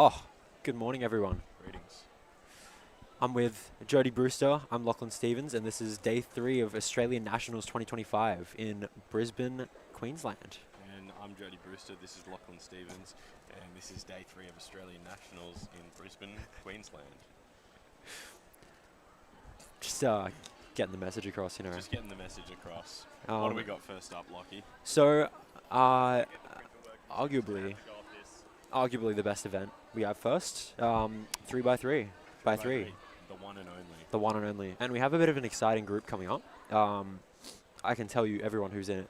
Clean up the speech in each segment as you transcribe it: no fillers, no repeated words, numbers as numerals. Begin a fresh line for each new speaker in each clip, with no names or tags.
Oh, good morning, everyone.
Greetings.
I'm with Jody Brewster. I'm Lachlan Stevens, and this is day 3 of Australian Nationals 2025 in Brisbane, Queensland.
And I'm Jody Brewster, this is Lachlan Stevens, and this is day 3 of Australian Nationals in Brisbane, Queensland.
Just getting the message across, you know.
Just getting the message across. What do we got first up, Lockie?
So, arguably the best event we have first, 3x3, by 3.
The one and only.
The one and only. And we have a bit of an exciting group coming up. I can tell you everyone who's in it.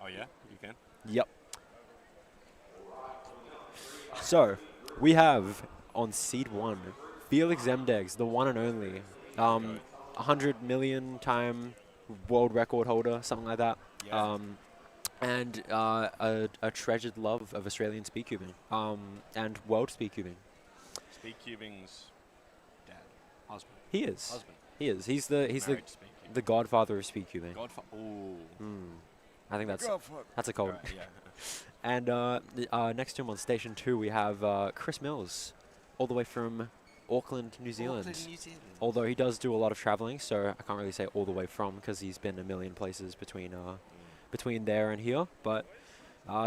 Oh yeah? You can?
Yep. So, we have on seed 1, Felix Zemdegs, the one and only. 100 million time world record holder, something like that.
Yeah.
And a treasured love of Australian speedcubing and world speedcubing.
Speedcubing's dad. Husband.
He is.
Husband.
He is. He's
Married to speedcubing.
the godfather of speedcubing.
Ooh.
I think that's a cold.
Right, yeah.
And next to him on station 2 we have Chris Mills, all the way from Auckland, New Zealand. Although he does do a lot of traveling, so I can't really say all the way from because he's been a million places between there and here. But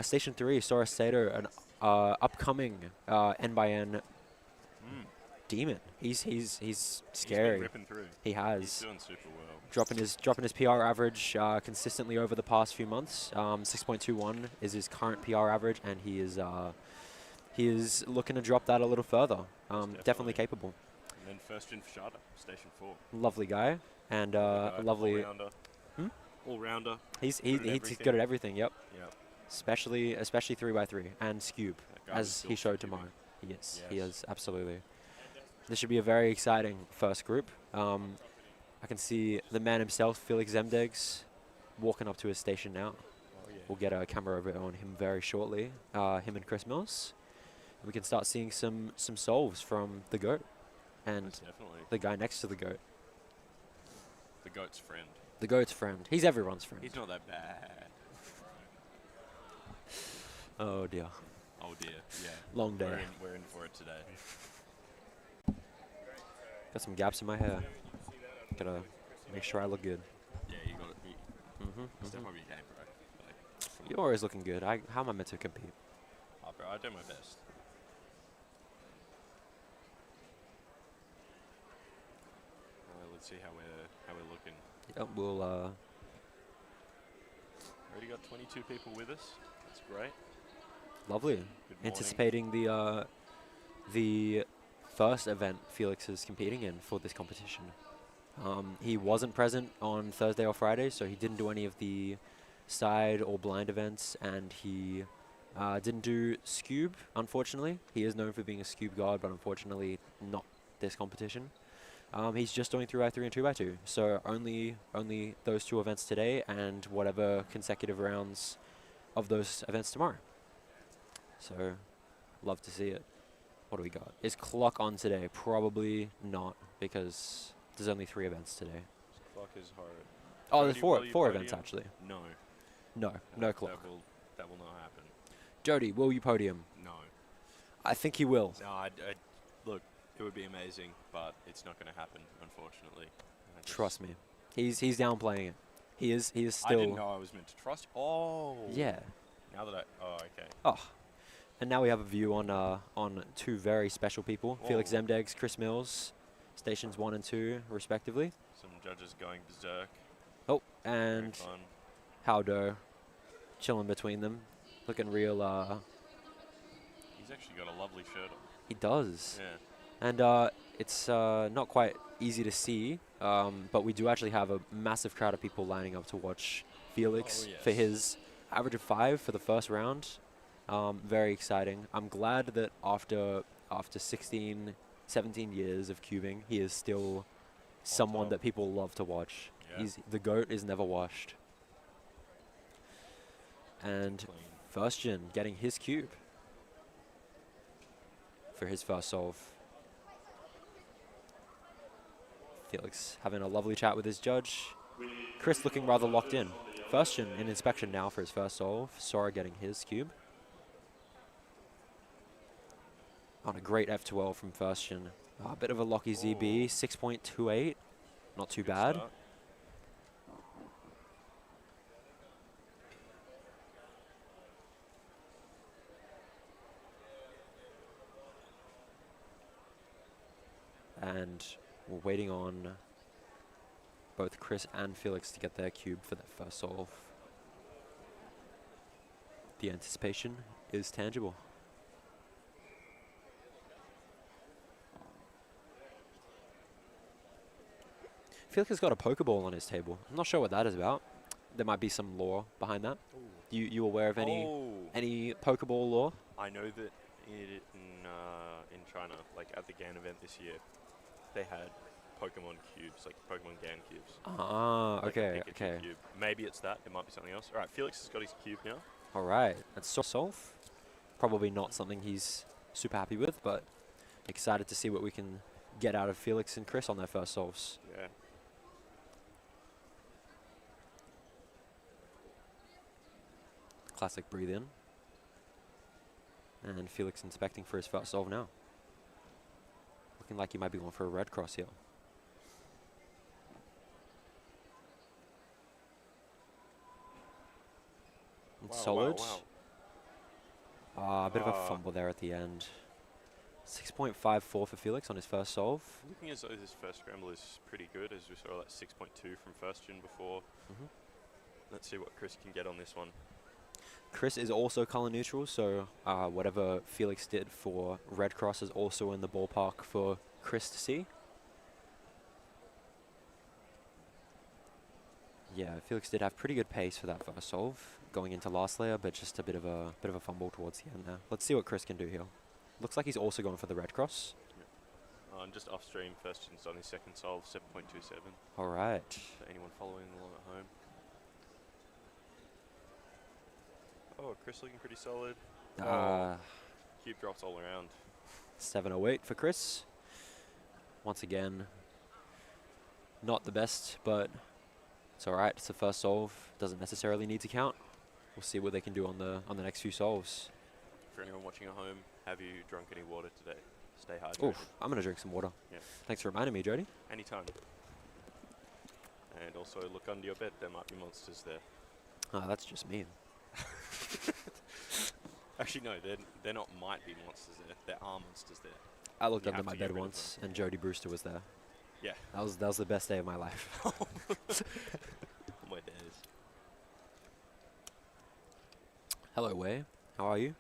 station 3, Sora Sato, an upcoming N by N demon. He's scary.
He's been ripping through.
He has.
He's doing super well.
Dropping his PR average consistently over the past few months. 6.21 is his current PR average, and he is looking to drop that a little further. Definitely capable.
And then first in Fashada, station 4.
Lovely guy, and a lovely.
All-rounder.
He's
everything.
good at everything. Yep.
Yep.
Especially 3x3 and Scube,
That guy is
as
still
he showed
Scubing.
tomorrow. Yes, he
Yes.
is absolutely. This should be a very exciting first group. I can see the man himself, Felix Zemdegs, walking up to his station now.
Oh, yeah.
We'll get a camera over on him very shortly. Him and Chris Mills. And we can start seeing some solves from the GOAT and
Most definitely.
the guy next to the GOAT.
The GOAT's friend.
The GOAT's friend. He's everyone's friend.
He's not that bad.
Oh dear.
Oh dear, yeah.
Long day.
We're in for it today.
Got some gaps in my hair. Gotta make sure I look good.
Yeah, you got it. Step up your game, bro. Like,
You're always looking good. How am I meant to compete?
oh, bro, I do my best. Let's see how we're looking.
Yep, we'll
Already got 22 people with us. That's great.
lovely.
Good morning.
Anticipating the first event Felix is competing in for this competition. He wasn't present on Thursday or Friday, so he didn't do any of the side or blind events, and he didn't do Scube, unfortunately. He is known for being a Scube god, but unfortunately not this competition. He's just doing 3x3 and 2x2, so only those 2 events today and whatever consecutive rounds of those events tomorrow. So, love to see it. What do we got? Is clock on today? Probably not, because there's only 3 events today.
Clock is hard.
Oh, there's
Jody, will you
4
podium?
events actually.
No.
No clock.
That will not happen.
Jody, will you podium?
No.
I think he will.
No, look, it would be amazing, but it's not going to happen, unfortunately.
Trust me. He's downplaying it. He is
I
still.
didn't know I was meant to trust. Oh.
Yeah.
Now that oh, okay.
Oh. And now we have a view on 2 very special people, Felix
Oh.
Zemdegs, Chris Mills, stations 1 and 2 respectively.
Some judges going berserk.
Oh,
Very
and
fun.
Howdo chilling between them, looking real.
He's actually got a lovely shirt on.
He does.
Yeah.
And it's not quite easy to see, but we do actually have a massive crowd of people lining up to watch Felix
Oh,
for
yes.
his average of 5 for the first round. Very exciting. I'm glad that after 16, 17 years of cubing, he is still someone
top.
that people love to watch.
Yeah.
The GOAT is never washed. And
Clean.
first gen getting his cube for his first solve. Felix having a lovely chat with his judge. Chris looking rather locked in. First gen in inspection now for his first solve. Sora getting his cube. On a great F12 from Firstian. A bit of a locky
Oh,
ZB, 6.28. Not too
good
bad.
start.
And we're waiting on both Chris and Felix to get their cube for their first solve. The anticipation is tangible. Felix has got a Pokeball on his table. I'm not sure what that is about. There might be some lore behind that. You aware of any Pokeball lore?
I know that in China, like at the GAN event this year, they had Pokemon cubes, like Pokemon GAN cubes.
Ah,
Like a
okay,
Pikachu
okay.
Cube. Maybe it's that. It might be something else. All right, Felix has got his cube now.
All right, that's solve. Probably not something he's super happy with, but excited to see what we can get out of Felix and Chris on their first solves.
Yeah.
Classic breathe in. And Felix inspecting for his first solve now. Looking like he might be going for a red cross here.
Wow,
Solid.
wow,
A bit of a fumble there at the end. 6.54 for Felix on his first solve.
Looking as though this first scramble is pretty good, as we saw that 6.2 from Firstian before. Let's see what Chris can get on this one.
Chris is also color neutral, so whatever Felix did for red cross is also in the ballpark for Chris to see. Yeah, Felix did have pretty good pace for that first solve going into last layer, but just a bit of a fumble towards the end there. Let's see what Chris can do here. Looks like he's also going for the red cross.
Just off stream, Firstian's on his second solve, 7.27.
All right.
For anyone following along at home. Oh, Chris looking pretty solid. Cube drops all around.
708 for Chris. Once again, not the best, but it's all right. It's the first solve. Doesn't necessarily need to count. We'll see what they can do on the next few solves.
For anyone watching at home, have you drunk any water today? Stay hydrated.
Oof, I'm gonna drink some water.
Yeah.
Thanks for reminding me, Jody.
Anytime. And also look under your bed. There might be monsters there.
That's just me.
Actually, no, they're not might be monsters there. There are monsters there.
I looked
You
under
have
my
to get
bed
rid of
once, and Jody Brewster was there.
Yeah.
That was the best day of my life.
My days.
Hello, Way. How are you?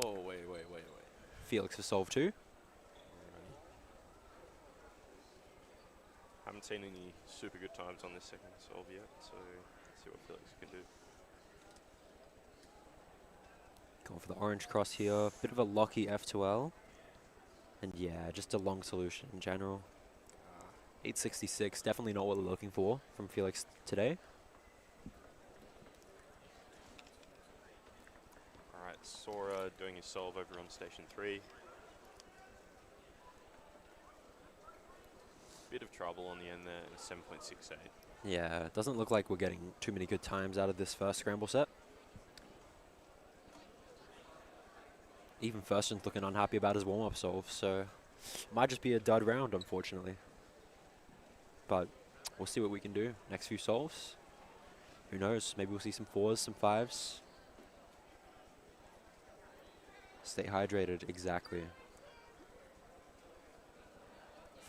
Oh, wait.
Felix for solve 2.
Haven't seen any super good times on this second solve yet, so let's see what Felix can do.
Going for the orange cross here. Bit of a locky F2L. And yeah, just a long solution in general. 866, definitely not what we're looking for from Felix today.
Alright, Sora doing his solve over on station 3. Bit of trouble on the end there, 7.68.
Yeah, it doesn't look like we're getting too many good times out of this first scramble set. Even Firstian's looking unhappy about his warm-up solve, so might just be a dud round, unfortunately. But we'll see what we can do. Next few solves. Who knows? Maybe we'll see some 4s, some 5s. Stay hydrated, exactly.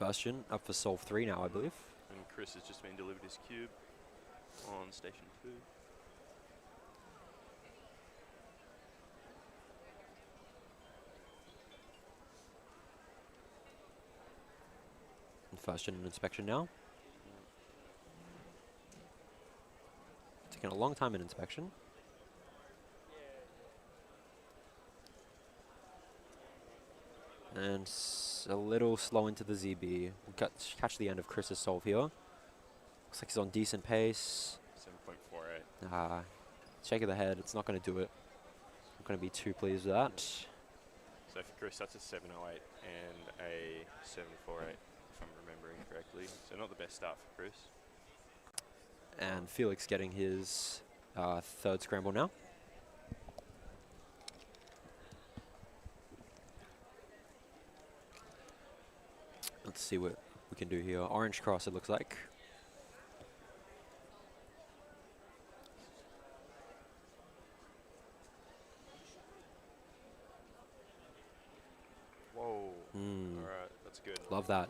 Firstian up for solve 3 now, I believe.
And Chris has just been delivered his cube on station 2.
And Firstian in inspection now. Taking a long time in inspection. And a little slow into the ZB. We catch the end of Chris's solve here. Looks like he's on decent pace.
7.48.
Shake of the head. It's not going to do it. Not going to be too pleased with that.
So for Chris, that's a 7.08 and a 7.48, if I'm remembering correctly. So not the best start for Chris.
And Felix getting his third scramble now. Let's see what we can do here. Orange cross, it looks like.
Whoa.
Mm,
Alright, that's good.
love that.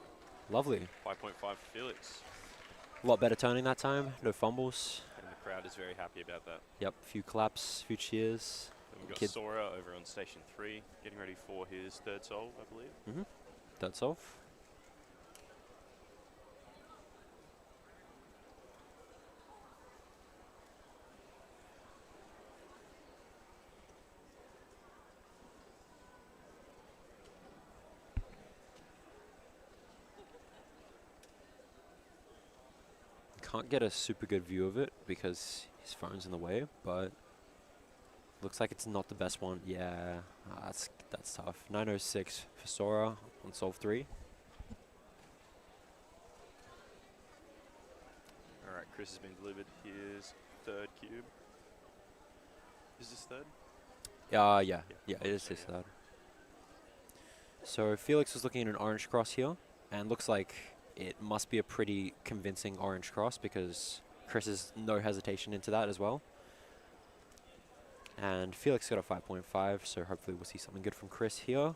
Lovely.
5.5 for Felix.
A lot better turning that time. No fumbles.
And the crowd is very happy about that.
Yep, few claps, few cheers.
And we've got
Kid-
Sora over on station 3, getting ready for his third solve, I believe.
Mm-hmm. That's off. Can't get a super good view of it because his phone's in the way, but looks like it's not the best one. Yeah, that's tough. 906 for Sora on solve 3.
Alright, Chris has been delivered his third cube. Is this third?
Yeah, it is
So,
his
yeah.
third. So Felix was looking at an orange cross here, and looks like it must be a pretty convincing orange cross because Chris has no hesitation into that as well. And Felix got a 5.5, so hopefully we'll see something good from Chris here.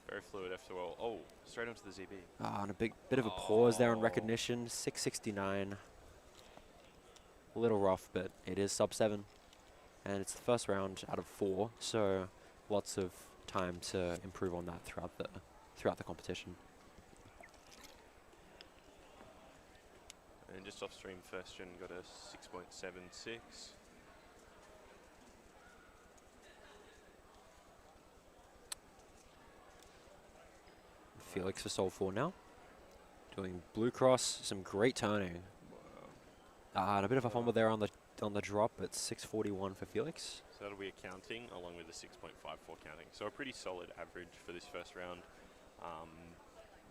Very fluid after all. Oh, straight onto the ZB.
And a bit of a pause there on
Oh.
recognition. 669. A little rough, but it is sub 7. And it's the first round out of 4, so lots of time to improve on that throughout the competition.
And just off stream, first gen got a 6.76.
Felix for solve 4 now. Doing blue cross, some great turning. And a bit of a fumble there on the drop, but 641 for Felix.
So that'll be accounting along with the 6.54 counting. So a pretty solid average for this first round.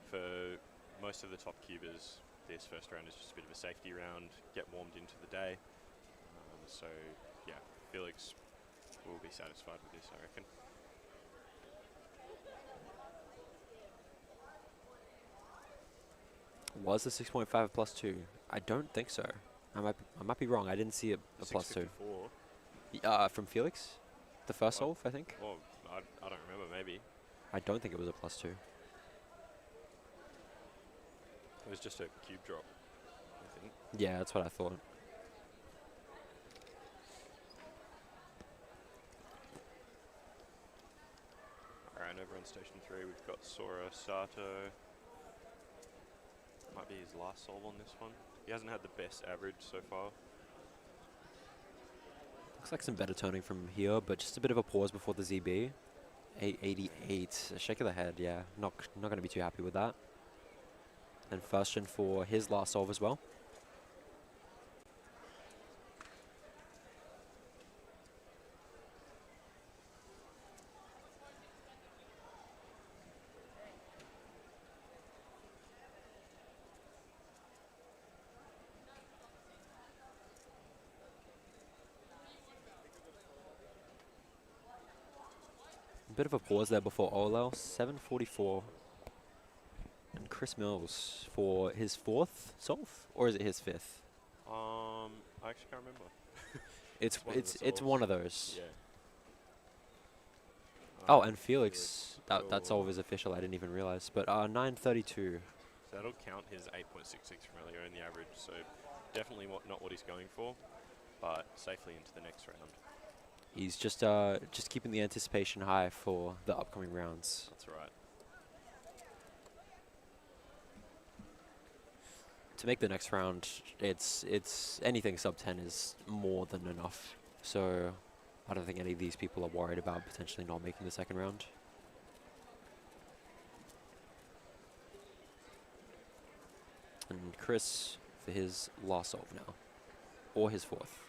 For most of the top cubers, this first round is just a bit of a safety round, get warmed into the day. So yeah, Felix will be satisfied with this, I reckon.
Was the 6.5 a plus 2? I don't think so. I might be wrong. I didn't see a plus 2.
6.54.
From Felix? The first solve, I think?
Oh, I don't remember, maybe.
I don't think it was a plus 2.
It was just a cube drop, I think.
Yeah, that's what I thought.
Alright, over on station 3 we've got Sora Sato. Might be his last solve on this one. He hasn't had the best average so far.
Looks like some better turning from here, but just a bit of a pause before the ZB. 888. A shake of the head, yeah. Not going to be too happy with that. And first gen for his last solve as well. A bit of a pause there before Olel. 744. And Chris Mills for his 4th solve? Or is it his 5th?
I actually can't remember.
It's
one of the
it's
solves.
one of those.
Yeah.
Oh, and Felix, that
Oh.
solve is official. I didn't even realize. But 932.
So that'll count his 8.66 from earlier in the average. So definitely not what he's going for, but safely into the next round.
He's just keeping the anticipation high for the upcoming rounds.
That's right.
To make the next round, it's anything sub 10 is more than enough. So I don't think any of these people are worried about potentially not making the second round. And Chris for his last solve now, or his 4th.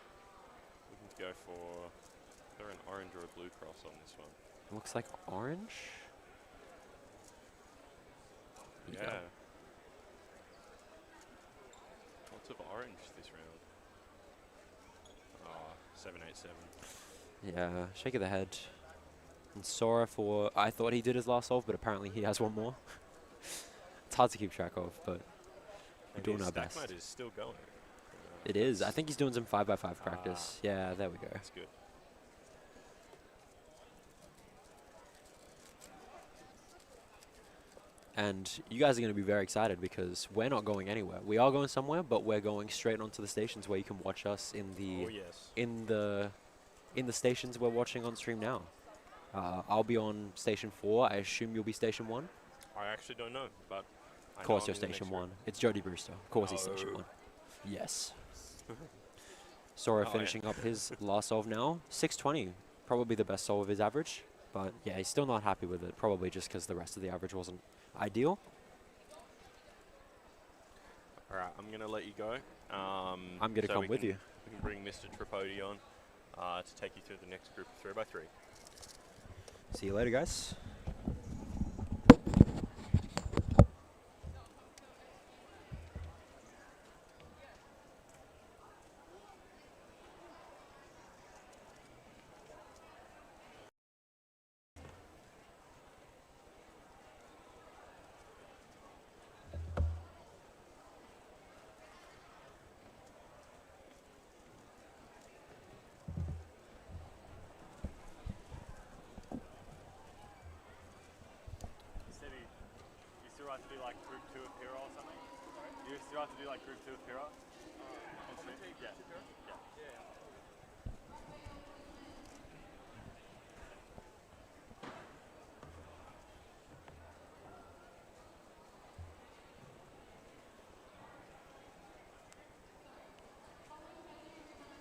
We can go for either an orange or a blue cross on this one.
Looks like orange.
Yeah. Lots of orange this round. Oh, 787.
Yeah, shake of the head. And Sora for, I thought he did his last solve, but apparently he has one more. It's hard to keep track of, but we're
And
doing
his
our
stack
best.
mode is still going.
It is. I think he's doing some 5x5 practice. Yeah, there we go.
That's good.
And you guys are going to be very excited because we're not going anywhere. We are going somewhere, but we're going straight onto the stations where you can watch us in the
Oh yes.
in the stations we're watching on stream now. I'll be on station 4. I assume you'll be station 1.
I actually don't know, but
Of course, you're station 1. It's Jody Brewster. Of course, he's station
Oh.
1. Yes. Sora finishing up his last solve now. 620, probably the best solve of his average. But yeah, he's still not happy with it. Probably just because the rest of the average wasn't ideal.
All right, I'm gonna let you go.
I'm gonna come with you.
We can bring Mr. Tripodi on to take you through the next group of 3x3.
See you later, guys.
To do like group 2 of Pyrrha or something? Sorry? You still have to do like group 2 of Pyrrha? Yeah.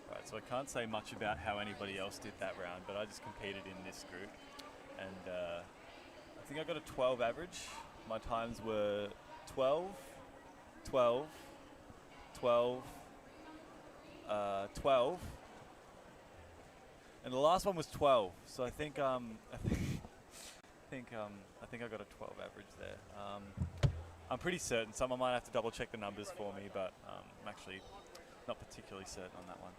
Right, so I can't say much about how anybody else did that round, but I just competed in this group, and I think I got a 12 average. My times were 12, 12, 12, 12, and the last one was 12. So I think I think I got a 12 average there. I'm pretty certain. Someone might have to double check the numbers for me, but I'm actually not particularly certain on that one.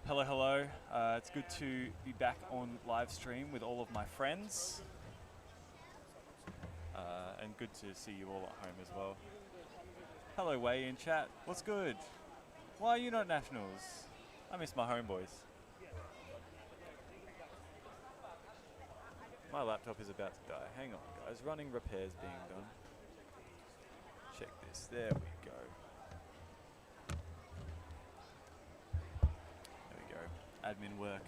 Hello, hello. It's good to be back on live stream with all of my friends. And good to see you all at home as well. Hello, Way in chat. What's good? Why are you not nationals? I miss my homeboys. My laptop is about to die. Hang on, guys. Running repairs being done. Check this. There we go. There we go. Admin work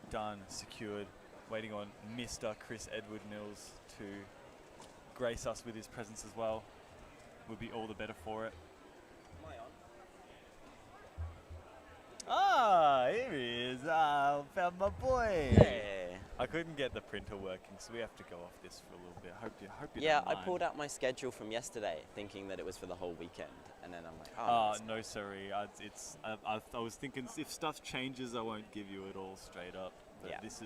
done, secured. Waiting on Mr. Chris Edward Mills to grace us with his presence as well. Would be all the better for it.
Am I on?
Ah, here he is. Found my boy.
Yeah.
I couldn't get the printer working, so we have to go off this for a little bit. Hope you
Yeah,
don't
I
mind.
pulled out my schedule from yesterday, thinking that it was for the whole weekend, and then I'm like,
Ah,
oh, no,
no, sorry. I was thinking if stuff changes, I won't give you it all straight up. But
Yeah.
this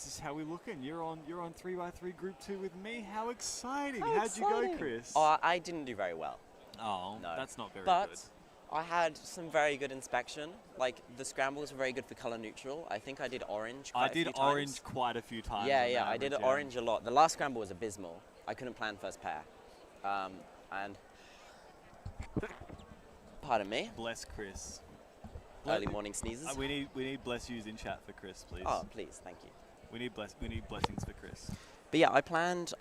is how we're looking. You're on 3x3 Group 2 with me. How exciting!
How
How'd you go,
exciting.
Chris?
I didn't do very well,
Oh,
no.
that's not very
but
good.
I had some very good inspection. Like the scrambles were very good for color neutral. I think I did orange.
I
Quite a
did
few times.
orange quite a few times.
Yeah,
on
yeah, I did
average,
orange a lot. The last scramble was abysmal. I couldn't plan first pair, and pardon me,
Bless Chris.
early morning sneezes.
We need bless yous in chat for Chris, please.
Oh, please, thank you.
We need blessings for Chris.
But yeah, I planned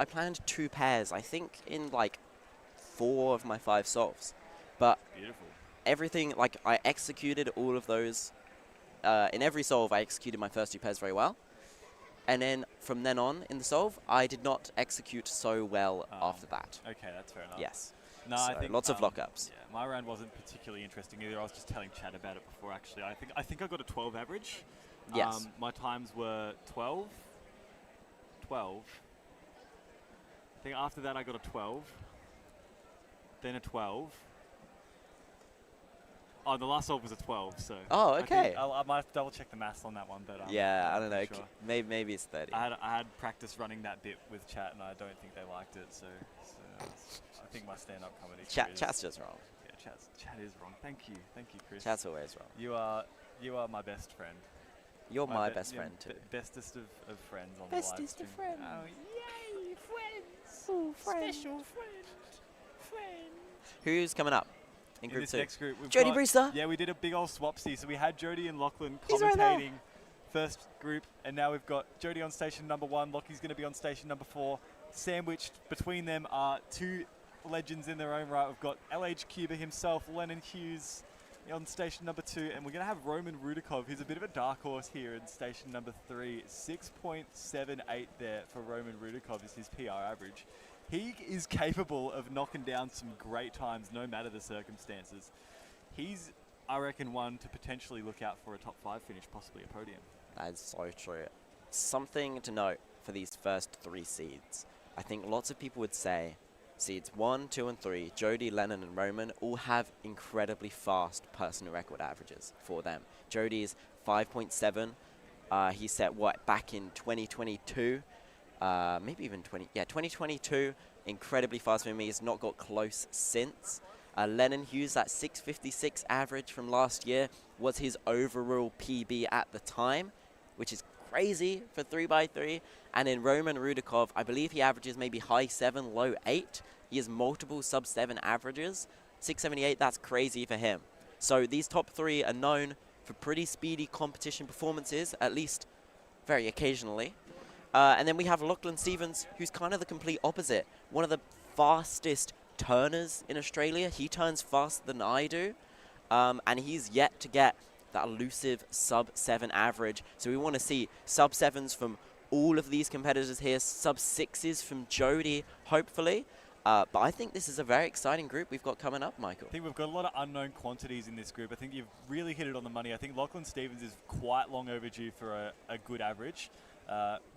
2 pairs. I think in like 4 of my 5 solves, but
Beautiful.
everything, like I executed all of those. In every solve, I executed my first 2 pairs very well, and then from then on in the solve, I did not execute so well after that.
Okay, that's fair enough.
Yes.
No,
So
I think
lots of lockups.
Yeah, my round wasn't particularly interesting either. I was just telling Chad about it before. Actually, I think I got a 12 average.
Yes.
My times were 12. 12. I think after that I got a 12. Then a 12. Oh, the last solve was a 12. So.
Oh,
I think
okay.
I might have to double check the maths on that one, but
Yeah, I
I'm
don't know.
pretty sure.
Maybe it's 30.
I had practice running that bit with chat, and I don't think they liked it. So I think my stand-up comedy. career is-
Chat's just wrong.
Yeah, chat is wrong. Thank you, Chris.
Chat's always wrong.
You are my best friend.
You're my
be-
best
yeah,
friend too.
Bestest of friends on the live
Bestest of
stream.
friends.
Oh, yay, friends! Special friend.
Who's coming up in
In
Group
this
2?
next group, we've
Jody
got-
Brewster.
Yeah, we did a big old swapsy. So we had Jody and Lachlan
He's right there.
commentating first group, and now we've got Jody on station number 1. Lockie's going to be on station number 4. Sandwiched between them are two legends in their own right. We've got LH Cuba himself, Lennon Hughes, on station number 2, and we're going to have Roman Rudakov, who's a bit of a dark horse here in station number 3. 6.78 there for Roman Rudakov is his PR average. He is capable of knocking down some great times, no matter the circumstances. He's, I reckon, one to potentially look out for a top 5 finish, possibly a podium.
That is so true. Something to note for these first 3 seeds. I think lots of people would say seeds 1, 2, and 3, Jody, Lennon, and Roman, all have incredibly fast personal record averages for them. Jody's 5.7. He set what back in 2022, maybe even 2022. Incredibly fast for me. He's not got close since. Lennon Hughes, that 6.56 average from last year, was his overall PB at the time, which is crazy for 3x3. And in Roman Rudakov, I believe he averages maybe high 7, low 8. He has multiple sub 7 averages. 6.78, that's crazy for him. So these top 3 are known for pretty speedy competition performances, at least very occasionally. And then we have Lachlan Stevens, who's kind of the complete opposite. One of the fastest turners in Australia. He turns faster than I do. And he's yet to get that elusive sub 7 average. So we want to see sub 7s from all of these competitors here, sub 6s from Jody, hopefully. But I think this is a very exciting group we've got coming up, Michael.
I think we've got a lot of unknown quantities in this group. I think you've really hit it on the money. I think Lachlan Stevens is quite long overdue for a good average.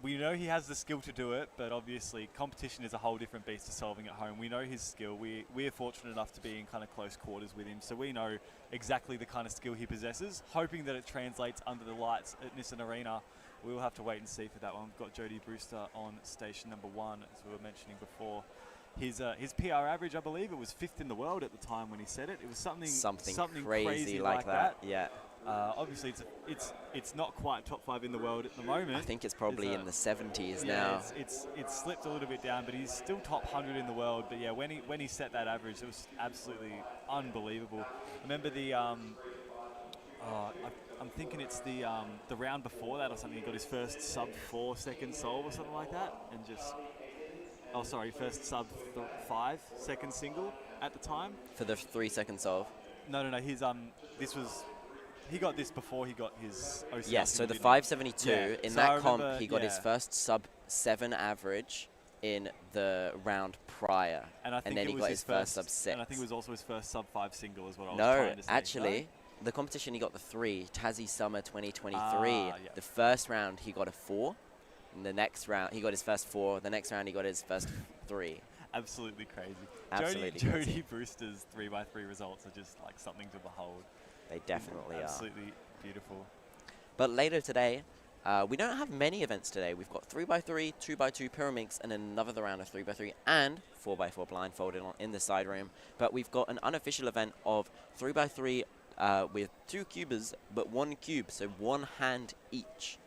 We know he has the skill to do it, but obviously competition is a whole different beast to solving at home. We know his skill. We are fortunate enough to be in kind of close quarters with him, so we know exactly the kind of skill he possesses. Hoping that it translates under the lights at Nissan Arena. We will have to wait and see for that one. We've got Jody Brewster on station number 1, as we were mentioning before. His PR average, I believe, it was 5th in the world at the time when he said it. It was something
crazy like that. Yeah.
Obviously, it's not quite top 5 in the world at the moment.
I think it's probably in the 70s
yeah,
now.
It's slipped a little bit down, but he's still top 100 in the world. But yeah, when he set that average, it was absolutely unbelievable. Remember the I'm thinking it's the round before that or something. He got his first sub 4 second solve or something like that, and just first sub 5 second single at the time.
For the 3-second solve.
No. He got this before he got his OCR.
Yes, so the
didn't he?
572,
Yeah.
in
So
that
I
comp,
remember-
he got his
yeah.
first sub 7 average in the round prior.
And I think
then
it
he
was
got
his
his first sub 6.
And I think it was also his first sub 5 single is what I was
No,
trying to say.
actually, the competition he got the 3, Tassie Summer 2023.
Yeah.
The first round he got a 4. And the next round he got his first 4. The next round he got his first 3.
Absolutely crazy.
Absolutely
Jody
crazy.
Brewster's 3x3 results are just like something to behold.
They definitely are.
Absolutely beautiful.
But later today, we don't have many events today. We've got 3x3, 2x2 Pyraminx, and another round of 3x3 and 4x4 blindfolded in the side room. But we've got an unofficial event of 3x3 with 2 cubers, but 1 cube, so 1 hand each.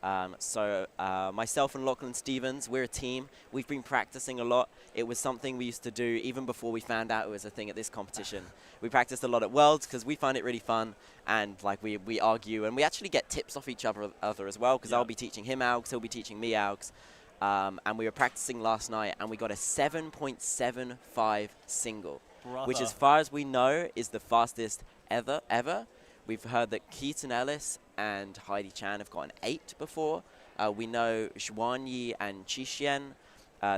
Myself and Lachlan Stevens, we're a team. We've been practicing a lot. It was something we used to do even before we found out it was a thing at this competition. We practiced a lot at Worlds because we find it really fun, and like we argue, and we actually get tips off each other as well, because I'll be teaching him AUGs, he'll be teaching me AUGs. And we were practicing last night, and we got a 7.75 single, which as far as we know is the fastest ever. We've heard that Keaton Ellis and Heidi Chan have got an 8 before. We know Xuanyi and Qixuan,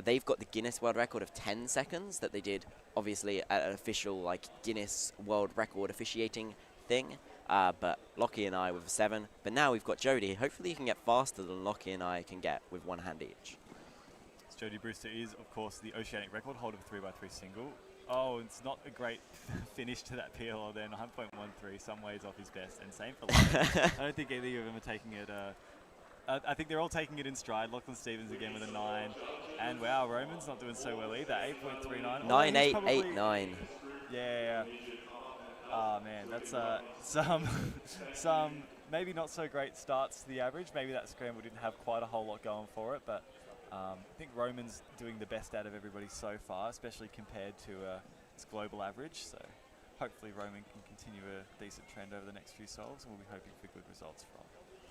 they've got the Guinness World Record of 10 seconds that they did, obviously, at an official like Guinness World Record officiating thing. But Lockie and I with a 7. But now we've got Jody. Hopefully he can get faster than Lockie and I can get with 1 hand each.
Jody Brewster is, of course, the Oceanic record holder of 3x3 single. Oh, it's not a great finish to that PLR there, 9.13, some ways off his best, and same for Lachlan. I don't think either of them are taking it. I think they're all taking it in stride. Lachlan Stevens again with a 9, and wow, Roman's not doing so well either, 8.39.
9.889.
Yeah. Oh man, that's some maybe not so great starts to the average. Maybe that scramble didn't have quite a whole lot going for it, but I think Roman's doing the best out of everybody so far, especially compared to his global average. So hopefully Roman can continue a decent trend over the next few solves, and we'll be hoping for good results from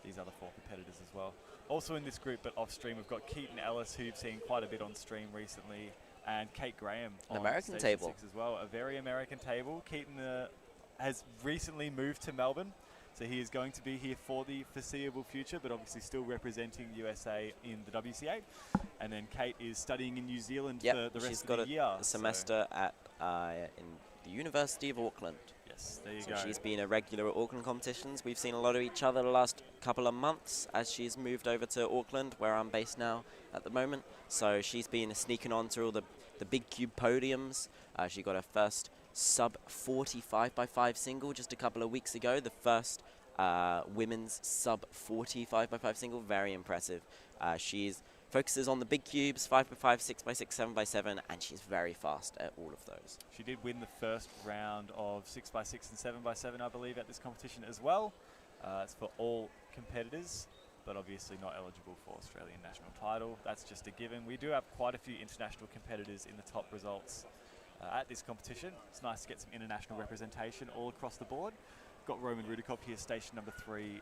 these other 4 competitors as well. Also in this group, but off stream, we've got Keaton Ellis, who you've seen quite a bit on stream recently, and Kate Graham
An
on
American
Station
table.
6 as well. A very American table. Keaton has recently moved to Melbourne, so he is going to be here for the foreseeable future, but obviously still representing USA in the WCA. And then Kate is studying in New Zealand for the rest of the year.
A semester at in the University of Auckland.
Yes, there you
So
go.
she's been a regular at Auckland competitions. We've seen a lot of each other the last couple of months as she's moved over to Auckland, where I'm based now at the moment. So she's been sneaking on to all the big cube podiums. She got her first sub 40 5x5 single just a couple of weeks ago. The first women's sub 40 5x5 single. Very impressive. She's focuses on the big cubes, 5x5, 6x6, 7x7, and she's very fast at all of those.
She did win the first round of 6x6 and 7x7, I believe, at this competition as well. It's for all competitors, but obviously not eligible for Australian national title. That's just a given. We do have quite a few international competitors in the top results at this competition. It's nice to get some international representation all across the board. Got Roman Rudikov here, station number 3.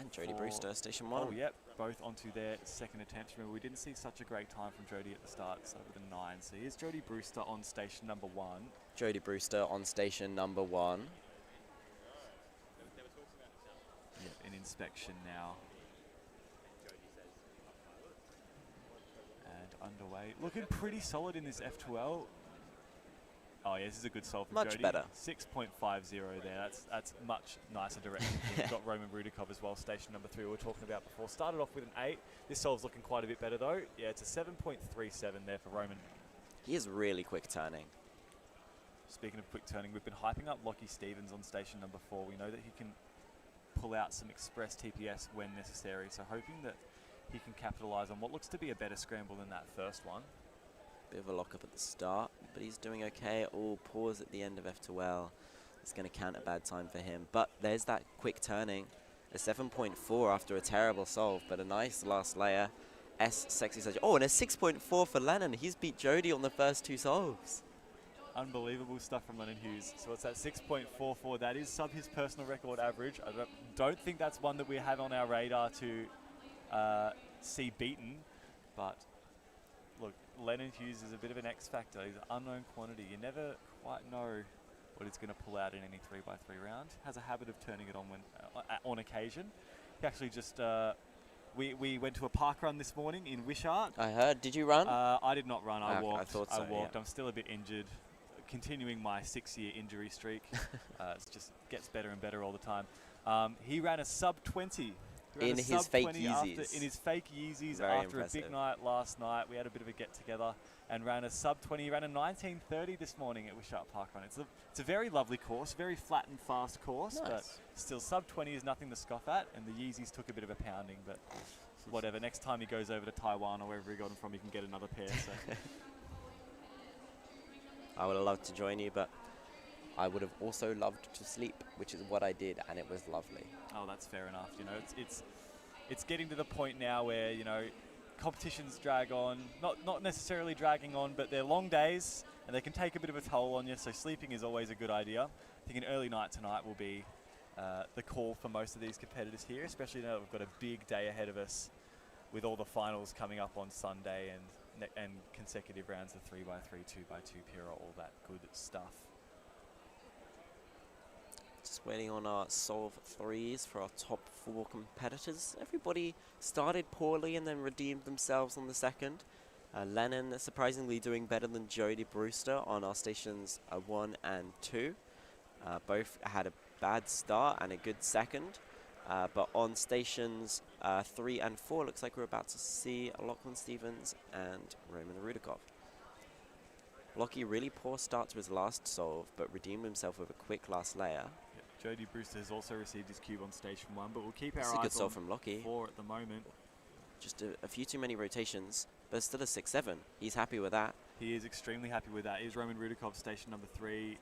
And Jodie Brewster, station 1.
Oh, yep, both onto their second attempt. Remember, we didn't see such a great time from Jodie at the start, so with a 9. So here's Jodie Brewster on station number 1.
Jodie Brewster on station number 1.
Yep, in inspection now. And underway. Looking pretty solid in this F2L. Oh yeah, this is a good solve for
Much
Jodie.
better.
6.50 there. That's much nicer direction. We've got Roman Rudikov as well, station number 3 we were talking about before. Started off with an 8. This solve's looking quite a bit better though. Yeah, it's a 7.37 there for Roman.
He is really quick turning.
Speaking of quick turning, we've been hyping up Lockie Stevens on station number 4. We know that he can pull out some express TPS when necessary, so hoping that he can capitalise on what looks to be a better scramble than that first one.
Bit of a lock-up at the start, but he's doing okay. Oh, pause at the end of F2L. It's going to count a bad time for him. But there's that quick turning. A 7.4 after a terrible solve, but a nice last layer. S sexy surgery. Oh, and a 6.4 for Lennon. He's beat Jodie on the first 2 solves.
Unbelievable stuff from Lennon Hughes. So it's that 6.44. That is sub his personal record average. I don't think that's one that we have on our radar to see beaten, but look, Lennon Hughes is a bit of an X factor. He's an unknown quantity. You never quite know what he's going to pull out in any 3x3 round. Has a habit of turning it on when on occasion. He actually just we went to a park run this morning in Wishart.
I heard. Did you run?
I did not run. I
Okay,
walked.
I thought so,
walked.
yeah.
I'm still a bit injured. Continuing my 6-year injury streak. It just gets better and better all the time. He ran a sub 20.
In his fake Yeezys.
In his fake Yeezys
Very
after
impressive.
a big night last night. We had a bit of a get together and ran a sub 20. He ran a 19:30 this morning at Wishart Park Run. It's a very lovely course, very flat and fast course, but
Nice.
still sub 20 is nothing to scoff at. And the Yeezys took a bit of a pounding, but whatever. Next time he goes over to Taiwan or wherever he got them from, he can get another pair. So.
I would have loved to join you, but I would have also loved to sleep, which is what I did, and it was lovely.
Oh, that's fair enough. You know, it's getting to the point now where, you know, competitions drag on, not necessarily dragging on, but they're long days and they can take a bit of a toll on you. So sleeping is always a good idea. I think an early night tonight will be the call for most of these competitors here, especially now that we've got a big day ahead of us with all the finals coming up on Sunday and consecutive rounds of 3x3, 2x2 Pura, all that good stuff.
Just waiting on our solve 3s for our top 4 competitors. Everybody started poorly and then redeemed themselves on the second. Lennon surprisingly doing better than Jodie Brewster on our stations 1 and 2. Both had a bad start and a good second. But on stations 3 and 4, looks like we're about to see Lachlan Stevens and Roman Rudikov. Lockie really poor start to his last solve, but redeemed himself with a quick last layer.
Yep. Jodie Brewster has also received his cube on station 1, but we'll keep our
That's a good
eyes
solve
on
from Lockie.
4 at the moment.
Just a few too many rotations, but still a 6-7. He's happy with that.
He is extremely happy with that. Here's Roman Rudikov, station number 3.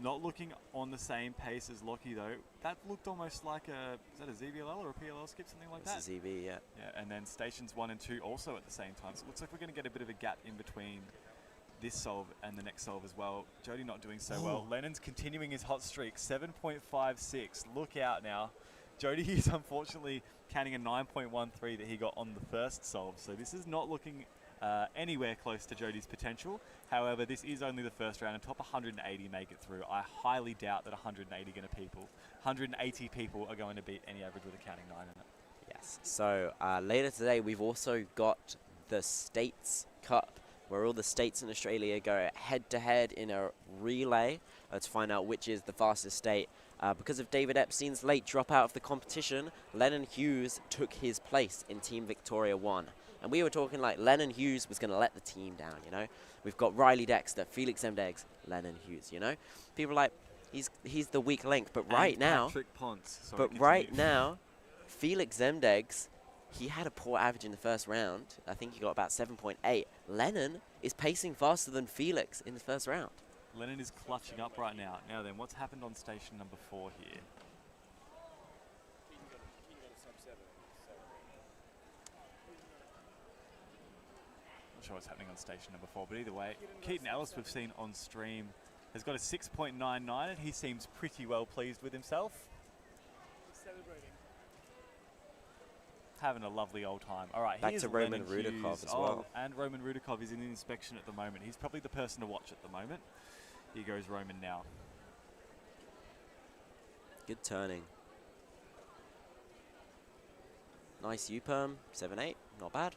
Not looking on the same pace as Lockie though. That looked almost like is that a ZBLL or a PLL skip, something like that?
It's a ZB, yeah.
Yeah, and then stations 1 and 2 also at the same time. So it looks like we're going to get a bit of a gap in between this solve and the next solve as well. Jody not doing so well. Lennon's continuing his hot streak, 7.56. Look out now. Jody is unfortunately counting a 9.13 that he got on the first solve. So this is not looking anywhere close to Jody's potential. However, this is only the first round, and top 180 make it through. I highly doubt that 180 people are going to beat any average with a counting 9 in it.
Yes. So later today, we've also got the States Cup, where all the states in Australia go head-to-head in a relay to find out which is the fastest state. Because of David Epstein's late dropout of the competition, Lennon Hughes took his place in Team Victoria 1. And we were talking like Lennon Hughes was going to let the team down, you know. We've got Riley Dexter, Felix Mdeggs, Lennon Hughes, you know. People are like, he's the weak link. But right now,
Patrick Ponce. Sorry,
but right now, Felix Mdeggs, he had a poor average in the first round. I think he got about 7.8. Lennon is pacing faster than Felix in the first round.
Lennon is clutching up right now. Now then, what's happened on station number 4 here? Not sure what's happening on station number 4, but either way, Keaton Ellis we've seen on stream has got a 6.99 and he seems pretty well pleased with himself.
He's celebrating.
Having a lovely old time. All right,
Back
here's
to Roman
Lennon
Rudakov
Hughes.
as well.
And Roman Rudakov is in the inspection at the moment. He's probably the person to watch at the moment. Here goes Roman now.
Good turning. Nice U-perm, 7.8, not bad.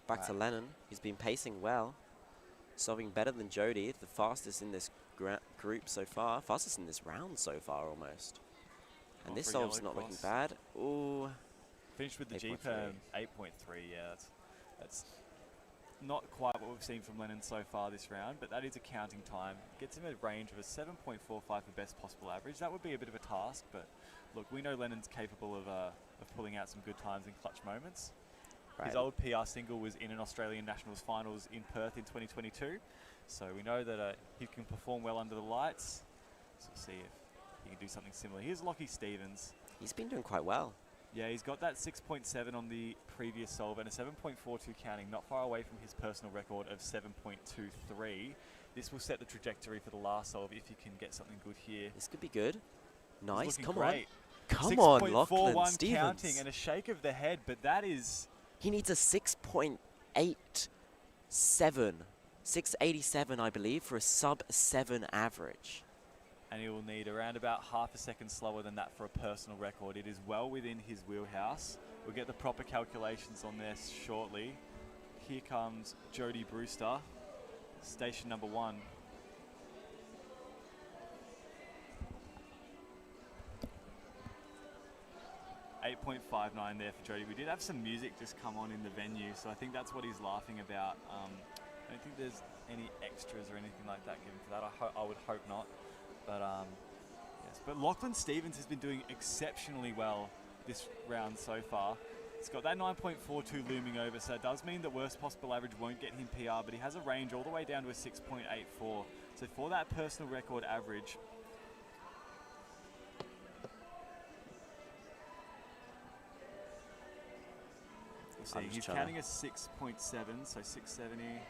Back to Lennon, he's been pacing well. Solving better than Jody, the fastest in this group so far. Fastest in this round so far, almost. And this solve's not looking bad. Ooh.
Finished with the
8.3.
G-perm, 8.3, yeah. That's not quite what we've seen from Lennon so far this round, but that is a counting time. Gets him a range of a 7.45 for best possible average. That would be a bit of a task, but look, we know Lennon's capable of pulling out some good times in clutch moments.
Right.
His old PR single was in an Australian Nationals finals in Perth in 2022, so we know that he can perform well under the lights. So we'll see if he can do something similar. Here's Lockie Stevens.
He's been doing quite well.
Yeah, he's got that 6.7 on the previous solve and a 7.42 counting, not far away from his personal record of 7.23. This will set the trajectory for the last solve if you can get something good here.
This could be good. Nice, come
great.
on. Come on,
6.41
Lachlan Stevens.
counting and a shake of the head, but that is...
He needs a 6.87. 687, I believe, for a sub-7 average.
And he will need around about half a second slower than that for a personal record. It is well within his wheelhouse. We'll get the proper calculations on this shortly. Here comes Jody Brewster, station number 1. .59 there for Jody. We did have some music just come on in the venue, so I think that's what he's laughing about. I don't think there's any extras or anything like that given for that. I would hope not. But yes, but Lachlan Stevens has been doing exceptionally well this round so far. He's got that 9.42 looming over, so it does mean that worst possible average won't get him PR, but he has a range all the way down to a 6.84. So for that personal record average, we'll see, he's counting a 6.7, so 670.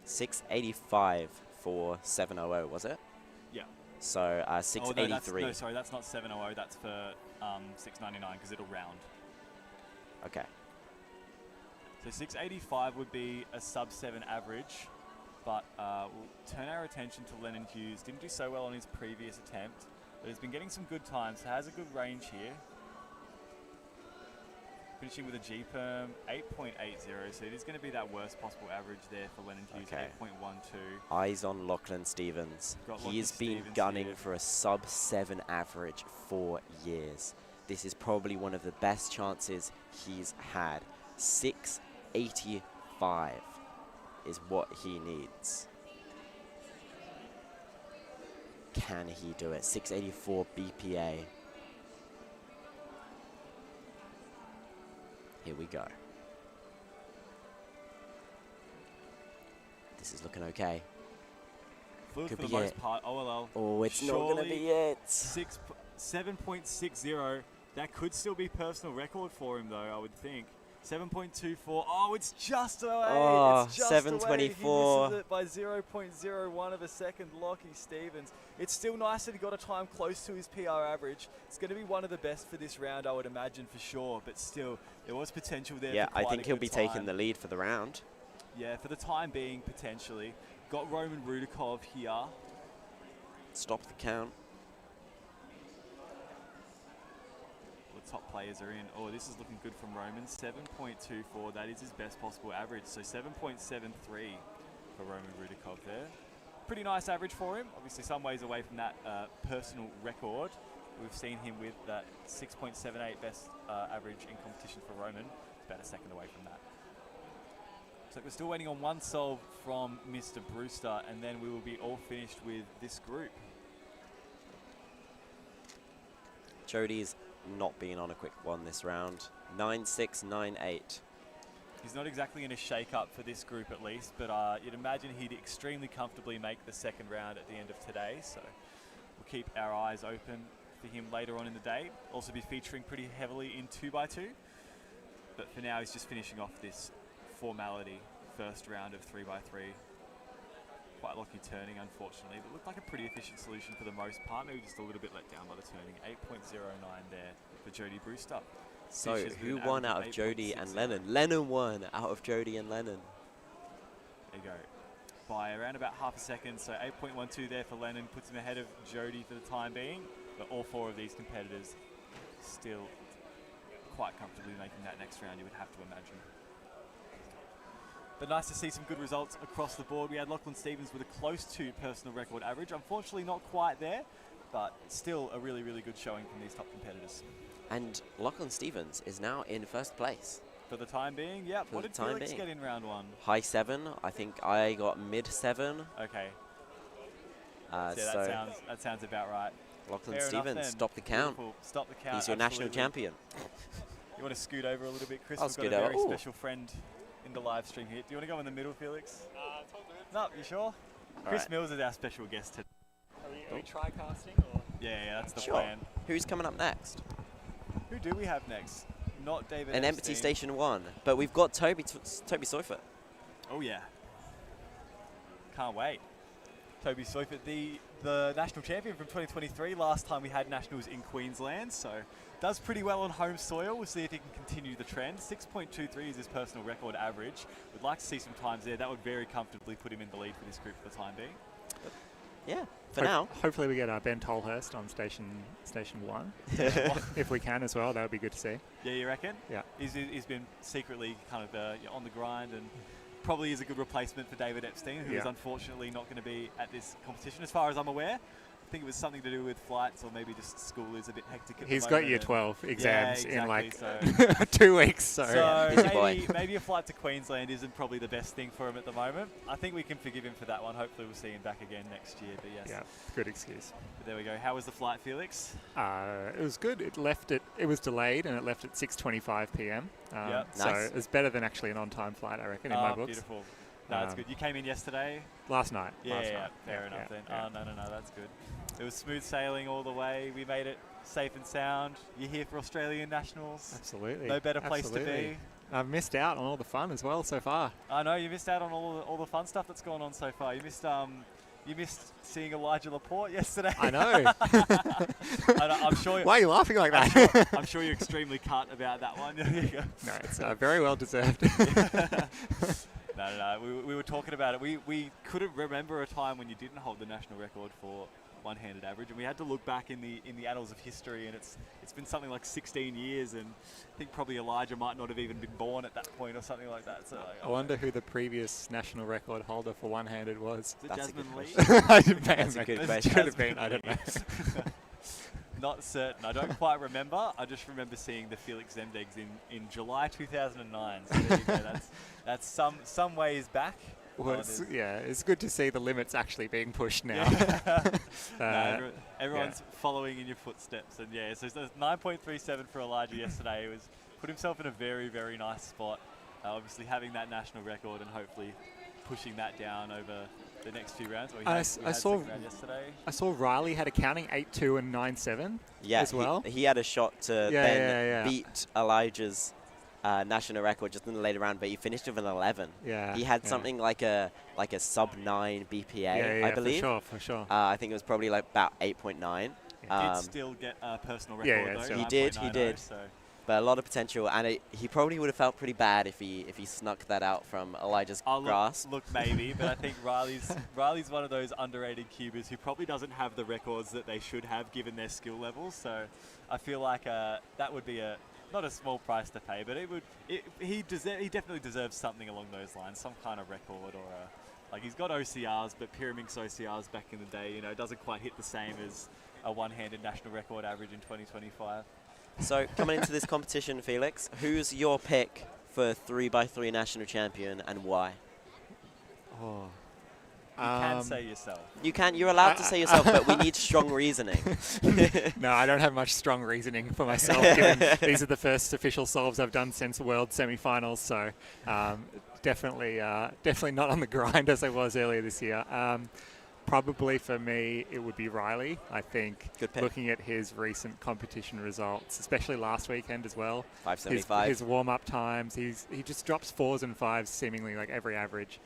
685
for 700, was it?
Yeah.
So 683.
No, sorry, that's not 700. That's for 699 because it'll round.
Okay.
So 685 would be a sub-7 average, but we'll turn our attention to Lennon Hughes. Didn't do so well on his previous attempt, but he's been getting some good times. Has a good range here. Finishing with a G-perm, 8.80, so it is going to be that worst possible average there for Lennon Hughes,
Okay.
8.12.
Eyes on Lachlan Stevens.
Got
He
Lachlan
has been
Stevens
gunning
here.
for a sub-7 average for years. This is probably one of the best chances he's had. 685 is what he needs. Can he do it? 684 BPA. Here we go. This is looking okay.
Fluid
Could
for the
be
most
it.
part. OLL.
Oh, it's not going to
Surely
be it.
7.60. That could still be personal record for him, though, I would think. 7.24. Oh, it's just away.
Oh,
it's just
7.24.
Away. He misses it by 0.01 of a second. Lockie Stevens. It's still nice that he got a time close to his PR average. It's going to be one of the best for this round, I would imagine, for sure. But still, there was potential there.
Yeah,
for
I
quite
think
a
he'll
good
be
time.
taking the lead for the round.
Yeah, for the time being, potentially. Got Roman Rudakov here.
Stop the count.
The top players are in. Oh, this is looking good from Roman. 7.24. That is his best possible average. So 7.73 for Roman Rudakov there. Pretty nice average for him. Obviously, some ways away from that personal record. We've seen him with that 6.78 best average in competition for Roman. It's about a second away from that. So we're still waiting on one solve from Mr. Brewster, and then we will be all finished with this group.
Jody's not been on a quick one this round. 9-6, 9-8.
He's not exactly going to shake up for this group at least, but you'd imagine he'd extremely comfortably make the second round at the end of today. So we'll keep our eyes open for him later on in the day. Also be featuring pretty heavily in 2x2. But for now, he's just finishing off this formality first round of 3x3. Quite lucky turning, unfortunately, but looked like a pretty efficient solution for the most part. Maybe just a little bit let down by the turning. 8.09 there for Jody Brewster.
So
Finishes with
who
an
won
average
out
of
of Jody
8.60.
and Lennon? Lennon won out of Jody and Lennon.
There you go. By around about half a second, so 8.12 there for Lennon puts him ahead of Jody for the time being. But all four of these competitors still quite comfortably making that next round, you would have to imagine. But nice to see some good results across the board. We had Lachlan Stevens with a close to personal record average. Unfortunately, not quite there, but still a really, really good showing from these top competitors.
And Lachlan Stevens is now in first place.
For the time being, yep.
For
What
the
did
time
Felix
being.
get in round one?
High 7. I think I got mid 7.
Okay,
So
yeah, that sounds about right.
Lachlan
Fair enough
Stevens,
then.
stop the count.
Beautiful. Stop the count.
He's your national
absolutely.
champion.
You want to scoot over a little bit, Chris?
I'll
We've
scoot
got a
over.
very
Ooh.
special friend in the live stream here. Do you want to go in the middle, Felix?
It's all good.
No, you sure? Chris
right.
Mills is our special guest today.
Are we tri-casting or?
Yeah, that's the
Sure.
plan.
Who's coming up next?
Who do we have next? Not David
An empty
Epstein.
station 1. But we've got Toby Seufert.
Oh yeah. Can't wait. Toby Seufert, the national champion from 2023. Last time we had nationals in Queensland, so does pretty well on home soil. We'll see if he can continue the trend. 6.23 is his personal record average. We'd like to see some times there. That would very comfortably put him in the lead for this group for the time being.
Yeah, for now.
Hopefully we get Ben Tolhurst on station 1. If we can as well, that would be good to see.
Yeah, you reckon?
Yeah.
He's been secretly kind of on the grind and probably is a good replacement for David Epstein, who is
Yeah.
unfortunately not going to be at this competition as far as I'm aware. I think it was something to do with flights or maybe just school is a bit hectic at
He's
the
got
moment
year
and-
12 exams
yeah,
in like
exactly,
2 weeks. So,
So
Busy boy.
maybe a flight to Queensland isn't probably the best thing for him at the moment. I think we can forgive him for that one. Hopefully we'll see him back again next year. But yes,
yeah, good excuse.
But there we go. How was the flight, Felix?
It was good. It was delayed and it left at 6:25 p.m.
Yep.
So
Nice.
it was better than actually an on-time flight, I reckon, in my books.
Beautiful. No, that's
Um,
good. You came in yesterday.
Last night.
Yeah,
last
yeah,
night.
fair enough then.
yeah.
Oh, no, that's good. It was smooth sailing all the way. We made it safe and sound. You're here for Australian Nationals.
Absolutely.
No better place to
Absolutely.
be.
I've missed out on all the fun as well so far.
I know you missed out on all the fun stuff that's gone on so far. You missed seeing Elijah Laporte yesterday.
I know.
I'm sure.
Why are you laughing like that?
I'm sure you're extremely cut about that one. There you go.
No, it's very well deserved.
No. We were talking about it. We couldn't remember a time when you didn't hold the national record for one-handed average, and we had to look back in the annals of history, and it's been something like 16 years, and I think probably Elijah might not have even been born at that point or something like that. So
I wonder who the previous national record holder for one-handed was.
Is it
That's a
Jasmine
good
Lee?
That's a good
It's
question.
Could have been,
Jasmine
I don't know.
Not certain. I don't quite remember. I just remember seeing the Felix Zemdegs in July 2009. So there you go. That's some ways back.
Well, it's good to see the limits actually being pushed now.
No, everyone's following in your footsteps, and yeah. So there's 9.37 for Elijah yesterday. He was put himself in a very, very nice spot. Obviously having that national record and hopefully pushing that down over the next few rounds? Or
I
we
s- I
had
saw-
second round yesterday.
I saw Riley had a counting 8-2 and 9-7
Yeah,
as well.
he had a shot to
Yeah,
then
yeah.
beat Elijah's national record just in the later round, but he finished with an 11.
Yeah.
He had
yeah.
something like a sub 9 BPA,
Yeah,
I believe.
For sure.
I think it was probably like about 8.9.
Did still get a personal record
yeah,
though.
still.
He did,
9.90, So.
But a lot of potential, and he probably would have felt pretty bad if he snuck that out from Elijah's grasp.
Look, maybe, but I think Riley's one of those underrated cubers who probably doesn't have the records that they should have given their skill levels. So I feel like that would be not a small price to pay, but he definitely deserves something along those lines, some kind of record or like he's got OCRs, but Pyraminx OCRs back in the day, doesn't quite hit the same as a one-handed national record average in 2025.
So coming into this competition, Felix, who's your pick for 3x3 national champion and why?
Oh.
You can say yourself.
You're allowed to say yourself, but we need strong reasoning.
No, I don't have much strong reasoning for myself, given these are the first official solves I've done since World semi-finals, so definitely not on the grind as I was earlier this year. Probably for me, it would be Riley. I think
Good pick.
looking at his recent competition results, especially last weekend as well,
575.
his warm-up times, he just drops 4s and 5s seemingly like every average.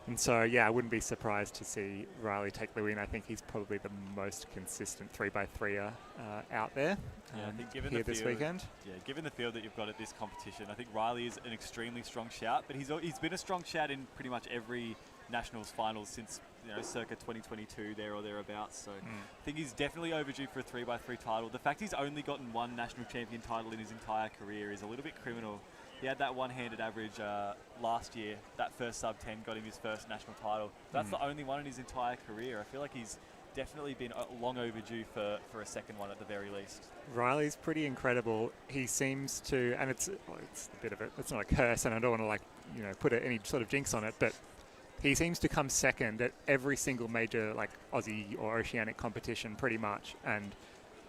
And so, yeah, I wouldn't be surprised to see Riley take the win. I think he's probably the most consistent 3x3er out there
I think given
here
the
this
field,
weekend.
Yeah, given the field that you've got at this competition, I think Riley is an extremely strong shout, but he's been a strong shout in pretty much every Nationals finals since circa 2022 there or thereabouts. So I think he's definitely overdue for a 3x3 title. The fact he's only gotten one national champion title in his entire career is a little bit criminal. He had that one-handed average last year. That first sub-10 got him his first national title. That's the only one in his entire career. I feel like he's definitely been long overdue for a second one at the very least.
Riley's pretty incredible. He seems to, and it's a bit of it's not a curse, and I don't want to put any sort of jinx on it, but he seems to come second at every single major like Aussie or Oceanic competition pretty much. And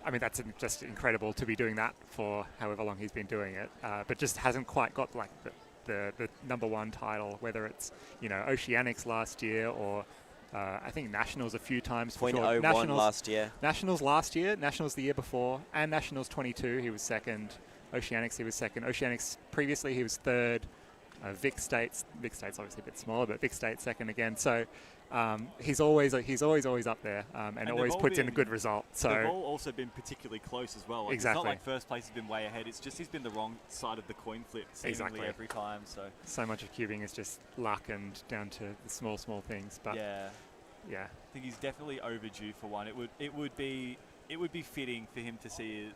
I mean, that's just incredible to be doing that for however long he's been doing it, but just hasn't quite got like the number one title, whether it's, Oceanics last year or I think Nationals a few times for sure.
0.01 last year.
Nationals last year, Nationals the year before, and Nationals 22, he was second. Oceanics, he was second. Oceanics previously, he was third. Vic States obviously a bit smaller, but Vic States second again. So he's always up there, and always puts in a good result. So
they've all also been particularly close as well. Like,
exactly.
It's not like first place has been way ahead. It's just he's been the wrong side of the coin flip seemingly every time.
So much of cubing is just luck and down to the small things. But
yeah,
I
think he's definitely overdue for one. It would be fitting for him to see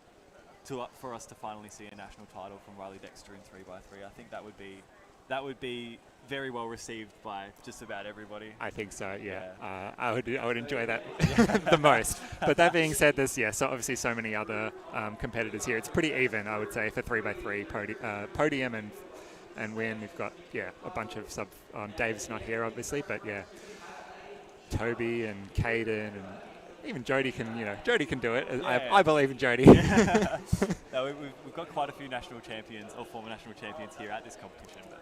for us to finally see a national title from Riley Dexter in 3x3. I think that would be very well received by just about everybody.
I think so. Yeah. I would enjoy that the most. But that being said, there's so obviously so many other competitors here. It's pretty even, I would say, for 3x3 podium and win. We've got a bunch of sub. Dave's not here obviously, but Toby and Caden and even Jody can do it. I believe in Jody.
No, we've got quite a few national champions or former national champions here at this competition, but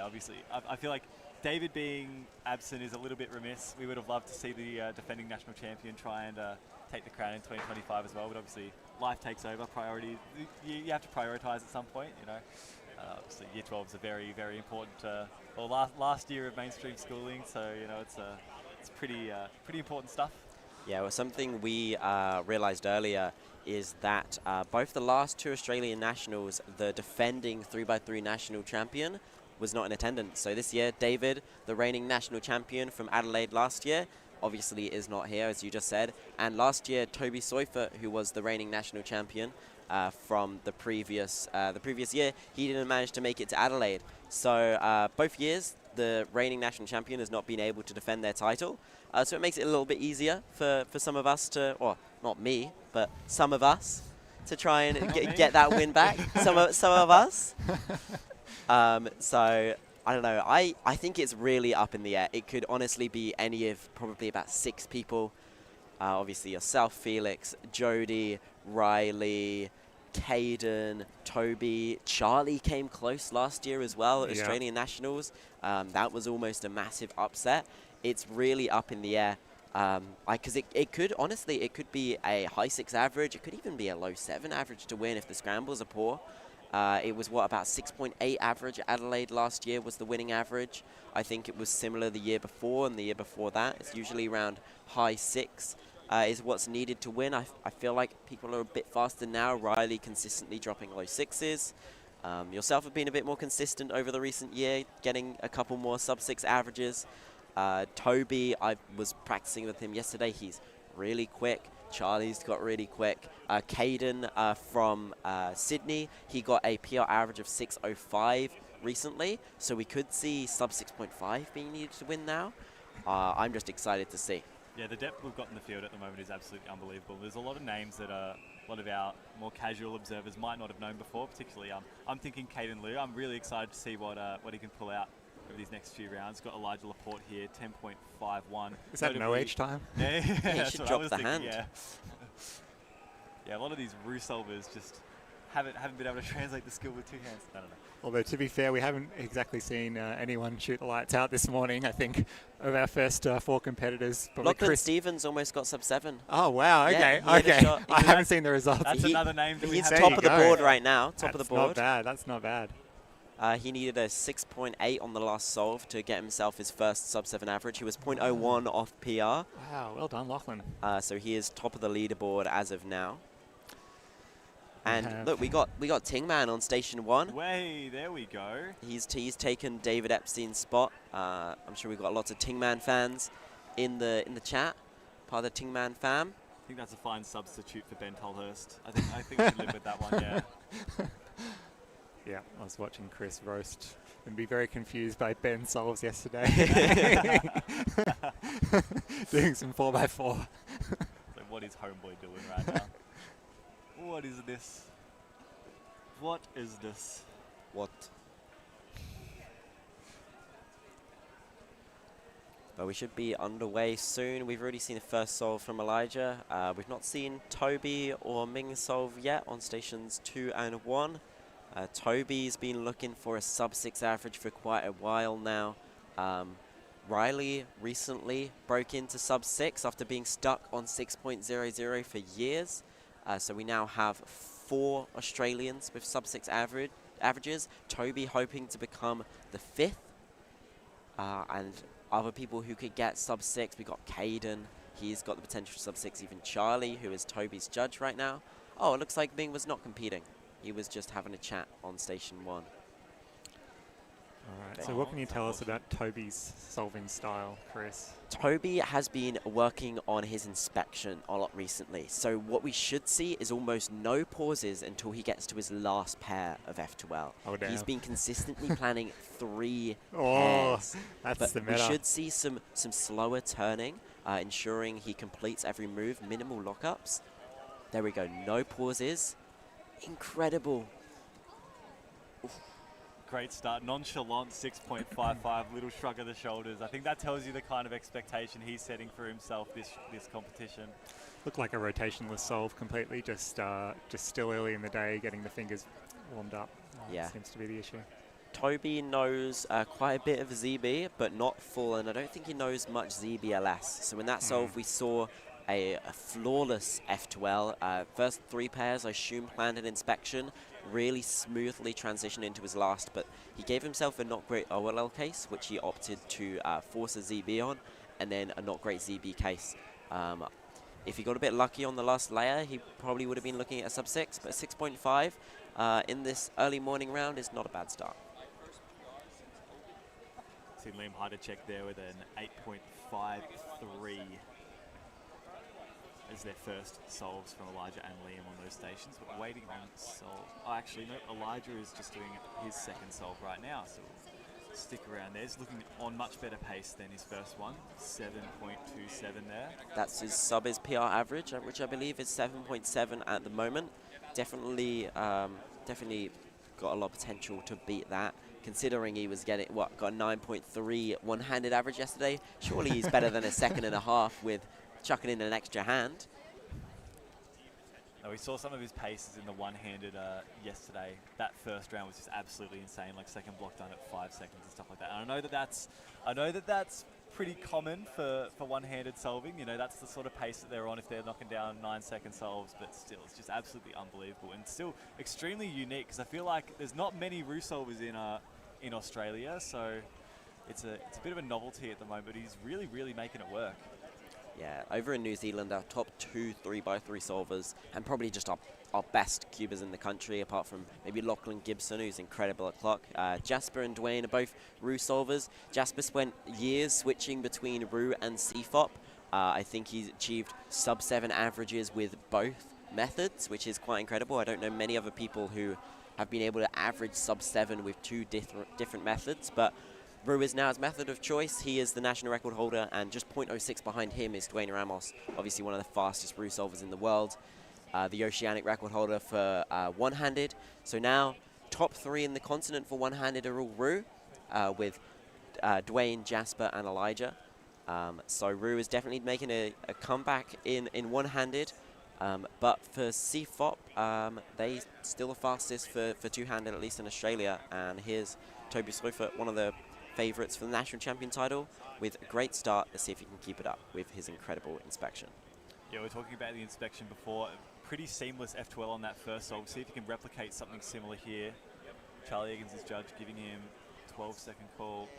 obviously I feel like David being absent is a little bit remiss. We would have loved to see the defending national champion try and take the crown in 2025 as well, but obviously life takes over. Priority, you have to prioritise at some point, obviously year 12 is a very, very important last year of mainstream schooling, so it's pretty important stuff.
Yeah, well, something we realised earlier is that both the last two Australian nationals, the defending 3x3 national champion, was not in attendance. So this year, David, the reigning national champion from Adelaide last year, obviously is not here, as you just said. And last year, Toby Seufert, who was the reigning national champion from the previous year, he didn't manage to make it to Adelaide. So both years, the reigning national champion has not been able to defend their title. So it makes it a little bit eeasier for some of us to, or not me, but some of us to try and get that win back. Some of us. So I don't know. I think it's really up in the air. It could honestly be any of probably about 6 people. Obviously yourself, Felix, Jody, Riley, Caden, Toby, Charlie came close last year as well at
Yeah.
Australian Nationals. That was almost a massive upset. It's really up in the air. Because it could, honestly, it could be a high 6 average. It could even be a low 7 average to win if the scrambles are poor. It was, about 6.8 average at Adelaide last year was the winning average. I think it was similar the year before and the year before that. It's usually around high 6 is what's needed to win. I feel like people are a bit faster now. Riley consistently dropping low 6s. Yourself have been a bit more consistent over the recent year, getting a couple more sub-6 averages. Toby, I was practicing with him yesterday. He's really quick. Charlie's got really quick. Caden from Sydney, he got a PR average of 6.05 recently, so we could see sub 6.5 being needed to win now. I'm just excited to see.
Yeah, the depth we've got in the field at the moment is absolutely unbelievable. There's a lot of names that a lot of our more casual observers might not have known before, particularly I'm thinking Caden Liu. I'm really excited to see what he can pull out over these next few rounds. Got Elijah Laporte here, 10.51.
Is that no age time?
Yeah,
he
that's
should
what I
drop
was
the
thinking,
hand.
Yeah. Yeah, a lot of these Roo solvers just haven't been able to translate the skill with 2 hands. I don't know.
Although, to be fair, we haven't exactly seen anyone shoot the lights out this morning. I think of our first 4 competitors. probably
Lachlan
Chris.
Stevens almost got sub 7.
Oh, wow.
Yeah,
Okay.
he had a
Okay.
shot.
I haven't seen the results.
That's
He-
another name that we
He's
have.
top
you
of the
go.
board right now. Top
That's
of the
not
board.
bad. That's not bad.
He needed a 6.8 on the last solve to get himself his first sub 7 average. He was 0.01 off PR.
Wow. Well done, Lachlan.
So he is top of the leaderboard as of now.
We
And
have-
look, we got Tingman on station 1.
Way, there we go.
He's taken David Epstein's spot. I'm sure we've got lots of Tingman fans in the chat, part of the Tingman fam.
I think that's a fine substitute for Ben Tolhurst. I think we can live with that one, yeah.
Yeah, I was watching Chris roast and be very confused by Ben solves yesterday. Doing some 4x4.
So what is Homeboy doing right now? What is this? What is this?
What? But we should be underway soon. We've already seen the first solve from Elijah. We've not seen Toby or Ming solve yet on stations 2 and 1. Toby's been looking for a sub 6 average for quite a while now. Riley recently broke into sub 6 after being stuck on 6.00 for years. So we now have 4 Australians with sub 6 averages. Toby hoping to become the 5th. And other people who could get sub 6, we got Caden. He's got the potential for sub 6. Even Charlie, who is Toby's judge right now. Oh, it looks like Ming was not competing. He was just having a chat on station 1.
All right. So what can you tell us about Toby's solving style, Chris?
Toby has been working on his inspection a lot recently. So what we should see is almost no pauses until he gets to his last pair of F12.
Oh, damn.
He's been consistently planning 3
Oh,
pairs.
that's
But
the
we
meta.
should see some slower turning, ensuring he completes every move, minimal lockups. There we go, no pauses. Incredible.
Great start. Nonchalant 6.55, little shrug of the shoulders. I think that tells you the kind of expectation he's setting for himself this competition.
Looked like a rotationless solve completely, just still early in the day, getting the fingers warmed up.
Yeah.
Seems to be the issue.
Toby knows quite a bit of ZB, but not full, and I don't think he knows much ZBLS. So in that solve, we saw a flawless F12. First 3 pairs, I assume, planned an inspection, really smoothly transitioned into his last, but he gave himself a not great OLL case, which he opted to force a ZB on, and then a not great ZB case. If he got a bit lucky on the last layer, he probably would have been looking at a sub 6, but 6.5 in this early morning round is not a bad start.
See Liam Heidercheck there with an 8.53 as their first solves from Elijah and Liam on those stations, but waiting on solve. Oh, actually, no, Elijah is just doing his second solve right now, so we'll stick around there. He's looking on much better pace than his first one, 7.27 there.
That's his PR average, which I believe is 7.7 at the moment. Definitely got a lot of potential to beat that, considering he was getting, got a 9.3 one-handed average yesterday. Surely he's better than a 2.5 with chucking in an extra hand.
We saw some of his paces in the one-handed yesterday. That first round was just absolutely insane. Like second block done at 5 seconds and stuff like that. And I know that that's pretty common for one-handed solving. You know, that's the sort of pace that they're on if they're knocking down 9-second solves. But still, it's just absolutely unbelievable and still extremely unique because I feel like there's not many Roo solvers in Australia, so it's a bit of a novelty at the moment. But he's really making it work.
Yeah, over in New Zealand, our top 2 3x3 solvers, and probably just our best cubers in the country, apart from maybe Lachlan Gibson, who's incredible at clock. Jasper and Dwayne are both Roo solvers. Jasper spent years switching between Roo and CFOP. I think he's achieved sub-7 averages with both methods, which is quite incredible. I don't know many other people who have been able to average sub-7 with 2 different methods, but Roo is now his method of choice. He is the national record holder, and just 0.06 behind him is Dwayne Ramos, obviously one of the fastest Roo solvers in the world. The oceanic record holder for one-handed. So now, top 3 in the continent for one-handed are all Roo, with Dwayne, Jasper, and Elijah. So Roo is definitely making a comeback in one-handed. But for CFOP, they still the fastest for two-handed, at least in Australia. And here's Toby Seufert, one of the favourites for the national champion title, with a great start. Let's see if he can keep it up with his incredible inspection.
Yeah, we were talking about the inspection before. Pretty seamless F12 on that first solve. See if he can replicate something similar here. Charlie Egan's his judge, giving him 12-second call.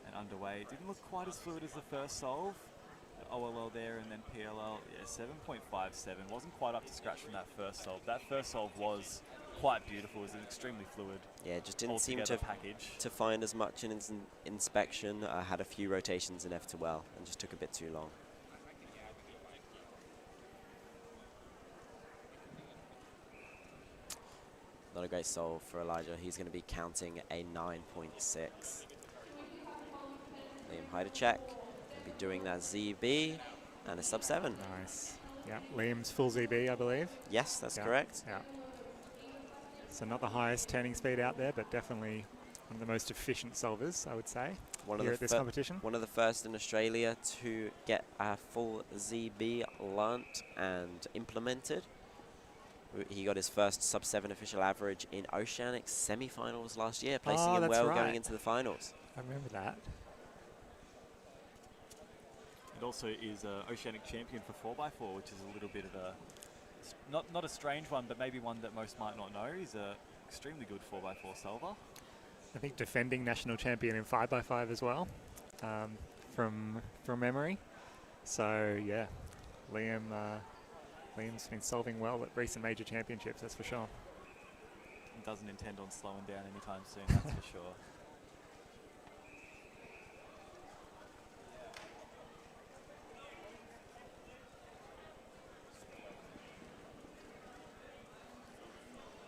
And underway. It didn't look quite as fluid as the first solve. OLL there and then PLL. Yeah, 7.57. Wasn't quite up to scratch from that first solve. That first solve was quite beautiful. It was extremely fluid.
Yeah, just didn't seem
package.
to find as much in his inspection. Had a few rotations in F2L and just took a bit too long. Not a great solve for Elijah. He's going to be counting a 9.6. Liam Heidechek will be doing that ZB and a sub-7.
Nice. Yeah, Liam's full ZB, I believe.
Yes, that's correct.
Yeah. So not the highest turning speed out there, but definitely one of the most efficient solvers, I would say, here at this competition.
One of the first in Australia to get a full ZB learnt and implemented. He got his first sub-7 official average in Oceanic semi-finals last year, placing him well going into the finals.
I remember that.
And also is Oceanic champion for 4x4, which is a little bit of a not a strange one, but maybe one that most might not know. He's a extremely good 4x4 solver.
I think defending national champion in 5x5 as well, from memory. So yeah, Liam's been solving well at recent major championships, that's for sure.
And doesn't intend on slowing down anytime soon, that's for sure.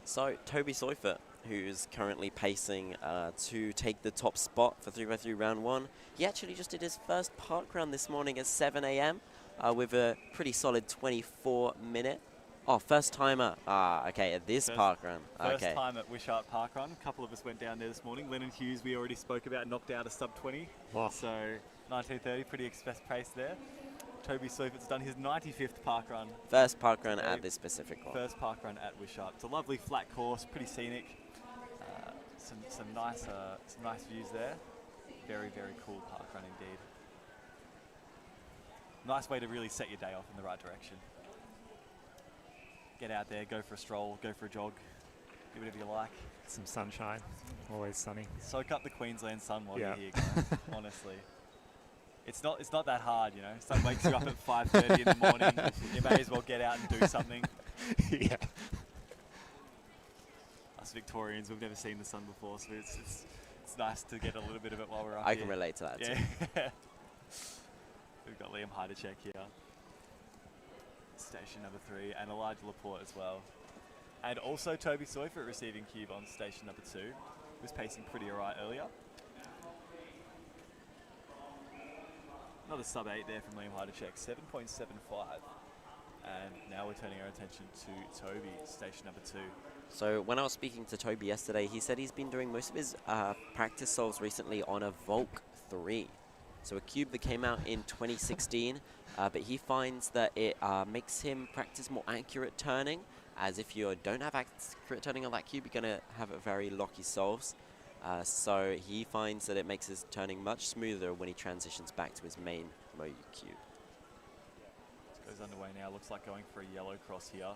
So Toby Seufert, who's currently pacing to take the top spot for 3x3 round 1. He actually just did his first park run this morning at 7 a.m. With a pretty solid 24-minute. Oh, first timer. Okay, at this park run.
First time at Wishart Park Run. A couple of us went down there this morning. Lennon Hughes, we already spoke about, knocked out a sub-20.
Wow.
So 19:30, pretty express pace there. Toby Seufert's done his 95th park run.
First park run at this specific one.
First park run at Wishart. It's a lovely flat course, pretty scenic. Some nice views there. Very cool park run indeed. Nice way to really set your day off in the right direction. Get out there, go for a stroll, go for a jog, do whatever you like.
Some sunshine, always sunny.
Soak up the Queensland sun while
Yeah.
you're here, guys, honestly. It's not that hard, you know. Sun wakes you up at 5:30 in the morning. You may as well get out and do something.
Yeah.
Us Victorians, we've never seen the sun before, so it's nice to get a little bit of it while we're up
I
here.
can relate to that too.
Yeah. We've got Liam Heidechek here. Station number 3, and Elijah Laporte as well. And also Toby Seufert receiving cube on station number 2. He was pacing pretty alright earlier. Another sub-8 there from Liam Heidechek, 7.75. And now we're turning our attention to Toby, station number 2.
So when I was speaking to Toby yesterday, he said he's been doing most of his practice solves recently on a Volk 3. So a cube that came out in 2016, but he finds that it makes him practice more accurate turning, as if you don't have accurate turning on that cube, you're going to have a very locky solves. So he finds that it makes his turning much smoother when he transitions back to his main Moyu cube.
Goes underway now. Looks like going for a yellow cross here.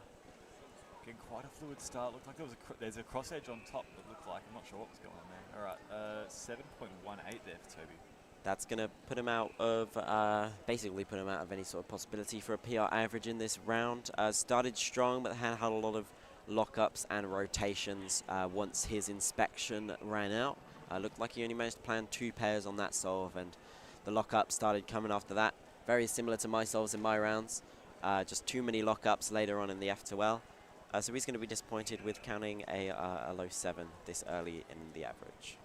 Getting quite a fluid start. Looked like there's a cross edge on top. It looked like. I'm not sure what was going on there. All right, 7.18 there for Toby.
That's going to put him out of, basically put him out of any sort of possibility for a PR average in this round. Started strong, but had a lot of lockups and rotations once his inspection ran out. Looked like he only managed to plan 2 pairs on that solve, and the lockup started coming after that. Very similar to my solves in my rounds. Just too many lockups later on in the F2L. So he's going to be disappointed with counting a low 7 this early in the average.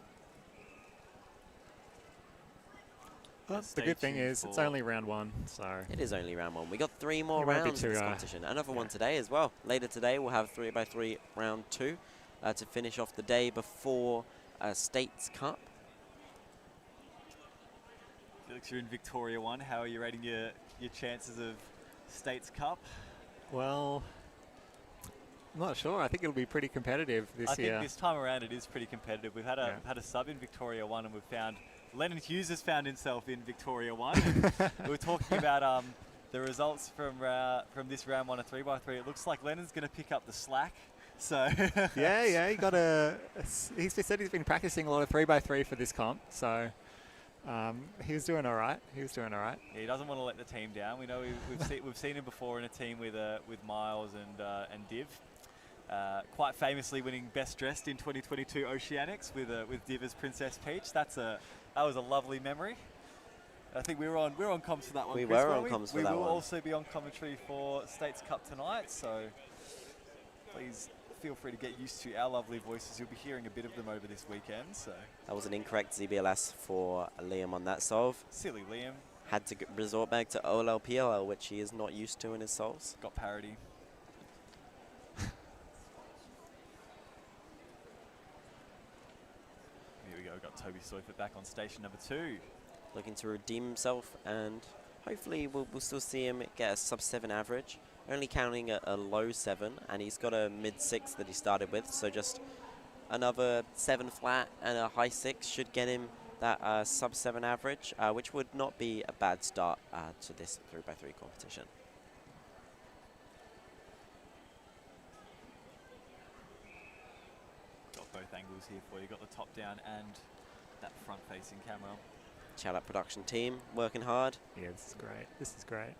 Well, the good thing is it's only round 1, so...
It is only round 1. We got 3 more
It won't be
rounds in
too,
this competition. Another one today as well. Later today we'll have 3x3 round 2 to finish off the day before States Cup.
Felix, you're in Victoria 1. How are you rating your chances of States Cup?
Well, I'm not sure. I think it'll be pretty competitive this year.
I think this time around it is pretty competitive. We've had a sub in Victoria 1, and we've found Lennon Hughes has found himself in Victoria 1. We were talking about the results from this round 1 of 3x3. It looks like Lennon's going to pick up the slack. So
yeah, he got he's said he's been practicing a lot of 3x3 for this comp, so he was doing all right.
Yeah, he doesn't want to let the team down. We know we've seen him before in a team with Miles and Div. Quite famously winning Best Dressed in 2022 Oceanics with Div as Princess Peach. That was a lovely memory. I think we were on comms for that one.
We
Chris,
were on comms for that one.
We will also be on commentary for States Cup tonight, so please feel free to get used to our lovely voices. You'll be hearing a bit of them over this weekend. So
That was an incorrect ZBLS for Liam on that solve.
silly Liam.
Had to resort back to OLL PLL, which he is not used to in his solves.
Got parity. Here we go. Got Toby Seufert back on station number 2.
Looking to redeem himself, and hopefully we'll still see him get a sub-7 average. Only counting a low 7, and he's got a mid-6 that he started with, so just another 7 flat and a high 6 should get him that sub-7 average, which would not be a bad start to this 3x3 competition.
Got both angles here for you. Got the top down and that front-facing camera.
Shout out production team, working hard.
Yeah, this is great. This is great.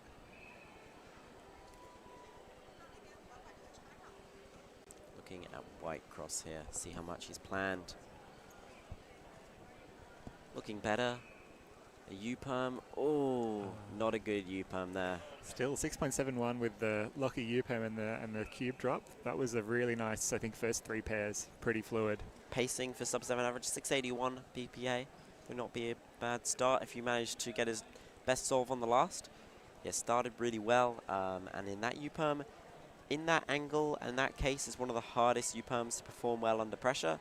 Looking at White Cross here, see how much he's planned. Looking better. A U-perm. Oh, not a good U-perm there.
Still 6.71 with the locky U-perm and the cube drop. That was a really nice, I think, first 3 pairs. Pretty fluid.
Pacing for sub-7 average, 681 BPA. Would not be a bad start if you manage to get his best solve on the last. Yeah, started really well, and in that U-perm, in that angle and that case is one of the hardest U-perms to perform well under pressure,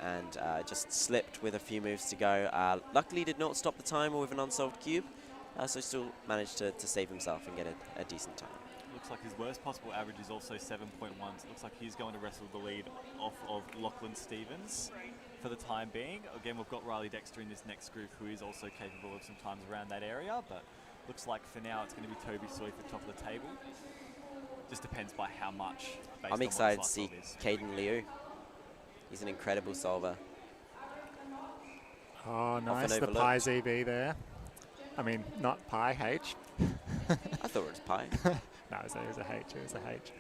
and just slipped with a few moves to go. Luckily did not stop the timer with an unsolved cube, so still managed to save himself and get a decent time.
Looks like his worst possible average is also 7.1, so it looks like he's going to wrestle the lead off of Lachlan Stevens for the time being. Again, we've got Riley Dexter in this next group, who is also capable of some times around that area, but looks like for now it's going to be Toby Seufert top of the table. Just depends by how much.
I'm excited to see Caden Liu. He's an incredible solver.
Oh, nice. The
overlooked.
pi ZB there. I mean, not pi H.
I thought it was pi.
No, it was a H. It was a H.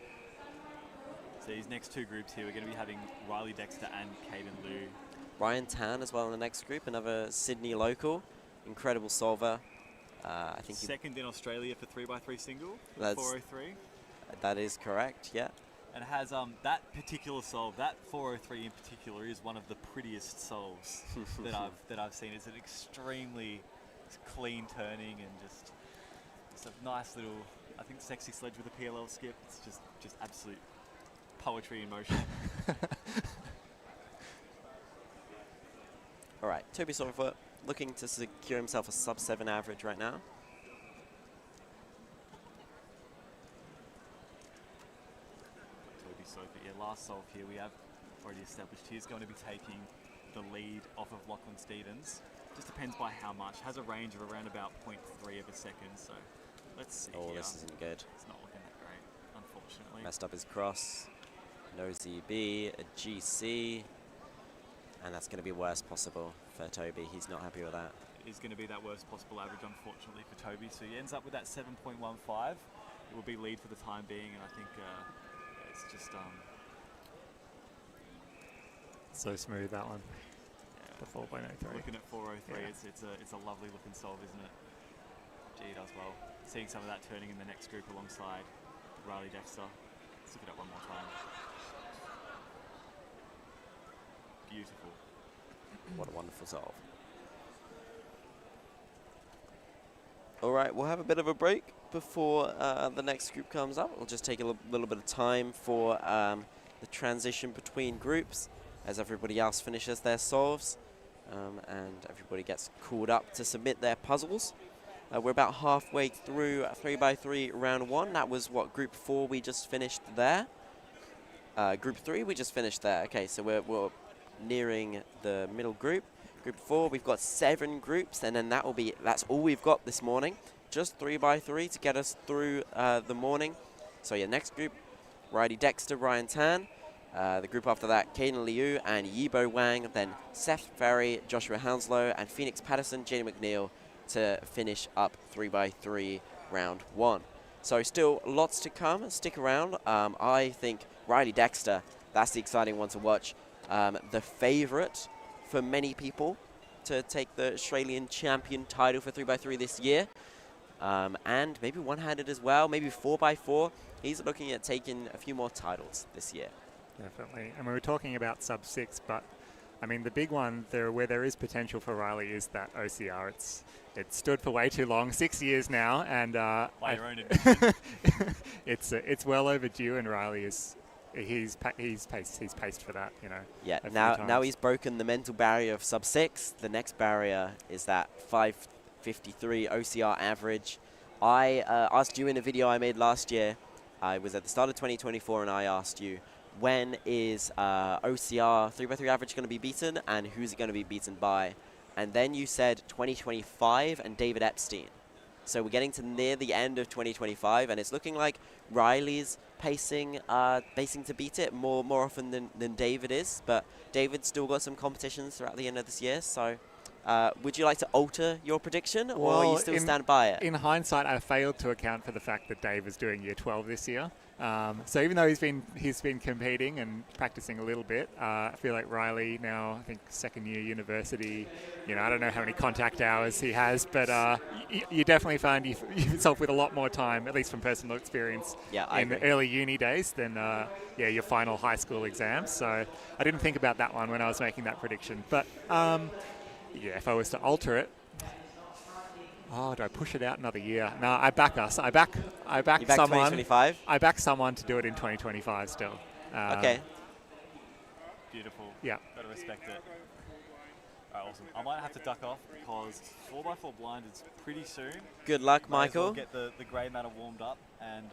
So these next 2 groups here, we're going to be having Riley Dexter and Caden Liu.
Ryan Tan as well in the next group, another Sydney local. Incredible solver. I think
second in Australia for 3x3 single,
That's
403.
that is correct, yeah.
And has that particular solve, that 403 in particular, is one of the prettiest solves that I've seen. It's an extremely clean turning and just a nice little, I think, sexy sledge with a PLL skip. It's just absolute poetry in motion.
All right, Toby Seufert looking to secure himself a sub-7 average right now.
So, but yeah, last solve here we have already established he's going to be taking the lead off of Lachlan Stevens. Just depends by how much. Has a range of around about 0.3 of a second. So let's see.
Oh,
here.
this isn't good.
It's not looking that great, unfortunately.
Messed up his cross. No ZB, a GC. And that's going to be worst possible for Toby. He's not happy with that.
Is going to be that worst possible average, unfortunately, for Toby. So he ends up with that 7.15. It will be lead for the time being, and I think it's just
So smooth, that one.
yeah.
The 4.03.
Looking at 403,
Yeah.
it's a lovely looking solve, isn't it? Gee, he does well. Seeing some of that turning in the next group alongside Riley Dexter. Let's look it up one more time. Beautiful.
What a wonderful solve. All right, we'll have a bit of a break before the next group comes up. We'll just take a little bit of time for the transition between groups as everybody else finishes their solves and everybody gets called up to submit their puzzles. We're about halfway through 3x3 round 1. That was what, group 4 we just finished there? Group 3 we just finished there. Okay, so we're nearing the middle group. Group 4, we've got 7 groups, and then that's all we've got this morning. Just 3x3 to get us through the morning. So yeah, next group, Riley Dexter, Ryan Tan. The group after that, Caden Liu and Yibo Wang. Then Seth Ferry, Joshua Hounslow, and Phoenix Patterson, Jenny McNeil to finish up 3x3 round 1. So still lots to come. Stick around. I think Riley Dexter, that's the exciting one to watch. The favourite for many people to take the Australian champion title for 3x3 this year. And maybe one-handed as well, maybe 4x4. He's looking at taking a few more titles this year.
Definitely. And we were talking about sub-6, but I mean, the big one there where there is potential for Riley is that OCR. It's stood for way too long, 6 years now, and
By your own admission.
it's well overdue. And Riley is he's paced for that, you know.
Yeah.
a few
Now
times.
he's broken the mental barrier of sub-6. The next barrier is that 553 OCR average. I asked you in a video I made last year. I was at the start of 2024, and I asked you, when is OCR 3x3 average going to be beaten, and who's it going to be beaten by? And then you said 2025 and David Epstein. So we're getting to near the end of 2025, and it's looking like Riley's pacing to beat it more often than David is. But David's still got some competitions throughout the end of this year. So would you like to alter your prediction, or you still stand by it?
In hindsight, I failed to account for the fact that Dave is doing year 12 this year. So even though he's been competing and practicing a little bit, I feel like Riley now, I think second year university, you know, I don't know how many contact hours he has, but you definitely find yourself with a lot more time, at least from personal experience,
I
in the
agree.
early uni days than your final high school exams. So I didn't think about that one when I was making that prediction. But yeah, if I was to alter it, do I push it out another year? No, I back us. I back
You back
someone.
2025?
I back someone to do it in 2025 still.
Okay.
Beautiful.
Yeah.
Gotta respect it. Alright, awesome. I might have to duck off because 4x4 blind is pretty soon.
Good luck,
Might as well
Michael.
get the grey matter warmed up and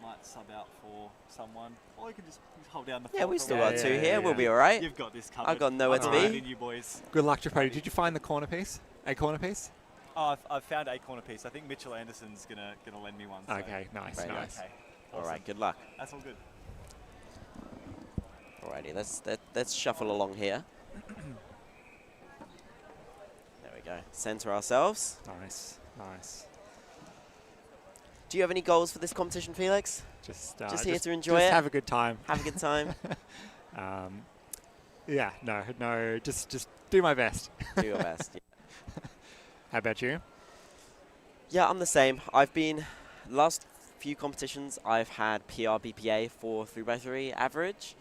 might sub out for someone. Or you can just hold down the
Yeah,
fort
we
for
still
a while.
got two
yeah,
here.
yeah.
We'll be all right.
You've got this covered.
I've got nowhere
to
I
be.
believe in you boys.
Good luck, Tripodi. Did you find the corner piece? A corner piece?
Oh, I've found a corner piece. I think Mitchell Anderson's gonna lend me one. So.
Okay, nice,
Very
nice.
Okay.
All
Awesome.
right, good luck.
That's all good.
Alrighty, let's shuffle along here. There we go. Center ourselves.
Nice, nice.
Do you have any goals for this competition, Felix?
Just
here to enjoy
just
it?
have a good time.
Have a good time.
Yeah, no, just do my best.
Do your best.
How about you?
Yeah, I'm the same. I've been, last few competitions, I've had PR BPA for 3x3 average.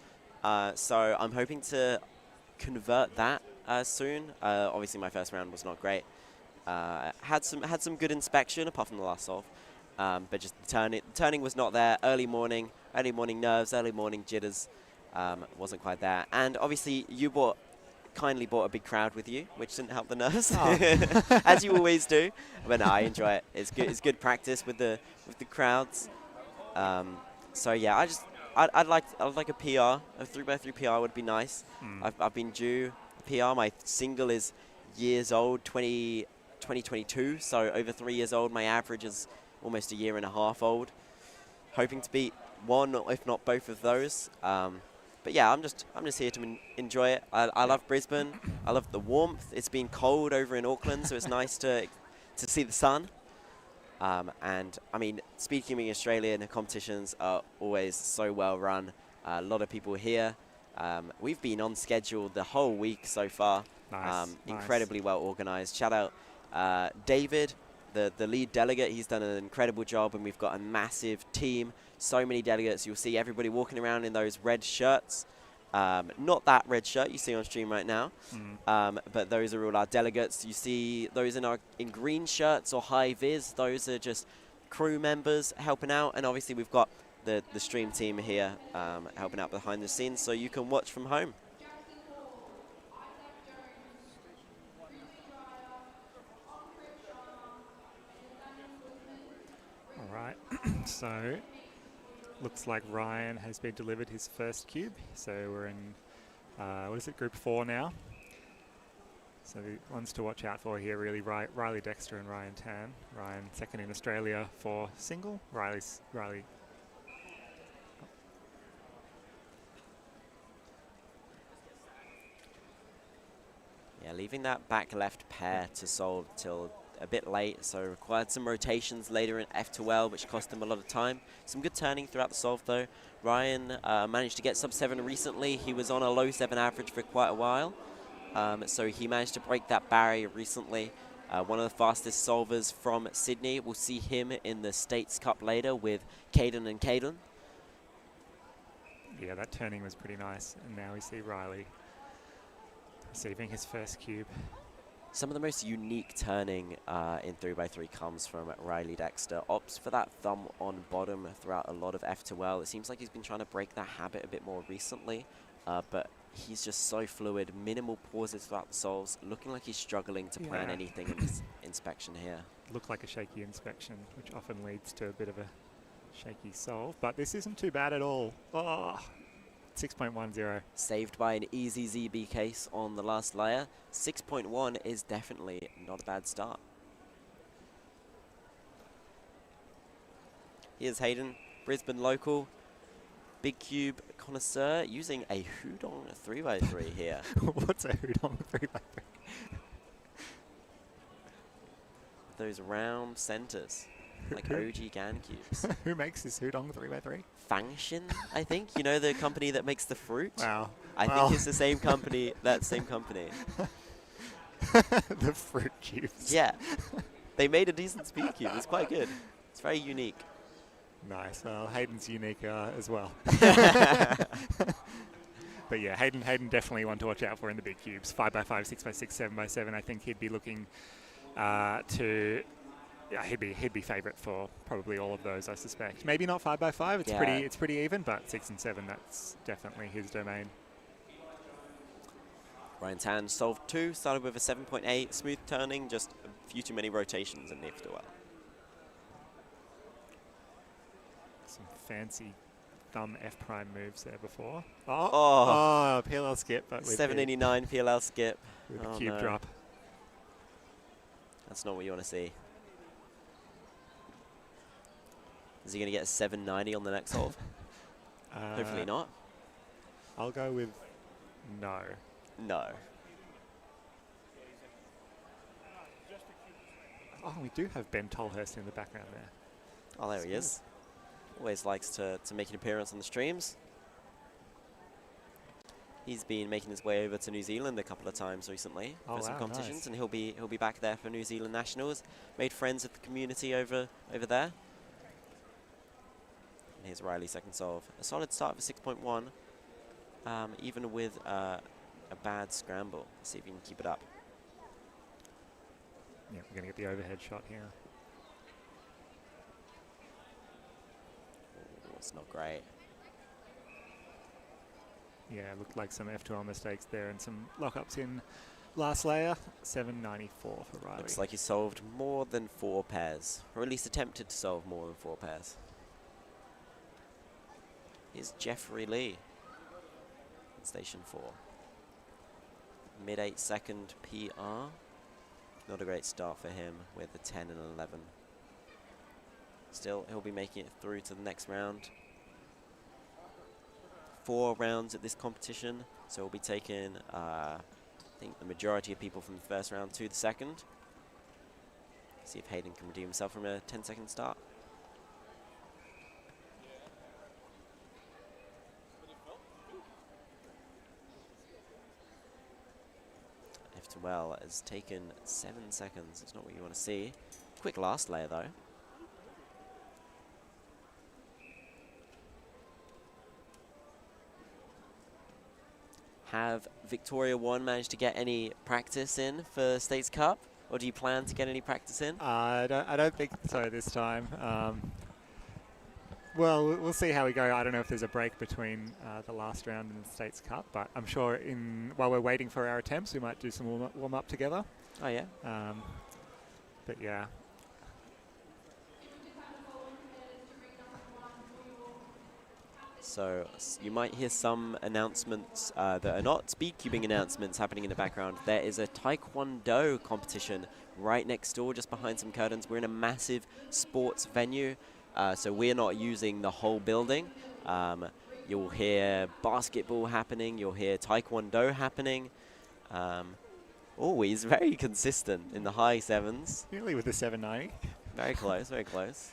So I'm hoping to convert that soon. Obviously, my first round was not great. Had some good inspection, apart from the last solve. But just the turning was not there. Early morning nerves, early morning jitters. Wasn't quite there. And obviously, you kindly brought a big crowd with you, which didn't help the nerves, as you always do. But no, I enjoy it. It's good. It's good practice with the crowds. So yeah, I'd like a PR. A 3x3 PR would be nice. I've been due a PR. My single is years old, 2022. So over 3 years old. My average is almost a year and a half old. Hoping to beat one, if not both of those. But yeah, I'm just here to enjoy it. I love Brisbane. I love the warmth. It's been cold over in Auckland, so it's nice to see the sun. And I mean, speed cubing Australian competitions are always so well run. A lot of people here. We've been on schedule the whole week so far.
Nice.
Incredibly well organized. Shout out David, the lead delegate. He's done an incredible job, and we've got a massive team. So many delegates. You'll see everybody walking around in those red shirts. Not that red shirt you see on stream right now, but those are all our delegates. You see those in green shirts or high vis. Those are just crew members helping out, and obviously we've got the stream team here helping out behind the scenes, so you can watch from home.
All right. So looks like Ryan has been delivered his first cube. So we're in, what is it, Group 4 now. So the ones to watch out for here really, Riley Dexter and Ryan Tan. Ryan second in Australia for single. Riley.
Yeah, leaving that back left pair to solve till a bit late, so required some rotations later in F2L, which cost him a lot of time. Some good turning throughout the solve, though. Ryan managed to get sub 7 recently. He was on a low 7 average for quite a while, so he managed to break that barrier recently. One of the fastest solvers from Sydney. We'll see him in the States Cup later with Caden and Caden.
Yeah, that turning was pretty nice. And now we see Riley receiving his first cube.
Some of the most unique turning in 3x3 comes from Riley Dexter. Opts for that thumb on bottom throughout a lot of F2L. It seems like he's been trying to break that habit a bit more recently, but he's just so fluid. Minimal pauses throughout the solves. Looking like he's struggling to plan anything in this inspection here.
Looked like a shaky inspection, which often leads to a bit of a shaky solve, but this isn't too bad at all. Oh, 6.10.
Saved by an easy ZB case on the last layer. 6.1 is definitely not a bad start. Here's Hayden, Brisbane local, big cube connoisseur, using a Hudong 3x3 here.
What's a Hudong 3x3?
Those round centers, like OG GAN cubes.
Who makes this Hudong 3x3?
Fangshin, I think. You know, the company that makes the fruit?
Wow.
I think it's the same company, that same company.
The fruit cubes.
Yeah. They made a decent speed cube. It's quite good. It's very unique.
Nice. Well, Hayden's unique as well. But yeah, Hayden definitely one to watch out for in the big cubes. 5x5, 6x6, 7x7. I think he'd be looking to... Yeah, he'd be favourite for probably all of those, I suspect. Maybe not 5x5. It's pretty even, but 6 and 7, that's definitely his domain.
Ryan Tan solved 2, started with a 7.8, smooth turning, just a few too many rotations in the F2L.
Some fancy thumb F prime moves there before. Oh, PLL skip, but with
789 PLL skip.
with a cube drop.
That's not what you want to see. Is he going to get a 790 on the next solve? Hopefully not.
I'll go with no.
No.
Oh, we do have Ben Tolhurst in the background there.
Oh, there he is. Always likes to make an appearance on the streams. He's been making his way over to New Zealand a couple of times recently for some competitions,
nice.
and he'll be back there for New Zealand Nationals. Made friends with the community over there. And here's Riley second solve. A solid start for 6.1, even with a bad scramble. Let's see if he can keep it up.
Yeah, we're going to get the overhead shot here.
Ooh, it's not great.
Yeah, looked like some F2L mistakes there and some lockups in last layer. 794 for Riley.
Looks like he solved more than 4 pairs, or at least attempted to solve more than 4 pairs. is Jeffrey Lee in Station 4. Mid 8-second PR. Not a great start for him with a 10 and 11. Still, he'll be making it through to the next round. 4 rounds at this competition, so we'll be taking, I think, the majority of people from the first round to the second. See if Hayden can redeem himself from a 10-second start. Well has taken 7 seconds. It's not what you want to see. Quick last layer though. Have Victoria 1 managed to get any practice in for States Cup? Or do you plan to get any practice in?
I don't think so this time. Well, we'll see how we go. I don't know if there's a break between the last round and the States Cup, but I'm sure while we're waiting for our attempts, we might do some warm-up together.
Oh, yeah?
But yeah.
So you might hear some announcements that are not speed cubing announcements happening in the background. There is a Taekwondo competition right next door, just behind some curtains. We're in a massive sports venue. So we're not using the whole building. You'll hear basketball happening. You'll hear Taekwondo happening. Always very consistent in the high 7s.
Nearly with the 790.
Very close, very close.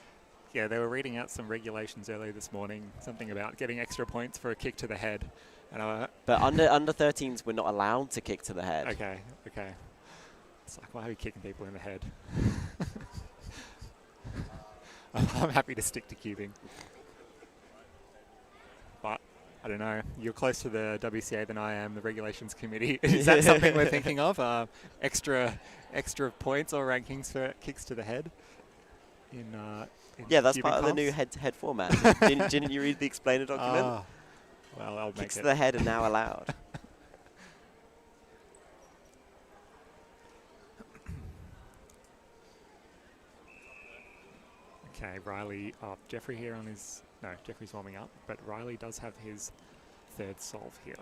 Yeah, they were reading out some regulations earlier this morning, something about getting extra points for a kick to the head. And
But under 13s, we're not allowed to kick to the head.
Okay. It's like, why are we kicking people in the head? I'm happy to stick to cubing. But, I don't know, you're close to the WCA than I am, the regulations committee. Is that something we're thinking of? Extra points or rankings for kicks to the head?
Yeah, that's
cubing
part of the
comps?
new head-to-head format. didn't you read the explainer document?
Well, I'll make
Kicks
it.
to the head are now allowed.
Okay, Riley, Jeffrey here on his, no, Jeffrey's warming up, but Riley does have his third solve here.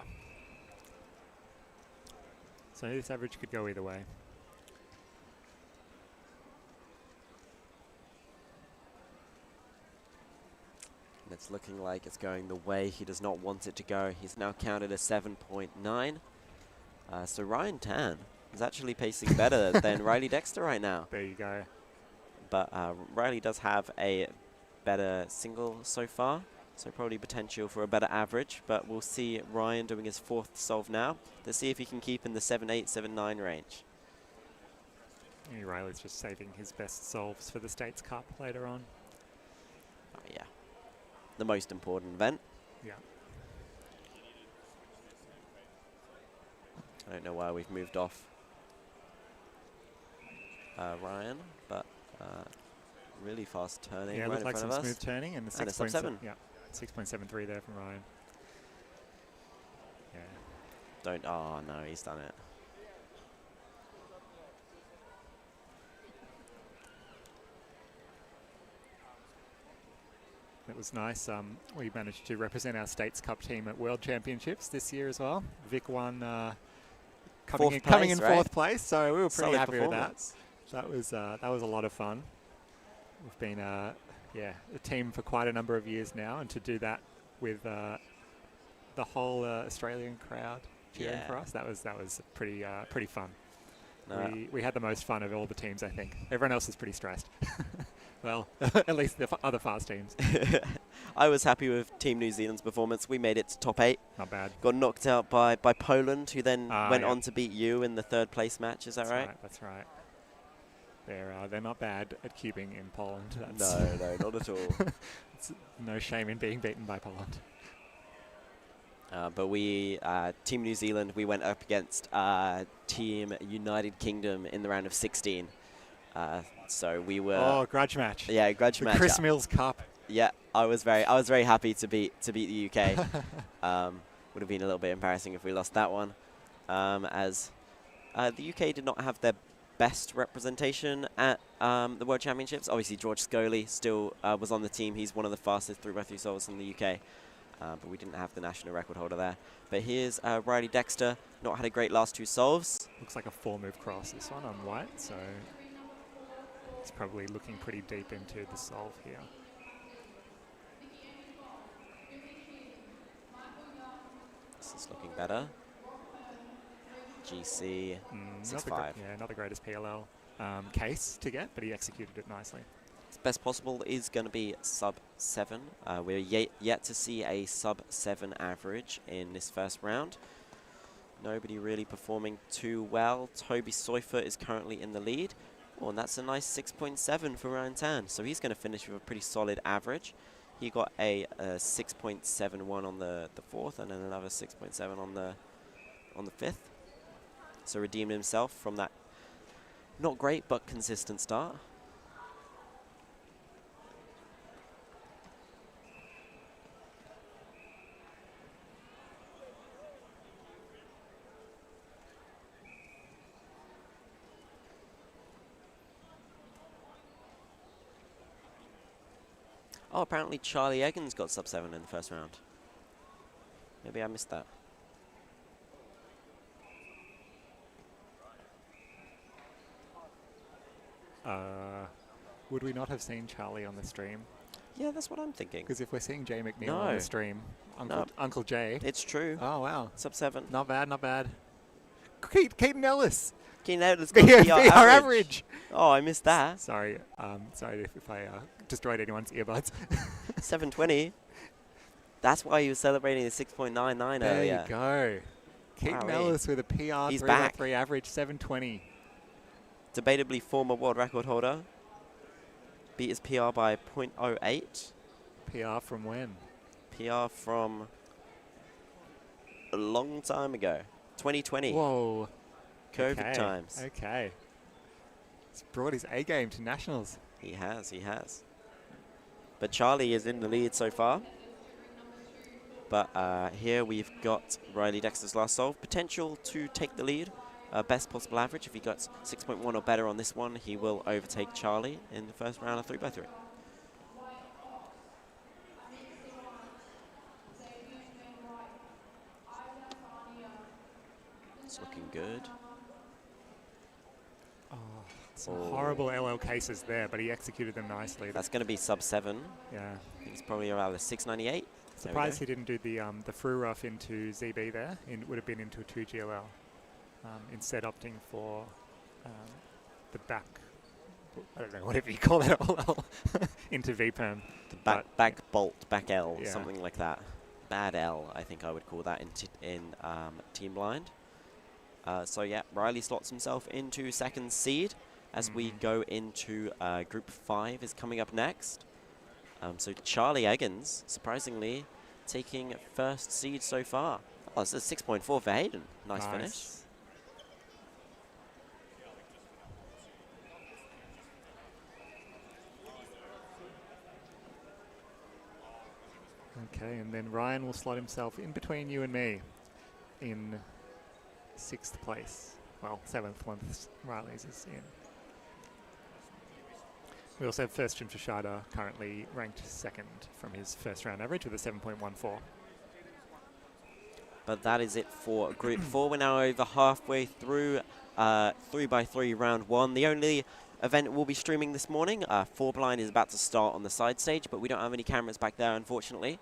So this average could go either way.
And it's looking like it's going the way he does not want it to go. He's now counted a 7.9. So Ryan Tan is actually pacing better than Riley Dexter right now.
There you go.
But Riley does have a better single so far, so probably potential for a better average. But we'll see Ryan doing his 4th solve now. Let's see if he can keep in the 7.8, 7.9 range.
Riley's just saving his best solves for the States Cup later on.
Oh, yeah. The most important event.
Yeah.
I don't know why we've moved off Ryan, but really fast turning
Yeah,
right
looks
in
like
front
some
of us.
smooth turning and the
And a sub 7.
Yeah, 6.73 there from Ryan. Yeah.
Oh no, he's done it.
It was nice. We managed to represent our States Cup team at World Championships this year as well. Vic won, coming in 4th place, so we were pretty
Solid
happy with that.
performance.
That was a lot of fun. We've been a team for quite a number of years now, and to do that with the whole Australian crowd cheering for us, that was pretty fun.
No.
We had the most fun of all the teams, I think. Everyone else was pretty stressed. Well, at least the other fast teams.
I was happy with Team New Zealand's performance. We made it to top 8.
Not bad.
Got knocked out by Poland, who then went
yeah.
on to beat you in the 3rd place match. Is that right?
That's right. They're not bad at cubing in Poland.
No, not at all.
It's no shame in being beaten by Poland.
But we, Team New Zealand, we went up against Team United Kingdom in the round of 16. So we were.
Oh, grudge match.
Yeah, grudge match.
Chris Mills Cup.
Yeah, I was very happy to beat the UK. Would have been a little bit embarrassing if we lost that one, as the UK did not have their best representation at the World Championships. Obviously, George Scully still was on the team. He's one of the fastest 3x3 solvers in the UK. but we didn't have the national record holder there. But here's Riley Dexter, not had a great last 2 solves.
Looks like a 4-move cross, this one on white, so it's probably looking pretty deep into the solve here.
This is looking better. GC 6-5.
Yeah, not the greatest PLL case to get, but he executed it nicely.
His best possible is going to be sub 7. We're yet to see a sub 7 average in this first round. Nobody really performing too well. Toby Seufer is currently in the lead. Oh, and that's a nice 6.7 for Ryan Tan. So he's going to finish with a pretty solid average. He got a 6.71 on the 4th, and then another 6.7 on the 5th. So redeemed himself from that not great but consistent start. Oh, apparently Charlie Eggins got sub 7 in the first round. Maybe I missed that.
Would we not have seen Charlie on the stream?
Yeah, that's what I'm thinking.
Because if we're seeing Jay McNeil on
No.
the stream, Uncle Jay.
It's true.
Oh, wow.
Sub 7.
Not bad, not bad. Keaton Ellis.
Keen Ellis
PR
got PR
average.
Oh, I missed that.
Sorry, sorry if I destroyed anyone's earbuds.
720. That's why he was celebrating the 6.99
There
earlier.
you go. Keaton
Wowee.
Ellis with a PR
He's
3x3 average, 720.
Debatably former world record holder. Beat his PR by 0.08.
PR from when?
PR from a long time ago. 2020.
Whoa.
COVID
Okay,
times.
Okay. He's brought his A game to nationals.
He has, he has. But Charlie is in the lead so far. But here we've got Riley Dexter's last solve. Potential to take the lead. Best possible average. If he gets 6.1 or better on this one, he will overtake Charlie in the first round of 3x3. It's looking good.
Oh, some horrible LL cases there, but he executed them nicely.
That's going to be sub 7.
Yeah.
He's probably around the 698.
Surprised he didn't do the through rough into ZB there. It would have been into a 2 GLL. Instead opting for the back, I don't know, whatever you call it, into VPerm.
The back bolt, back L,
Yeah.
something like that. Bad L, I think I would call that in Team Blind. So yeah, Riley slots himself into second seed as we go into Group 5 is coming up next. So Charlie Eggins, surprisingly, taking first seed so far. Oh, it's a 6.4 for Hayden. Nice finish.
Okay, and then Ryan will slot himself in between you and me in 6th place. Well, 7th once Riley's is in. We also have first Jim Fashada, currently ranked 2nd from his first round average with a 7.14.
But that is it for Group 4. We're now over halfway through 3x3 round 1. The only event we'll be streaming this morning, 4 blind is about to start on the side stage, but we don't have any cameras back there, unfortunately.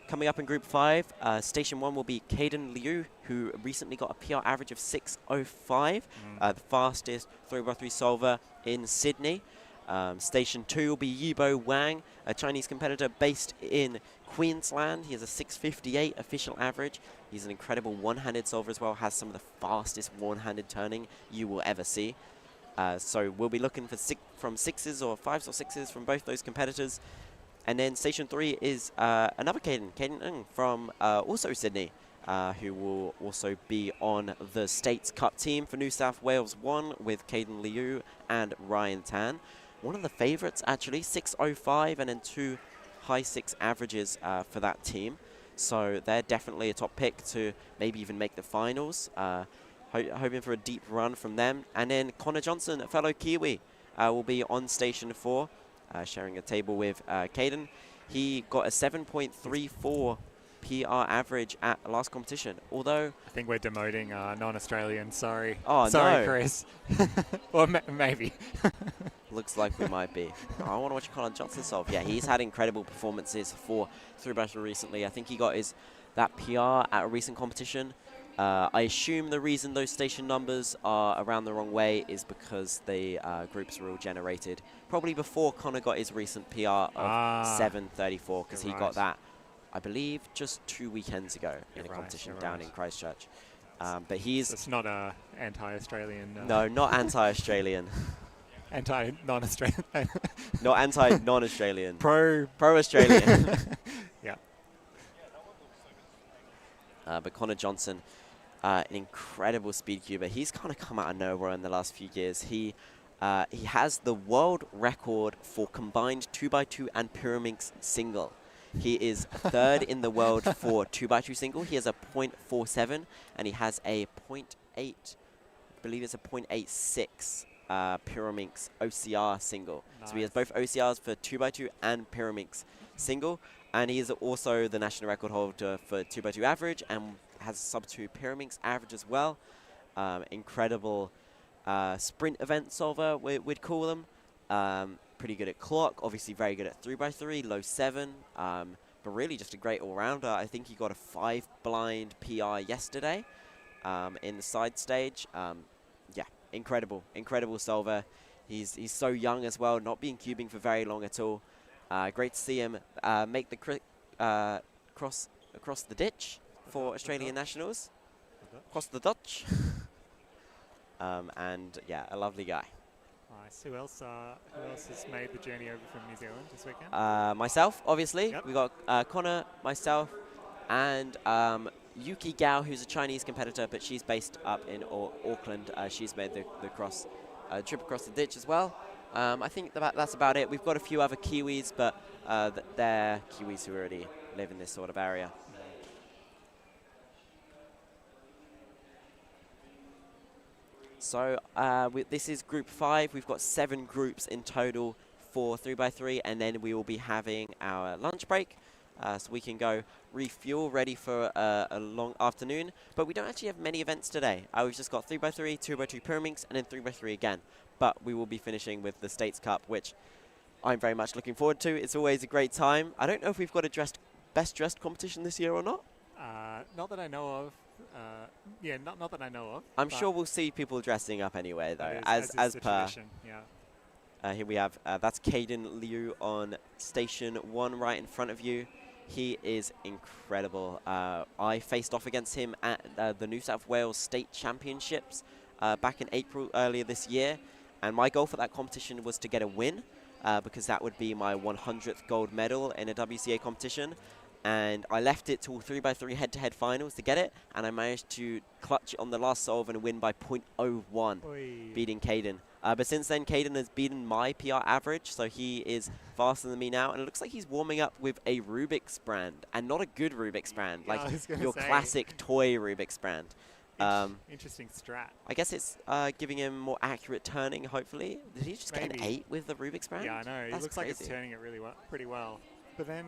Coming up in Group 5, Station 1 will be Caden Liu, who recently got a PR average of 6.05, the fastest 3x3 solver in Sydney. Station 2 will be Yibo Wang, a Chinese competitor based in Queensland. He has a 6.58 official average. He's an incredible one-handed solver as well, has some of the fastest one-handed turning you will ever see. So we'll be looking for from 6s or 5s or 6s from both those competitors. And then Station 3 is another Caden Ng from also Sydney, who will also be on the States Cup team for New South Wales 1 with Caden Liu and Ryan Tan. One of the favourites, actually, 6.05 and then 2 high 6 averages for that team. So they're definitely a top pick to maybe even make the finals. Hoping for a deep run from them. And then Connor Johnson, a fellow Kiwi, will be on Station 4, sharing a table with Caden. He got a 7.34 PR average at last competition. Although,
I think we're demoting non-Australian. Sorry.
Oh,
Sorry,
no.
Chris. Or maybe.
looks like we might be. I want to watch Colin Johnson solve. Yeah, he's had incredible performances for 3x3 recently. I think he got that PR at a recent competition. I assume the reason those station numbers are around the wrong way is because the groups were all generated probably before Connor got his recent PR of 7:34, because he
You're
got
right.
that, I believe, just 2 weekends ago in
You're
a
right,
competition
you're
down
right.
in Christchurch. But he's
It's not anti-Australian.
no, not anti-Australian,
Anti-non-Australian.
not anti-non-Australian,
Pro.
pro-Australian.
Yeah.
But Connor Johnson, an incredible speed cuber. He's kind of come out of nowhere in the last few years. He has the world record for combined 2x2 and Pyraminx single. He is third in the world for 2x2 single. He has a .47, and he has a .8, I believe it's a .86 Pyraminx OCR single. So he has both OCRs for 2x2 and Pyraminx single, and he is also the national record holder for 2x2 average and has sub 2 Pyraminx average as well. Incredible sprint event solver, we'd call him. Pretty good at clock, obviously very good at 3x3, low 7, but really just a great all-rounder. I think he got a 5 blind PR yesterday in the side stage. Yeah, incredible solver. He's so young as well, not been cubing for very long at all. Great to see him make the cross across the ditch for Australian nationals, across the Dutch. And yeah, a lovely guy.
Nice. Who else has made the journey over from New Zealand this weekend?
Myself, obviously.
Yep.
We got Connor, myself, and Yuki Gao, who's a Chinese competitor, but she's based up in Auckland. She's made the trip across the ditch as well. I think that's about it. We've got a few other Kiwis, but they're Kiwis who already live in this sort of area. So this is Group 5. We've got 7 groups in total for 3x3, and then we will be having our lunch break. So we can go refuel, ready for a long afternoon. But we don't actually have many events today. We've just got 3x3, 2x2 Pyraminx, and then 3x3 again. But we will be finishing with the States Cup, which I'm very much looking forward to. It's always a great time. I don't know if we've got a best dressed competition this year or not.
Not that I know of. Yeah, not that I know of.
I'm sure we'll see people dressing up anyway, though,
that is
as
the
per.
tradition, yeah.
Here we have, that's Caden Liu on station 1 right in front of you. He is incredible. I faced off against him at the New South Wales State Championships back in April earlier this year. And my goal for that competition was to get a win, because that would be my 100th gold medal in a WCA competition. And I left it till 3x3 head-to-head finals to get it, and I managed to clutch it on the last solve and win by .01, beating Caden. But since then, Caden has beaten my PR average, so he is faster than me now, and it looks like he's warming up with a Rubik's brand, and not a good Rubik's brand,
Yeah,
like
I was gonna
your
say.
classic toy Rubik's brand.
Interesting strat.
I guess it's giving him more accurate turning, hopefully. Did he just get an
Maybe.
8 with the Rubik's brand?
Yeah, I know. It
That's
looks like it's
crazy.
turning it pretty well. But then,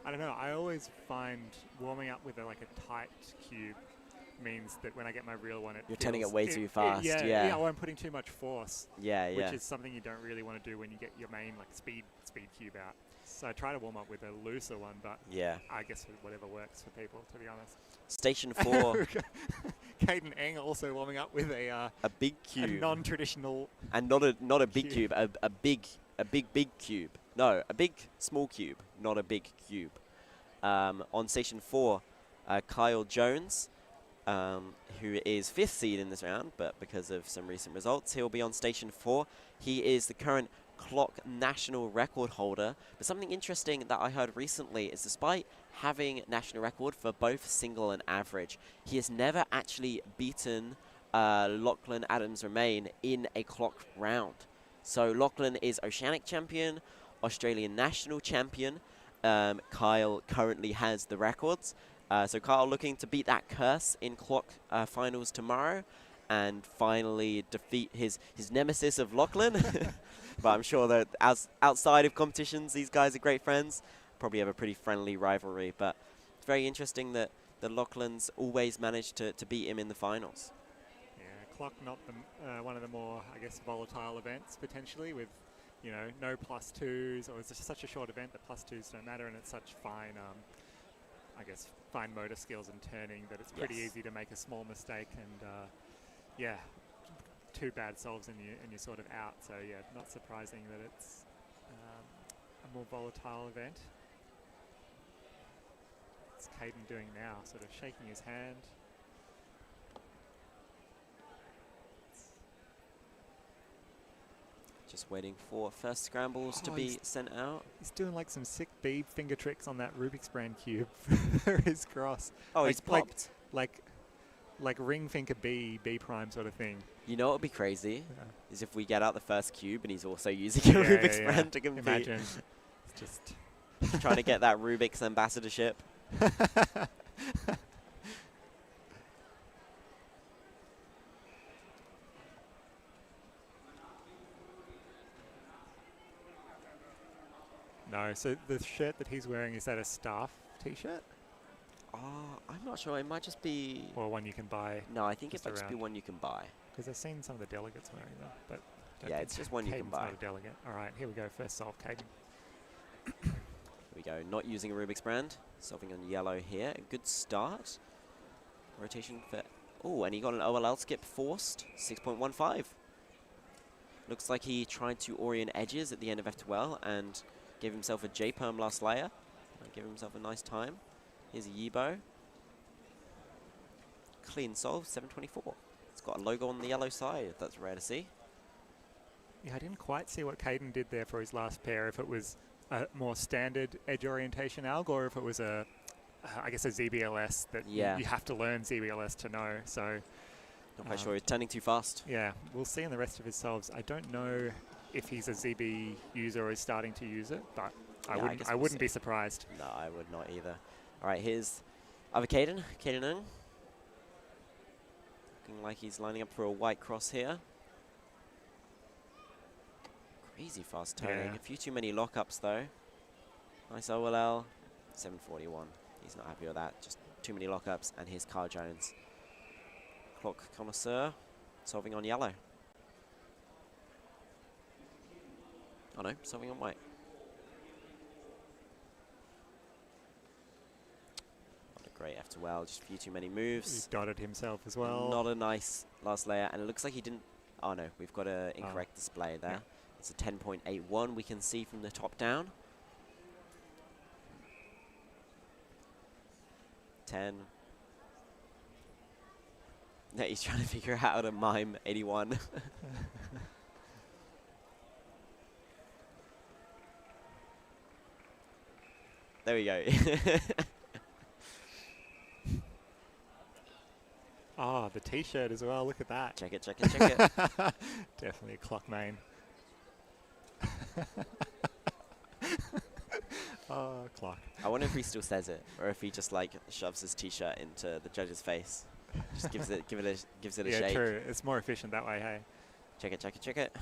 I don't know. I always find warming up with a tight cube means that when I get my real one,
You're turning it
feels-
way too fast, yeah.
or I'm putting too much force,
Yeah,
which
yeah.
is something you don't really want to do when you get your main speed cube out. So I try to warm up with a looser one, but
Yeah.
I guess whatever works for people, to be honest.
Station 4,
Caden Eng also warming up with a
a big cube.
non-traditional.
And not a big
Cube.
cube, a big cube. No, a big small cube, not a big cube. On station 4, Kyle Jones, who is 5th seed in this round, but because of some recent results, he'll be on station 4. He is the current clock national record holder. But something interesting that I heard recently is, despite having national record for both single and average, he has never actually beaten Lachlan Adams-Remain in a clock round. So Lachlan is Oceanic champion, Australian national champion. Kyle currently has the records. So Kyle looking to beat that curse in clock finals tomorrow and finally defeat his nemesis of Lachlan. But I'm sure that outside of competitions, these guys are great friends. Probably have a pretty friendly rivalry. But very interesting that the Lachlan's always managed to beat him in the finals.
Yeah, clock not the, one of the more, I guess, volatile events potentially with, you know, no +2s, or it's just such a short event that +2s don't matter, and it's such fine, I guess, fine motor skills and turning that it's pretty easy to make a small mistake, and yeah, 2 bad solves and you're sort of out. So yeah, not surprising that it's a more volatile event. What's Caden doing now? Sort of shaking his hand.
Just waiting for first scrambles to be sent out.
He's doing like some sick B finger tricks on that Rubik's Brand cube for his cross.
Oh,
like,
he's popped.
Like ring finger B prime sort of thing.
You know what would be crazy?
Yeah.
Is if we get out the first cube and he's also using a Rubik's Brand to compete.
Imagine. It's just
trying to get that Rubik's ambassadorship.
No, so the shirt that he's wearing, is that a staff t-shirt?
I'm not sure. It might just be...
Or one you can buy?
No, I think it
just
might just be
around.
one you can buy.
Because I've seen some of the delegates wearing them, but don't
Yeah,
think
it's just one you can
Caden's
buy.
not a delegate. All right, here we go. First solve, Caden.
Here we go. Not using a Rubik's Brand. Solving on yellow here. A good start. Rotation for... Oh, and he got an OLL skip forced. 6.15. Looks like he tried to orient edges at the end of F12 and gave himself a J-perm last layer. Give himself a nice time. Here's a Yibo. Clean solve, 724. It's got a logo on the yellow side. That's rare to see.
Yeah, I didn't quite see what Caden did there for his last pair, if it was a more standard edge orientation alg, or if it was a, I guess, a ZBLS that you have to learn ZBLS to know. So
not quite sure. He's turning too fast.
Yeah, we'll see in the rest of his solves. I don't know if he's a ZB user or is starting to use it, but I wouldn't be surprised.
No, I would not either. All right, here's other Caden. Caden Ng. Looking like he's lining up for a white cross here. Crazy fast turning.
Yeah.
A few too many lockups though. Nice OLL. 741. He's not happy with that. Just too many lockups. And here's Carl Jones. Clock connoisseur. Solving on yellow. Oh no, solving on white. Not a great F2L, just a few too many moves.
He's dotted himself as well.
Not a nice last layer, and it looks like he didn't... Oh no, we've got an incorrect display there. Yeah. It's a 10.81 we can see from the top down. 10. No, he's trying to figure out how to mime 81. There we go.
Oh, the t-shirt as well. Look at that.
Check it, check it, check it.
Definitely a clock main. Oh, clock.
I wonder if he still says it, or if he just like shoves his t-shirt into the judge's face. Just gives it a shake.
Yeah, true. It's more efficient that way, hey.
Check it, check it, check it.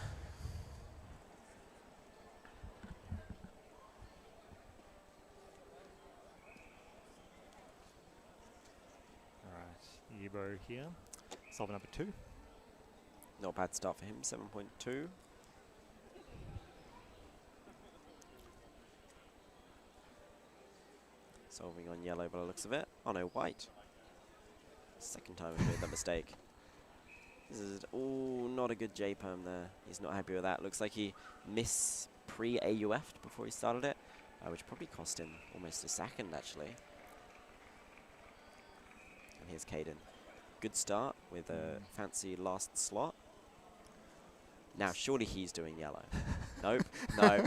Yibo here. Solver number 2.
Not a bad start for him, 7.2. Solving on yellow by the looks of it. Oh no, white. Second time he made that mistake. This is, oh, not a good J-perm there. He's not happy with that. Looks like he pre-AUF'd before he started it, which probably cost him almost a second actually. And here's Caden. Good start with a fancy last slot. Now, surely he's doing yellow. Nope, no.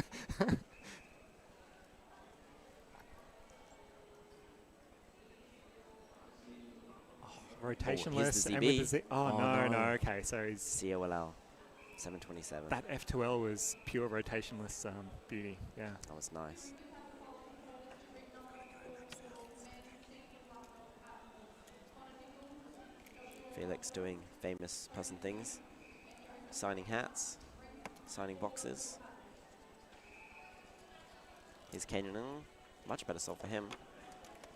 Rotationless
the
and
ZB.
with the Z. Oh, no, okay, so he's...
COLL, 727.
That F2L was pure rotationless beauty, yeah.
That was nice. Felix doing famous person things. Signing hats, signing boxes. Here's Kanan. Much better solve for him.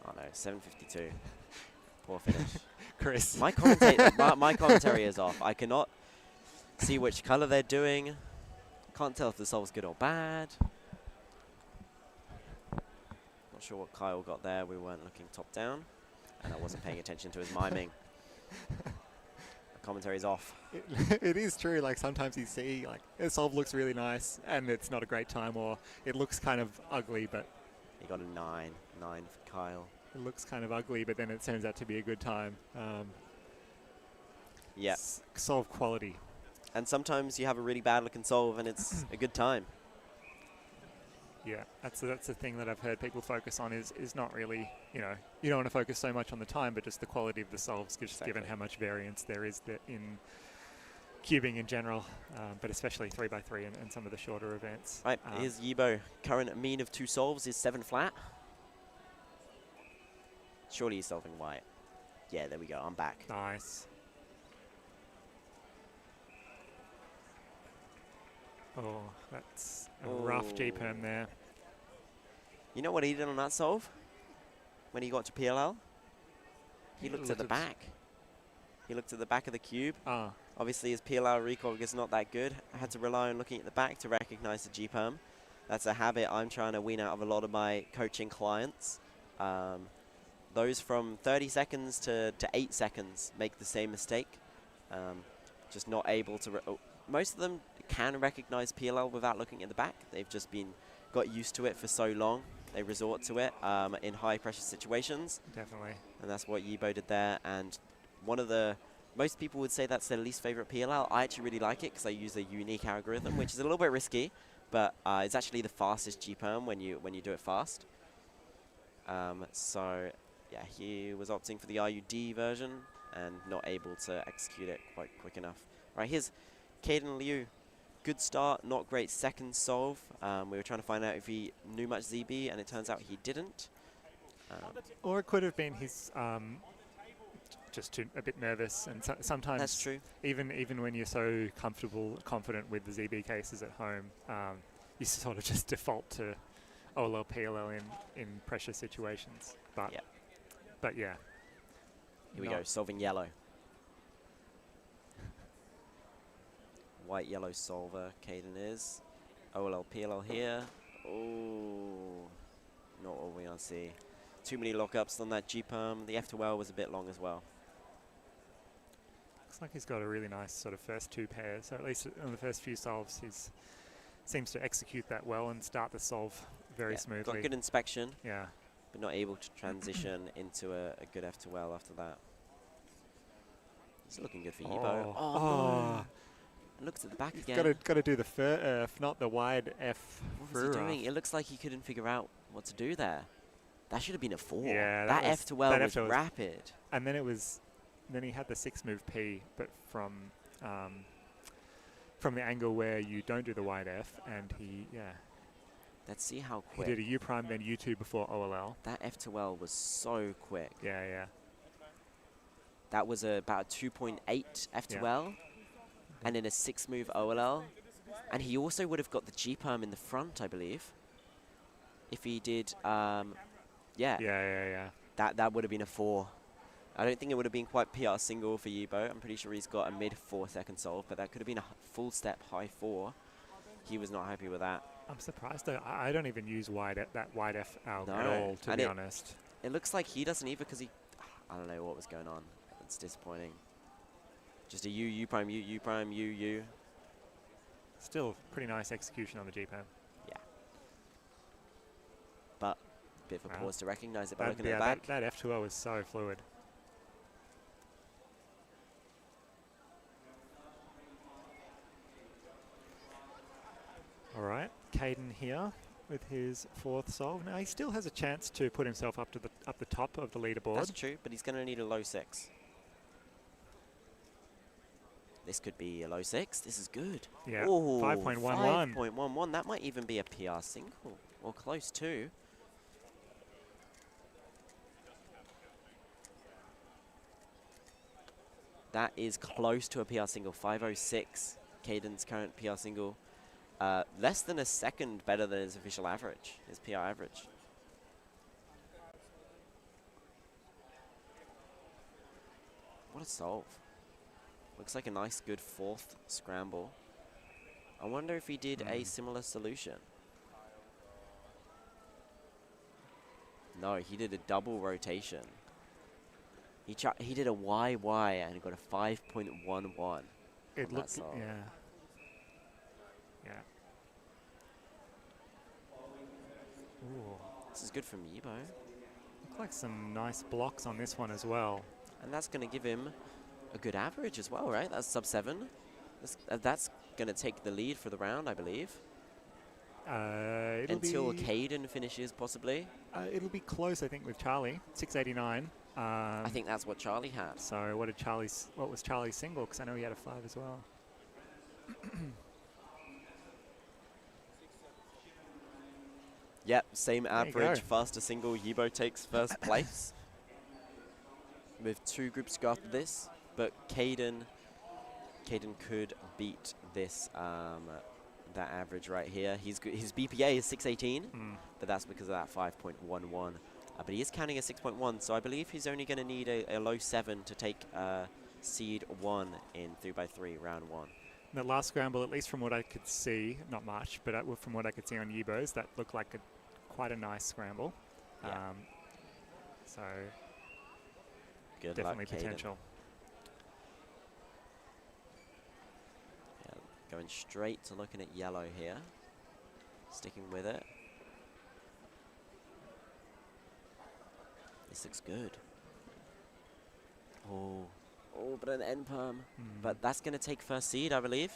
Oh no, 752. Poor finish.
Chris.
My commentary is off. I cannot see which color they're doing. Can't tell if the solve's good or bad. Not sure what Kyle got there. We weren't looking top down, and I wasn't paying attention to his miming. The commentary's off.
It is true. Like sometimes you see like a solve looks really nice and it's not a great time, or it looks kind of ugly, but
He got a 9 for Kyle.
it looks kind of ugly, but then it turns out to be a good time.
Yeah.
Solve quality.
And sometimes you have a really bad looking solve and it's a good time.
Yeah, that's the thing that I've heard people focus on is not really, you know, you don't want to focus so much on the time, but just the quality of the solves, just given
Exactly.
how much variance there is in cubing in general, but especially 3x3 and some of the shorter events.
Right, here's Yibo. Current mean of 2 solves is 7 flat. Surely he's solving white. Yeah, there we go. I'm back.
Nice. Oh, that's a rough G-perm there.
You know what he did on that solve? When he got to PLL? He looked at the back. He looked at the back of the cube.
Ah,
Obviously, his PLL recall is not that good. I had to rely on looking at the back to recognize the G-perm. That's a habit I'm trying to wean out of a lot of my coaching clients. Those from 30 seconds to 8 seconds make the same mistake. Just not able to... most of them can recognize PLL without looking at the back. They've just got used to it for so long. They resort to it in high pressure situations.
definitely.
And that's what Yibo did there. And most people would say that's their least favorite PLL. I actually really like it because I use a unique algorithm, which is a little bit risky, but it's actually the fastest G-perm when you do it fast. So yeah, he was opting for the RUD version and not able to execute it quite quick enough. Right, here's Caden Liu. Good start, not great second solve. We were trying to find out if he knew much ZB, and it turns out he didn't.
Or it could have been his just a bit nervous, and sometimes
That's true.
Even when you're so confident with the ZB cases at home, you sort of just default to OLL PLL in pressure situations. But
Yeah.
but yeah.
Here we go, solving yellow. White yellow solver, Caden is. OLL PLL here. Oh, not what we want to see. Too many lockups on that G-perm. The F to L was a bit long as well.
Looks like he's got a really nice sort of first 2 pairs. So at least on the first few solves, he's seems to execute that well and start the solve very
Yeah,
smoothly.
got good inspection,
Yeah.
but not able to transition into a good F to L after that. It's looking good for Yibo.
Oh.
Looks at the back
He's
again.
got to do the F, not the wide F.
What was he doing? It looks like he couldn't figure out what to do there. That should have been a 4.
Yeah,
that
that
F
was-
to L
that F
was
to L was-
rapid.
And then then he had the 6-move P, but from the angle where you don't do the wide F, and
Let's see how
he
quick.
did a U prime then U2 before OLL.
That F to L was so quick.
Yeah.
That was about a 2.8 F to
Yeah.
L, and then a 6-move OLL. And he also would have got the G-perm in the front, I believe. If he did,
Yeah.
that would have been a 4. I don't think it would have been quite PR single for Yibo. I'm pretty sure he's got a mid 4-second solve, but that could have been a full step high 4. He was not happy with that.
I'm surprised that I don't even use that wide F alg at
No,
all, to
and
be
it-
honest.
It looks like he doesn't either because I don't know what was going on. It's disappointing. Just a U prime, U prime, U.
Still pretty nice execution on the G-perm.
Yeah. But bit of a
Wow.
pause to recognize it by
That,
looking
yeah,
at the back.
that F2O is so fluid. All right, Caden here with his 4th solve. Now he still has a chance to put himself up the top of the leaderboard.
That's true, but he's going to need a low 6. This could be a low 6. This is good.
Yeah,
Ooh,
5.11.
5.11. That might even be a PR single, or close to. That is close to a PR single. 506. Caden's current PR single. Less than a second better than his official average, his PR average. What a solve. Looks like a nice, good fourth scramble. I wonder if he did a similar solution. No, he did a double rotation. He did a YY and got a 5.11.
It
on
looked,
that solve.
yeah. Yeah. Ooh.
This is good from Yibo.
Look like some nice blocks on this one as well.
And that's going to give him a good average as well, right? That's sub 7. That's going to take the lead for the round, I believe. Until Caden finishes, possibly.
It'll be close, I think, with Charlie. 689.
I think that's what Charlie had.
So what was Charlie's single? Because I know he had a 5 as well.
Yep, same
you
average,
go.
faster single. Yibo takes first place with 2 groups to go after this. But Caden could beat this that average right here. His BPA is 618, but that's because of that 5.11. But he is counting a 6.1, so I believe he's only going to need a low 7 to take seed 1 in 3x3 round 1.
The last scramble, at least from what I could see, not much, but from what I could see on Yibo's, that looked like quite a nice scramble.
Yeah.
So
Good
definitely
luck, Caden.
potential.
Yeah, going straight to looking at yellow here. Sticking with it. This looks good. Oh, but an end perm. But that's going to take first seed, I believe.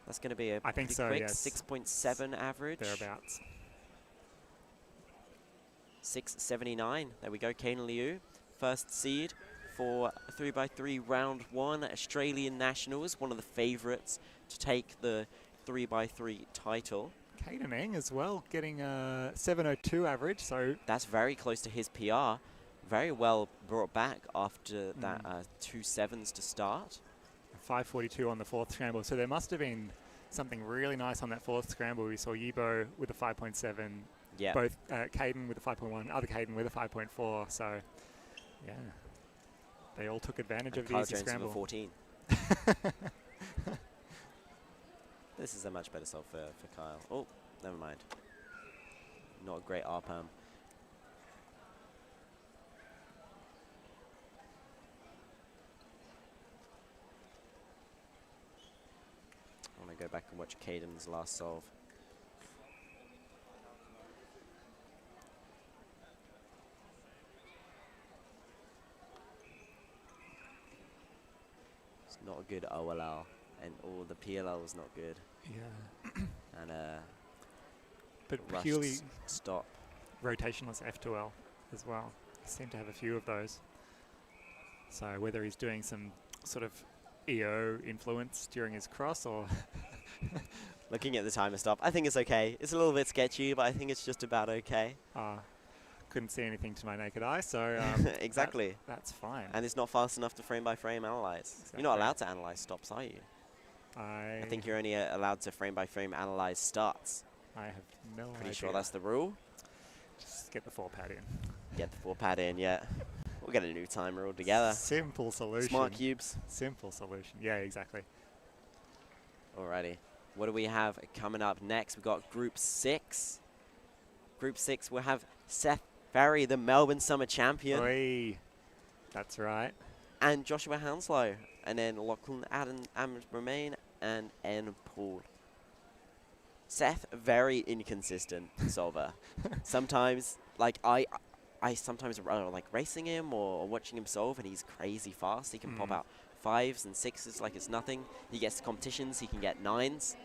That's going to be a
I think
pretty
so,
quick
yes.
6.7 average.
Thereabouts.
679. There we go, Kane Liu. First seed for 3x3 round 1. Australian Nationals, one of the favourites to take the 3x3 title.
Caden Eng as well, getting a 702 average, so
That's very close to his PR. Very well brought back after that 2 7s to start.
542 on the 4th scramble. So there must have been something really nice on that 4th scramble. We saw Yibo with a 5.7,
Yeah.
both Caden with a 5.1, other Caden with a 5.4. So, yeah, they all took advantage
And
of
Kyle
the easy
Jones with a
scramble.
14. This is a much better solve for Kyle. Oh, never mind. Not a great RPM. I want to go back and watch Caden's last solve. It's not a good OLL, and all the PLL was not good.
Yeah,
And
but
rushed
purely
stop.
rotationless F2L as well. He seemed to have a few of those. So whether he's doing some sort of EO influence during his cross or
Looking at the timer stop, I think it's okay. It's a little bit sketchy, but I think it's just about okay.
couldn't see anything to my naked eye, so
Exactly.
that's fine.
And it's not fast enough to frame by frame analyze. You're not
Exactly.
allowed to analyze stops, are you?
I
I think you're only allowed to frame by frame analyze starts.
I have no idea.
Pretty sure that's the rule.
Just get the 4 pad in.
Get the 4 pad in, yeah. We'll get a new timer altogether.
Simple solution.
Smart cubes.
Simple solution. Yeah, exactly.
Alrighty. What do we have coming up next? We've got Group 6. Group 6, we'll have Seth Ferry, the Melbourne Summer Champion,
Oi. That's right.
and Joshua Hounslow. And then Lachlan Remain and N. Poole. Seth, very inconsistent solver. Sometimes, like, I sometimes like racing him or watching him solve, and he's crazy fast. He can pop out 5s and 6s like it's nothing. He gets to competitions, he can get 9s,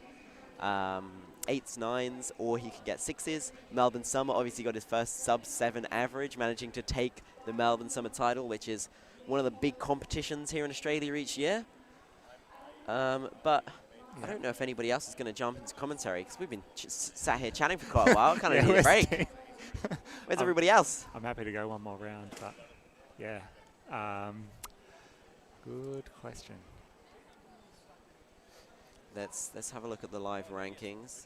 8s, 9s, or he can get 6s. Melbourne Summer obviously got his first sub-7 average, managing to take the Melbourne Summer title, which is one of the big competitions here in Australia each year. But I don't know if anybody else is going to jump into commentary, because we've been sat here chatting for quite a while. Kind of need a break. Where's everybody else?
I'm happy to go one more round, but yeah. Good question.
Let's have a look at the live rankings.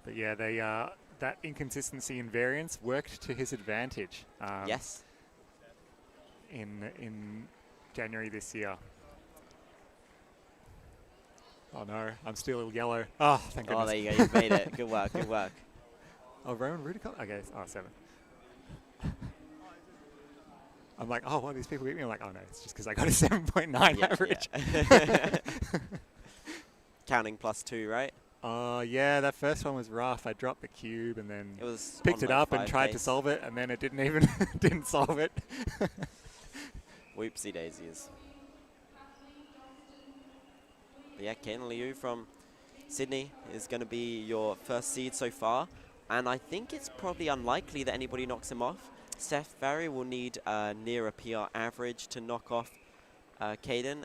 But yeah, they that inconsistency in variance worked to his advantage.
Yes.
in January this year. Oh no, I'm still yellow. Oh, thank goodness.
Oh, there you go. You've made it. Good work. Good work.
Oh, Rowan Rudicott? Okay, 7. I'm like, oh, why these people beat me? I'm like, oh no, it's just because I got a 7.9 average.
Yeah. Counting +2, right?
Yeah, that first one was rough. I dropped the cube and then
It was
picked
on
it
like
up and
5
tried to
pace.
solve it, and then it didn't even didn't solve it.
Whoopsie daisies. But yeah, Ken Liu from Sydney is going to be your first seed so far. And I think it's probably unlikely that anybody knocks him off. Seth Farry will need near a PR average to knock off Caden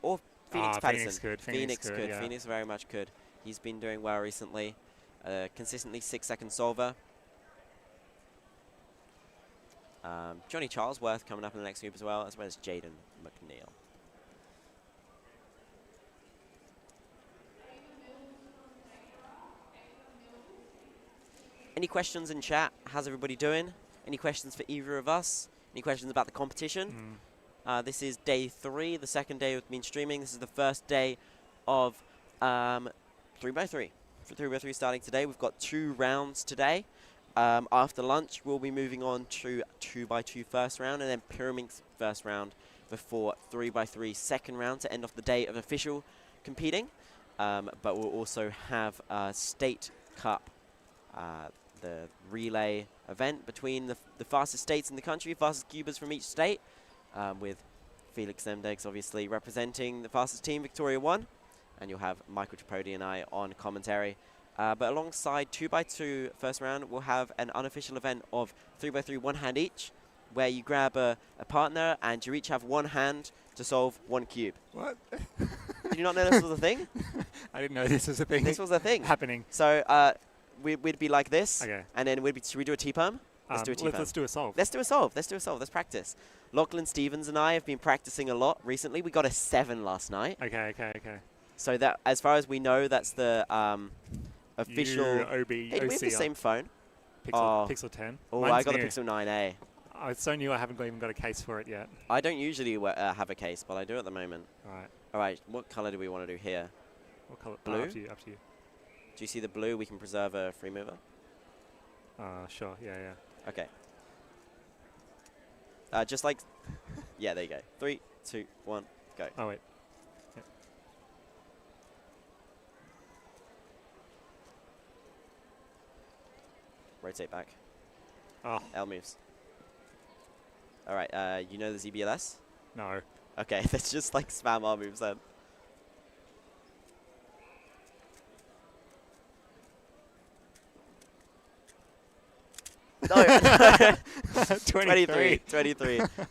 or Phoenix Patterson.
Phoenix could, yeah.
Phoenix very much could. He's been doing well recently. Consistently 6-second solver. Johnny Charlesworth coming up in the next group as well as Jaden McNeil. Any questions in chat? How's everybody doing? Any questions for either of us? Any questions about the competition? This is day 3, the second day of mean streaming. This is the first day of 3x3. 3x3 starting today. We've got 2 rounds today. After lunch, we'll be moving on to 2x2 first round and then Pyraminx first round before 3x3 second round to end off the day of official competing. But we'll also have a State Cup, the relay event between the fastest states in the country, fastest cubers from each state, with Felix Zemdegs obviously representing the fastest team, Victoria 1, and you'll have Michael Tripodi and I on commentary. But alongside 2x2 first round, we'll have an unofficial event of 3x3 one hand each, where you grab a partner and you each have one hand to solve one cube.
What?
Did you not know this was a thing?
I didn't know this was a thing.
This was a thing.
Happening.
So we'd be like this,
Okay.
and then should we do a T-perm? Let's do a T-perm.
Let's do a solve.
Let's do a solve. Let's do a solve. Let's practice. Lachlan Stevens and I have been practicing a lot recently. We got a 7 last night.
Okay.
So that, as far as we know, that's the official.
OB,
Hey, do we have the
OCR.
same phone?
Pixel 10.
Oh,
Mine's
I got
new.
a Pixel 9a.
Oh, it's so new I haven't even got a case for it yet.
I don't usually have a case, but I do at the moment.
Alright.
All right, what color do we want to do here?
What colour?
Blue?
Up to you.
Do you see the blue? We can preserve a free mover.
Sure. Yeah.
Okay. Just like, yeah, there you go. 3, 2, 1, go.
Oh, wait. Yep.
Rotate back.
Oh,
L moves. All right, you know the ZBLS?
no.
Okay, let's just like spam R moves then. No. 23.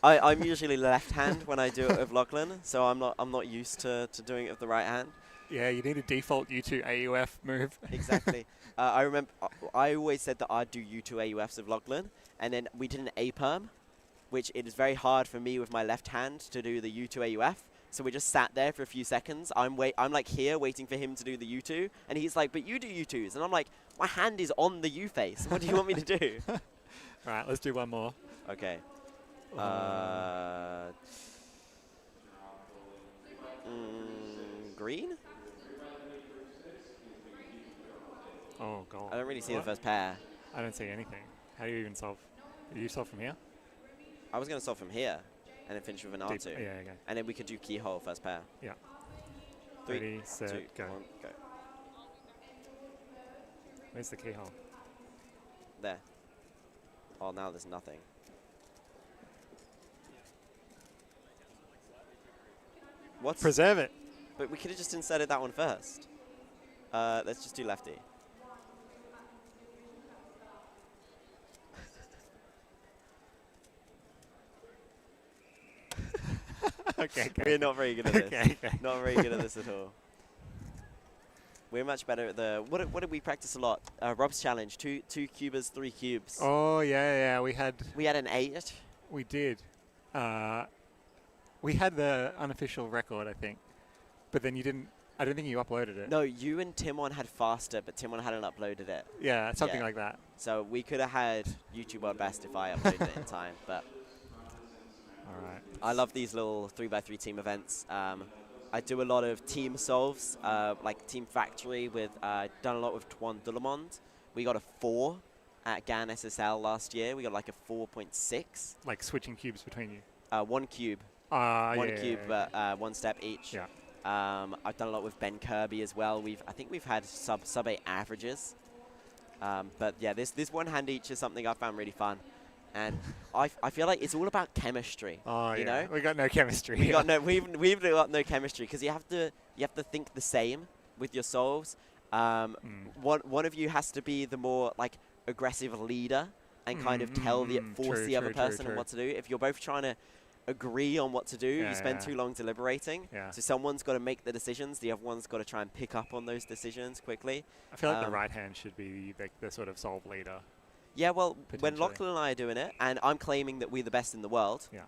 I'm usually left hand when I do it with Lachlan, so I'm not used to doing it with the right hand.
Yeah, you need a default U2 AUF move.
Exactly. I remember I always said that I'd do U2 AUFs with Lachlan, and then we did an A-perm, which it is very hard for me with my left hand to do the U2 AUF. So we just sat there for a few seconds. I'm like here waiting for him to do the U2, and he's like, "But you do U2s," and I'm like, "My hand is on the U face. What do you want me to do?"
All right, let's do one more.
Okay. Green?
Oh, God.
I don't really see
What?
the first pair.
I don't see anything. How do you even solve? Do you solve from here?
I was going to solve from here, and then finish with an R2.
Yeah, okay.
And then we could do keyhole first pair.
Yeah.
3,
Ready, set,
2,
go.
1, go.
Where's the keyhole?
There. Oh, now there's nothing. What?
Preserve it.
But we could have just inserted that one first. Let's just do lefty.
Okay.
We're not very good at this.
Okay.
Not very good at this at all. We're much better at the... What did we practice a lot? Rob's challenge. Two cubers, 3 cubes.
Oh, yeah. We had
an 8.
We did. We had the unofficial record, I think. But then you didn't... I don't think you uploaded it.
No, you and Timon had faster, but Timon hadn't uploaded it.
Yeah, something like that.
So we could have had YouTube World Best if I uploaded it in time, but...
All right.
I love these little 3x3 team events. I do a lot of team solves, like Team Factory with, done a lot with Twan Dullemond. We got a 4 at GAN SSL last year. We got like a 4.6.
Like switching cubes between you.
1 cube.
One
One cube, but 1 step each.
Yeah.
I've done a lot with Ben Kirby as well. I think we've had sub 8 averages. But yeah, this one hand each is something I found really fun. And I feel like it's all about chemistry.
Oh,
you
yeah.
know?
We got no chemistry.
We've got no chemistry because you have to think the same with your solves. One of you has to be the more like aggressive leader and kind of force the other person on what to do. If you're both trying to agree on what to do, you spend too long deliberating.
Yeah.
So someone's got to make the decisions. The other one's got to try and pick up on those decisions quickly.
I feel like the right hand should be the sort of solve leader.
Yeah, well, when
Potentially.
Lachlan and I are doing it, and I'm claiming that we're the best in the world.
Yeah.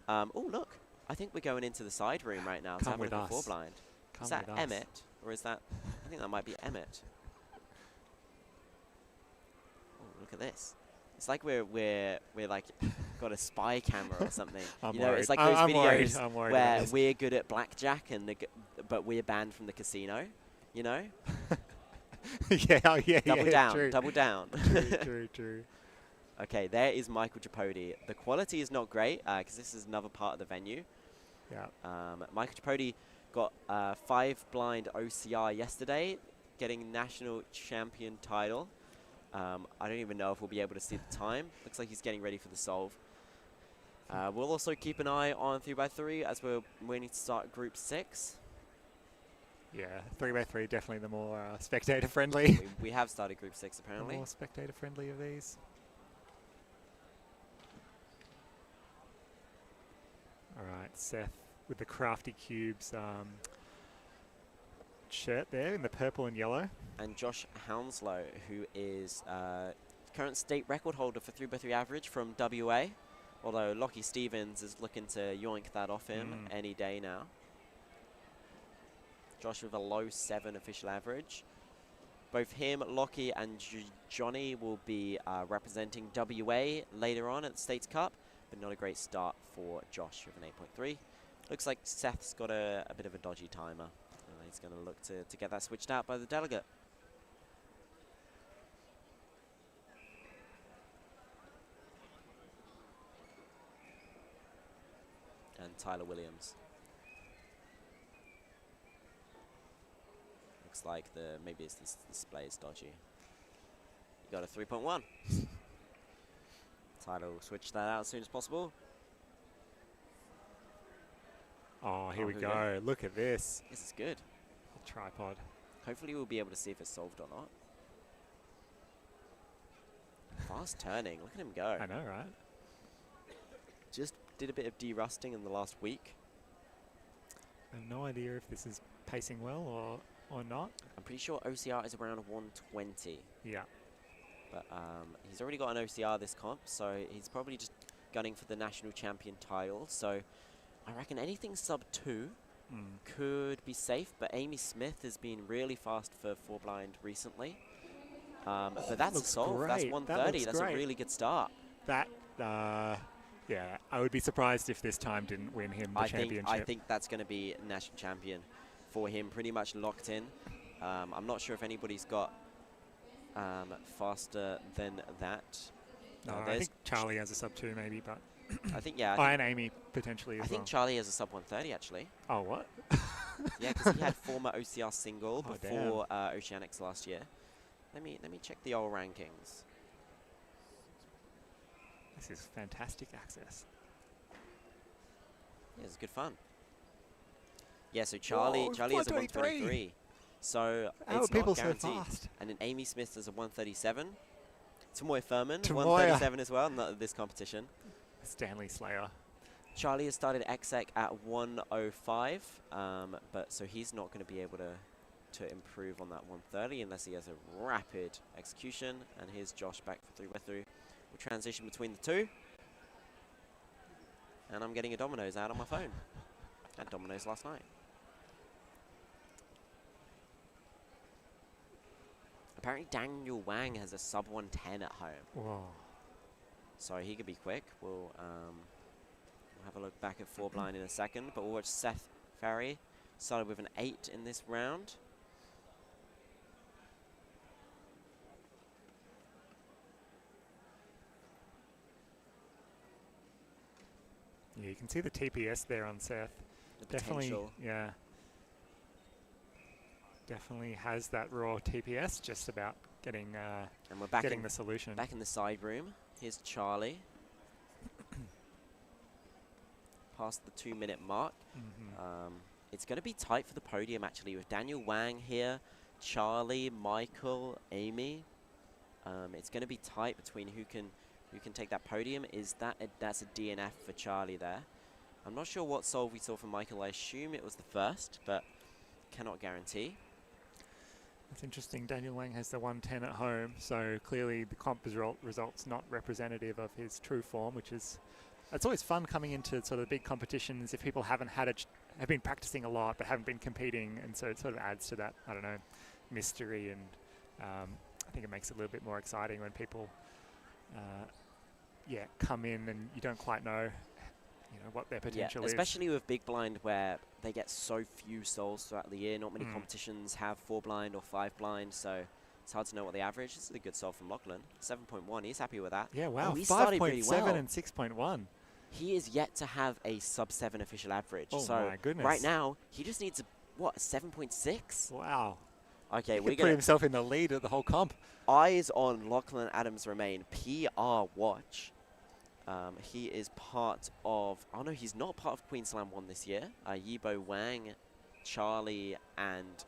Oh, look. I think we're going into the side room right now to
Come
have a
with
look at
us.
4 blind. Is
Come
that
with us.
Emmett? Or is that... I think that might be Emmett. Oh, look at this. It's like we're like got a spy camera or something.
I'm
you know,
worried.
it's like those
I'm worried.
videos
I'm worried
where
about this.
we're good at blackjack but we're banned from the casino. You know?
yeah,
Double down,
true.
double down.
True.
Okay, there is Michael Tripodi. The quality is not great because this is another part of the venue.
Yeah.
Michael Tripodi got 5 blind OCR yesterday, getting national champion title. I don't even know if we'll be able to see the time. Looks like he's getting ready for the solve. We'll also keep an eye on 3x3 as we're waiting to start Group 6.
Yeah, 3x3 definitely the more spectator friendly.
We have started Group 6
The
apparently.
more spectator friendly of these. All right, Seth with the Crafty Cubes shirt there in the purple and yellow.
And Josh Hounslow, who is current state record holder for 3x3 average from WA. Although Lockie Stevens is looking to yoink that off him any day now. Josh with a low 7 official average. Both him, Lockie, and Johnny will be representing WA later on at the States Cup, but not a great start for Josh with an 8.3. Looks like Seth's got a bit of a dodgy timer. He's going to look to get that switched out by the delegate. And Tyler Williams. Looks like maybe it's this display is dodgy. You got a 3.1. Tyler will switch that out as soon as possible.
Oh, here we
here we
go. Look at this.
This is good.
A tripod.
Hopefully we'll be able to see if it's solved or not. Fast turning. Look at him go.
I know, right?
Just did a bit of de-rusting in the last week.
I have no idea if this is pacing well or not.
I'm pretty sure OCR is around 120.
Yeah.
But he's already got an OCR this comp, so he's probably just gunning for the national champion title. So I reckon anything sub 2 could be safe, but Amy Smith has been really fast for 4 blind recently. But that's a
looks
solve.
great.
That's
That
130.
looks
That's
great.
a really good start.
That, yeah, I would be surprised if this time didn't win him the championship.
I think that's going to be national champion for him, pretty much locked in. I'm not sure if anybody's got faster than that.
No, I think Charlie has a sub 2 maybe, but
I think, yeah.
and Amy potentially as
I
well.
think Charlie has a sub 130 actually.
Oh, what?
Yeah, because he had former OCR single
Oh,
before Oceanics last year. Let me check the old rankings.
This is fantastic access.
Yeah, it's good fun. Yeah, so Charlie has a 123. So
How
it's
are people
not
so
guaranteed.
fast?
And then Amy Smith is a 137. Tamoy Furman,
Tamoya.
137 as well in this competition.
Stanley Slayer.
Charlie has started exec at 105, but so he's not going to be able to improve on that 130 unless he has a rapid execution. And here's Josh back for 3x3. We'll transition between the two. And I'm getting a Domino's out on my phone. Had Domino's last night. Apparently Daniel Wang has a sub 110 at home.
Whoa.
So he could be quick. We'll have a look back at 4 blind in a second, but we'll watch Seth Ferry. Started with an 8 in this round.
Yeah, you can see the TPS there on Seth.
The
Definitely,
potential.
yeah. Definitely has that raw TPS, just about getting
And we're back
getting
in,
the solution.
back in the side room. Here's Charlie. Past the 2-minute mark. It's going to be tight for the podium, actually, with Daniel Wang here, Charlie, Michael, Amy. It's going to be tight between who can take that podium. That's a DNF for Charlie there. I'm not sure what solve we saw from Michael. I assume it was the first, but cannot guarantee.
That's interesting. Daniel Wang has the 110 at home, so clearly the comp result's not representative of his true form, which is, it's always fun coming into sort of big competitions if people haven't had have been practicing a lot but haven't been competing, and so it sort of adds to that, I don't know, mystery, and I think it makes it a little bit more exciting when people come in and you don't quite know, what their potential is.
Especially with big blind, where they get so few souls throughout the year. Not many competitions have 4 blind or 5 blind, so it's hard to know what the average. This is a good solve from Lachlan. 7.1, he's happy with that.
Yeah, wow,
he started pretty
5.7
well.
and 6.1.
He is yet to have a sub-7 official average.
Oh
so
my goodness.
right now, he just needs a 7.6?
Wow.
Okay,
He
we're
could put
going to...
himself in the lead of the whole comp.
Eyes on Lachlan Adams Remain. PR watch. He is part of... Oh, no, he's not part of Queensland 1 this year. Yibo Wang, Charlie, and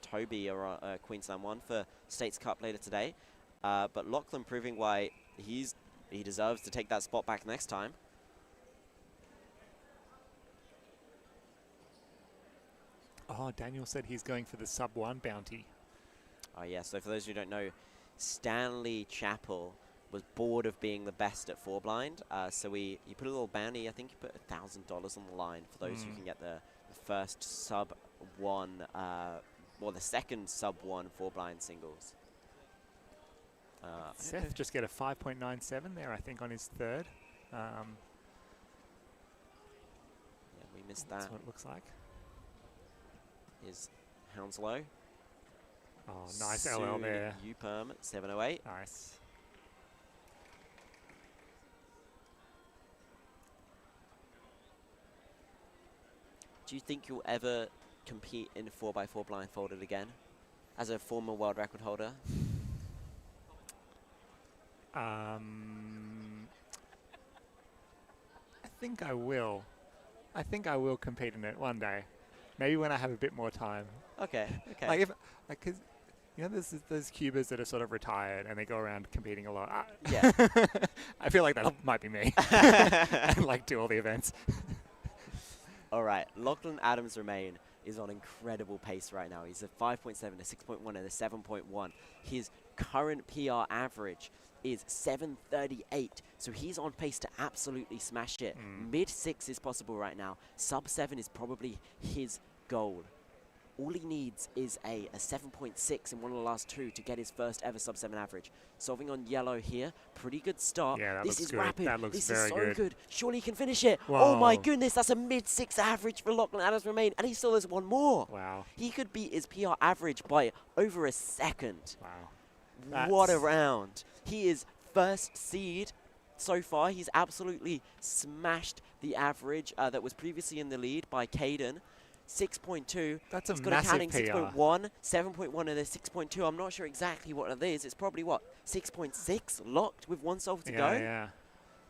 Toby are on Queensland 1 for States Cup later today. But Lachlan proving why he deserves to take that spot back next time.
Oh, Daniel said he's going for the sub-1 bounty.
Oh, yeah, so for those who don't know, Stanley Chappell was bored of being the best at 4 blind. So he put a little bounty. I think he put $1,000 on the line for those who can get the first sub-1, or the second sub-1 4 blind singles.
Seth just get a 5.97 there, I think, on his third.
Yeah, we missed that.
That's what it looks like.
Is Hounslow.
Oh, nice LL there.
UPerm 708.
Nice.
Do you think you'll ever compete in 4x4 blindfolded again as a former world record holder?
I think I will. I think I will compete in it one day. Maybe when I have a bit more time.
Okay, okay.
Like, cause, there's those cubers that are sort of retired and they go around competing a lot.
Yeah.
I feel like that might be me. I like do all the events.
All right, Lachlan Adams Remain is on incredible pace right now. He's a 5.7, a 6.1, and a 7.1. His current PR average is 738, so he's on pace to absolutely smash it. Mid-6 is possible right now. Sub-7 is probably his goal. All he needs is a 7.6 in one of the last 2 to get his first ever sub-7 average. Solving on yellow here, pretty good start.
Yeah, that
this
looks
is
good.
rapid.
That looks
this
very
is so
good.
good. Surely he can finish it.
Whoa.
Oh my goodness, that's a mid-6 average for Lachlan Adams Remain, and he still has one more.
Wow.
He could beat his PR average by over a second.
Wow.
What a round. He is first seed so far. He's absolutely smashed the average that was previously in the lead by Caden. 6.2.
That's a
He's got
massive
a counting
PR.
6.1, 7.1, and a 6.2. I'm not sure exactly what it is. It's probably, 6.6 locked with one solve to go?
Yeah.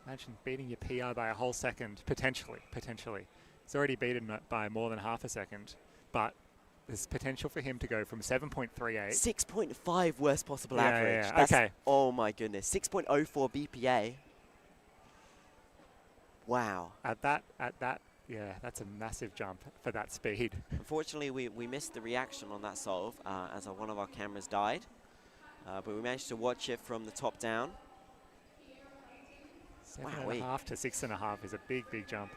Imagine beating your PR by a whole second, potentially. He's already beaten it by more than half a second, but there's potential for him to go from 7.38.
6.5 worst possible
Yeah,
average.
yeah,
That's,
okay.
Oh my goodness. 6.04 BPA. Wow.
At that, yeah, that's a massive jump for that speed.
Unfortunately, we missed the reaction on that solve as one of our cameras died. But we managed to watch it from the top down.
7.5 to 6.5 is a big jump.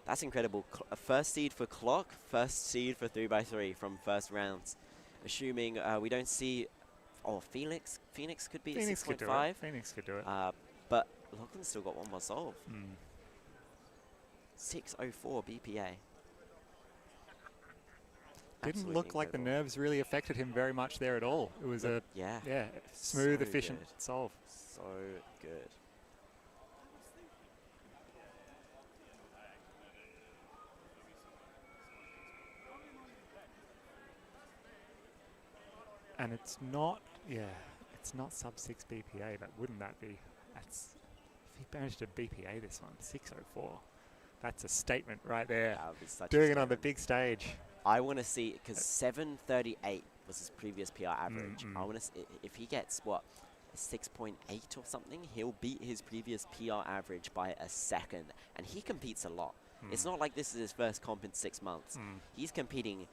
That's incredible. First seed for Clock, first seed for 3x3 from first rounds. Assuming we don't see... Oh, Phoenix could be
Phoenix
at
could do
6.5.
it. Phoenix could do it.
But Lachlan's still got one more solve.
Mm.
604 BPA.
Didn't
Absolutely
look like the
incredible.
nerves really affected him very much there at all. It was a
Yeah,
smooth,
So
efficient
good.
solve.
so good.
And it's not, it's not sub 6 BPA, but wouldn't that be? That's if he managed to BPA this one, 604. That's a statement right there.
That would be such a
Doing it on the
statement.
big stage.
I want to see, because 738 was his previous PR average. I
Mm.
want to if he gets, what, a 6.8 or something, he'll beat his previous PR average by a second. And he competes a lot. It's not like this is his first comp in 6 months.
Mm.
He's competing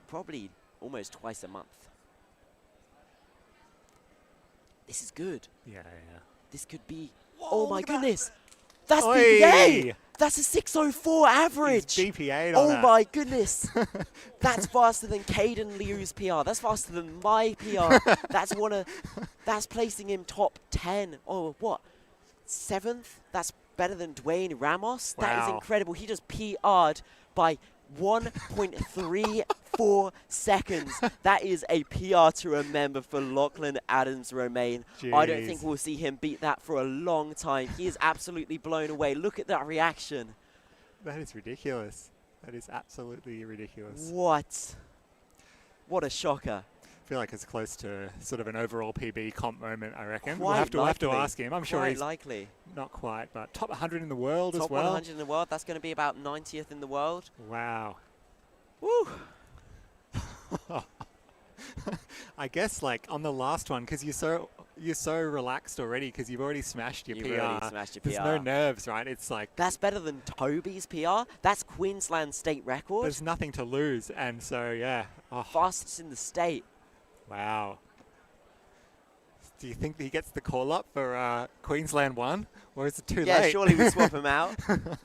probably almost twice a month. This is good.
Yeah.
This could be...
Whoa,
oh my
look at that.
goodness! That's
Oi!
BPA! That's a 604 average!
He's BPA'd on
Oh
that.
my goodness! That's faster than Caden Liu's PR. That's faster than my PR. That's placing him top 10. Oh, what? 7th? That's better than Dwayne Ramos? That is
Wow.
incredible. He just PR'd by 1.34 seconds. That is a PR to remember for Lachlan Adams-Romain. I don't think
Jeez.
we'll see him beat that for a long time. He is absolutely blown away. Look at that reaction.
That is ridiculous. That is absolutely ridiculous.
What? What a shocker.
I feel like it's close to sort of an overall PB comp moment, I reckon.
Quite
We'll have to
likely.
ask him. I'm sure
Quite
he's
likely.
not quite, but top 100 in the world as
Top
well.
100 in the world. That's going to be about 90th in the world.
Wow.
Woo!
I guess like on the last one, because you're so relaxed already, because you've already smashed your
You've
PR.
already smashed your
There's
PR.
no nerves, right? It's like
That's better than Toby's PR. That's Queensland state record.
there's nothing to lose, and so yeah. Oh,
Fastest in the state.
wow. Do you think that he gets the call up for Queensland 1, or is it too
Yeah,
late?
surely we swap him out.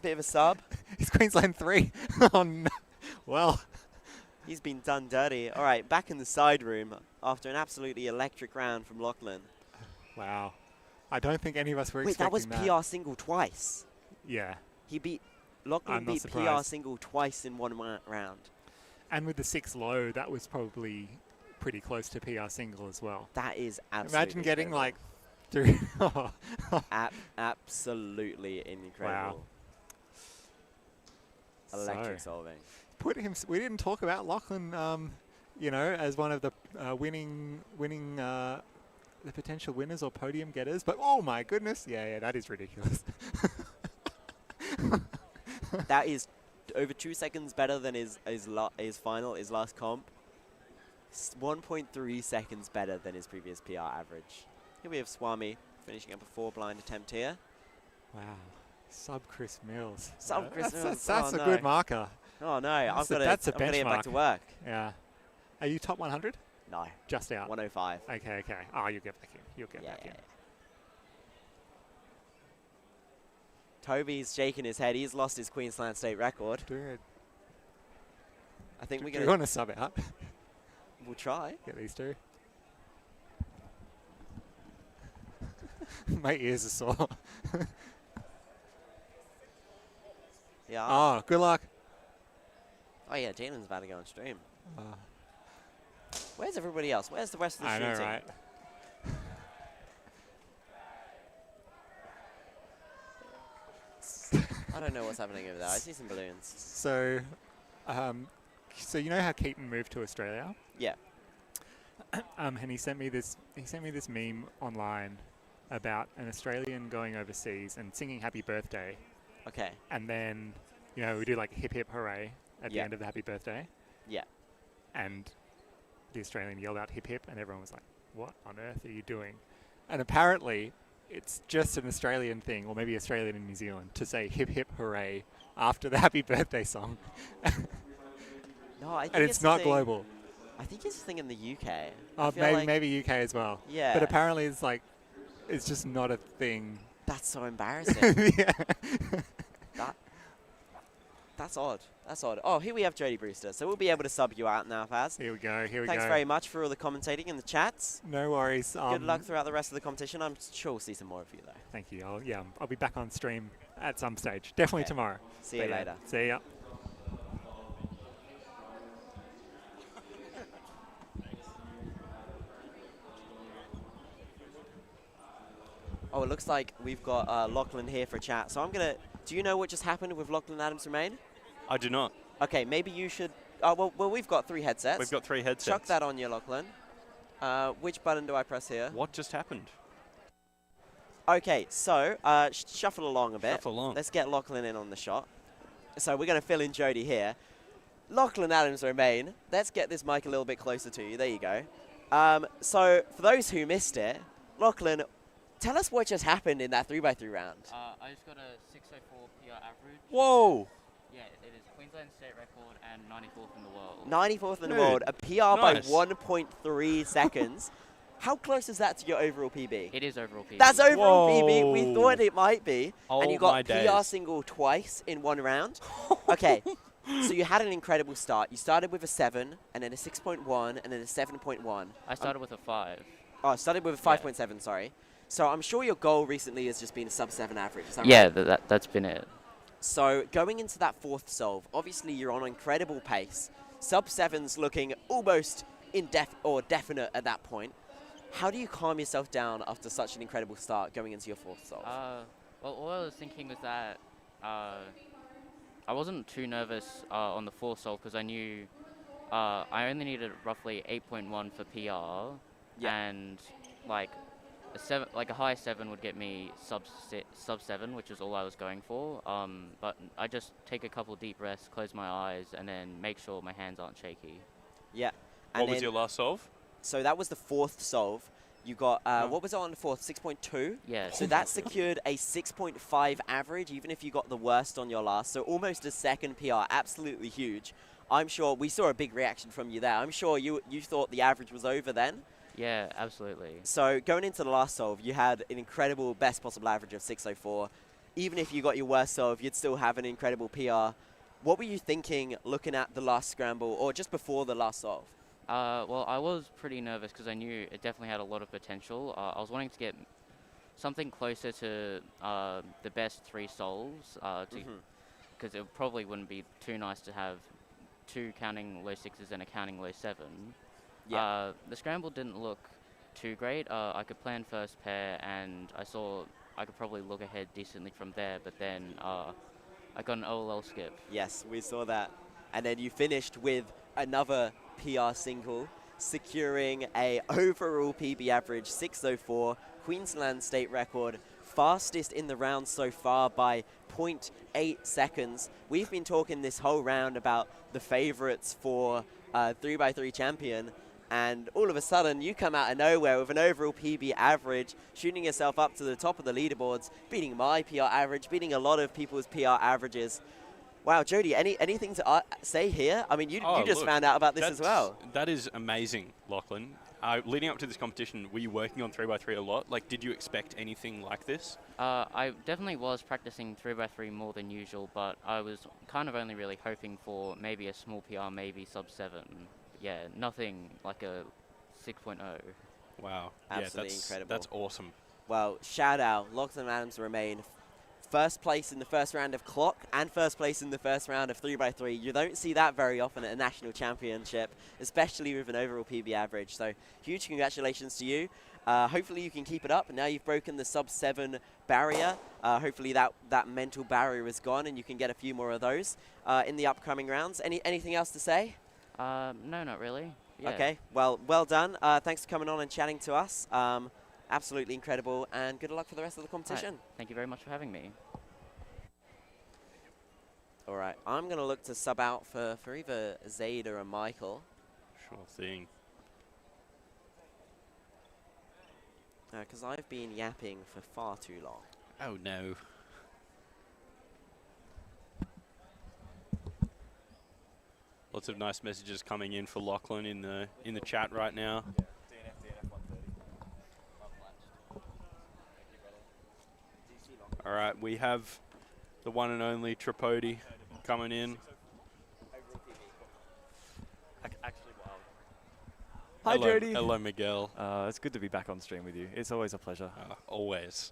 Bit of a sub.
He's Queensland 3. Oh no. Well,
He's been done dirty. All right, back in the side room after an absolutely electric round from Lachlan.
wow. I don't think any of us were
Wait, that
expecting
was PR single twice.
Yeah.
He beat Lachlan
I'm not
beat PR
surprised.
single twice in one round.
And with the 6 low, that was probably pretty close to PR single as well.
That is absolutely
Imagine getting
incredible.
like 3.
Absolutely incredible. Electric
So,
solving.
put him. We didn't talk about Lachlan, as one of the winning the potential winners or podium getters. But oh my goodness, yeah, that is ridiculous.
That is over 2 seconds better than his last comp. 1.3 seconds better than his previous PR average. Here we have Swami finishing up a 4 blind attempt here.
Wow, sub Chris Mills.
Sub Chris Mills,
That's
oh
a
no.
good marker.
Oh no,
That's
I've
a
got to get back
benchmark.
to work.
Yeah. Are you top 100?
No,
Just out.
105.
Okay. Oh, you'll get back in. You'll get
Yeah,
back in.
Toby's shaking his head. He's lost his Queensland state record.
Dude,
I think we're
do you
gonna.
want to sub out?
We'll try.
Get these two. My ears are sore.
Yeah.
Oh, good luck.
Oh yeah, Jalen's about to go on stream.
Uh,
Where's everybody else? Where's the rest of the
I
stream
know,
team?
right?
I don't know what's happening over there. I see some balloons.
So you know how Keaton moved to Australia?
Yeah.
And he sent me this meme online about an Australian going overseas and singing Happy Birthday,
Okay.
and then we do like hip hip hooray at the
Yeah.
end of the Happy Birthday,
Yeah.
and the Australian yelled out hip hip, and everyone was like, "What on earth are you doing?" And apparently, it's just an Australian thing, or maybe Australian and New Zealand, to say hip hip hooray after the Happy Birthday song,
No, I think
and it's
a
not
thing-
global.
I think it's a thing in the UK. I feel
Maybe
like
maybe UK as well.
Yeah.
But apparently it's just not a thing.
That's so embarrassing.
Yeah.
that That's odd. That's odd. Oh, here we have Jody Brewster. So we'll be able to sub you out now, Paz.
Here we go. Here we
Thanks
go.
very much for all the commentating in the chats.
No worries.
Good luck throughout the rest of the competition. I'm sure we'll see some more of you, though.
Thank you. I'll be back on stream at some stage. Definitely
Okay.
tomorrow.
See you
But yeah,
later.
See ya.
Oh, it looks like we've got Lachlan here for chat. So I'm going to... Do you know what just happened with Lachlan Adams-Remain?
I do not.
Okay, maybe you should... well, we've got 3 headsets.
We've got 3 headsets.
Chuck that on you, Lachlan. Which button do I press here?
What just happened?
Okay, so shuffle along a bit.
Shuffle along.
Let's get Lachlan in on the shot. So we're going to fill in Jody here. Lachlan Adams-Remain. Let's get this mic a little bit closer to you. There you go. So for those who missed it, Lachlan, tell us what just happened in that 3x3 round.
I just got a 604 PR average.
Whoa!
Yeah, it is Queensland state record and 94th in the world.
94th in the
Dude,
world. A PR by
nice.
1.3 seconds. How close is that to your overall PB?
It is overall PB.
That's overall PB. We
Whoa.
thought it might be.
Oh
and you
my
got PR
days.
single twice in one round. Okay, so you had an incredible start. You started with a 7, and then a 6.1, and then a 7.1.
I started with a 5.
Oh, I started with a 5.7, sorry. So I'm sure your goal recently has just been a sub-7 average. Is that
Yeah,
right?
that's been it.
So going into that 4th solve, obviously you're on incredible pace. Sub-7's looking almost definite at that point. How do you calm yourself down after such an incredible start going into your 4th solve?
Well, all I was thinking was that I wasn't too nervous on the 4th solve because I knew I only needed roughly 8.1 for PR, and like a high 7 would get me sub 7, which is all I was going for. But I just take a couple deep breaths, close my eyes, and then make sure my hands aren't shaky.
Yeah.
What was your last solve?
So that was the 4th solve. You got, what was it on the 4th? 6.2?
Yeah.
So that secured a 6.5 average, even if you got the worst on your last. So almost a second PR, absolutely huge. I'm sure we saw a big reaction from you there. I'm sure you thought the average was over then.
Yeah, absolutely.
So going into the last solve, you had an incredible best possible average of 604. Even if you got your worst solve, you'd still have an incredible PR. What were you thinking looking at the last scramble, or just before the last solve?
Well, I was pretty nervous because I knew it definitely had a lot of potential. I was wanting to get something closer to the best 3 solves, because it probably wouldn't be too nice to have 2 counting low 6s and a counting low 7.
Yeah.
The scramble didn't look too great. I could plan first pair, and I saw I could probably look ahead decently from there, but then I got an OLL skip.
Yes, we saw that. And then you finished with another PR single, securing a overall PB average 604, Queensland state record, fastest in the round so far by 0.8 seconds. We've been talking this whole round about the favourites for 3x3 champion, and all of a sudden you come out of nowhere with an overall PB average, shooting yourself up to the top of the leaderboards, beating my PR average, beating a lot of people's PR averages. Wow, Jody, anything to say here? I mean, you just found out about this as well.
That is amazing, Lachlan. Leading up to this competition, were you working on 3x3 a lot? Like, did you expect anything like this?
I definitely was practicing 3x3 more than usual, but I was kind of only really hoping for maybe a small PR, maybe sub 7. Yeah, nothing like a 6.0.
Wow.
Absolutely
yeah,
incredible.
That's awesome.
Well, shout out, Lachlan Adams-Remain. First place in the first round of clock and first place in the first round of 3x3. You don't see that very often at a national championship, especially with an overall PB average. So huge congratulations to you. Hopefully you can keep it up. Now you've broken the sub 7 barrier. Hopefully that mental barrier is gone and you can get a few more of those in the upcoming rounds. Anything else to say?
No, not really. Yeah.
Okay, well done. Thanks for coming on and chatting to us. Absolutely incredible, and good luck for the rest of the competition.
Right. Thank you very much for having me.
All right, I'm going to look to sub out for either Zaid or a Michael.
Sure thing.
Because I've been yapping for far too long.
Oh, no. Lots of nice messages coming in for Lachlan in the chat right now. All right, we have the one and only Tripodi coming in.
Actually, wild. Hi,
Hello,
Jody.
Hello, Miguel.
It's good to be back on stream with you. It's always a pleasure.
Always.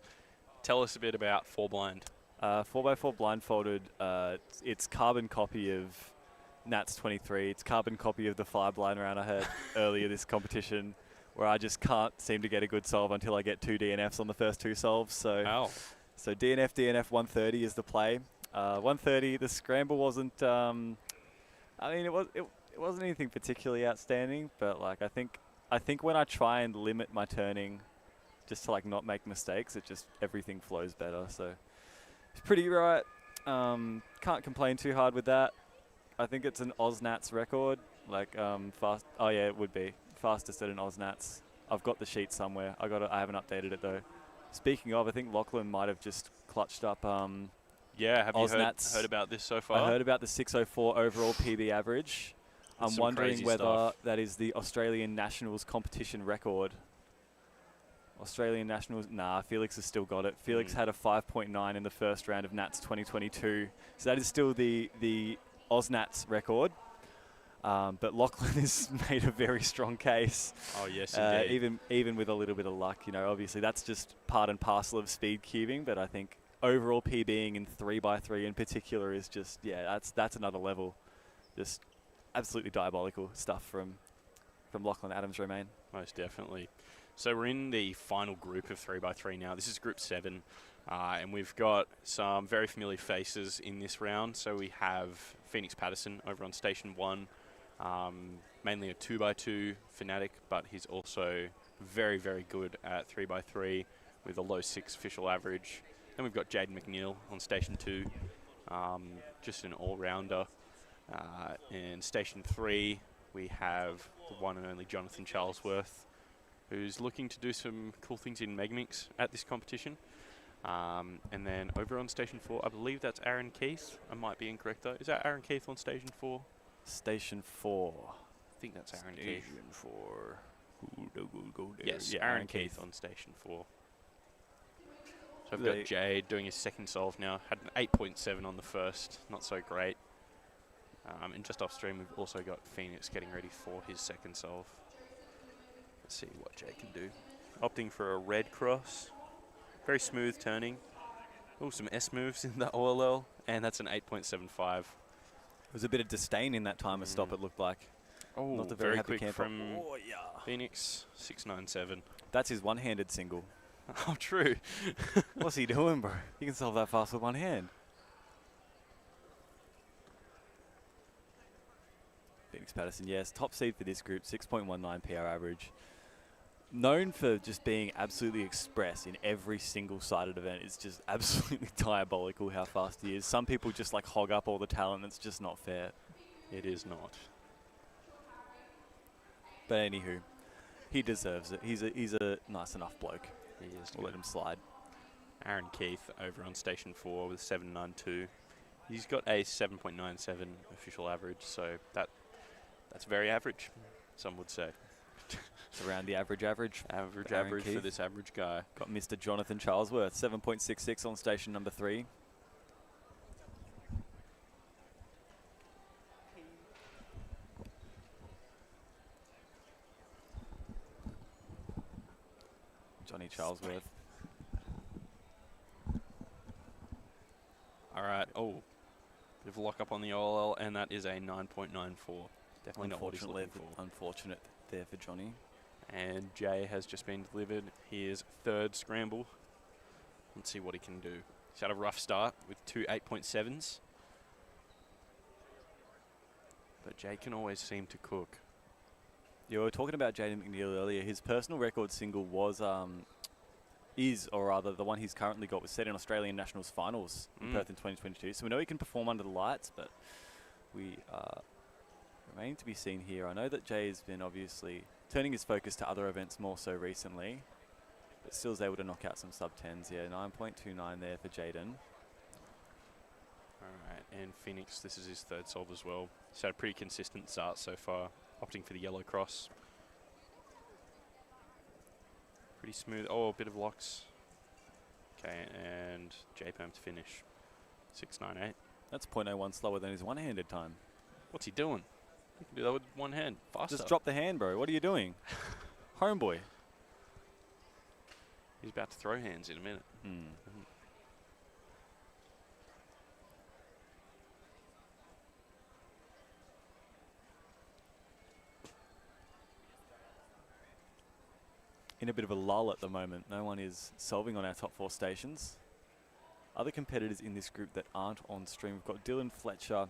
Tell us a bit about 4 blind.
4x4 blindfolded. It's carbon copy of Nats 23. It's carbon copy of the 5 blind round I had earlier this competition, where I just can't seem to get a good solve until I get 2 DNFs on the first 2 solves. So, so DNF 130 is the play. 130. The scramble wasn't. I mean, it wasn't anything particularly outstanding, but like I think when I try and limit my turning, just to like not make mistakes, it just everything flows better. So it's pretty right. Can't complain too hard with that. I think it's an OzNats record, like fast. Oh yeah, it would be fastest at an OzNats. I've got the sheet somewhere. I haven't updated it though. Speaking of, I think Lachlan might have just clutched up.
Yeah, have
OzNats.
you heard about this so far?
I heard about the 604 overall PB average. I'm
Some
wondering
crazy
whether
stuff.
that is the Australian Nationals competition record. Australian Nationals, nah, Felix has still got it. Felix had a 5.9 in the first round of Nats 2022. So that is still the OzNats record. But Lachlan has made a very strong case.
Oh, yes, indeed.
Even with a little bit of luck, you know, obviously that's just part and parcel of speed cubing, but I think overall PBing in 3x3 in particular is just, yeah, that's another level. Just absolutely diabolical stuff from Lachlan Adams-Romain.
Most definitely. So we're in the final group of 3x3 now. This is group 7, and we've got some very familiar faces in this round. So we have Phoenix Patterson over on station 1, mainly a 2x2 fanatic, but he's also very, very good at 3x3 with a low 6 official average. Then we've got Jaden McNeil on station 2, just an all-rounder. In station 3, we have the one and only Jonathan Charlesworth, who's looking to do some cool things in Pyraminx at this competition. And then over on station 4, I believe that's Aaron Keith. I might be incorrect though. Is that Aaron Keith on station 4?
Station 4.
I think that's Aaron Keith.
Station 4. Go there.
Yes,
Yeah,
Aaron Keith on station 4. So I've got Jay doing his second solve now. Had an 8.7 on the first, not so great. And just off stream, we've also got Phoenix getting ready for his second solve. Let's see what Jay can do. Opting for a red cross. Very smooth turning. Oh, some S moves in the OLL, and that's an 8.75.
There was a bit of disdain in that timer stop, it looked like.
Oh,
Not a very happy
quick
camper.
from Phoenix, 697.
That's his one-handed single.
Oh, true.
What's he doing, bro? You can solve that fast with one hand. Phoenix Patterson, yes. Top seed for this group, 6.19 PR average. Known for just being absolutely express in every single sided event. It's just absolutely diabolical how fast he is. Some people just like hog up all the talent. It's just not fair.
It is not.
But anywho, he deserves it. He's a nice enough bloke.
He is.
We'll let him slide.
Aaron Keith over on station 4 with 792. He's got a 7.97 official average, so that's very average, some would say.
It's around the average.
Average
Aaron
for
Keith.
this average guy.
Got Mr. Jonathan Charlesworth, 7.66 on station number 3. Johnny Charlesworth.
All right. Oh, bit of lock up on the OLL, and that is a 9.94. Definitely not what he's looking for.
Unfortunate there for Johnny.
And Jay has just been delivered his third scramble. Let's see what he can do. He's had a rough start with 2 8.7s. But Jay can always seem to cook.
Yeah, we were talking about Jaden McNeil earlier. His personal record single was, or rather, the one he's currently got was set in Australian Nationals finals in Perth in 2022. So we know he can perform under the lights, but we remain to be seen here. I know that Jay has been obviously turning his focus to other events more so recently, but still is able to knock out some sub-10s. Yeah, 9.29 there for Jaden.
All right, and Phoenix, this is his third solve as well. He's had a pretty consistent start so far, opting for the yellow cross. Pretty smooth. Oh, a bit of locks. Okay, and J-Perm to finish. 698.
That's 0.01 slower than his one-handed time.
What's he doing? You can do that with one hand. Faster.
Just drop the hand, bro. What are you doing? Homeboy.
He's about to throw hands in a minute.
In a bit of a lull at the moment. No one is solving on our top 4 stations. Other competitors in this group that aren't on stream, we've got Dylan Fletcher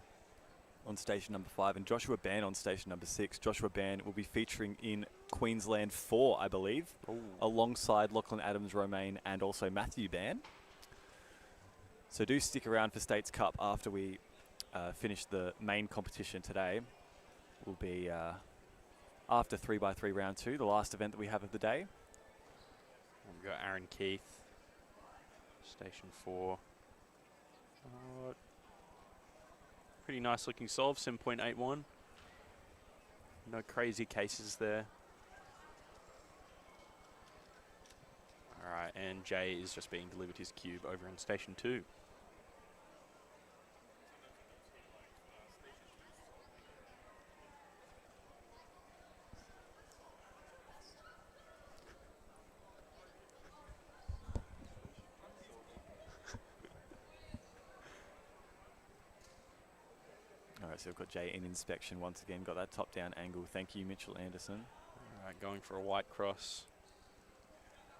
on station number 5 and Joshua Ban on station number 6. Joshua Ban will be featuring in Queensland 4, I believe, alongside Lachlan Adams-Romaine and also Matthew Ban. So do stick around for States Cup after we finish the main competition today. Will be after 3x3 round 2, the last event that we have of the day.
We've got Aaron Keith, station 4. Pretty nice looking solve, 7.81. No crazy cases there. Alright, and Jay is just being delivered his cube over on station 2.
Alright, so we've got Jay in inspection once again. Got that top-down angle. Thank you, Mitchell Anderson.
Alright, going for a white cross.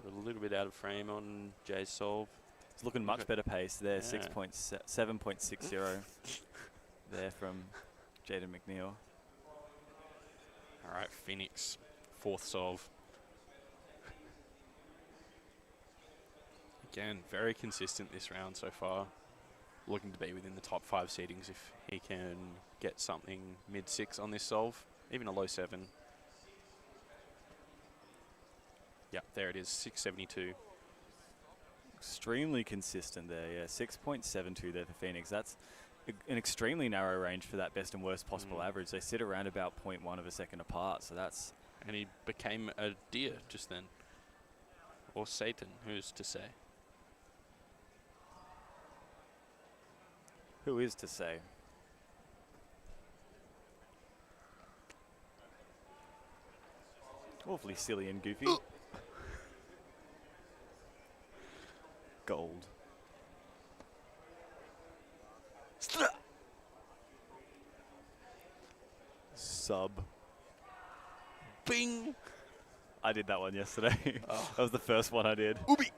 A little bit out of frame on Jay's solve.
It's looking much better pace there.
Yeah.
7.60 there from Jaden McNeil.
Alright, Phoenix, 4th solve. Again, very consistent this round so far. Looking to be within the top 5 seedings if he can get something mid-6 on this solve, even a low 7. Yep, there it is, 672.
Extremely consistent there, yeah. 6.72 there for Phoenix. That's an extremely narrow range for that best and worst possible average. They sit around about 0.1 of a second apart, so that's...
And he became a deer just then. Or Satan, who's to say?
Who is to say? Awfully silly and goofy. Gold. Sub.
Bing!
I did that one yesterday. That was the first one I did.
Ubi!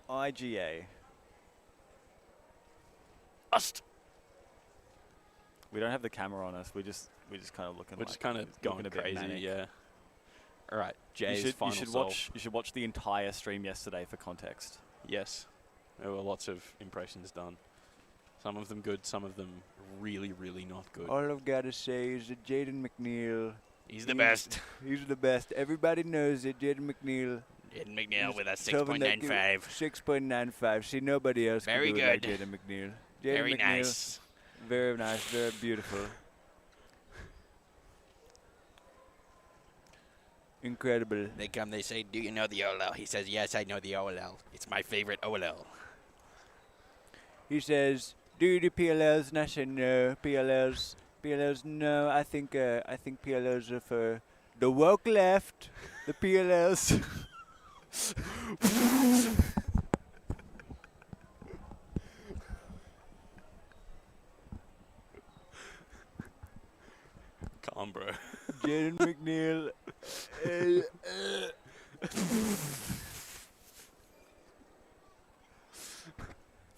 IGA.
Ust!
We don't have the camera on us. We're just kind of looking.
We're just kind of going
a bit
crazy,
manic.
yeah. All right, Jay's final solve.
You should watch the entire stream yesterday for context.
Yes, there were lots of impressions done. Some of them good, some of them really, really not good.
All I've got to say is that Jaden McNeil.
He's the best.
He's the best. Everybody knows it. Jaden McNeil.
Jaden McNeil with a
6.95. 6.95. See, nobody else
Very
can do it like
good.
Jaden McNeil.
Very
McNeil,
nice.
Very nice. Very beautiful. Incredible.
They come, they say, do you know the OLL? He says, yes, I know the OLL. It's my favorite OLL.
He says, "Do you do PLLs?" And I say, "No, PLLs. PLLs, no. I think PLLs are for the woke left. The PLLs."
Calm, bro.
Jaden McNeil.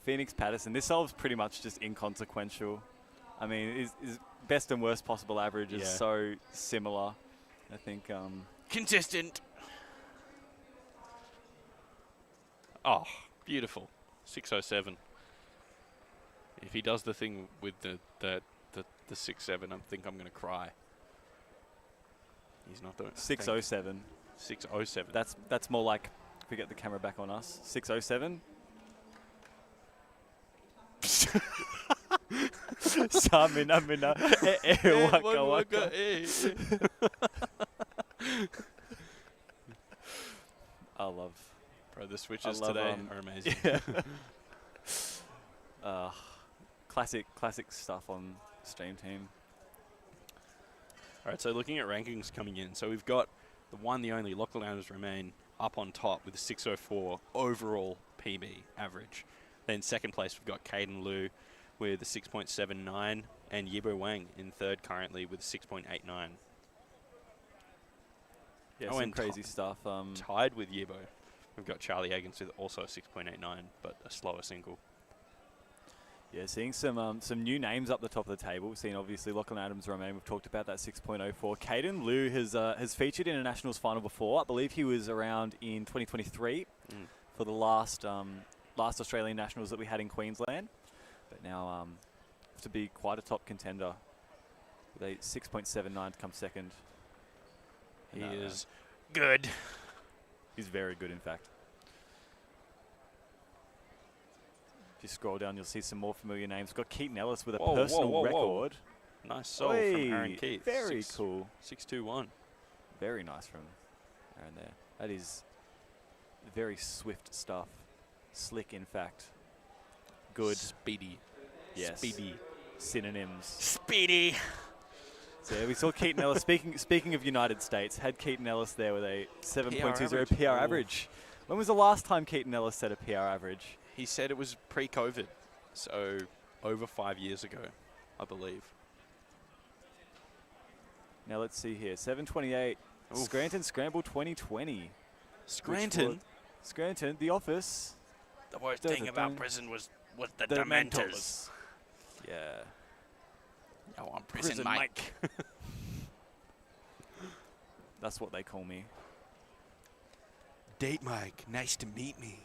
Phoenix Patterson. This solve's pretty much just inconsequential. I mean, is best and worst possible average is so similar. I think.
Consistent. Oh, beautiful. 607. If he does the thing with the 6-7, I think I'm going to cry. He's not doing it.
607.
607.
That's more like, if we get the camera back on us, 607. Samina mina waka waka. I love.
Bro, the switches
love,
today are amazing.
Classic stuff on Stream Team.
All right, so looking at rankings coming in, so we've got the one, the only Lachlan Adams remain up on top with a 604 overall PB average. Then second place we've got Caden Liu with a 6.79 and Yibo Wang in third currently with a 6.89.
Yeah,
Oh,
some
and
crazy stuff.
Tied with Yibo, we've got Charlie Higgins with also a 6.89, but a slower single.
Yeah, seeing some new names up the top of the table. We've seen obviously Lachlan Adams remain. We've talked about that 6.04. Caden Liu has featured in a nationals final before. I believe he was around in 2023 for the last Australian nationals that we had in Queensland. But now to be quite a top contender with a 6.79 to come second.
He is good.
He's very good, in fact. If you scroll down, you'll see some more familiar names. We've got Keaton Ellis with a personal record.
Nice solve from Aaron Keith.
Very cool.
6.21.
Very nice from Aaron there. That is very swift stuff. Slick, in fact. Good.
Speedy.
Yes.
Speedy.
Synonyms.
Speedy.
So yeah, we saw Keaton Ellis. Speaking of United States, had Keaton Ellis there with a 7.20 PR average. When was the last time Keaton Ellis set a PR average?
He said it was pre-COVID, so over 5 years ago, I believe.
Now let's see here. 7.28.
Oof.
Scranton Scramble 2020.
Scranton?
Scranton, The Office.
The worst
Those
thing
are
about
done-
prison was the
The
Dementors.
Yeah.
I want prison Mike.
That's what they call me.
Date Mike, nice to meet me.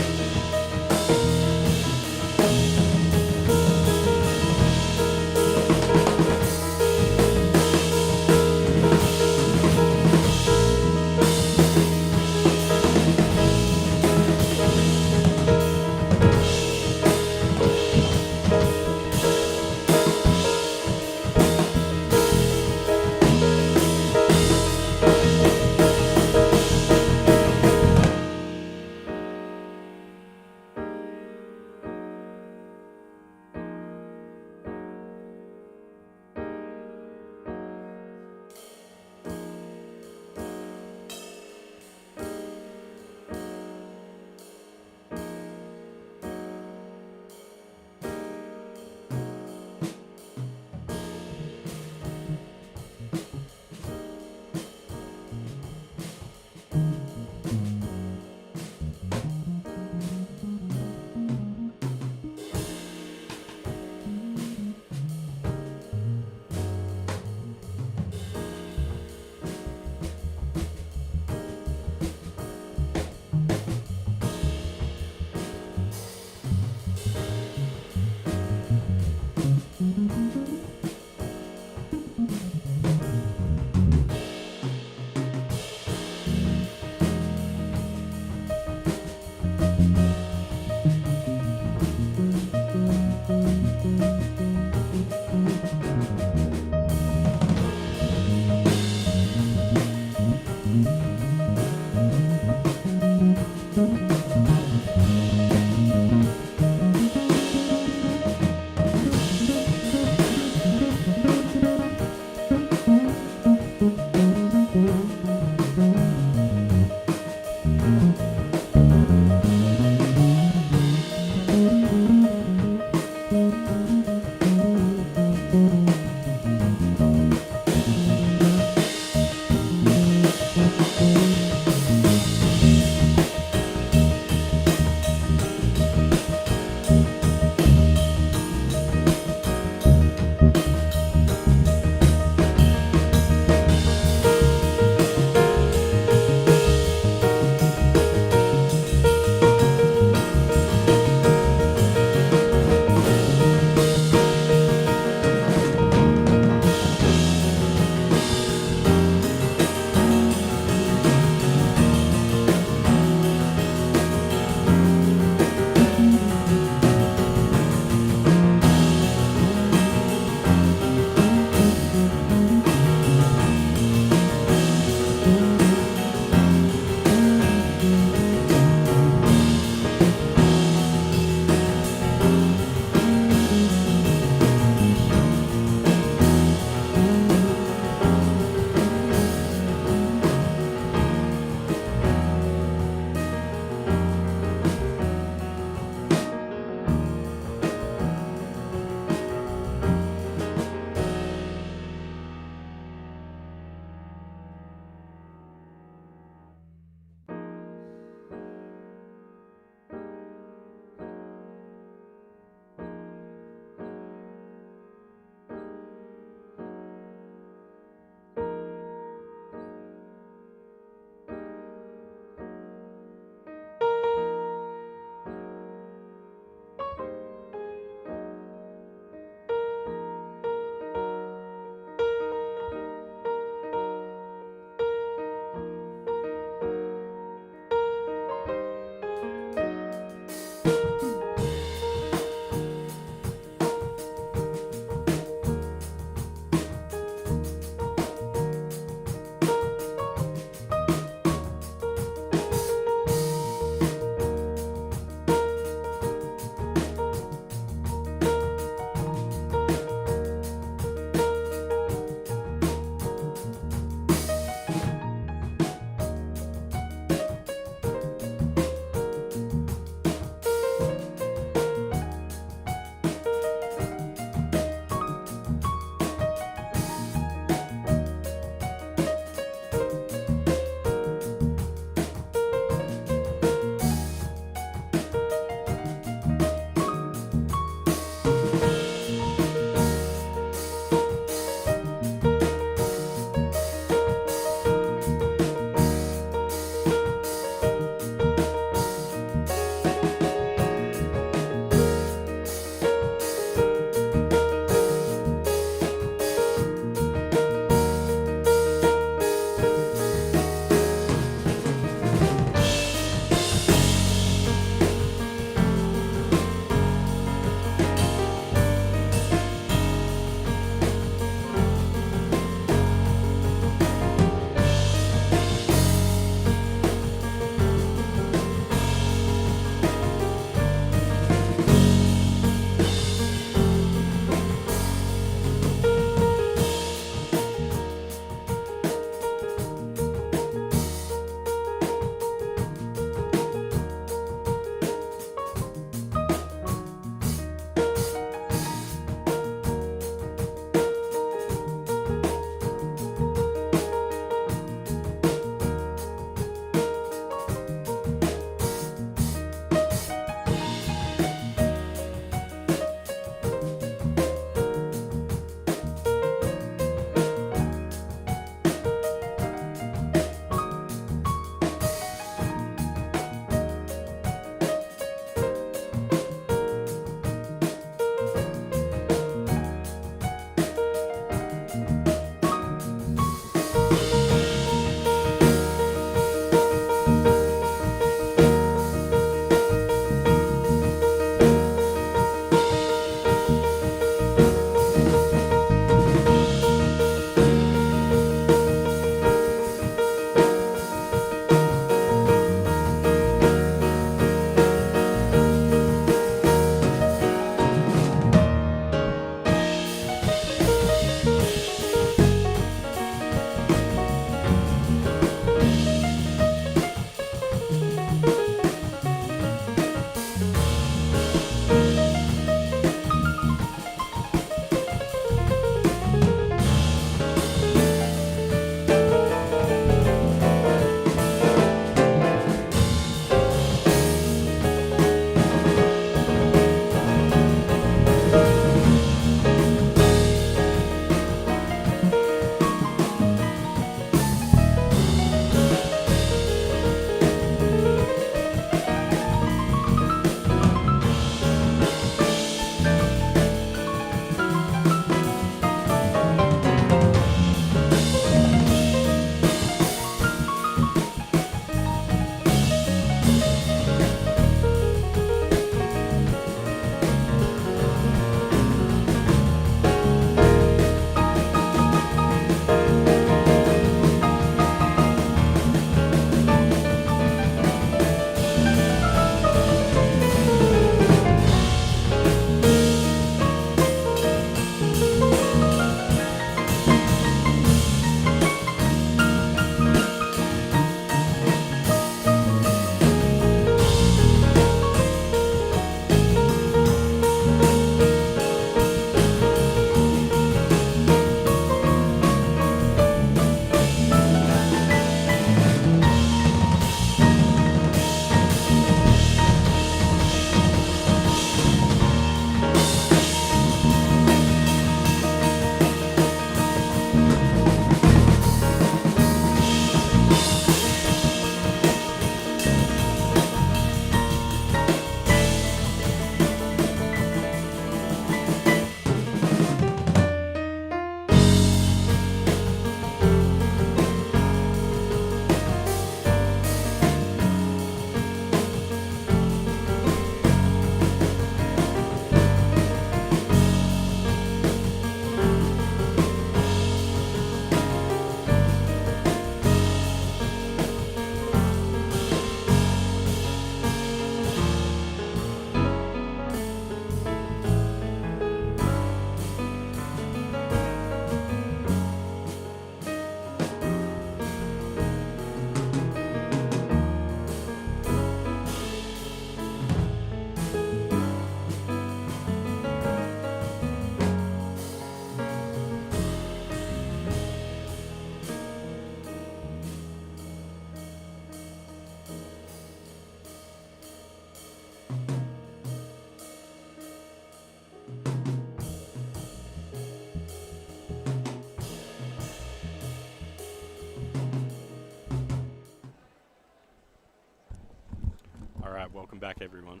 right, welcome back, everyone.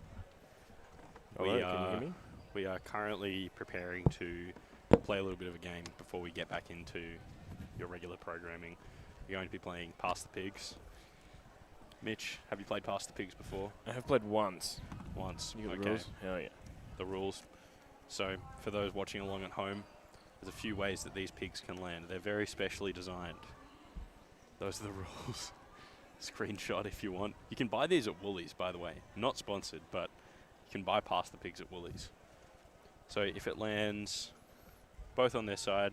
Hello, can you hear me?
We are currently preparing to play a little bit of a game before we get back into your regular programming. We're going to be playing Pass the Pigs. Mitch, have you played Pass the Pigs before?
I have played once.
Once.
You got
okay.
the rules? Hell yeah.
The rules. So, for those watching along at home, there's a few ways that these pigs can land. They're very specially designed. Those are the rules. Screenshot if you want. You can buy these at Woolies, by the way. Not sponsored, but you can buy Pass the Pigs at Woolies. So if it lands both on their side,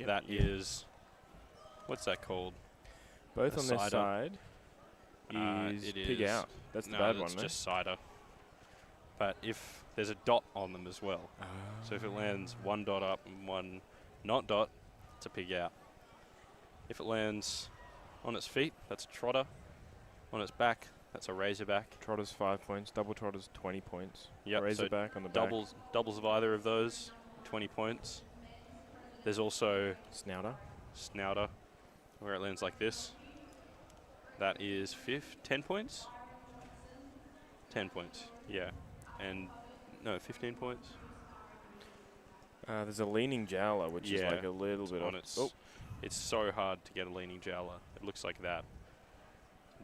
that is, what's that called?
Both
A
on their
cider.
side is
it
pig
is-
out. That's the
No,
bad
that's
one,
just cider. But if there's a dot on them as well, so if it lands one dot up and one not dot, it's a pig out. If it lands on its feet, that's a trotter. On its back, that's a razorback.
Trotter's 5 points. Double trotter's 20 points.
Yep, so
Razorback on the back.
doubles of either of those, 20 points. There's also
Snouter.
snouter, where it lands like this. That is 10 points? 10 points, yeah. And, no, 15 points?
There's a leaning jowler, which is
Yeah,
like a little bit
on
off.
its,
Oh,
it's so hard to get a leaning jowler. It looks like that.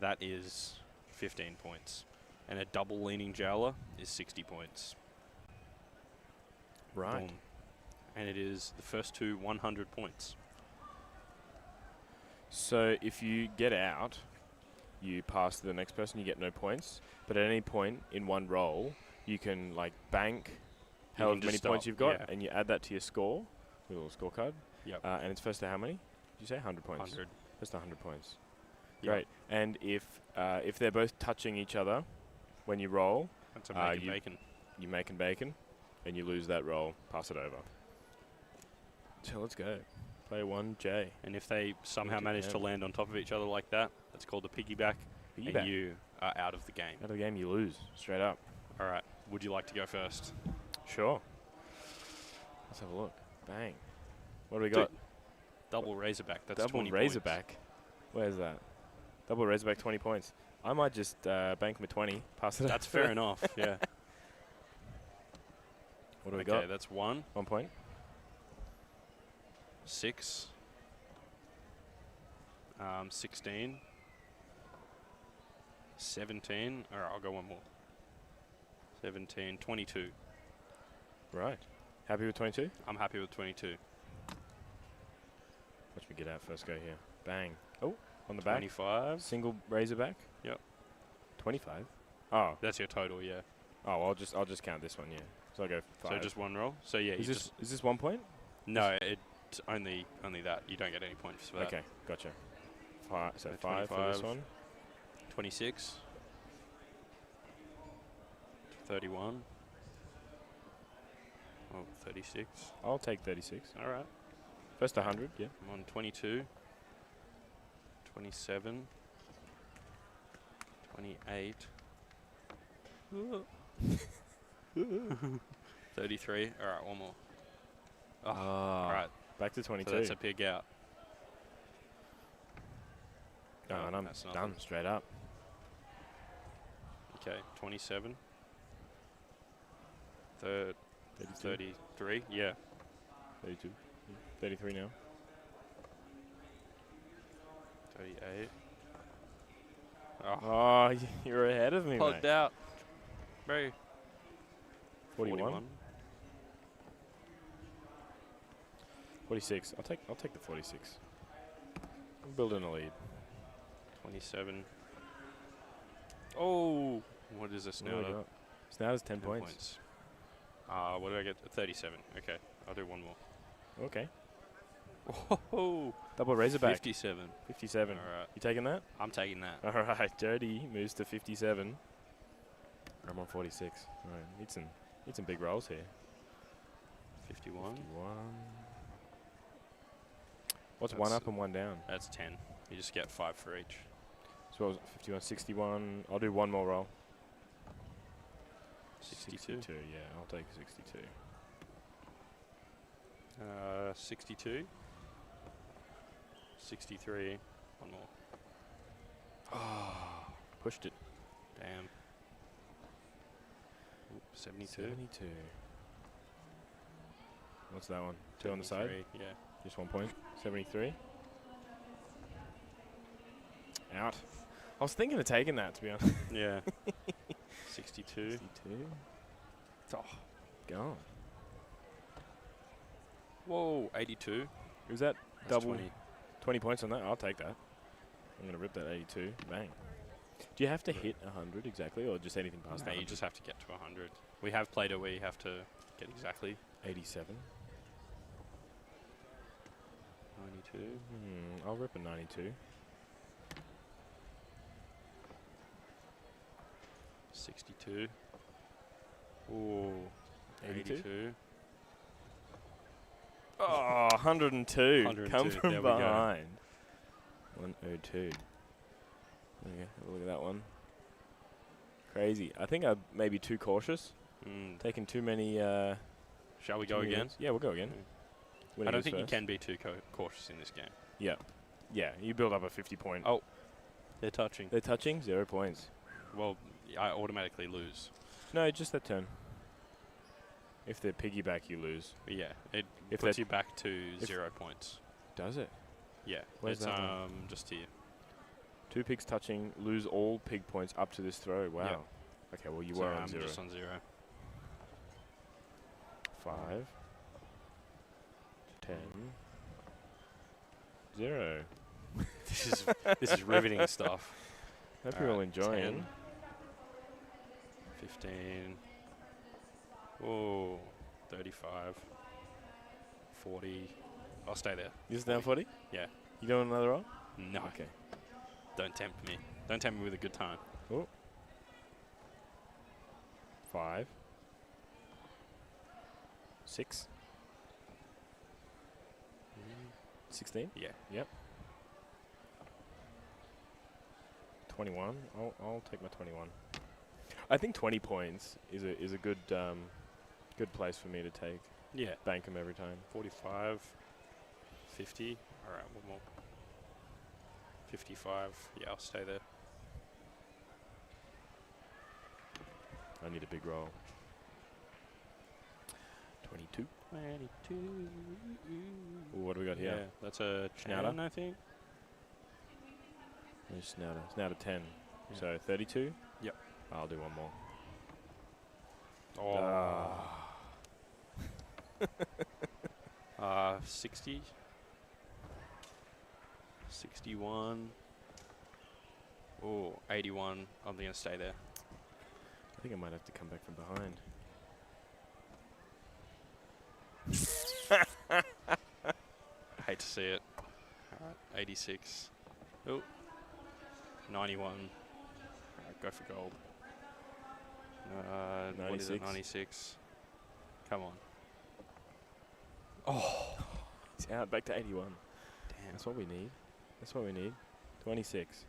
That is 15 points. And a double leaning jowler is 60 points.
right.
Boom. And it is the first two 100 points.
So if you get out, you pass to the next person, you get no points. But at any point in one roll, you can like bank
You
however
can
many
just
points
stop,
you've got,
yeah.
and you add that to your score, with a little scorecard.
Yep.
And it's first to how many? Did you say 100 points?
100.
First to 100 points.
Yep.
Great. And if they're both touching each other when you roll,
That's a make and bacon.
you make and bacon, and you lose that roll, pass it over. So let's go. Player 1, J.
And if they somehow
Okay,
manage to
yeah.
land on top of each other like that, that's called a piggyback.
Piggyback.
And you are out of the game.
Out of the game, you lose. Straight up.
All right. Would you like to go first?
Sure. Let's have a look. Bang. What do we
Dude,
got?
Double razorback. That's
Double
20
Razorback.
points.
Where's that? Double Razorback, 20 points. I might just bank my 20, pass it
That's fair enough. Yeah.
What do we
Okay,
got?
that's 1,
1 point.
6, 16, 17. All right, I'll go one more. 17, 22.
Right. Happy with 22?
I'm happy with 22.
Watch me get out first go here. Bang. Oh, on the back.
25.
Single Razorback.
Yep.
25. Oh.
That's your total, yeah.
Oh, I'll just count this one, yeah. So I'll go 5.
So just one roll. So yeah,
is
you
this
just
is this 1 point?
no, it's only that. You don't get any points for that.
Okay, gotcha. So
So
5 for this
25.
one.
26. 31. Oh, 36.
I'll take 36.
All right.
First 100, yeah.
I'm on 22. 27. 28. 33. All right, one more. Oh, all right.
Back to
So
22.
that's a pig out.
Oh,
No,
and I'm
that's
done
nothing.
straight up.
Okay, 27.
32.
33. Yeah.
32. 33 now.
38. Oh,
Oh, you're ahead of me,
plugged
mate.
out. Bro.
41. 46. I'll take the 46. I'm building a lead.
27. Oh, what is this
What do we
now?
got? Snouter's 10 points.
What do I get? 37. Okay, I'll do one more.
Okay.
Oh,
Double Razorback.
57.
57.
All right,
You taking that?
I'm taking that.
All right. Dirty moves to 57. I'm on 46. All right. Need some big rolls here.
51.
51. What's
That's
one up and one down?
That's 10. You just get 5 for each.
So what was it? 51, 61. I'll do one more roll.
62.
Yeah, I'll take 62.
62. 63. One more.
Pushed it.
Damn. Oop, 72.
72. What's that one? 2 on the side?
73, yeah.
Just 1 point. 73. Out. I was thinking of taking that, to be honest.
Yeah. 62.
62. Oh, gone.
Whoa, 82.
Was that
That's
double
20.
20 points on that? I'll take that. I'm going to rip that 82. Bang. Do you have to hit 100 exactly, or just anything past
No,
that?
you just have to get to 100. We have played it where you have to get exactly
87.
92.
I'll rip a 92.
62. Ooh,
82.
82.
Oh, 102.
102,
Come from
there we go.
behind. 102. There we go. Have a look at that one. Crazy. I think I'm maybe too cautious. Taking too many.
Shall we
too
go
many
again?
wins. Yeah, we'll go again.
I
Winning
don't
is
think you
first.
can be too cautious in this game.
Yeah. Yeah, you build up a 50 point.
Oh, they're touching.
They're touching, 0 points.
Well, I automatically lose.
No, just that turn. If they're piggyback, you lose.
But yeah, it
If
puts
that-
you back to
if-
0 points.
Does it?
Yeah,
Where's
it's
that one?
just here.
2 pigs touching, lose all pig points up to this throw. Wow.
Yep.
Okay, well, you
So
were on
I'm
0.
just on 0.
5. 10. 0.
This is riveting stuff.
Hope you're all
Alright,
enjoying.
10, 15. Oh, 35. 40. I'll stay there.
You just down 40?
Yeah.
You doing another roll?
No.
Okay.
Don't tempt me. Don't tempt me with a good time.
5. 6. 16?
Yeah.
Yep. 21. I'll take my 21. I think 20 points is a good good place for me to take.
Yeah.
Bank them every time.
45. 50. All right, one more. 55. Yeah, I'll stay there.
I need a big roll. 22.
22.
Ooh, what do we got
Yeah,
here?
that's a
Schnauder?
10, I think.
There's Snouter. Snouter 10.
Yeah.
So 32?
Yep.
I'll do one more.
Oh. 60. 61. Oh, 81. I'm going to stay there.
I think I might have to come back from behind.
I hate to see it. All right, 86. Oh, 91. All right, go for gold. What is it?
96.
96. Come on.
It's out, back to 81.
Damn.
That's what we need. That's what we need. 26.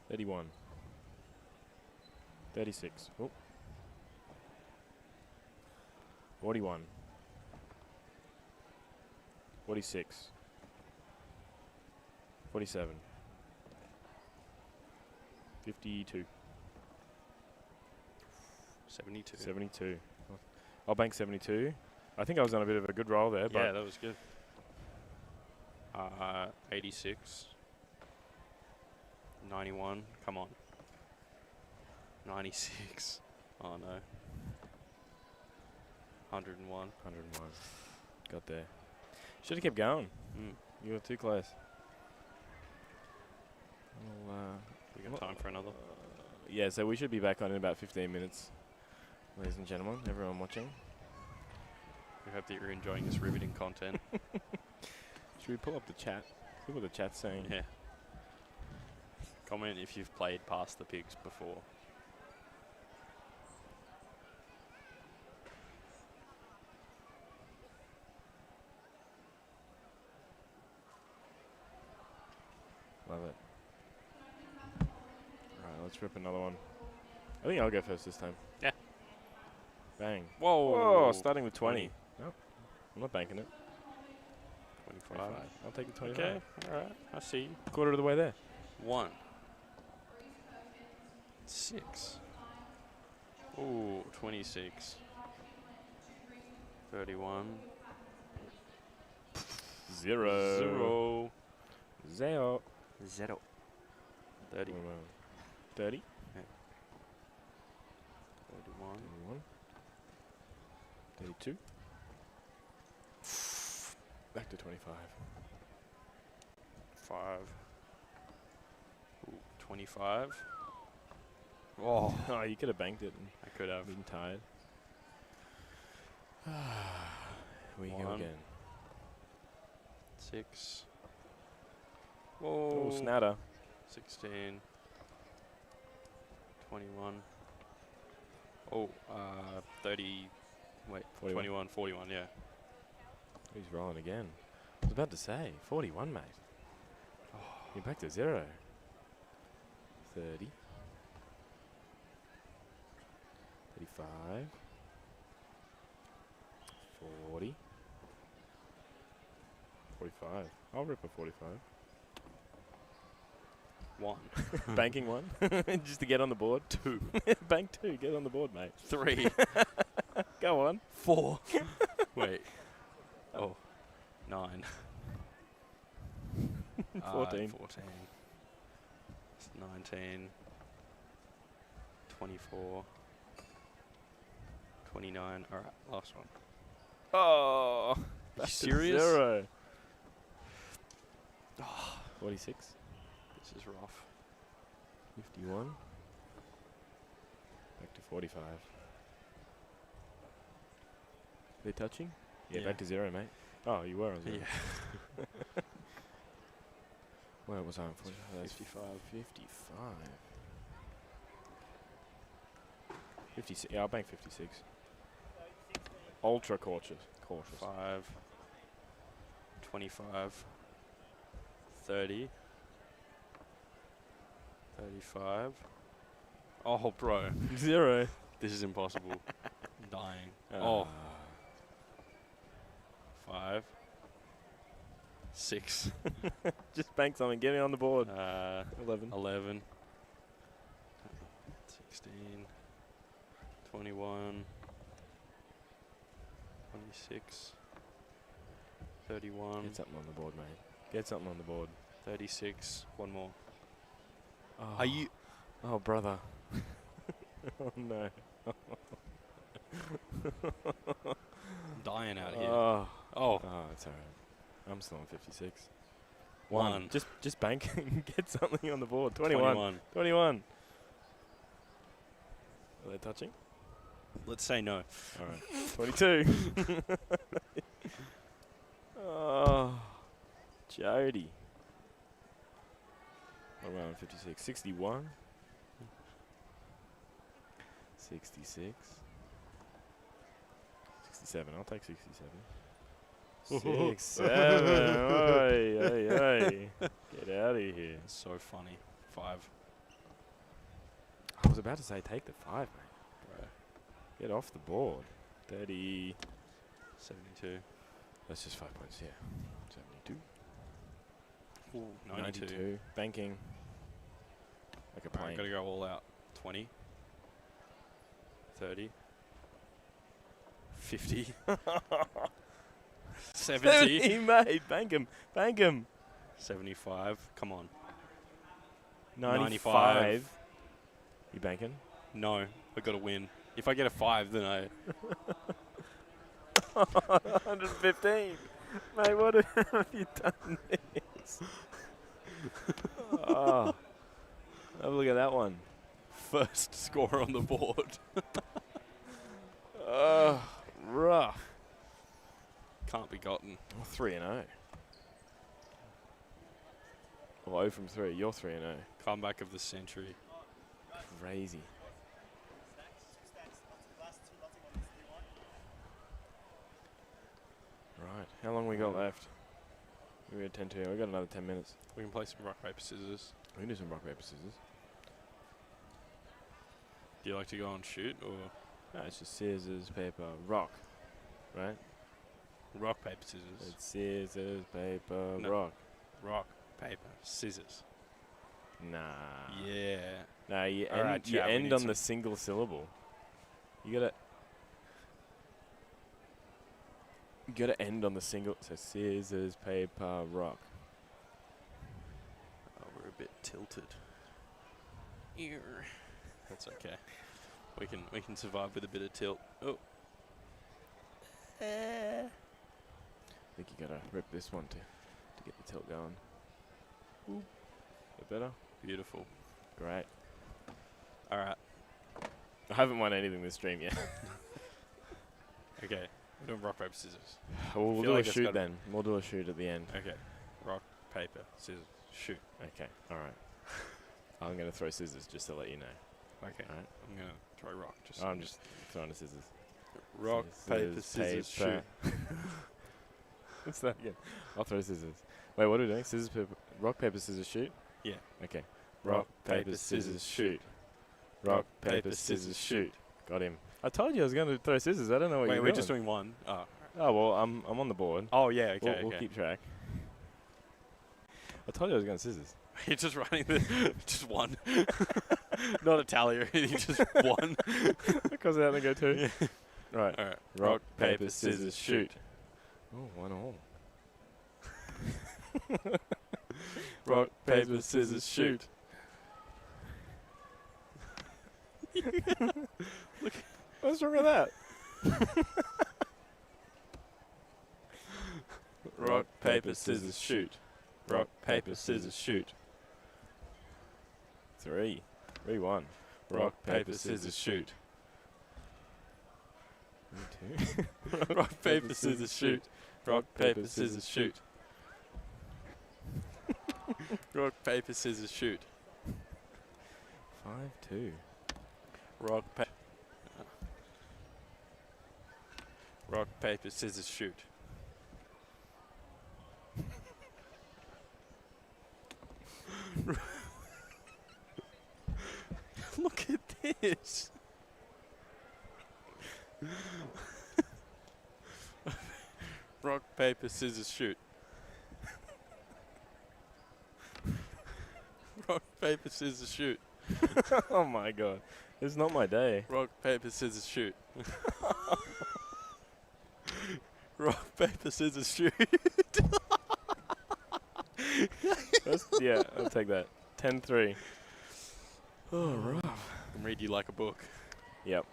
31. 36. Oh. 41. 46. 47. 52.
72.
72. I'll bank 72. I think I was on a bit of a good roll there,
Yeah,
but
that was good. 86. 91. Come on. 96. Oh no. 101.
101. Got there. Should have kept going. You were too close.
We got time for another.
Yeah, so we should be back on in about 15 minutes. Ladies and gentlemen, everyone watching.
We hope that you're enjoying this riveting content.
Should we pull up the chat? See what the chat's saying.
Yeah. Comment if you've played Past the Pigs before.
Love it. Alright, let's rip another one. I think I'll go first this time.
Yeah.
Bang.
Whoa.
Whoa, starting with 20. Nope. I'm not banking it.
25.
I'll take the 25.
Okay, alright. I see you.
Quarter of the way there.
1. 6. Ooh, 26. 31.
0.
0.
0.
0.
30.
30.
31.
31. 32. Back to 25.
5. Ooh, 25.
Oh.
Oh, you could have banked it and
I could have.
been tired. We go
1.
again.
6.
Oh,
Whoa.
snatter.
16. 21. Oh, 30. Wait,
41.
21, 41, yeah.
He's rolling again. I was about to say, 41, mate. You're back to 0. 30. 35. 40. 45. I'll rip a 45.
1.
Banking 1. Just to get on the board.
2.
Bank 2. Get on the board, mate.
3.
Go on.
4. Wait. Oh. 9.
14.
14. 19. 24. 29. Alright, last one.
Oh.
Are you
back to
serious?
0. 46.
This is rough.
51. Back to 45. They touching? Yeah,
Yeah.
back to 0, mate. Oh, you were on 0.
Yeah.
Where was I on 45?
55.
55. 56. Yeah, I'll bank 56. Ultra cautious.
5. 25. 30. 35. Oh, bro.
0.
This is impossible. I'm dying.
Ah.
Oh. 5. 6.
Just bank something. Get me on the board.
11. 11. 16. 21. 26. 31.
Get something on the board, mate. Get something on the board.
36. One more.
Oh.
Are you...
Oh, brother. Oh, no.
I'm dying out here.
Oh.
Oh.
Oh, it's alright. I'm still on 56.
1.
Just bank and get something on the board. 21.
21.
21. Are they touching?
Let's say no.
Alright. 22. Oh. Jody. What am I on 56? 61. 66. 67. I'll take 67. 67. Oi, oi, oi. Get out of here.
It's so funny. 5.
I was about to say take the 5, mate.
Bro.
Get off the board. 30.
72.
That's just 5 points, yeah. 72.
Ooh, 92.
Banking. Like a
Alright,
plane.
gotta go all out. 20. 30. 50. 70.
70, mate. Bank him. Bank him.
75. Come on.
95. You banking?
No, I gotta win. If I get a 5, then I...
115. Mate, what have you done this? Oh. Have a look at that one.
First score on the board.
Oh, rough.
Can't be gotten.
3 and 0. Well, 0 from 3. You're 3 and 0.
Comeback of the century.
Crazy. Right. How long we got left? We're at 10 2. We got another 10 minutes.
We can play some rock, paper, scissors.
We can do some rock, paper, scissors.
Do you like to go and shoot, or
No, it's just scissors, paper, rock. Right?
rock, paper, scissors?
It's scissors, paper,
No.
rock.
Rock, paper, scissors.
Nah.
Yeah.
No, you
All right,
you
chat, we
end
need
on
some-
the single syllable. You gotta end on the single. So scissors, paper, rock.
Oh, we're a bit tilted. That's okay. We can survive with a bit of tilt. Oh.
I think you gotta rip this one to get the tilt going. Ooh. Bit better.
Beautiful.
Great.
All right.
I haven't won anything this stream yet.
Okay. We're doing rock, paper, scissors.
We'll
Feel
do
like
a
it's
shoot
gotta-
then. We'll do a shoot at the end.
Okay. Rock, paper, scissors, shoot.
Okay. All right. I'm gonna throw scissors just to let you know.
Okay.
All right.
I'm gonna throw rock.
I'm just throwing the scissors.
rock, paper, scissors, shoot.
What's that again? I'll throw scissors. Wait, what are we doing? Scissors, paper, rock, paper, scissors, shoot?
Yeah.
Okay. Rock, paper, scissors, shoot. Rock, paper, scissors, shoot. Got him. I told you I was going to throw scissors. I don't know what
Wait,
you're
we're
doing.
just doing one. Oh.
Oh, well, I'm on the board.
Oh yeah. Okay.
We'll keep track. I told you I was going scissors.
You're just running the just one, not a tally or anything. Just one.
Because I had to go two.
Yeah.
Right.
All right.
Rock, paper, scissors, shoot. Oh, 1-1. Rock, paper, scissors, shoot. What's wrong with that? Rock, paper, scissors, shoot. Rock, paper, scissors, shoot. 3-1. Rock, paper, scissors, shoot. 2.
Rock, paper, scissors, shoot.
Rock, paper, scissors, shoot.
Rock, paper, scissors, shoot.
5-2.
Rock, paper. Rock, paper, scissors, shoot. Look at this. Rock, paper, scissors, shoot. Rock, paper, scissors, shoot.
Oh my god. It's not my day.
Rock, paper, scissors, shoot. Rock, paper, scissors, shoot.
Yeah, I'll take that. 10-3. Oh, rough.
I can read you like a book.
Yep.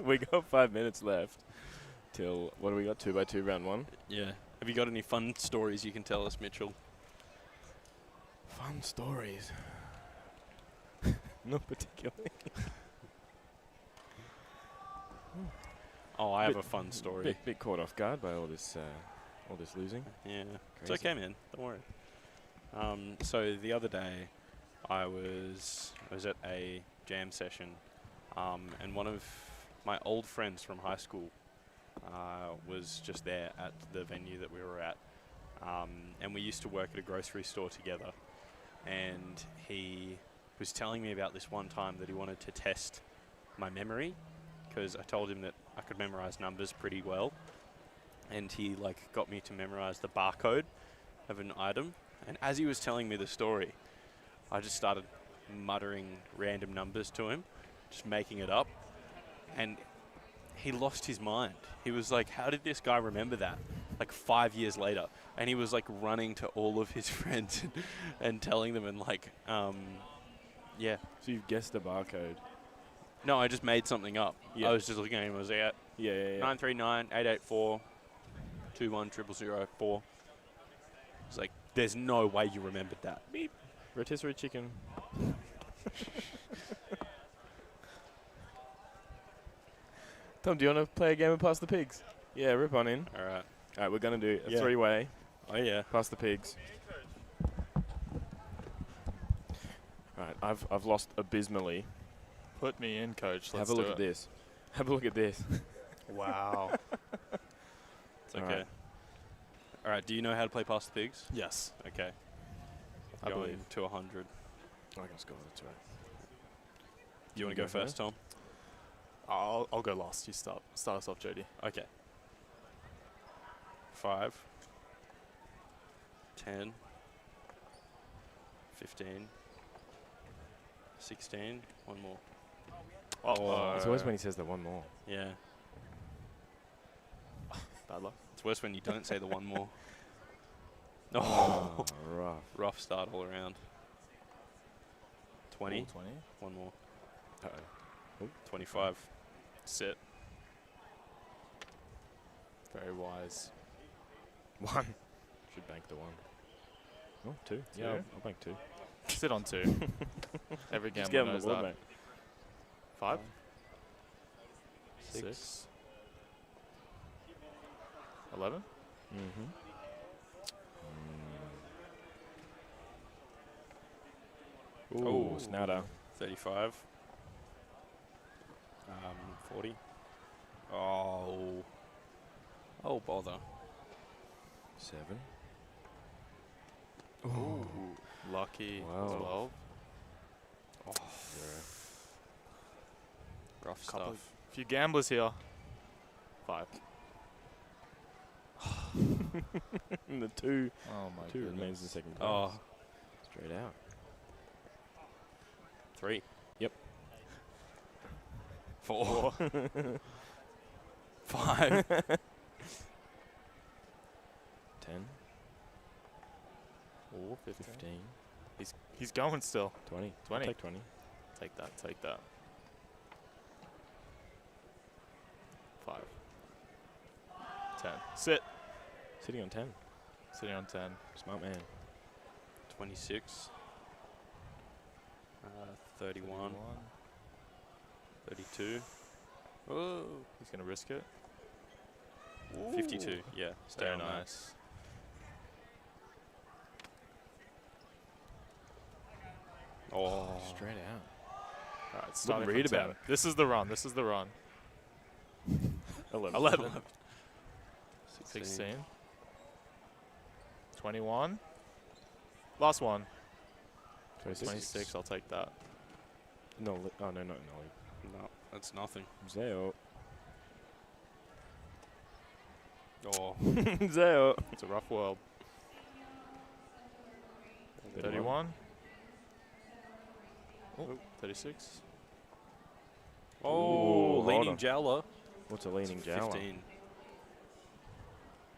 We got 5 minutes left till, what do we got, 2x2 round 1?
Yeah. Have you got any fun stories you can tell us, Mitchell?
Fun stories. Not particularly.
Oh, I have a fun story.
Bit caught off guard by all this losing.
Yeah. It's
Crazy.
okay, man. Don't worry. So the other day, I was at a jam session, and one of my old friends from high school was just there at the venue that we were at, and we used to work at a grocery store together. And he was telling me about this one time that he wanted to test my memory, because I told him that I could memorize numbers pretty well, and he got me to memorize the barcode of an item. And as he was telling me the story, I just started muttering random numbers to him, just making it up, and he lost his mind. He was like, how did this guy remember that? 5 years later. And he was running to all of his friends and telling them, and yeah.
So you've guessed the barcode.
No, I just made something up.
Yeah.
I was just looking at him. I was like,
Yeah.
939 884 2100004. It's like, there's no way you remembered that.
Beep. Rotisserie chicken. Tom, do you want to play a game of Pass the Pigs? Yeah, rip on in.
All right.
All right, we're going to do a
Yeah.
three-way.
Oh, yeah.
Pass the Pigs. All right, I've lost abysmally.
Put me in, coach.
Have a look at this. Have a look at this.
Wow. It's
All
okay.
right.
All right. Do you know how to play Past the Pigs?
Yes.
Okay.
I
Going
believe.
to 100.
I can score that's right.
Do you want to go first, Tom?
I'll go last. You start us off, Jody.
Okay. 5, 10, 15. 16. One more.
Oh, it's worse when he says the one more.
Yeah.
Bad luck.
It's worse when you don't say the one more. No.
Oh, rough.
Rough start all around. 20.
20.
One more.
Uh-oh.
25.
Sit. Very wise.
One. Should bank the one. Oh, two. Yeah,
Two?
I'll bank two.
Sit on 2. Every
Just
gambler
get him
knows
the board,
that.
mate.
5.
6.
6. 11.
Mm-hmm. Ooh,
Oh.
snouter.
35. 40. Oh. Oh, bother.
7.
Ooh. Lucky.
Wow.
12.
Rough
Couple
stuff.
of few gamblers here. 5.
And the two.
Oh my
Two
goodness.
remains in second place.
Oh.
Straight out.
3.
Yep.
4. 5.
10.
Ooh, 15.
15.
He's going still.
20.
20.
I'll take 20.
Take that. Take that. 5. 10. Sit.
Sitting on 10.
Sitting on 10.
Smart man.
26. 31. 32. Oh.
He's gonna risk it.
52. Yeah. Stay
Very
on that.
nice.
Oh.
Straight out.
All right, starting from
read
10.
about it.
This is the run. This is the run.
11.
11. 16. 21. Last one.
26.
26. I'll take that.
No, oh, no, not no.
No, that's nothing.
Zeo.
Oh.
Zeo.
It's a rough world. 31. Oh, 36.
Oh,
Ooh,
leaning
hold
jowler.
What's a leaning jowler?
15.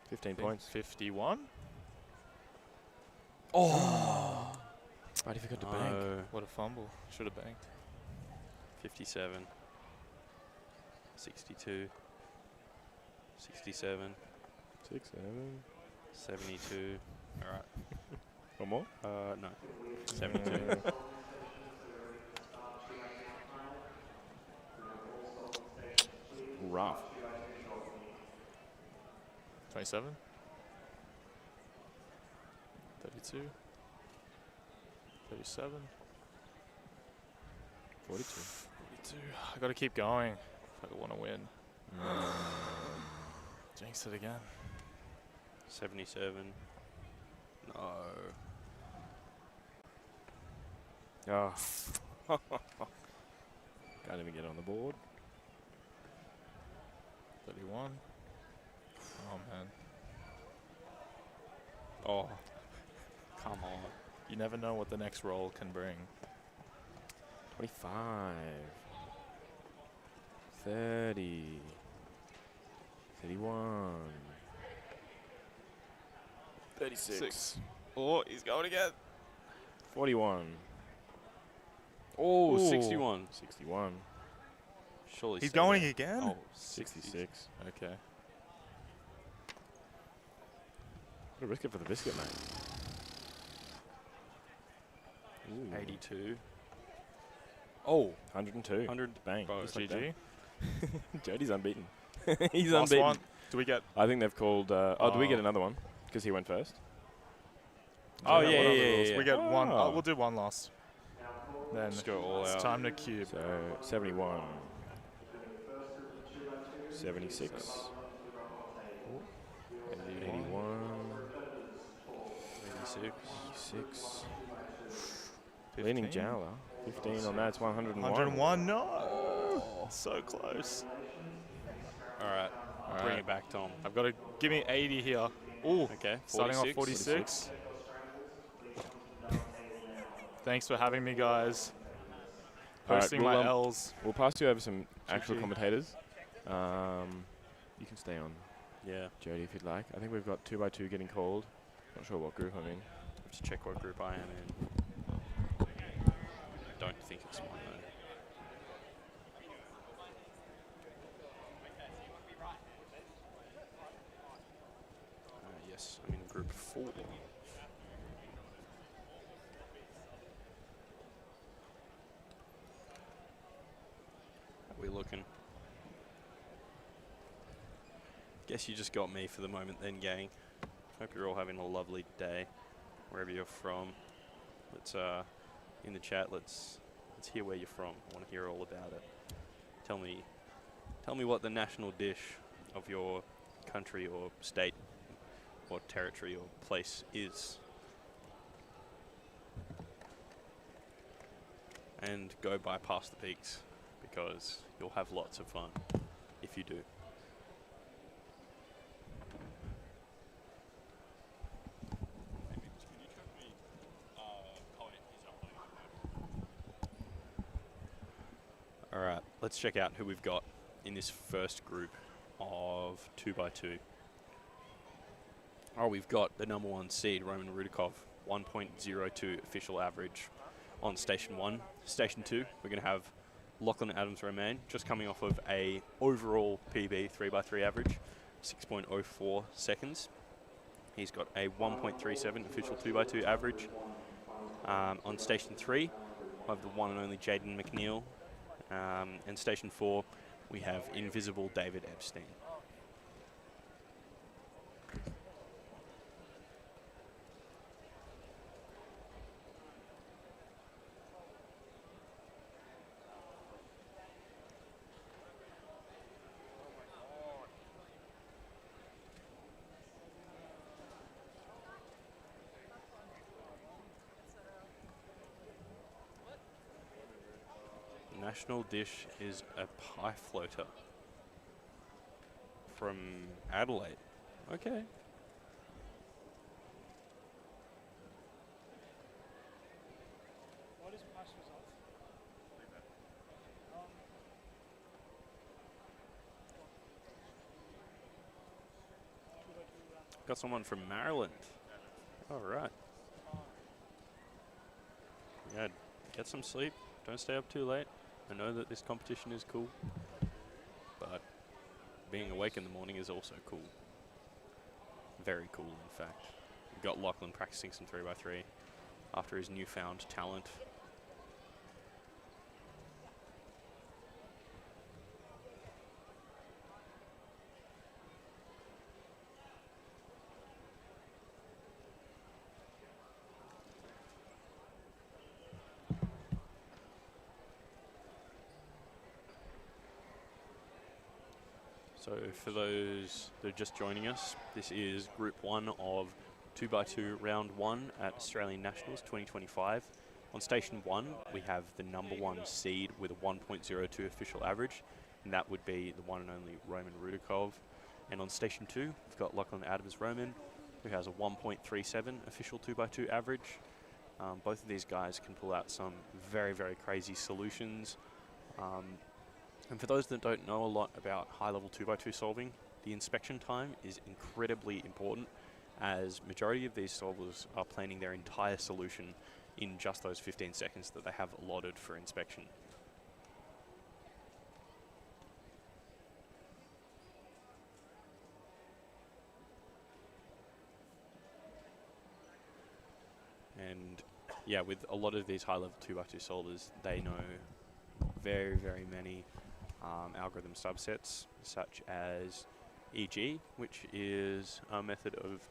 15 points.
51.
Oh.
Right, if you got to bank.
What a fumble. Should have banked.
57. 62. 67.
6, 7.
72. All right.
One more?
No. 72.
Rough.
27. 32. 37.
42.
42. I gotta keep going if I want to win. Jinx it again.
77. No.
Oh. Can't even get on the board.
31. Oh, man.
Oh. Come on.
You never know what the next roll can bring.
25. 30. 31. 36.
Oh, he's going again.
41.
Oh,
Ooh.
61.
61.
Surely.
He's
say
going
that.
again?
Oh,
66.
Okay.
What a risk it for the biscuit, mate. Ooh.
82. Oh,
102.
100.
Bang.
Bro,
Just like
GG.
that. Jody's unbeaten. He's
Last
unbeaten.
one. Do we get...
I think they've called... do we get
Oh.
another one? Because he went first.
Oh,
what
yeah,
are the
yeah,
rules?
yeah.
We get one.
Oh.
We'll do one last. Then
Just go all
it's
out.
time to cube.
So, 71. 76. 81.
86.
86. Leaning Jowler. 15 on that. It's 101.
101. No. So close.
All right.
All
Bring
right.
it back, Tom.
I've got to give me 80 here. Ooh.
Okay.
Starting off
46.
46.
Thanks for having me, guys.
All right,
Posting
we'll,
my L's.
We'll pass you over some actual
GG.
commentators. You can stay on,
Yeah.
Jody, if you'd like. I think we've got 2x2 getting called. Not sure what group I'm in.
Have to check what group I am in. Don't think it's mine though. Yes, I'm in group 4. How are we looking? Guess you just got me for the moment then, gang. Hope you're all having a lovely day, wherever you're from. Let's in the chat. Let's hear where you're from. I want to hear all about it. Tell me what the national dish of your country or state or territory or place is. And go by past the peaks, because you'll have lots of fun if you do. Alright, let's check out who we've got in this first group of 2x2. Oh, we've got the number 1 seed, Roman Rudakov, 1.02 official average on Station 1. Station 2, we're going to have Lachlan Adams-Romain, just coming off of a overall PB 3x3 average, 6.04 seconds. He's got a 1.37 official 2x2 average. On Station 3, we have the one and only Jaden McNeil. And Station 4, we have Invisible David Epstein. National dish is a pie floater from Adelaide. Okay.
What is past results?
Got someone from Maryland. All right. Yeah, get some sleep. Don't stay up too late. I know that this competition is cool, but being awake in the morning is also cool. Very cool, in fact. We've got Lachlan practicing some 3x3 after his newfound talent. So for those that are just joining us, this is Group 1 of 2x2 Round 1 at Australian Nationals 2025. On Station 1, we have the number 1 seed with a 1.02 official average, and that would be the one and only Roman Rudakov. And on Station 2, we've got Lachlan Adams-Romain, who has a 1.37 official 2x2 average. Both of these guys can pull out some very, very crazy solutions. And for those that don't know a lot about high-level 2x2 solving, the inspection time is incredibly important, as majority of these solvers are planning their entire solution in just those 15 seconds that they have allotted for inspection. And yeah, with a lot of these high-level 2x2 solvers, they know very, very many algorithm subsets, such as EG, which is a method of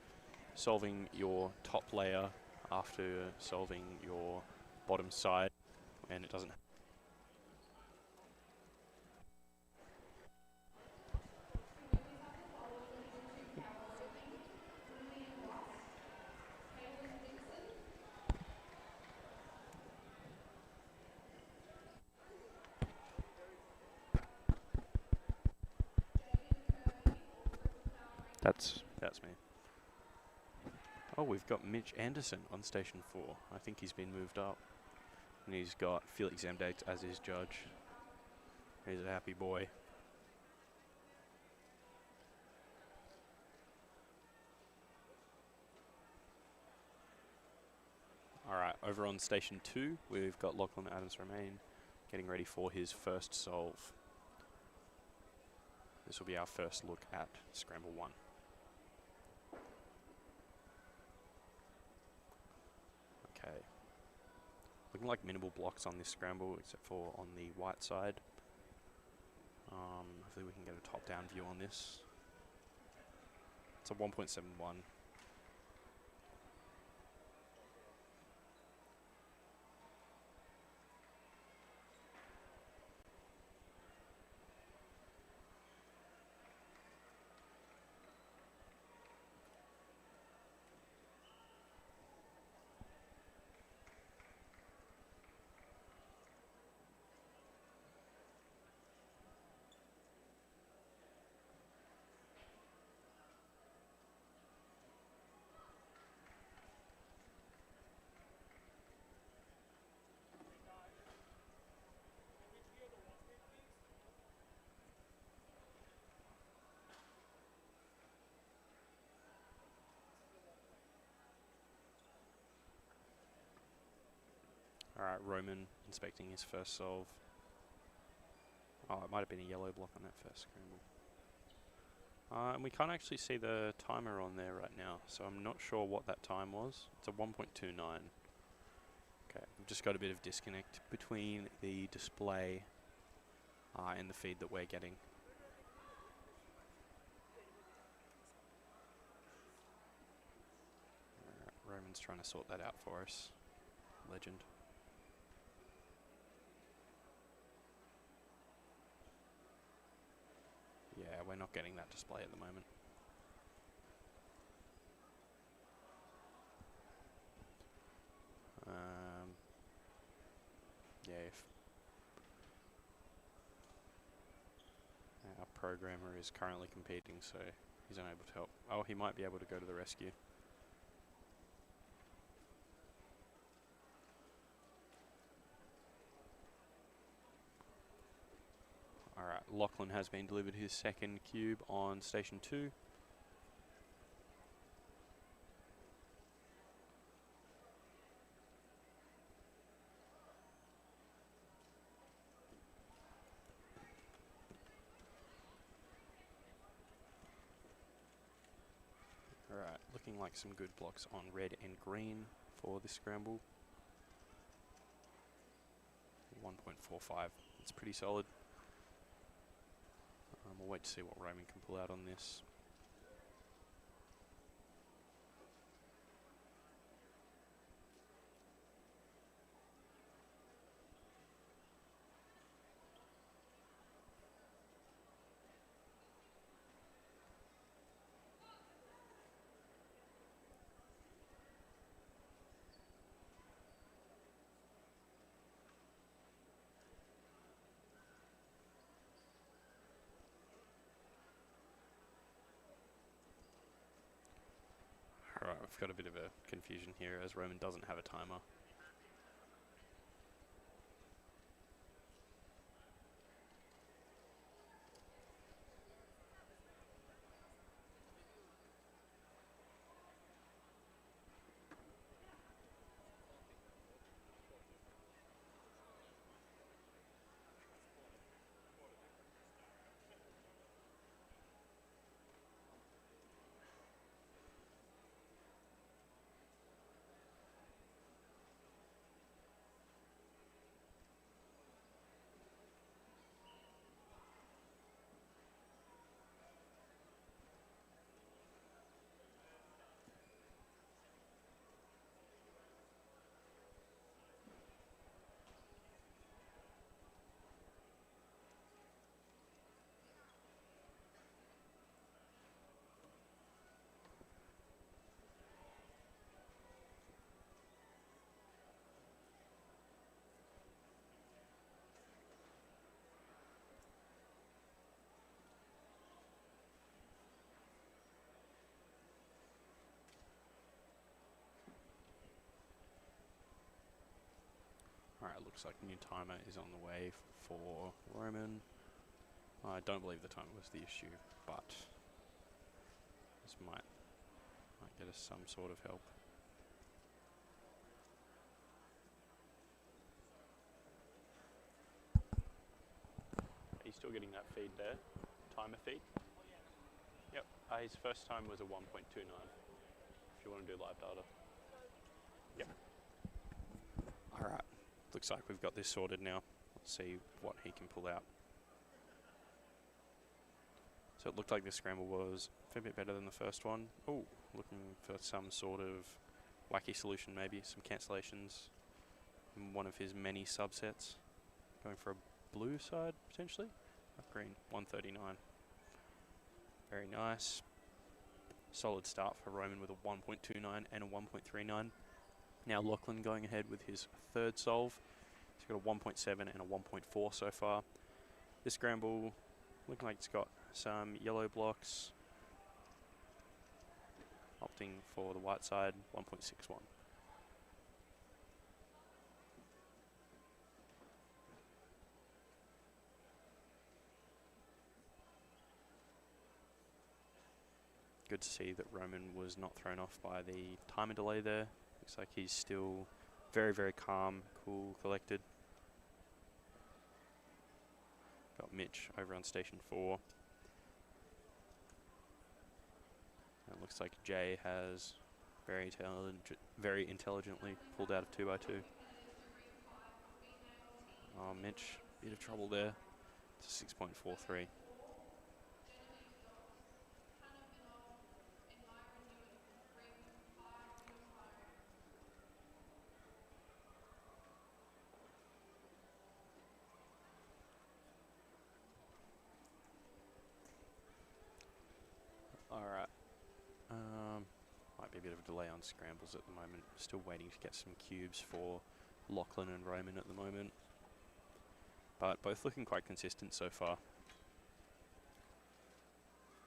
solving your top layer after solving your bottom side, and it doesn't. That's me. Oh, we've got Mitch Anderson on Station 4. I think he's been moved up. And he's got Felix Zemdate as his judge. He's a happy boy. Alright, over on station 2, we've got Lachlan Adams-Romain getting ready for his first solve. This will be our first look at Scramble 1. Okay. Looking like minimal blocks on this scramble, except for on the white side. Hopefully we can get a top-down view on this. It's a 1.71. Alright, Roman inspecting his first solve. Oh, it might have been a yellow block on that first scramble. And we can't actually see the timer on there right now, so I'm not sure what that time was. It's a 1.29. Okay, we've just got a bit of disconnect between the display and the feed that we're getting. Roman's trying to sort that out for us. Legend. Yeah, we're not getting that display at the moment. Yeah, if our programmer is currently competing, so he's unable to help. Oh, he might be able to go to the rescue. Alright, Lachlan has been delivered his second cube on station 2. Alright, looking like some good blocks on red and green for this scramble. 1.45, it's pretty solid. We'll wait to see what Roman can pull out on this. Alright, we've got a bit of a confusion here as Roman doesn't have a timer. looks like a new timer is on the way for Roman. I don't believe the timer was the issue, but this might get us some sort of help. Are you still getting that feed there? Timer feed? Yep. His first time was a 1.29. If you want to do live data. Yep. Alright. Looks like we've got this sorted now. Let's see what he can pull out. So it looked like this scramble was a fair bit better than the first one. Oh, looking for some sort of wacky solution maybe. Some cancellations in one of his many subsets. Going for a blue side potentially. Green, 139. Very nice. Solid start for Roman with a 1.29 and a 1.39. Now Lachlan going ahead with his third solve. He's got a 1.7 and a 1.4 so far. This scramble looking like it's got some yellow blocks. Opting for the white side, 1.61. Good to see that Roman was not thrown off by the timer delay there. Looks like he's still very, very calm, cool, collected. Got Mitch over on station 4. And it looks like Jay has very intelligently pulled out of 2x2. Oh, Mitch, bit of trouble there. It's a 6.43. Alright. Might be a bit of a delay on scrambles at the moment. Still waiting to get some cubes for Lachlan and Roman at the moment. But both looking quite consistent so far.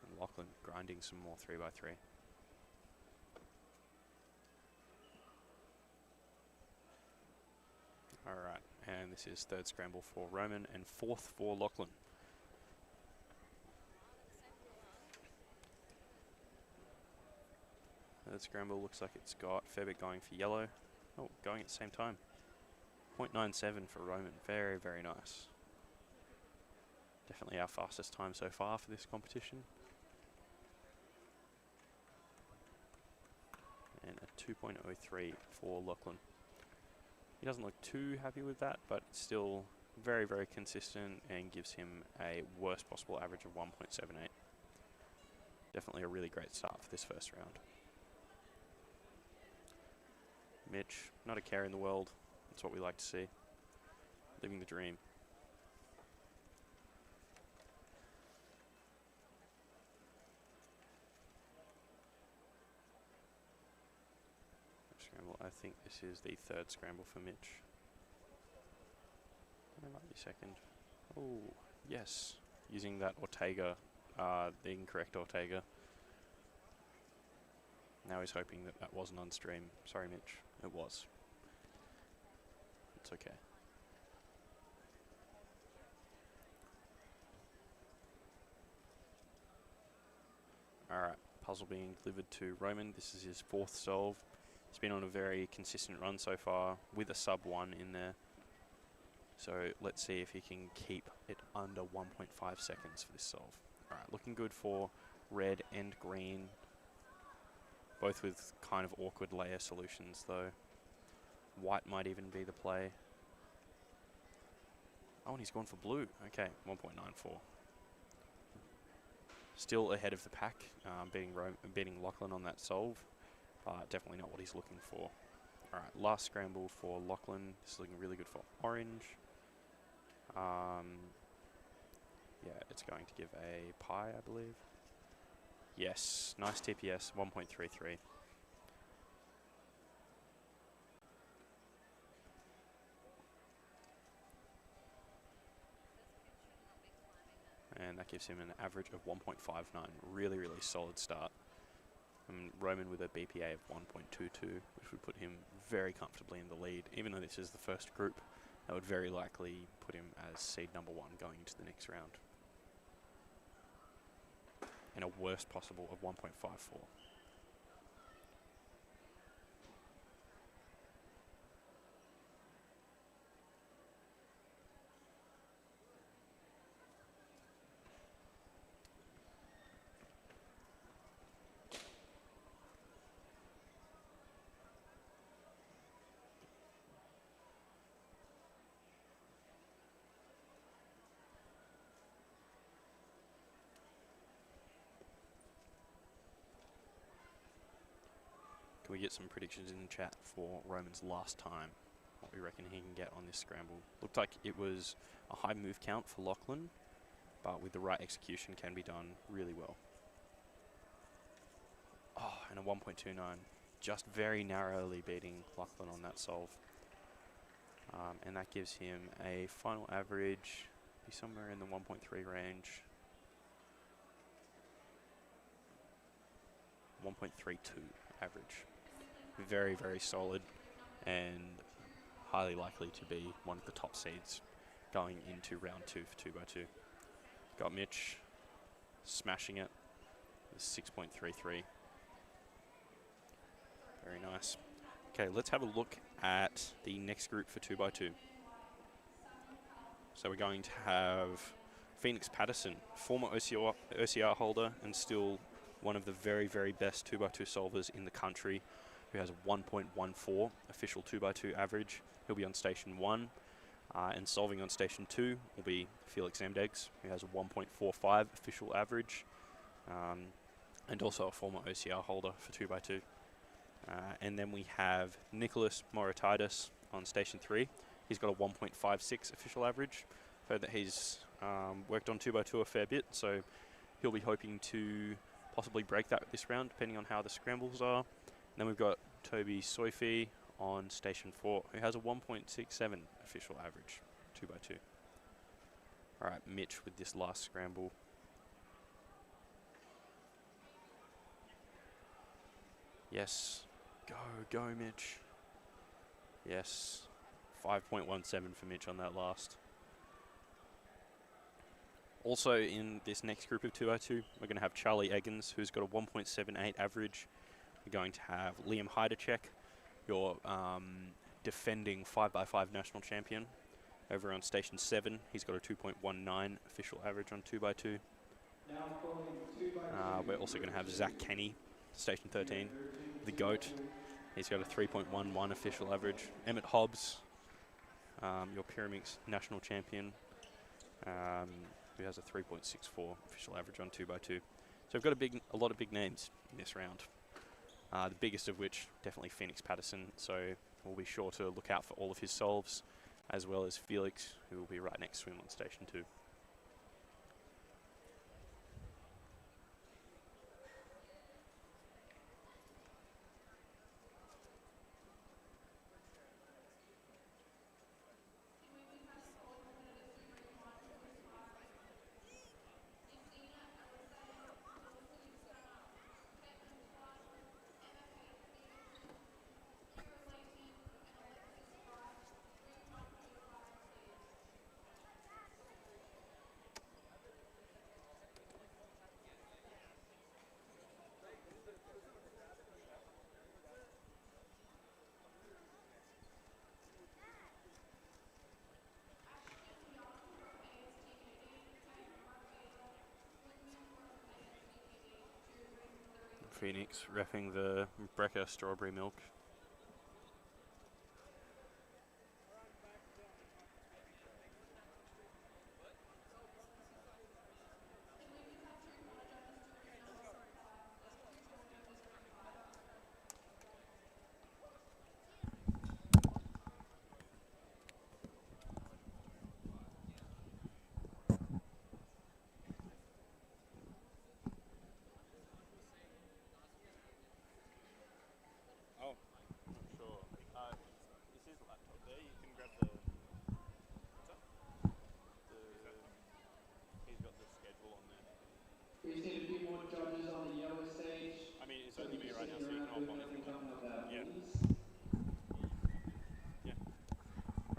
And Lachlan grinding some more 3x3. Alright, and this is third scramble for Roman and fourth for Lachlan. Third scramble looks like it's got a fair bit going for yellow. Oh, going at the same time. 0.97 for Roman. Very, very nice. Definitely our fastest time so far for this competition. And a 2.03 for Lachlan. He doesn't look too happy with that, but it's still very, very consistent and gives him a worst possible average of 1.78. Definitely a really great start for this first round. Mitch, not a care in the world. That's what we like to see. Living the dream. Scramble. I think this is the third scramble for Mitch. It might be second. Oh, yes. Using that Ortega, the incorrect Ortega. Now he's hoping that that wasn't on stream. Sorry, Mitch. It was. It's okay. Alright, puzzle being delivered to Roman. This is his fourth solve. He's been on a very consistent run so far with a sub 1 in there. So let's see if he can keep it under 1.5 seconds for this solve. Alright, looking good for red and green. Both with kind of awkward layer solutions though. White might even be the play. Oh, and he's gone for blue. Okay, 1.94. Still ahead of the pack, beating Lachlan on that solve. Definitely not what he's looking for. Alright, last scramble for Lachlan. This is looking really good for orange. Yeah, it's going to give a pie, I believe. Yes, nice TPS, 1.33. And that gives him an average of 1.59. Really, really solid start. Roman with a BPA of 1.22, which would put him very comfortably in the lead, even though this is the first group. That would very likely put him as seed number 1 going into the next round. And a worst possible of 1.54. Can we get some predictions in the chat for Roman's last time? What we reckon he can get on this scramble. Looked like it was a high move count for Lachlan, but with the right execution can be done really well. Oh, and a 1.29. Just very narrowly beating Lachlan on that solve. And that gives him a final average, be somewhere in the 1.3 range. 1.32 average. Very, very solid and highly likely to be one of the top seeds going into round 2 for 2x2. Got Mitch smashing it with 6.33. Very nice. Okay, let's have a look at the next group for 2x2. So we're going to have Pyraminx Patterson, former OCR holder and still one of the very, very best 2x2 solvers in the country, who has a 1.14 official 2x2 average. He'll be on station 1. And solving on station 2 will be Felix Zamdegs, who has a 1.45 official average. And also a former OCR holder for 2x2. And then we have Nicholas Moritidis on station 3. He's got a 1.56 official average. Heard that he's worked on 2x2 a fair bit, so he'll be hoping to possibly break that this round, depending on how the scrambles are. And then we've got Toby Soifi on station 4, who has a 1.67 official average, 2x2. All right, Mitch with this last scramble. Yes, go Mitch. Yes, 5.17 for Mitch on that last. Also in this next group of 2x2, we're going to have Charlie Eggins, who's got a 1.78 average. We're going to have Liam Heidecek, your defending 5x5 national champion, over on station 7. He's got a 2.19 official average on 2x2. We're also going to have Zach Kenny, station 13, the GOAT. He's got a 3.11 official average. Emmett Hobbs, your Pyraminx national champion, who has a 3.64 official average on 2x2. So we've got a lot of big names in this round. The biggest of which, definitely Pyraminx Patterson. So we'll be sure to look out for all of his solves, as well as Felix, who will be right next to him on station 2. Pyraminx repping the Brecker strawberry milk.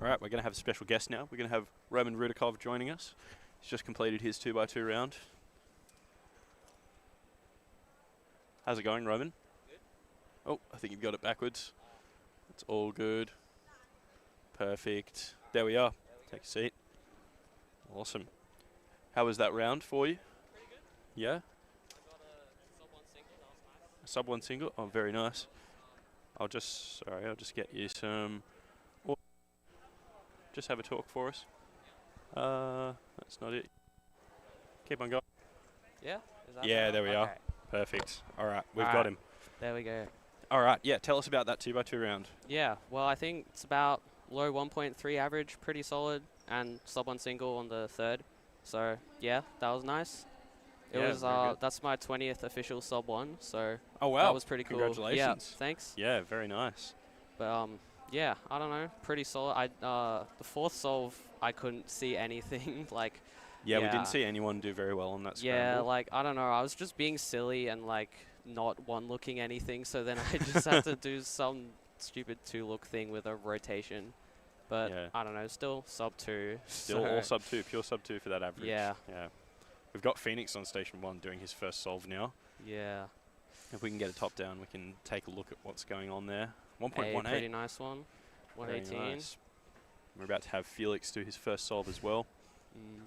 All right, we're going to have a special guest now. We're going to have Roman Rudakov joining us. He's just completed his 2x2 round. How's it going, Roman? Good. Oh, I think you've got it backwards. It's all good. Perfect. There we are. Take a seat. Awesome. How was that round for you?
Pretty good.
Yeah?
I got a sub 1 single, that was nice.
A sub 1 single? Oh, very nice. I'll just get you some... Just have a talk for us. That's not it. Keep on going.
Yeah? Is that
Yeah,
better?
there we are.
Okay.
Perfect. All right, we've
All
got
right.
him.
There we go.
All right, yeah, tell us about that 2x2 round.
Yeah, well, I think it's about low 1.3 average, pretty solid, and sub 1 single on the third. So, yeah, that was nice. It
Yeah,
was,
very good.
that's my 20th official sub 1, so
Oh, wow.
that was pretty cool.
Congratulations.
Yeah, thanks.
Yeah, very nice.
But, yeah, I don't know, pretty solid. The fourth solve, I couldn't see anything, like...
Yeah, we didn't see anyone do very well on that scramble.
Yeah, like, I don't know, I was just being silly and, like, not one-looking anything, so then I just had to do some stupid two-look thing with a rotation. But,
Yeah.
I don't know, still sub 2.
Still
so
all sub 2, pure sub 2 for that average.
Yeah.
Yeah. We've got Phoenix on station 1 doing his first solve now.
Yeah.
If we can get a top down, we can take a look at what's going on there.
A
1.18.
pretty nice one.
Very
118.
nice. We're about to have Felix do his first solve as well.
Mm.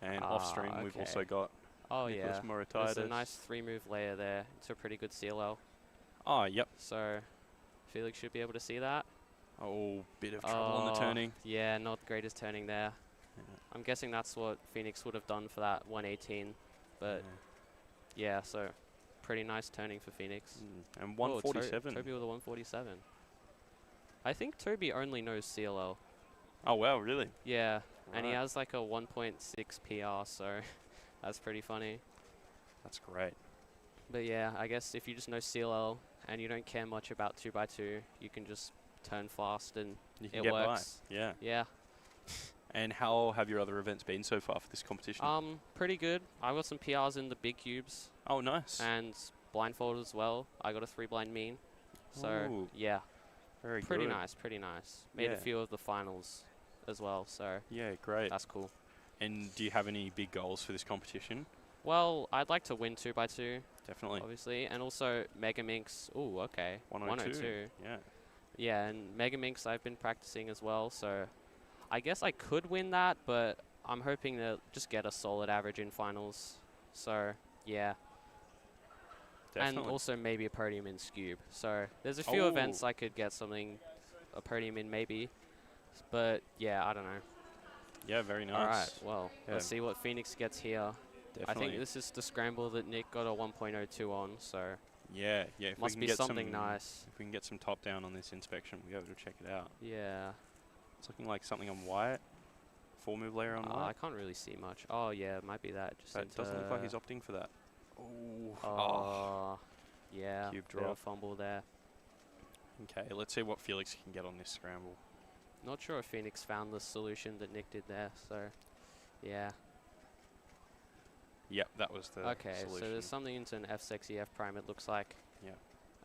And off stream, we've
okay.
also got
Oh,
Nicholas
yeah.
Moratides.
There's a nice 3-move layer there. It's a pretty good CLL.
Oh, yep.
So, Felix should be able to see that.
Oh, bit of trouble on the turning.
Yeah, not the greatest turning there.
Yeah.
I'm guessing that's what Phoenix would have done for that 118. But, yeah, so pretty nice turning for Phoenix.
And
Oh,
147.
Toby with a 147. I think Toby only knows CLL.
Oh, wow, really?
Yeah, and he
Right.
has like a 1.6 PR, so that's pretty funny.
That's great.
But yeah, I guess if you just know CLL and you don't care much about 2x2, you can just turn fast and
You can
it
get
works.
by. Yeah.
Yeah.
And how have your other events been so far for this competition?
Pretty good. I got some PRs in the big cubes
Oh, nice.
and blindfold as well. I got a 3 blind mean. So
Ooh.
yeah,
Very
pretty
good.
nice, pretty nice. Made a
Yeah.
few of the finals as well, so
Yeah, great.
that's cool.
And do you have any big goals for this competition?
Well, I'd like to win 2x2,
Definitely.
obviously, and also Pyraminx. Ooh, okay.
102. Yeah.
Yeah, and Pyraminx I've been practicing as well, so I guess I could win that, but I'm hoping to just get a solid average in finals. So, yeah.
Definitely.
And also maybe a podium in Scube. So, there's a few events I could get something, a podium in maybe. But, yeah, I don't know.
Yeah, very nice.
All right, well,
Yeah.
let's see what Phoenix gets here.
Definitely.
I think this is the scramble that Nick got a 1.02 on, so
Yeah, yeah. If
must
we
be
can get
something
some,
nice.
If we can get some top down on this inspection, we'll be able to check it out.
Yeah.
It's looking like something on white. 4-move layer on
I
white.
can't really see much. Oh, yeah, it might be that. Just
But it doesn't look like he's opting for that.
Oh, yeah.
Cube
bit of
drop.
fumble there.
Okay, let's see what Felix can get on this scramble.
Not sure if Phoenix found the solution that Nick did there, so yeah.
Yep, that was the
Okay,
solution.
so there's something into an F sexy F prime it looks like.
Yeah.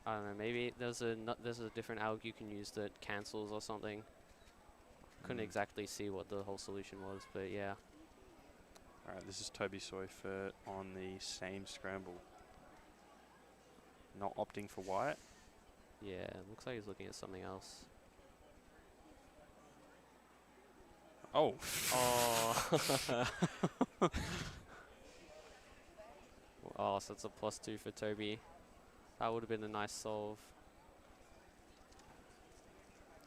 I don't know, maybe there's a different alg you can use that cancels or something. Couldn't exactly see what the whole solution was, but yeah.
Alright, this is Toby Soifert on the same scramble. Not opting for white.
Yeah, it looks like he's looking at something else.
Oh.
Oh. Oh, so it's a +2 for Toby. That would have been a nice solve.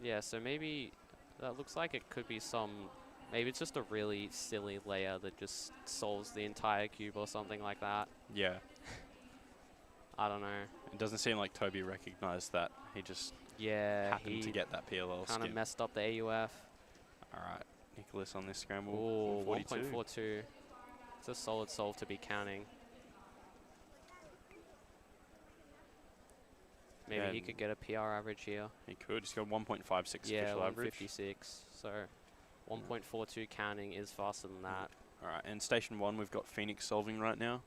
Yeah, so maybe that looks like it could be some... Maybe it's just a really silly layer that just solves the entire cube or something like that.
Yeah.
I don't know.
It doesn't seem like Toby recognized that. He just
Yeah,
happened to
he
get that PLL
kind of
skip.
messed up the AUF.
Alright, Nicholas on this scramble.
Ooh,
142.
1.42. It's a solid solve to be counting. Maybe he
Yeah.
could get a PR average here.
He could. He's got 1.56
Yeah,
official average.
156. So 1.42 counting is faster than that.
Alright, and station 1 we've got Phoenix solving right now.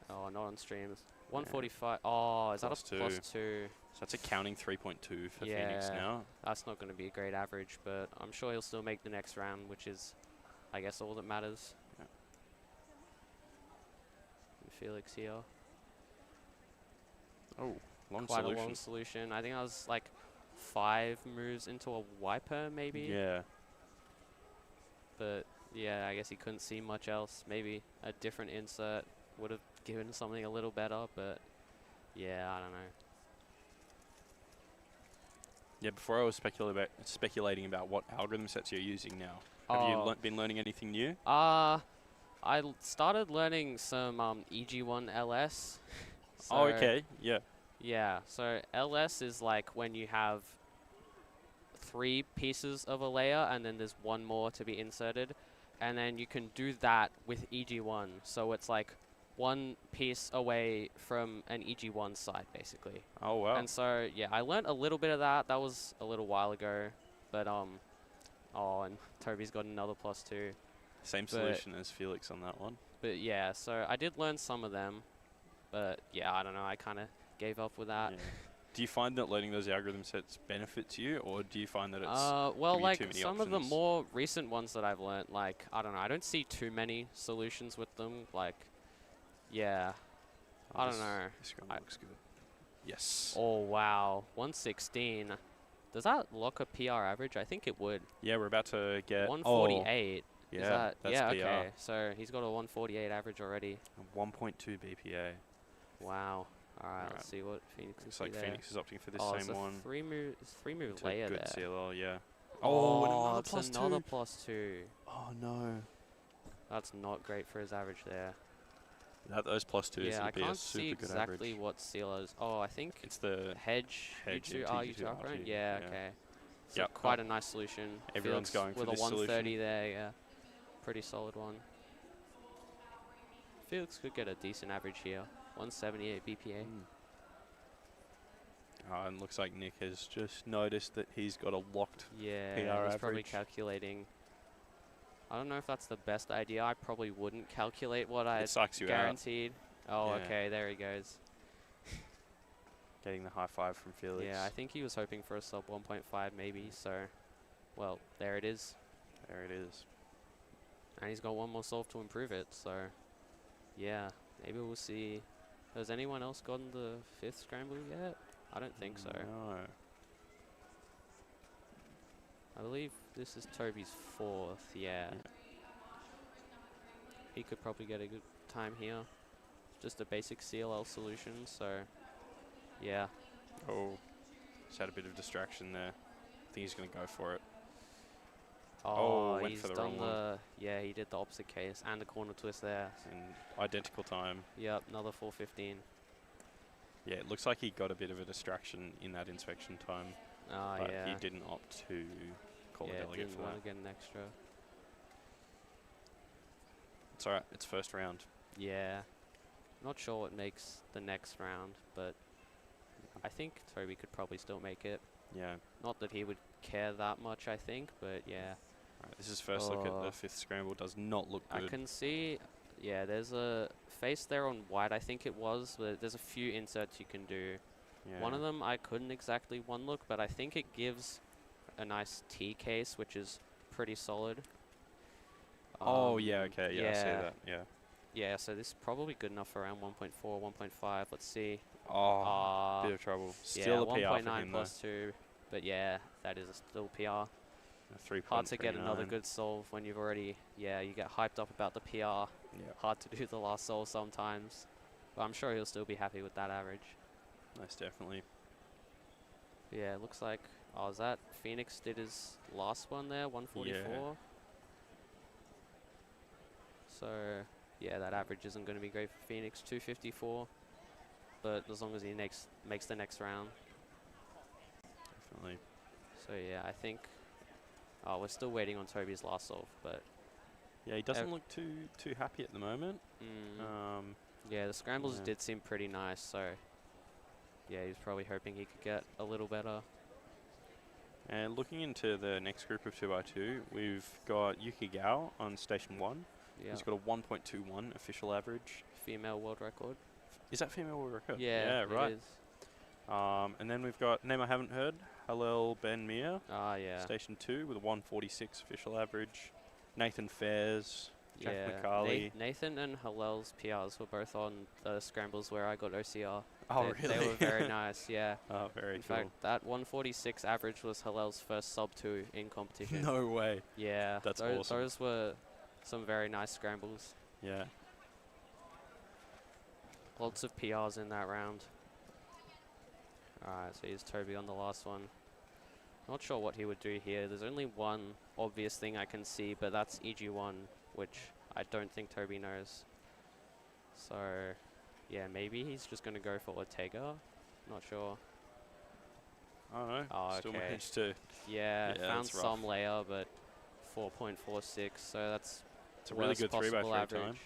Oh, not on streams. 145. Oh, is that
Plus
a
two.
plus 2?
So that's a counting 3.2 for Phoenix
Yeah.
now.
That's not going to be a great average, but I'm sure he'll still make the next round, which is, I guess, all that matters.
Yeah.
And Felix here.
Oh, long
Quite
solution.
a long solution. I think I was like 5 moves into a wiper, maybe.
Yeah.
But yeah, I guess he couldn't see much else. Maybe a different insert would have given something a little better, but yeah, I don't know.
Yeah, before I was speculating about what algorithm sets you're using now. Have you been learning anything new?
I started learning some EG1 LS.
Oh, okay. Yeah.
Yeah, so LS is like when you have 3 pieces of a layer and then there's one more to be inserted, and then you can do that with EG1. So it's like 1 piece away from an EG1 side, basically.
Oh, wow.
And so, yeah, I learned a little bit of that. That was a little while ago. But, oh, and Toby's got another plus 2.
Same solution as Felix on that one.
But, yeah, so I did learn some of them. But, yeah, I don't know. I kind of gave up with that.
Yeah. Do you find that learning those algorithm sets benefits you, or do you find that it's
well,
give you
like
too many
some of the
options?
more recent ones that I've learned, like, I don't know. I don't see too many solutions with them. Like, yeah, I don't know.
This one looks good. Yes.
Oh, wow. 116. Does that lock a PR average? I think it would.
Yeah, we're about to get
148.
Yeah,
Is that,
that's
yeah,
PR.
okay. So he's got a 148 average already.
1.2 BPA.
Wow. All right,
Alright.
let's see what Phoenix can
Looks
see
like
there.
Phoenix is opting for this
Oh,
same
it's a
one.
3-move
It's a
layer
good
there.
CLL, yeah.
Oh,
and another
it's
plus
another
2.
plus 2.
Oh, no.
That's not great for his average there.
Those plus 2s
Yeah, I
would be a
can't see
super good
exactly
average.
what CLOs. Oh, I think
It's the
hedge
hedge,
U2,
yeah,
R,
T2,
U2 upgrade.
R2,
Yeah,
yeah.
okay. So
Yep,
quite a nice solution.
Everyone's
Felix
going for
with
this
a 130
solution.
there, yeah. Pretty solid one. Felix could get a decent average here. 178 BPA.
And looks like Nick has just noticed that he's got a locked
Yeah,
PR
he's probably
average.
calculating. I don't know if that's the best idea. I probably wouldn't calculate what I
It sucks you out.
guaranteed. Oh,
Yeah.
okay, there he goes.
Getting the high five from Felix.
Yeah, I think he was hoping for a sub 1.5 maybe, so, well, there it is.
There it is.
And he's got one more solve to improve it, so, yeah, maybe we'll see. Has anyone else gotten the 5th scramble yet? I don't think so.
No.
I believe this is Toby's 4th, yeah. He could probably get a good time here. Just a basic CLL solution, so, yeah.
Oh, just had a bit of distraction there. I think he's going to go for it.
Oh,
went
he's
for the
done
wrong one.
yeah, he did the opposite case and the corner twist there.
In identical time.
Yep, another 415.
Yeah, it looks like he got a bit of a distraction in that inspection time. But
Yeah.
he didn't opt to call a
Yeah,
delegate
didn't
for
want
that.
to get an extra.
It's alright, it's first round.
Yeah. Not sure what makes the next round, but I think Toby could probably still make it.
Yeah.
Not that he would care that much, I think, but yeah.
Alright, this is first look at the 5th scramble. Does not look good.
I can see, yeah, there's a face there on white, I think it was. But there's a few inserts you can do.
Yeah.
One of them I couldn't exactly one look, but I think it gives a nice T case, which is pretty solid.
Oh, yeah, okay. Yeah, I see that. Yeah.
Yeah, so this is probably good enough for around 1.4, 1.5. Let's see.
Oh, bit of trouble. Still
yeah,
a PR for
1.9
him,
plus 2. But yeah, that is still PR.
though. 3.39.
Hard to get another good solve when you've already, yeah, you get hyped up about the PR.
Yeah.
Hard to do the last solve sometimes. But I'm sure he'll still be happy with that average.
Most definitely.
Yeah, it looks like, oh, is that Phoenix did his last one there, 144?
Yeah.
So, yeah, that average isn't going to be great for Phoenix, 254. But as long as he makes the next round.
Definitely.
So, yeah, I think, we're still waiting on Toby's last solve, but
Yeah, he doesn't look too happy at the moment.
yeah, the scrambles
yeah.
did seem pretty nice, so yeah, he was probably hoping he could get a little better.
And looking into the next group of 2x2, we've got Yuki Gao on station 1.
Yeah,
He's got a 1.21 official average.
female world record.
Is that female world record?
Yeah, it
right.
is.
And then we've got name I haven't heard, Halil Ben Mir,
Ah, yeah.
Station 2 with a 146 official average. Nathan Fairs, Jack
Yeah.
McCarley.
Nathan and Halel's PRs were both on the scrambles where I got OCR.
Oh,
They
really?
were very nice, yeah.
Oh, very
In
cool.
fact, that 146 average was Halel's first sub 2 in competition.
No way.
Yeah.
That's
those,
awesome.
Those were some very nice scrambles.
Yeah.
Lots of PRs in that round. Alright, so here's Toby on the last one. Not sure what he would do here. There's only one obvious thing I can see, but that's EG1, which I don't think Toby knows. So, yeah, maybe he's just going to go for Ortega. Not sure.
I don't know.
Oh,
Still
okay.
managed to.
Yeah,
Yeah,
found
that's rough.
some layer, but 4.46, so that's
It's a really
worst
good 3x3
possible
time.
average.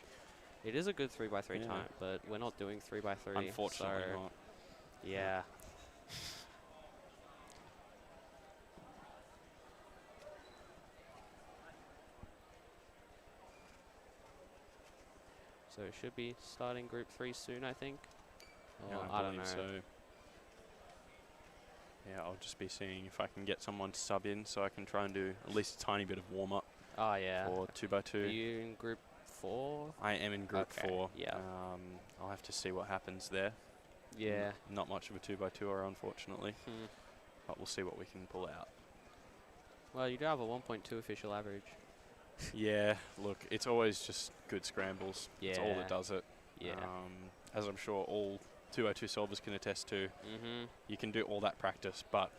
It is a good 3x3
Yeah.
time, but we're not doing 3x3.
Unfortunately
so
not.
yeah. So it should be starting Group 3 soon, I think.
Yeah,
Or
I
I don't know.
believe so. Yeah, I'll just be seeing if I can get someone to sub in so I can try and do at least a tiny bit of warm up
Oh yeah.
for 2x2.
Are you in Group 4?
I am in Group
Okay,
4.
yeah.
I'll have to see what happens there.
Yeah.
Not much of a 2x2er, unfortunately,
Hmm.
but we'll see what we can pull out.
Well, you do have a 1.2 official average.
Yeah, look, it's always just good scrambles. It's all
Yeah.
that does it.
Yeah.
As I'm sure all 202 solvers can attest to,
Mhm.
you can do all that practice, but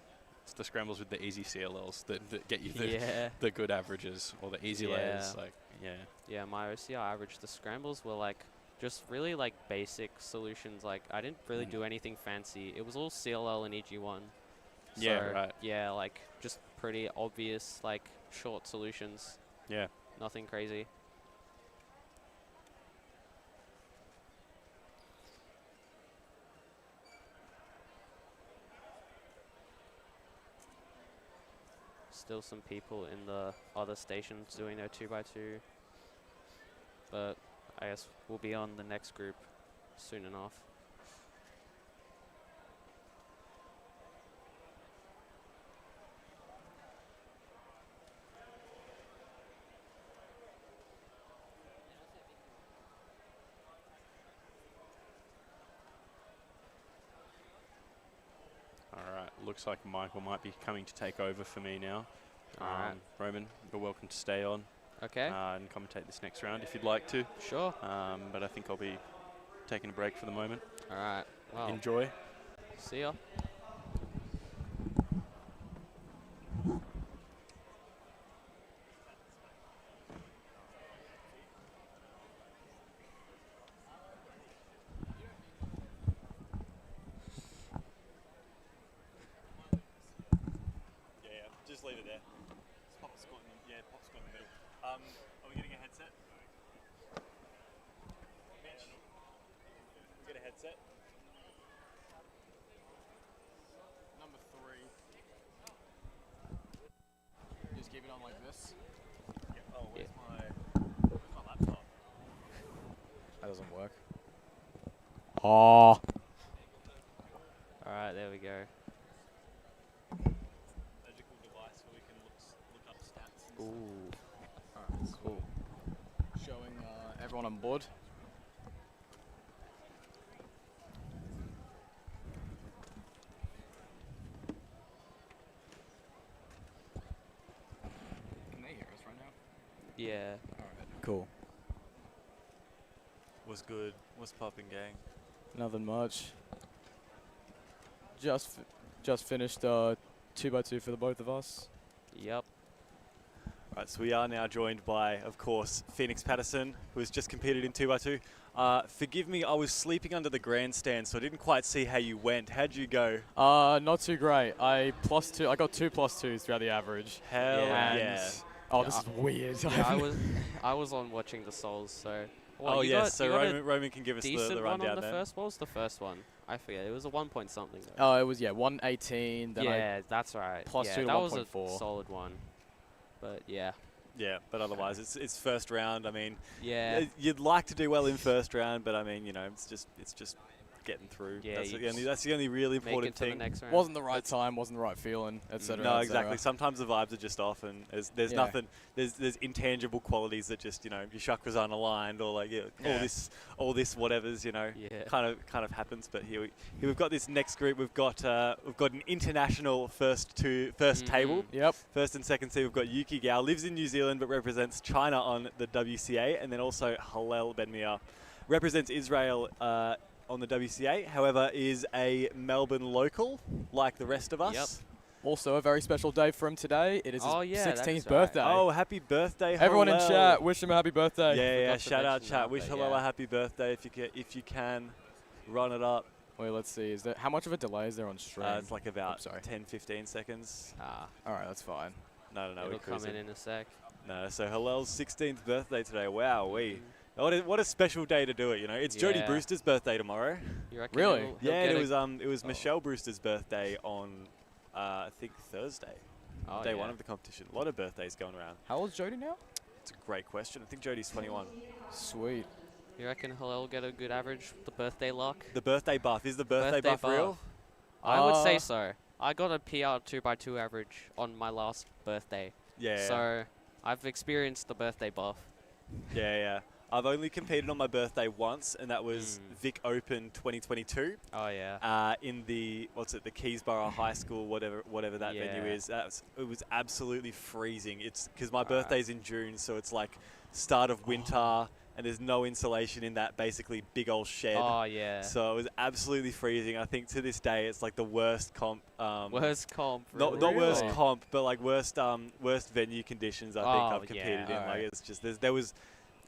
it's the scrambles with the easy CLLs that get you the,
Yeah.
the good averages or the easy layers.
Yeah.
Like, yeah.
Yeah, my OCR average, the scrambles were like just really like basic solutions. Like I didn't really
Mm.
do anything fancy. It was all CLL and EG1.
Yeah,
So,
right.
Yeah, like just pretty obvious like short solutions.
Yeah.
Nothing crazy. Still some people in the other stations doing their 2x2. But I guess we'll be on the next group soon enough.
Alright, looks like Michael might be coming to take over for me now.
Alright.
Roman, you're welcome to stay on
Okay,
and commentate this next round if you'd like to.
sure.
But I think I'll be taking a break for the moment.
Alright, well,
Enjoy.
see ya.
Yeah, just leave it there. Pop a squat in the middle. Are we getting a headset? Mitch, we get a headset.
Number 3. Just keep it on like this.
Oh,
Yeah.
where's my laptop?
That doesn't work.
Oh. Alright, there we go.
Magical device where we can look up stats. And
Ooh,
Alright, so
cool.
showing everyone on board. Can they hear us right now?
Yeah.
Alright, cool.
What's good? What's popping, gang?
Nothing much. Just finished 2x2 for the both of us.
Yep.
Right, so we are now joined by, of course, Pyraminx Patterson, who has just competed in 2x2. Forgive me, I was sleeping under the grandstand, so I didn't quite see how you went. How'd you go?
Not too great. I got 2 +2s throughout the average.
Hell
Yeah.
yeah.
Oh, this is weird.
Yeah, I was on watching the souls, so. Well,
Oh,
you
yes,
got,
so
you got a
Roman can give us
decent
the
one
rundown
on the
then.
first. What was the first one? I forget. It was a 1 point something. Though.
Oh, it was 118. Then
Yeah, that's right.
plus
yeah,
2 to
that was a
1.4.
solid one. But yeah.
Yeah, but otherwise, it's first round. I mean,
Yeah.
you'd like to do well in first round, but I mean, it's just getting through.
Yeah,
That's
you
the only.
just
That's the only really
Make
important
it to the
thing.
next round.
Wasn't the right time, wasn't the right feeling, etc.
No, exactly. Sometimes the vibes are just off, and there's
Yeah.
nothing. There's intangible qualities that just your chakras aren't aligned, or like all this whatever's
Yeah.
kind of happens. But here we've got this next group. We've got an international first table.
Yep.
First and second seed, we've got Yuki Gao, lives in New Zealand but represents China on the WCA, and then also Hallel Ben-Meir represents Israel on the WCA, however is a Melbourne local like the rest of us.
Yep.
Also a very special day for him today. It is
Oh,
his
yeah, that
16th
is right.
birthday.
Oh, happy birthday,
Everyone in
Hallel.
chat, wish him a happy birthday.
Yeah,
Forgot to
shout out
mention
chat.
that,
Wish
but
Hallel
yeah.
a happy birthday if you can. Run it up.
Wait, let's see. Is there how much of a delay is there on stream?
It's like about
sorry.
10-15 seconds.
All right, that's fine.
No,
It'll
we're
come
cruising.
in a sec.
No, so Hallel's 16th birthday today. Wow, what a special day to do it. It's Jodie
Yeah.
Brewster's birthday tomorrow.
You reckon
Really?
he'll
Yeah,
get
it
a-
was Michelle Brewster's birthday on I think Thursday,
Oh,
day
yeah.
one of the competition. A lot of birthdays going around.
How old is Jodie now?
It's a great question. I think Jodie's 21.
Sweet.
You reckon Hallel will get a good average with the birthday luck?
The birthday buff is the birthday buff real?
I would say
Uh,
so. I got a PR 2x2 average on my last birthday.
Yeah.
So I've experienced the birthday buff.
Yeah. I've only competed on my birthday once, and that was Vic Open 2022.
Oh yeah.
In the the Keysborough High School, whatever that venue
Yeah.
is. It was absolutely freezing. It's because my birthday's in June, so it's like start of winter, and there's no insulation in that basically big old shed.
Oh yeah.
So it was absolutely freezing. I think to this day it's like the worst comp.
Worst comp.
Not worst comp, but like worst venue conditions I think
Oh,
I've competed
yeah.
in. Like
Alright.
it's just there was.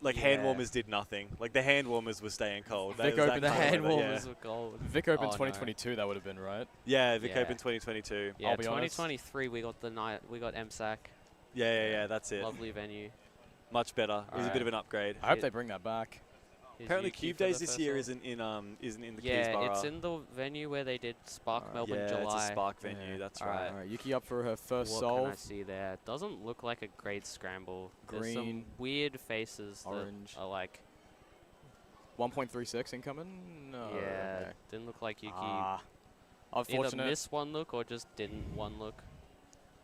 Like hand warmers did nothing. Like the hand warmers were staying cold.
Vic
That was
Open
that
The
kind of
hand
weather,
warmers were cold.
Vic Open
Oh, no.
2022, that would have been, right?
Yeah, Vic
Yeah.
Open 2022.
Yeah,
I'll be honest.
2023 we got MSAC.
Yeah, that's it.
Lovely venue.
Much better. It was a bit of an upgrade.
I hope
It-
they bring that back.
Here's
Apparently
Yuki
Cube
for the
Days this
first
year
one.
isn't in the
Yeah,
Keysborough.
it's in the venue where they did Spark Melbourne
yeah,
July.
it's a Spark venue. That's right.
All right, Yuki up for her first
What
solve.
can I see there? Doesn't look like a great scramble. There's some
Green,
weird faces
orange.
that are like,
1.36 incoming? No.
yeah,
okay.
didn't look like Yuki
Ah,
either
unfortunate.
missed one look or just didn't one look.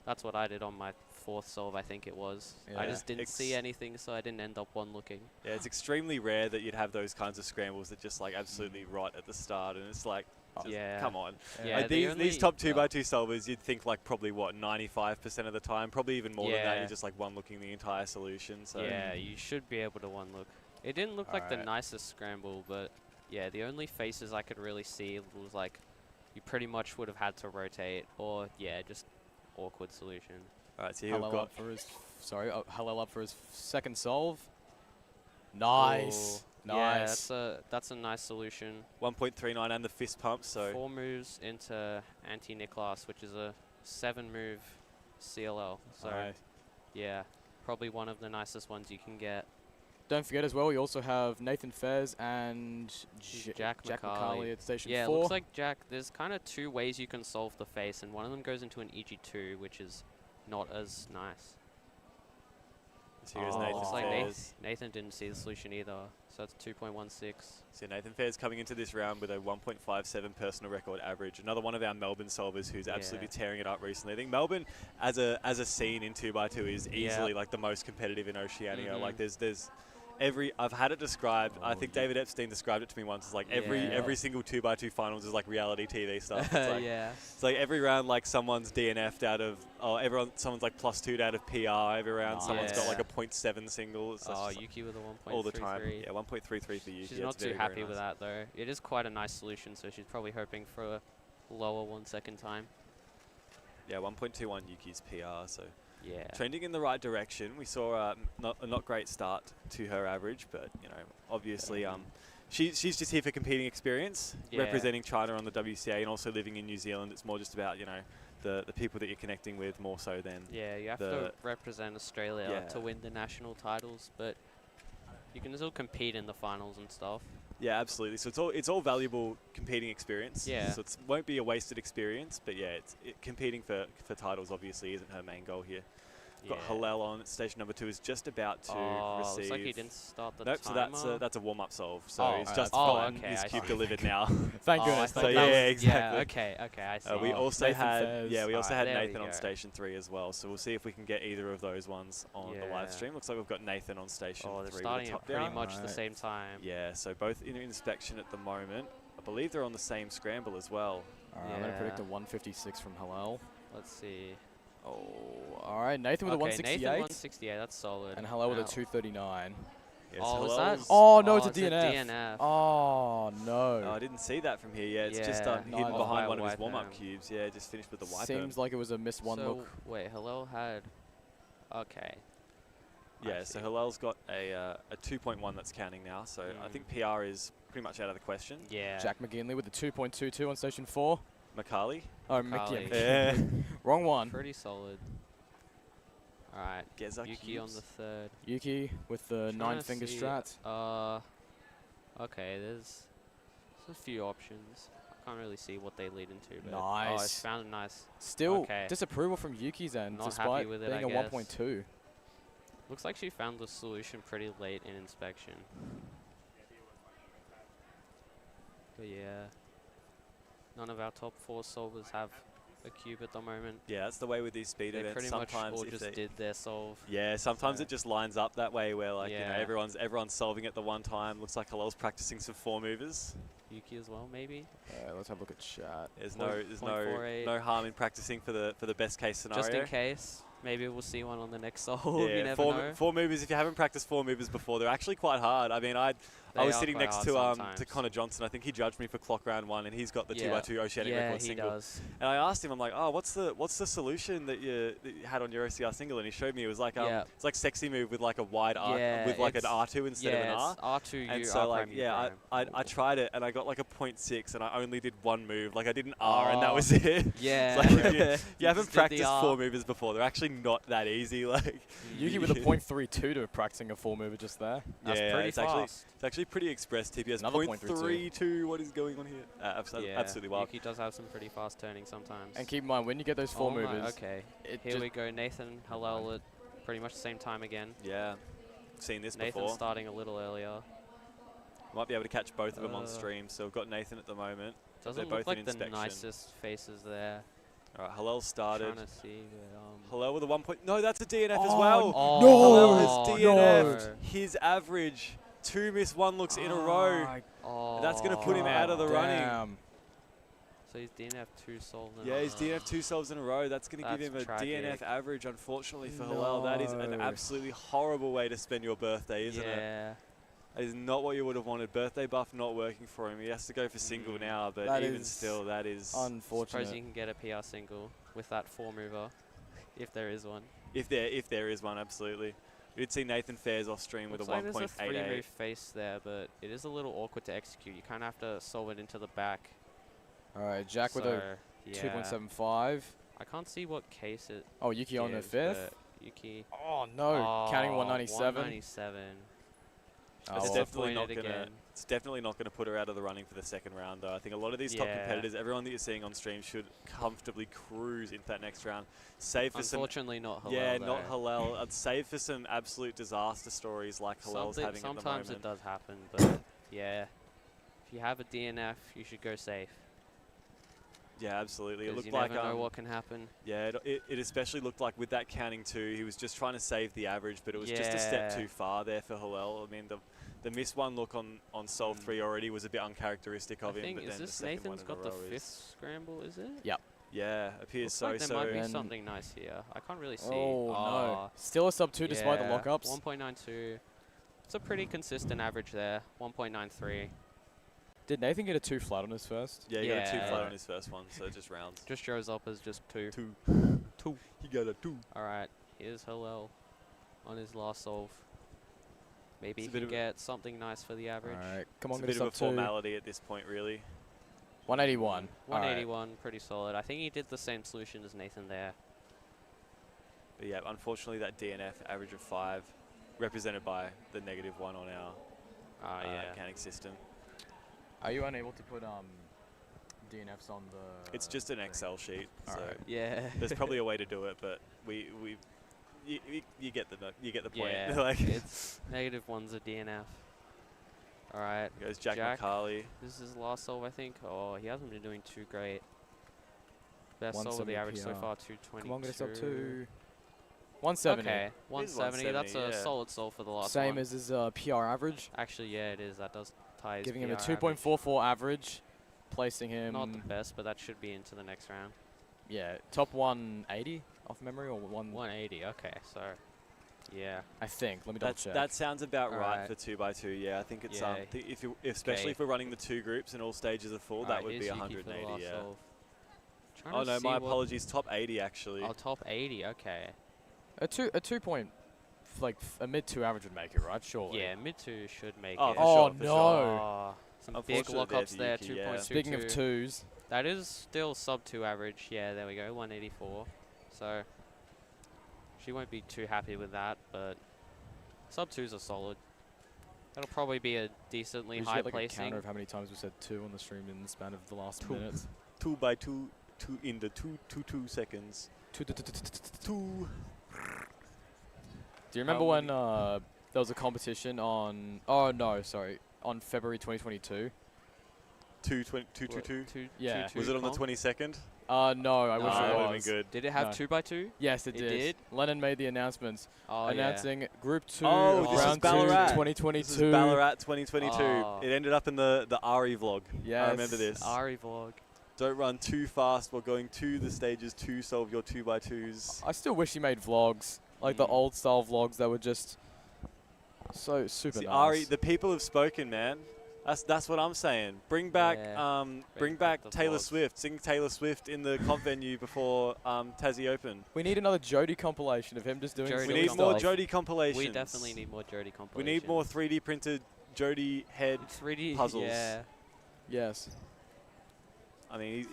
That's what I did on my fourth solve, I think it was. I
Yeah.
just didn't see anything, so I didn't end up one looking.
Yeah, it's extremely rare that you'd have those kinds of scrambles that just like absolutely rot at the start, and it's like, just,
Yeah.
come on.
Yeah,
Like
the
these top
only-
2x2 solvers, you'd think like probably 95% of the time, probably even more than that.
Yeah.
You're just like one looking the entire solution. So
Yeah, you should be able to one look. It didn't look like the
Alright.
nicest scramble, but yeah, the only faces I could really see was like, you pretty much would have had to rotate, or yeah, just awkward solution.
all right, so here we've
Hallel
got
up for his Hallel up for his second solve. Nice.
Yeah,
Nice.
that's a nice solution.
1.39 and the fist pump. So
4 moves into anti-Niklas, which is a 7-move CLL. So
Alright.
yeah, probably one of the nicest ones you can get.
Don't forget as well, we also have Nathan Fez and
Jack
Jack
McCarley.
McCarley at station
Yeah, it
4.
looks like Jack. There's kind of 2 ways you can solve the face, and one of them goes into an EG2, which is not as nice.
So here's
Oh.
Nathan
Looks like
Fairs.
Nathan didn't see the solution either, so it's 2.16.
So Nathan Fairs coming into this round with a 1.57 personal record average. Another one of our Melbourne solvers who's absolutely tearing it up recently. I think Melbourne, as a scene in 2x2, is easily like the most competitive in Oceania. Like there's I've had it described. I think David Epstein described it to me once. It's like every single 2x2 finals is like reality TV stuff. It's like,
Yeah.
it's like every round, like someone's DNF'd out of, someone's like +2'd out of PR. Every round, someone's got
Yeah.
like a 0.7 single. It's
Oh,
just
Yuki with a 1.33.
all the time. Yeah, 1.33 for Yuki.
She's
That's
not too
very,
happy
very
with
nice.
that though. It is quite a nice solution, so she's probably hoping for a lower 1-second time.
Yeah, 1.21 Yuki's PR. So
Yeah.
trending in the right direction. We saw a not great start to her average, but obviously she's just here for competing experience,
Yeah.
representing China on the WCA, and also living in New Zealand. It's more just about the people that you're connecting with more so than
Yeah, you have
the-
to represent Australia
Yeah.
to win the national titles, but you can still compete in the finals and stuff.
Yeah, absolutely. So it's all valuable competing experience.
Yeah.
So it won't be a wasted experience, but yeah, competing for titles obviously isn't her main goal here. Got Hillel on station number 2 is just about to receive.
Looks like he didn't start the
Nope,
timer.
so that's a warm-up solve. So he's just
okay,
his
I
cube
see.
delivered now.
Thank
I
goodness.
thought
So
that
yeah,
was-
exactly.
Yeah, okay, I see.
We also
Nathan
had
Fairs.
we also had
Alright, there we
Nathan on
go.
station 3 as well. So we'll see if we can get either of those ones on the live
Yeah.
stream. Looks like we've got Nathan on station 3
Oh, they're
with the
starting
top
at pretty
down.
much the
Alright.
same time.
Yeah, so both in inspection at the moment. I believe they're on the same scramble as well.
All right, I'm going to predict a
Yeah.
156 from Hillel.
Let's see.
Oh, all right. Nathan with a
Okay,
168.
Nathan 168, that's solid.
And Hillel with a
Now-
239.
Yes,
Oh, is
Hillel's-
that?
Oh, no, it's a
it's
DNF.
DNF.
Oh, no.
Oh, I didn't see that from here. Yeah, it's just
Yeah.
hidden
Nice.
behind
By
one of his
wipe
warm-up
arm.
cubes. Yeah, just finished with the wipe
Seems
arm.
like it was a missed one
so,
look.
wait, Hillel had... Okay. I
Yeah, so
see.
Hillel's got a 2.1 that's counting now. So I think PR is pretty much out of the question.
Yeah.
Jack McGinley with the 2.22 on station 4.
Macaulay.
Oh,
Macaulay.
Yeah.
Wrong one.
Pretty solid. Alright,
Geza
Yuki on
cubes.
the third.
Yuki with the
Trying
9-finger
to see,
strat.
Okay, there's a few options. I can't really see what they lead into, but oh,
Nice.
it's found a nice.
Still
okay.
disapproval from Yuki's end,
Not happy
despite
with it,
being
I
a
guess.
1.2.
Looks like she found the solution pretty late in inspection. But yeah, none of our top 4 solvers have a cube at the moment.
Yeah, that's the way with these speed
They
events.
pretty much
Sometimes
all
if
just
they,
did their solve.
yeah, sometimes it just lines up that way where like you know
Yeah.
everyone's solving at the one time. Looks like Hillel's practicing some 4 movers.
Yuki as well, maybe.
Let's have a look at chat.
There's
Point-
no
0.48.
no harm in practicing for the best case scenario.
Just in case. Maybe we'll see one on the next solve. You
Yeah,
never know.
4 movers. If you haven't practiced 4 movers before, they're actually quite hard. I mean, I
They
was
are
sitting
quite
next
hard
to
sometimes.
Connor Johnson. I think he judged me for clock round 1, and he's got the
Yeah.
2x2 Oceanic
Yeah,
record
he
single.
does.
And I asked him, I'm like, oh, what's the solution that you had on your OCR single? And he showed me it was like
Yeah.
it's like sexy move with like a wide R
Yeah,
with like an
it's-
R2 instead of an R.
Yeah, it's R2U,
And so
R
like
prime,
yeah,
U prime.
I tried it and I got like a 0.6 and I only did 1 move. Like I did an R and that
Oh,
was it.
Yeah.
It's like if you
You
haven't
just did the
practiced
R.
4 movers before, they're actually not that easy. Like
Yuki with a 0.32 to practicing a 4-mover just there.
That's
yeah,
pretty
it's actually
fast.
it's actually pretty express. TPS
Another
0.32. What is going on here?
Yeah,
Absolutely wild.
Yuki does have some pretty fast turning sometimes.
And keep in mind, when you get those 4
Oh my-
movers,
Okay,
it
here
just-
we go. Nathan, Hillel at pretty much the same time again.
Yeah, seen this
Nathan
before.
starting a little earlier.
Might be able to catch both of them on
Uh,
stream. So we've got Nathan at the moment.
Doesn't
They're
look
both in
like the
inspection.
nicest faces there.
All right, Hillel started.
Trying to see, but,
Hillel with a 1 point. No, that's a DNF as
Oh,
well.
Oh,
Hillel
no.
has DNF'd his average. 2 miss 1 looks in a row.
Oh,
That's going to put him out of the running.
Damn.
So he's DNF 2 solved.
Yeah, he's DNF 2 solves in a row. That's going to give him
That's
a DNF
tragic.
average, unfortunately, for Hillel. That is an
No.
absolutely horrible way to spend your birthday, isn't it?
Yeah.
That is not what you would have wanted. Birthday buff not working for him. He has to go for single now, but
That
even
is
still, that is...
Suppose
Unfortunate.
you can get a PR single with that 4 mover, if there is one.
If there is one, absolutely. We did see Nathan Fairs off stream with
Looks
a
like there's a
1.88.
3-move face there, but it is a little awkward to execute. You kind of have to solve it into the back.
All right, Jack with a
yeah.
2.75.
I can't see what case it
Oh, Yuki on the
gives,
5th.
but Yuki.
Oh, no. Counting 197.
197.
Oh,
It's
well.
definitely not
Disappointed
gonna.
again.
It's definitely not gonna put her out of the running for the second round, though. I think a lot of these top
Yeah.
competitors, everyone that you're seeing on stream, should comfortably cruise into that next round. Save for some.
Unfortunately, not Hillel.
Yeah,
though.
not Hillel. I'd save for some absolute disaster stories like Hillel's having at the
Sometimes
moment.
it does happen, but yeah. If you have a DNF, you should go safe.
Yeah, absolutely. It
Because
looked
you
like
never know what can happen.
yeah, it especially looked like with that counting too, he was just trying to save the average, but it was just a step
Yeah.
too far there for Hillel. I mean, the miss 1 look on solve 3 already was a bit uncharacteristic of
I
him.
think
But
is
then the
this
second one
Nathan's
in a
got the
row
5th
is-
scramble, is it?
Yeah, appears
Looks like there might be
And-
something nice here. I can't really see.
Oh, no. Still a sub 2 despite the
yeah,
lockups.
1.92. It's a pretty consistent average there. 1.93.
Did Nathan get a 2 flat on his first?
Yeah, he got a 2
Yeah.
flat on his first one, so it just rounds.
Just shows up as just 2.
2. He got a 2.
All right, here's Hillel on his last solve. Maybe
It's
he
a bit
can
of
get something nice for the average.
All right, come on,
It's a
get
bit
a
of a
sub 2.
formality at this point, really.
181. All right.
181, pretty solid. I think he did the same solution as Nathan there.
But yeah, unfortunately, that DNF average of 5, represented by the -1 on our
Yeah.
counting system.
Are you unable to put DNFs on the...
It's just an Excel sheet, so
Alright.
Yeah.
there's probably a way to do it, but we
you get the point.
Yeah,
like
it's -1's a DNF. All right,
goes Jack
Jack.
McCarley.
This is his last solve, I think. Oh, he hasn't been doing too great. Best solve of the
170
average so
PR.
far, 222.
Come on, get us up to 170.
Okay, 170. That's a
170, yeah.
solid solve for the last
Same
one.
as his PR average.
Actually, yeah, it is. That does tie his
Giving him a
PR average.
2.44 average, placing him.
Not the best, but that should be into the next round.
Yeah, top 180 off memory or
180. Okay, so yeah.
I think. Let me double check.
That sounds about right
Alright.
for 2x2. Yeah, I think it's
Yeah.
if you especially
Okay.
if we're running the 2 groups and all stages are full, that
Alright,
would
here's
be
Yuki for the
180.
last
Yeah.
solve. Trying
Oh
to
no,
see
my
what-
apologies. Top 80 actually.
Oh, top 80. Okay.
a 2 point, like a mid 2 average would make it, right? Surely.
Yeah, mid 2 should make
Oh,
it.
for
Oh
sure, for
no.
sure.
Oh, some big
Unfortunate
lockups there.
for Yuki, yeah.
2.22.
Speaking of 2s,
That is still sub 2 average. Yeah, there we go. 184. So she won't be too happy with that, but sub 2s are solid. That'll probably be a decently
we should
high
get like a
placing.
counter of how many times we said 2 on the stream in the span of the last
Two.
minutes.
2x2 in the 2 seconds. 2.
Do you remember when there was a competition on? Oh no, sorry, on February 2022.
2.
Yeah.
Was it on the 22nd?
No, I wish
that
it
would have
was.
been good.
Did it have
No.
2x2?
Yes, it
It
did.
did?
Lennon made the announcements
Oh,
announcing Group 2
Oh,
of
this is
Round 2
Ballarat.
2022.
This is Ballarat 2022.
Oh.
It ended up in the Ari vlog.
Yes.
I remember this.
Ari vlog.
Don't run too fast while going to the stages to solve your 2x2s.
I still wish he made vlogs, like the
Mm.
old style vlogs that were just so super
See,
nice.
Ari, the people have spoken, man. That's what I'm saying. Bring back
Yeah.
bring back
the
Taylor
vlogs.
Swift. Sing Taylor Swift in the comp venue before Tassie Open.
We need another Jody compilation of him just doing
Jody
We
silly
need more
stuff.
Jody compilations.
We definitely need more Jody
We
compilations.
need more 3D printed Jody head
3D
puzzles.
Yeah.
Yes.
I mean,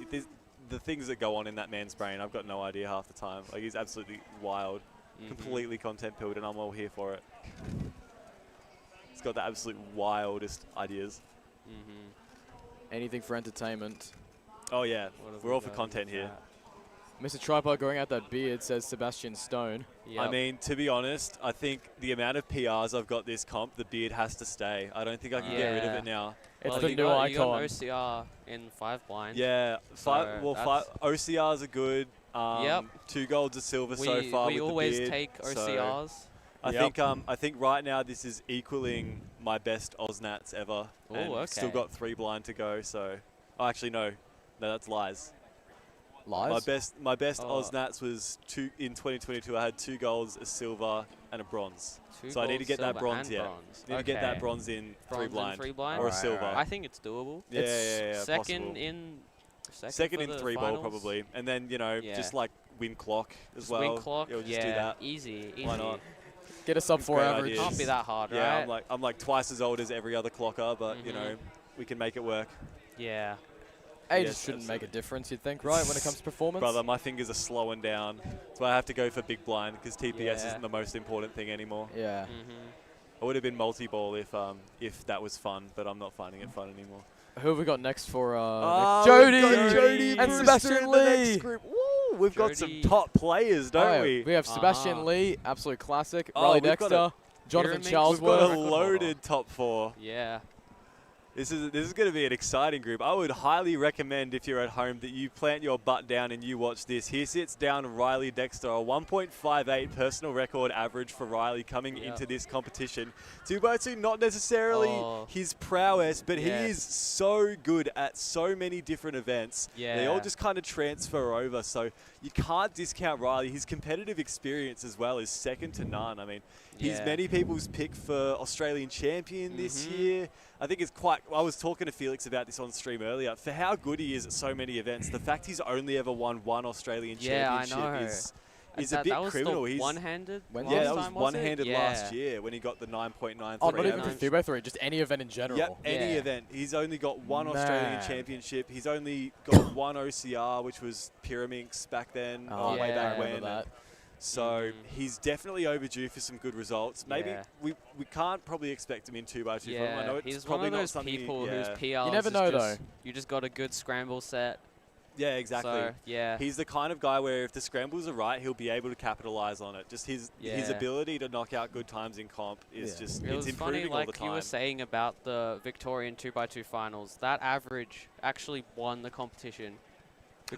the things that go on in that man's brain, I've got no idea half the time. Like, he's absolutely wild,
Mhm.
completely content-pilled, and I'm all here for it. He's got the absolute wildest ideas.
Mhm.
Anything for entertainment.
Oh, yeah.
What have
We're
we
all for
got in
content here.
chat?
Mr. Tripod going out that beard, says Sebastian Stone.
I
Yep.
mean, to be honest, I think the amount of PRs I've got this comp, the beard has to stay. I don't think I can get rid of
Yeah.
it now.
It's
Well,
the
you
new
got, You got
icon.
an OCR in 5 blind.
Yeah,
So that's-
OCRs are good.
Yep.
2 golds, a silver
We,
so far
we
with
always
the beard.
take
so
OCRs.
I think right now this is equaling my best Osnats ever.
Ooh,
and Still
okay.
got 3 blind to go. So, oh, actually no, that's lies.
Lies?
My best
Oh.
Osnats was in 2022. I had 2 golds, a silver, and a bronze.
Two
So I need to
gold,
get that
silver,
bronze,
and
yeah.
bronze.
Need to get that
Okay.
bronze in
Bronze
3
in
blind,
3 blind?
or a
Alright,
silver.
alright.
I think it's doable.
Yeah,
It's
yeah,
Second
possible.
in.
Second
for
in
the
3 ball
finals?
probably, and then
Yeah.
just like win clock as
Just
well.
win clock.
Yeah, we'll just
yeah,
do that.
easy.
Why not?
Get a sub 4
Great
average.
ideas.
Can't be that hard,
Yeah,
right?
I'm like twice as old as every other clocker, but you
Mhm.
know, we can make it work.
Yeah.
Age
Yes,
shouldn't make a
absolutely.
difference, you'd think, right, when it comes to performance?
Brother, my fingers are slowing down. That's why I have to go for big blind because TPS
Yeah.
isn't the most important thing anymore.
Yeah.
Mm-hmm.
I would have been multi-ball if that was fun, but I'm not finding it fun anymore.
Who have we got next for
Jody,
Jody and
Brewster
Sebastian
in the next
Lee.
group. Woo, we've got some
Jody.
top players, don't
Oh,
we?
We have Sebastian
Uh-huh.
Lee, absolute classic.
Oh,
Riley
we've got
Dexter, Jonathan
Pyraminx.
We've got
Charlesworth.
a loaded top 4.
Yeah.
This is going to be an exciting group. I would highly recommend if you're at home that you plant your butt down and you watch this. Here sits down Riley Dexter, a 1.58 personal record average for Riley coming
Yep.
into this competition. 2x2, not necessarily
Oh.
his prowess, but
Yeah.
he is so good at so many different events. They all
Yeah.
just kind of transfer over, so you can't discount Riley. His competitive experience as well is second to none. I mean, he's
Yeah.
many people's pick for Australian champion this
Mhm.
year. I think it's quite. I was talking to Felix about this on stream earlier. For how good he is at so many events, the fact he's only ever won 1 Australian
Yeah, I
championship
know.
is
And
a
that
bit
was
criminal.
The
He's
one-handed.
When-
yeah,
last
that was
time, was it?
one-handed
Yeah.
last year when he got the 9.93.
Oh, not even
Nice.
for 3x3, just any event in general.
Yep, any
Yeah.
event. He's only got 1 Australian
Man.
championship. He's only got 1 OCR, which was Pyraminx back then,
Oh,
way
yeah,
back
I
when.
remember that.
So
Mhm.
he's definitely overdue for some good results. Maybe
Yeah.
we can't probably expect him in 2x2 from him. I
Yeah,
know it's
he's one
probably
of
not
those
something.
people
yeah.
whose PRs
You never
is
know,
just,
though.
You just got a good scramble set.
Yeah, exactly.
So, yeah.
He's the kind of guy where if the scrambles are right, he'll be able to capitalize on it. Just his ability to knock out good times in comp is just
It was
it's
funny,
improving all the
like
time.
you were saying about the Victorian 2x2 finals. That average actually won the competition.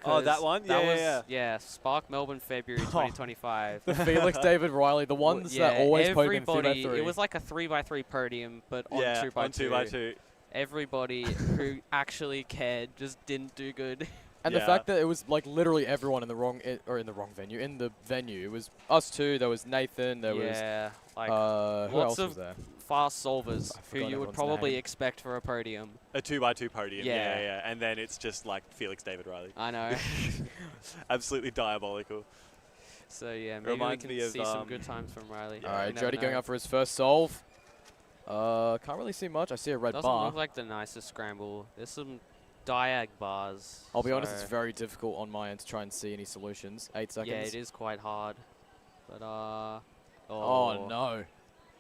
Oh, that one?
That
Yeah,
was, yeah. Spark Melbourne, February 2025.
The Felix David Riley, the ones that always played in 3x3.
It was like a 3x3 podium, but on 2x2.
On 2x2.
Everybody who actually cared just didn't do good.
And the fact that it was like literally everyone in the wrong venue. In the venue, it was us two. There was Nathan. There was
like
who
lots
else
of
was there?
fast solvers who
forgot
you would
everyone's
probably
name.
expect for a podium.
A 2x2 podium.
Yeah.
Yeah. And then it's just like Felix David Riley.
I know.
Absolutely diabolical.
So yeah, maybe we
Reminds
can
me of,
see some good times from Riley.
All right,
You never
Jody going
know.
up for his first solve. Can't really see much. I see a red
Doesn't
bar.
look like the nicest scramble. There's some diag bars.
I'll be honest, it's
so-
very difficult on my end to try and see any solutions. 8 seconds.
Yeah, it is quite hard. But
Oh no.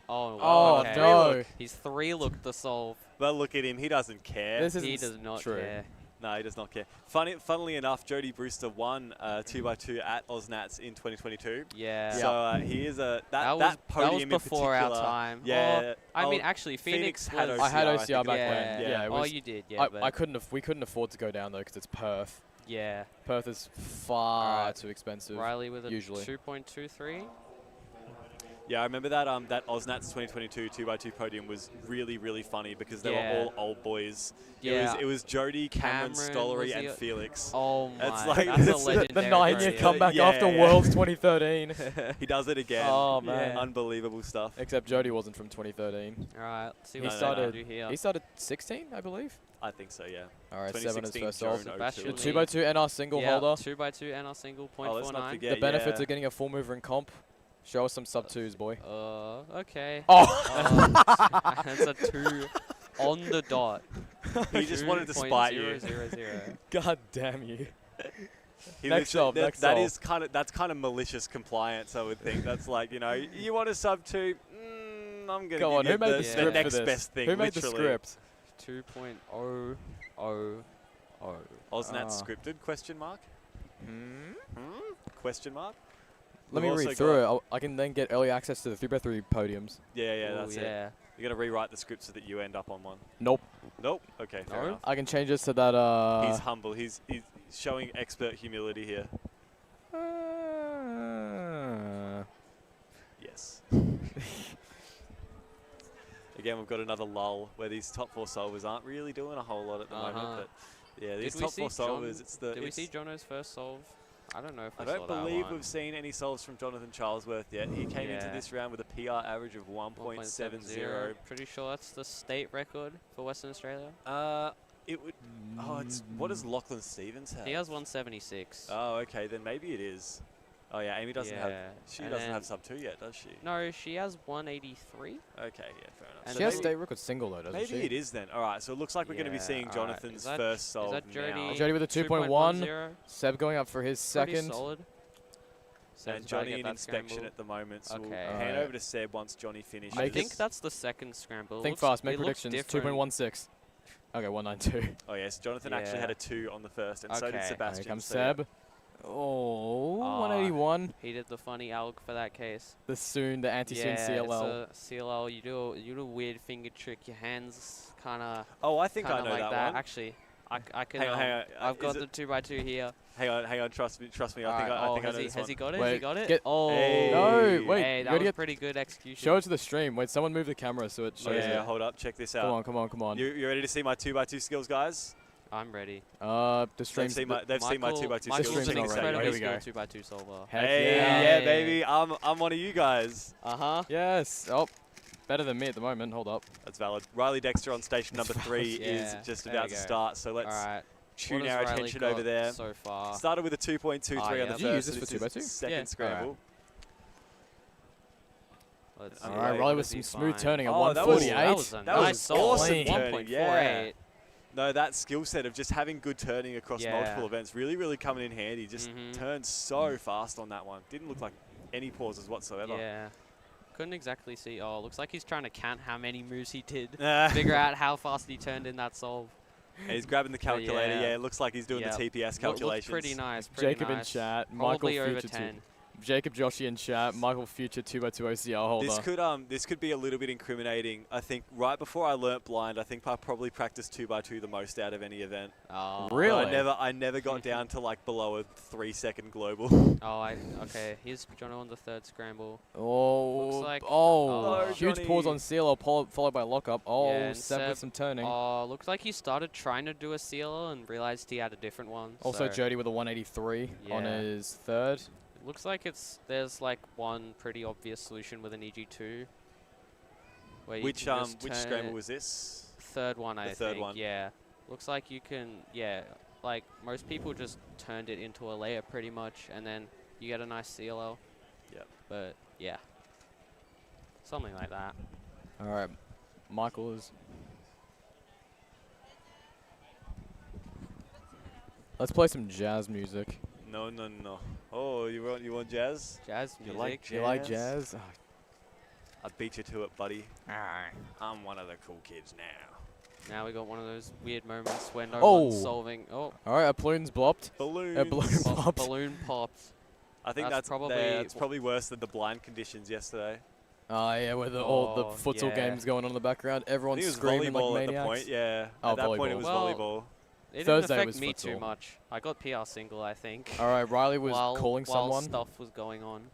Oh, okay.
no.
He's 3-looked the solve.
But look at him. He doesn't care.
This
He
isn't
does not
true.
care.
No, he does not care. Funnily enough, Jody Brewster won 2x2 at Osnats in 2022.
Yeah.
So he is a
That was
podium
before
in
our
particular.
time.
Yeah.
I mean, actually, Phoenix
had
was-
OCR.
I had
I
OCR
think,
back
yeah.
when. Yeah, it
Oh,
was,
you did. Yeah.
I couldn't. We couldn't afford to go down though because it's Perth.
Yeah.
Perth is far
Alright.
too expensive.
Riley with a
usually.
2.23.
Yeah, I remember that that Osnats 2022 2x2 podium was really, really funny because they
Yeah.
were all old boys.
Yeah.
It was Jody, Cameron,
Cameron,
Stollery,
was
and
he-
Felix.
Oh my,
That's like
that's a
the
legendary
The 9-year
podium.
comeback
Yeah,
after
yeah.
Worlds 2013.
He does it again.
Oh, man.
Unbelievable stuff.
Except Jody wasn't from 2013.
All right, let's see
He
what
started-
do here.
He started 16, I believe.
I think so, yeah.
All right, 7 is
2016
first solve.
Joan
Sebastian
O'Toole.
The 2x2 NR single
yeah,
holder.
2x2 NR single,
Oh, let's not
0.49.
forget,
The benefits
yeah.
of getting a full mover in comp. Show us some sub 2s, boy.
Okay.
Oh!
That's a 2 on the dot.
He just wanted to spite you.
2.000.
God damn you.
He
Next
literally-
solve,
that-
next
that
solve.
is that's kind of malicious compliance, I would think. That's like, you want a sub 2? I'm going
Go on,
to
who
give
made
you
the
the
script for
next
this?
best thing.
Who made the
literally.
script?
2.000.
Osnat
Ah.
scripted? Question mark? Question mark?
Let
We've
me read
also
through
got-
it. I can then get early access to the 3x3 podiums.
Yeah,
Ooh,
that's it.
yeah.
You're going to rewrite the script so that you end up on one.
Nope.
Nope. Okay, fair
No?
enough.
I can change this to that.
He's humble. He's showing expert humility here. Yes. Again, we've got another lull where these top 4 solvers aren't really doing a whole lot at the moment. But yeah, these
Did we
top 4
see John-
solvers,
Did we see Jono's first solve? I don't know if
I
we saw
don't
that
believe
one.
we've seen any solves from Jonathan Charlesworth yet. He came into
Yeah.
this round with a PR average of 1.70.
Pretty sure that's the state record for Western Australia.
It would. Oh, it's what does Lachlan Stevens have?
He has 176.
Oh, okay, then maybe it is. Oh yeah, Amy doesn't have.
Yeah,
She
and
doesn't
then-
have sub 2 yet, does she?
No, she has 183.
Okay, yeah, fair enough.
And
She has
maybe-
state record single though, doesn't
Maybe
she?
it is then. All right, so it looks like we're going to be
Yeah,
seeing
alright.
Jonathan's
Is that-
first solve
that
now.
Jody?
Jody with a 2.1.
2.10.
Seb going up for his
Pretty
second.
solid.
And
Seb's about to
Johnny
get
in
that
inspection
scramble.
at the moment, so we'll
Okay.
hand
Alright.
over to Seb once Johnny finishes.
I
Make
think
it-
that's the second scramble.
Think
Looks-
fast. Make
it looks
predictions.
different.
2.16. Okay, 192.
Oh yes, Jonathan actually
Yeah.
had a 2 on the first, and so did
Okay.
Sebastian.
Here comes
so yeah.
Seb. Oh,
Ah.
181.
He did the funny alg for that case.
The anti-soon
yeah,
CLL.
it's a CLL. You do a weird finger trick. Your hands kind of.
Oh, I think I know
like
that one.
Actually, I can.
Hang on, hang on.
I've got
Is
the 2x2 here.
Hang on. Trust me. I think
Alright,
I think I
has
know
he,
this
has
one.
he got it?
Wait,
Has he got it?
get-
Oh.
Hey.
No, wait.
Hey,
you
that
gotta
was
get
pretty good execution.
show it to the stream. Wait, someone move the camera so it
Oh,
shows
yeah,
it.
hold up. Check this out.
Come on, come on.
You ready to see my 2x2 skills, guys?
I'm ready.
The
They've
stream's
seen my 2x2
Michael's
skills.
stream's
an
Check
not
this
ready.
out.
incredibly
Here we go.
skilled 2x2 solver.
Heck
Hey,
yeah.
yeah, baby. I'm one of you guys.
Uh-huh.
Yes. Oh, better than me at the moment. Hold up.
That's valid. Riley Dexter on station number 3 is
Yeah,
just
there
about
we
to
go.
start. So let's
Alright.
tune
What has
our
Riley
attention
got
over there.
so far?
Started with a 2.23 on
yeah.
the
Did
you use
first.
this
so
for
this
2x2?
is second
Yeah.
scramble.
Let's see.
All
All
right,
right,
what
Riley with
does
some
he
smooth
find?
turning at
Oh, that was-
148.
That was a
That was
nice solve.
awesome
Clean.
turning, yeah.
1.48.
No, that skill set of just having good turning across
Yeah.
multiple events really coming in handy. Just
Mhm.
turned so fast on that one. Didn't look like any pauses whatsoever.
Yeah. Couldn't exactly see. Oh, looks like he's trying to count how many moves he did.
Ah.
Figure out how fast he turned in that solve.
And he's grabbing the calculator. Yeah, it looks like he's doing the TPS calculations.
Looks pretty nice. Pretty
Jacob
nice.
in chat.
Probably
Michael
over
Future
10.
Jacob Joshi in chat. Michael Future 2x2 OCR holder.
This could be a little bit incriminating. I think right before I learnt blind, I think I probably practiced 2x2 the most out of any event.
Oh.
Really?
I never got down to like below a 3-second global.
Okay. Here's Jono on the third scramble.
Oh.
Looks like
huge
Johnny.
pause on CLO followed by lockup. Oh,
Yeah, and
Seb with
Seb-
some turning.
looks like he started trying to do a CLO and realized he had a different one.
Also,
so
Jody with a 183 on
Yeah.
his third.
it looks like there's like one pretty obvious solution with an EG2. Where you
Which
can just
which
turn
scramble
it-
was this?
Third one, I
The third
think.
one.
Yeah. Looks like you can. Yeah. Like most people just turned it into a layer pretty much, and then you get a nice CLO.
Yep.
But yeah. Something like that.
All right, Michael is. Let's play some jazz music.
No. Oh, you want jazz?
Jazz
You
music.
like
You like jazz?
I beat you to it, buddy. I'm one of the cool kids now.
Now we got one of those weird moments where no
Oh.
one's solving. Oh,
All right, a balloon's blopped.
Balloons.
A balloon popped.
balloon popped.
I think
That's
that's
probably-
worse than the blind conditions yesterday.
Oh yeah, with all the
Oh,
futsal
yeah.
games going on in the background.
I think
Everyone's
it was
screaming
volleyball
like
at the
maniacs.
point. Yeah.
Oh,
At that point, it
volleyball.
was
Well,
volleyball.
It
Thursday
didn't affect
was
me too
futsal.
much. I got PR single, I think.
All right, Riley was
while,
calling
while
someone.
stuff was going on.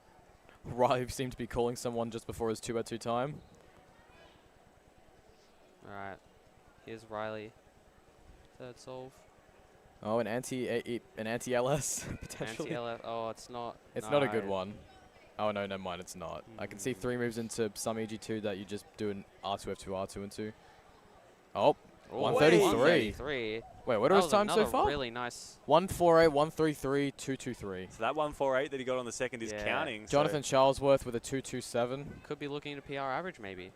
Riley seemed to be calling someone just before his 2x2 time.
All right. Here's Riley. Third solve.
Oh, an anti LS potentially.
Anti-LF. Oh, it's not.
It's not a good
no.
one. Oh no, never mind. It's not. I can see 3 moves into some EG2 that you just do an R2 F2 R2 into. Oh,
Oh,
133.
133.
Wait, what are
That
his
was
times so
another
far?
really nice.
148, 133, 223.
So that 148 that he got on the second is
Yeah.
counting. so-
Jonathan Charlesworth with a 227.
Could be looking at a PR average, maybe.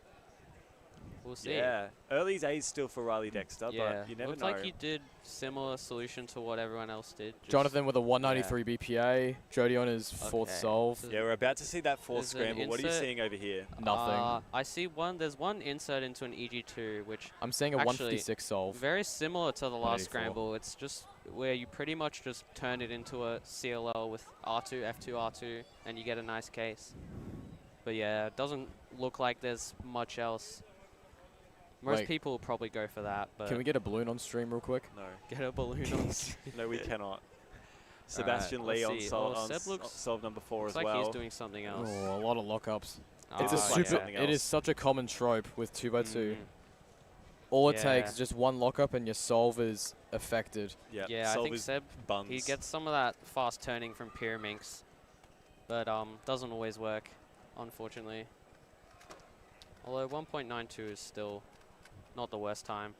We'll see.
Yeah. Early's A's still for Riley Dexter,
Yeah.
but you never
Looks
know.
like he did similar solution to what everyone else did. just-
Jonathan with a 193 BPA. Jody on his 4th
Okay.
solve.
So
Yeah, we're about to see that fourth
There's an
scramble. What are you
insert-
seeing over here?
Nothing.
I see one. There's one insert into an EG2, which
I'm seeing a
actually
156 solve.
very similar to the last
184.
scramble. It's just where you pretty much just turn it into a CLL with R2, F2, R2, and you get a nice case. But yeah, it doesn't look like there's much else. Most
Wait.
people will probably go for that, but
Can we get a balloon on stream real quick?
No.
get a balloon on.
No, we cannot. Sebastian Lee
let's
on,
see.
sol-
Oh,
on
Seb
s-
looks-
solve number 4
Looks
as
like
well.
he's doing something else.
Oh, a lot of lockups.
looks
It's a
like
super.
something
It is
else.
such a common trope with 2x2.
Mm.
All it
Yeah.
takes is just one lockup and your solve is affected.
Yep.
Yeah, I
solve
think
is
Seb,
buns.
he gets some of that fast turning from Pyraminx, but doesn't always work, unfortunately. Although 1.92 is still not the worst time.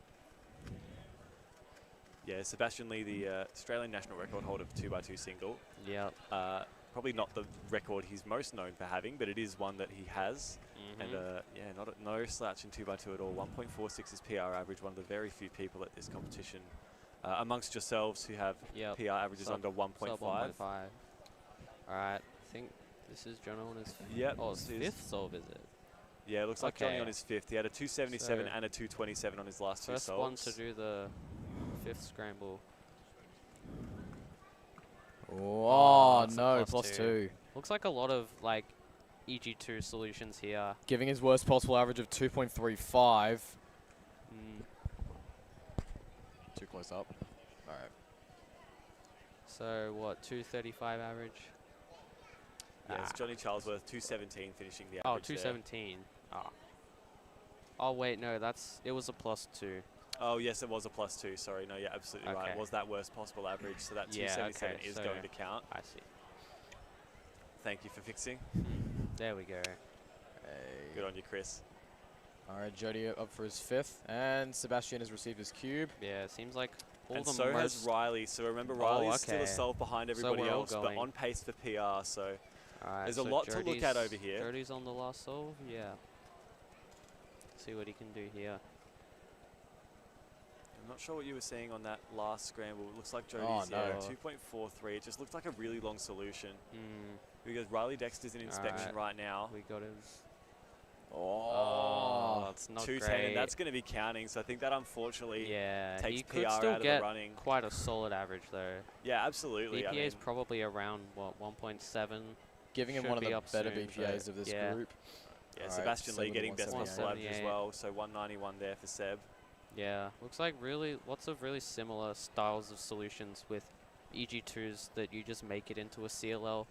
Yeah, Sebastian Lee, the Australian national record holder for 2x2 single.
Yep.
Probably not the record he's most known for having, but it is one that he has.
Mhm.
And yeah, no slouch in 2x2 at all. 1.46 is PR average, one of the very few people at this competition amongst yourselves who have
Yep.
PR averages
Sub-
under 1.5.
Sub 1.5. Alright, I think this is John on his
Yep,
oh, his
this is-
5th solve, is it?
Yeah, it looks like Johnny
Okay.
on his 5th. He had a 277
So
and a 227 on his last 2
First one
solves.
to do the 5th scramble.
Oh,
it's a
no,
plus
plus
two.
2.
Looks like a lot of like EG2 solutions here.
Giving his worst possible average of 2.35.
Mm.
Too close up. All right.
So what, 235 average?
Yeah, it's Johnny Charlesworth, 217 finishing the
Oh,
average there.
217. Oh wait, no, it was a plus 2.
Oh, yes, it was a plus 2. Sorry, no, you're absolutely right.
Okay.
It was that worst possible average, so that
Yeah,
277
okay,
is
so
going to count.
I see.
Thank you for fixing.
There we go.
Good on you, Chris.
All right, Jody up for his 5th, and Sebastian has received his cube.
Yeah, it seems like all
And
the
so has
most.
Riley. So remember,
Oh,
Riley's still a
okay.
solve behind
So
everybody
we're all
else, but
going.
on pace for PR. So
Alright,
there's a
so
lot to look at over here.
Jody's on the last solve, yeah. See what he can do here.
I'm not sure what you were saying on that last scramble. It looks like Jody's
Oh, no.
2.43. It just looked like a really long solution
Mm,
because Riley Dexter's in inspection
Alright.
right now.
we got his.
Oh, it's not
210,
great.
and that's going to be counting. So I think that unfortunately
Yeah,
takes
he
PR
could still
out of
get
the running.
quite a solid average though.
Yeah, absolutely.
BPA
I
is
mean,
probably around what 1.7.
Giving him
Should
one of
be
the
up
better
soon,
BPAs
but
of this
yeah.
group.
yeah,
Alright,
Sebastian Lee
Seb with
getting best
178.
possible average as
178.
well. So 191 there for Seb.
Yeah, looks like really lots of really similar styles of solutions with EG2s that you just make it into a CLL.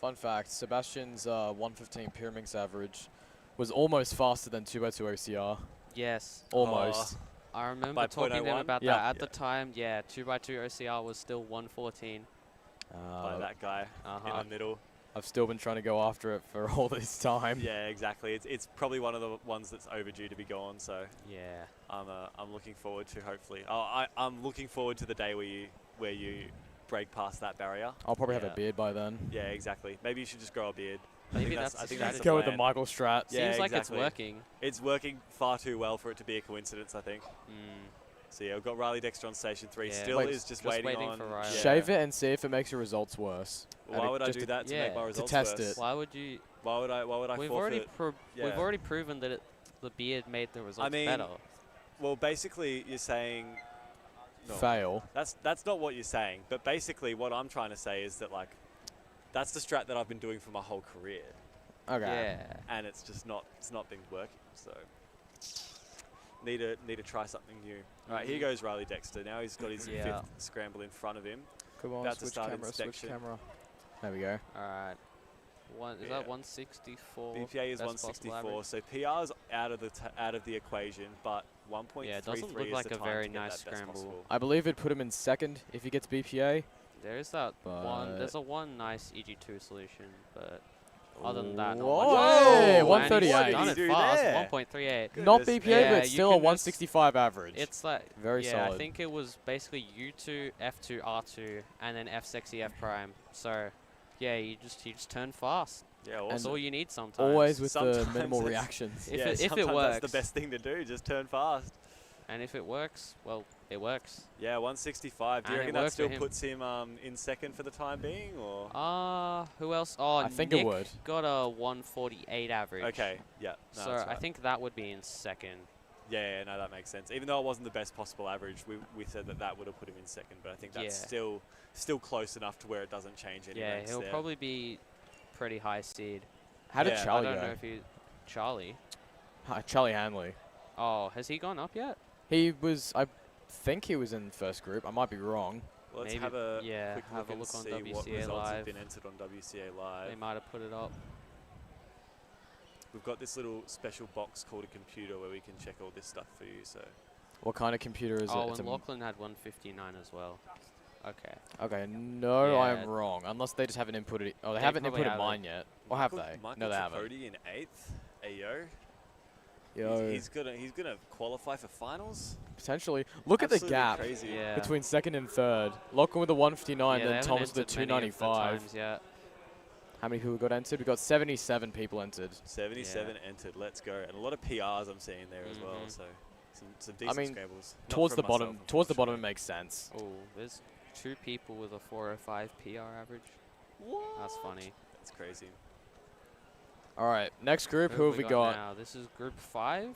Fun fact, Sebastian's 115 Pyraminx average was almost faster than 2x2 OCR.
Yes.
Almost.
I remember
By
talking to them
0.01?
about
Yeah.
that at the time. Yeah, 2x2 OCR was still 114.
By that guy in the middle.
I've still been trying to go after it for all this time.
Yeah, exactly. It's probably one of the ones that's overdue to be gone. So
Yeah.
I'm looking forward to hopefully. I'm looking forward to the day where you break past that barrier.
I'll probably have
Yeah.
a beard by then.
Yeah, exactly. Maybe you should just grow a beard.
Maybe
I
that's
think
the
that's
strategy.
Go with the
plan.
Michael strat.
Yeah,
Seems like
exactly.
it's working.
It's working far too well for it to be a coincidence, I think.
Mm.
So yeah, we've got Riley Dexter on station 3.
Yeah.
Still
Wait,
is just waiting on.
for Riley.
yeah.
Shave it and see if it makes your results worse.
Why
And
would I
just
do that to make my
yeah.
results
test
worse?
it.
Why would you?
Why would I
We've
forfeit?
we've
Yeah.
already proven that the beard made the results
mean,
better.
Well, basically, you're saying. No,
Fail.
That's not what you're saying. But basically, what I'm trying to say is that like, that's the strat that I've been doing for my whole career,
Okay.
Yeah.
and it's not been working. So need to try something new. All right, here goes Riley Dexter. Now he's got his
Yeah.
5th scramble in front of him.
Come on,
About to
switch
start
camera, switch
inspection.
camera. There we go.
All right. Is
Yeah.
that 164?
BPA is
best possible
164,
average?
so PR's out of the equation, but 1.33
Yeah, it doesn't look
is
like
the
a
time
very
to get
nice
that best
scramble.
possible.
I believe it'd put him in second if he gets BPA.
There's that one.
But-
There's a one nice EG2 solution, but other than that, not
Whoa!
much.
Hey,
And
138.
he's done
What
it
did he do
fast.
there?
1.38.
Not
Goodness
BPA,
me.
but
Yeah, you
still a
can just-
165 average.
It's like
Very
yeah,
solid.
I think it was basically U2, F2, R2, and then F sexy F prime. So yeah, you just turn fast.
Yeah,
That's
awesome.
all you need sometimes.
Always with the
Sometimes
minimal
it's-
reactions.
If
yeah,
it
sometimes
works.
that's the best thing to do. Just turn fast.
And if it works, well, it works.
Yeah, 165. Do you
And it
reckon that
worked for
still
him.
puts him in second for the time being, or?
Who else? Oh,
I think
Nick
it would.
got a 148 average.
Okay, yeah. No,
So
that's
I
right.
think that would be in second.
Yeah, no, that makes sense. Even though it wasn't the best possible average, we said that would have put him in second, but I think that's
Yeah.
still close enough to where it doesn't change any
Yeah,
ranks
he'll
there.
probably be pretty high seed.
How did
Yeah,
Charlie
I don't
go?
know if he... Charlie?
Charlie Hanley.
Oh, has he gone up yet?
He was, I think he was in first group. I might be wrong.
Well, let's
Maybe-
have a
yeah,
quick
have a
and
look on
see what
WCA
results have
Live.
been entered on WCA Live.
They might have put it up.
We've got this little special box called a computer where we can check all this stuff for you. So
What kind of computer is it?
Oh,
It's
and
a-
Lachlan had 159 as well. Okay.
Okay, no, I
Yeah.
am wrong. Unless they just haven't inputted it. Oh, they
They
haven't
probably
inputted
haven't.
mine yet. Or have they?
Michael
No, they haven't.
Tripodi in 8th. Ayo.
Yo,
He's gonna qualify for finals.
potentially. Look at the
Absolutely
gap
Crazy.
Yeah.
between second and third. Lachlan with the 159,
Yeah,
then
they haven't
Thomas with the
entered many of the
295.
times yet.
How many people got entered? We got 77 people entered.
77 entered. Let's go. And a lot of PRs I'm seeing there as well.
Mhm.
So some decent
mean,
scrambles. Not
Towards
from
the bottom,
myself,
towards the bottom, it
unfortunately.
makes sense.
Oh, there's 2 people with a 405 PR average. That's funny.
That's crazy.
All right, next group. Who have we got?
now? This is group 5.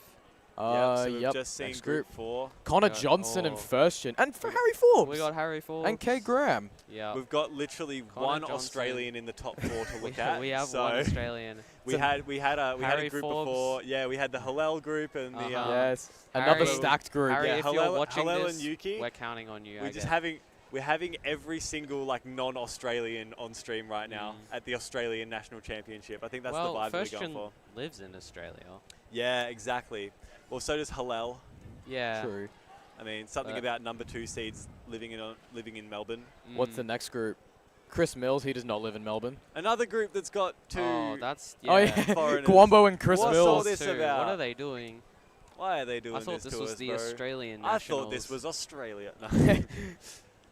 So we've
Yep,
just seen
next
group
group.
4.
Connor
Yeah,
Johnson in
oh.
first gen, and for Harry Forbes.
We got Harry Forbes.
and Kay Graham.
Yeah.
We've got literally
Connor
one
Johnson.
Australian in the top 4 to look at.
we have
so
one Australian.
we had a
Harry
group
Forbes.
before. Yeah, we had the Hillel group and the
Uh-huh.
Yes, another
Harry-
stacked group.
Harry,
yeah,
if you're
Hillel,
watching
Hillel
this,
and Yuki.
we're counting on you.
We're
I
just
guess.
we're having every single like non-Australian on stream right now
Mm.
at the Australian National Championship. I think that's
well,
the vibe
first
we're going
gen
for.
lives in Australia.
Yeah, exactly. Well, so does Hillel.
Yeah.
True.
I mean, something about number 2 seeds living in Melbourne.
What's the
Mm.
next group? Chris Mills. He does not live in Melbourne.
Another group that's got 2
Oh, that's
Oh yeah,
foreigners.
Guambo and Chris
What's all
Mills.
this
Two.
about?
What are they doing?
Why are they doing
I thought this
to
was
us,
the
bro?
Australian
I
nationals.
thought this was Australia. No.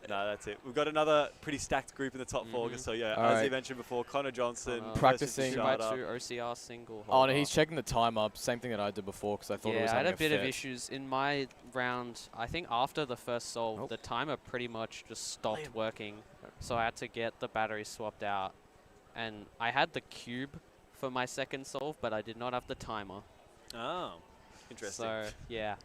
No, that's it. We've got another pretty stacked group in the top 4.
Mhm.
So yeah,
All
as
right.
you mentioned before, Connor Johnson
Connor.
Practicing.
Two by
2x2
two OCR single.
Oh, no,
holder.
he's checking the time up. Same thing that I did before because I thought it
Yeah,
was
I had
having
a bit of
fit.
issues in my round. I think after the first solve,
Nope.
the timer pretty much just stopped working. So I had to get the battery swapped out. And I had the cube for my second solve, but I did not have the timer.
Oh, interesting.
So, yeah.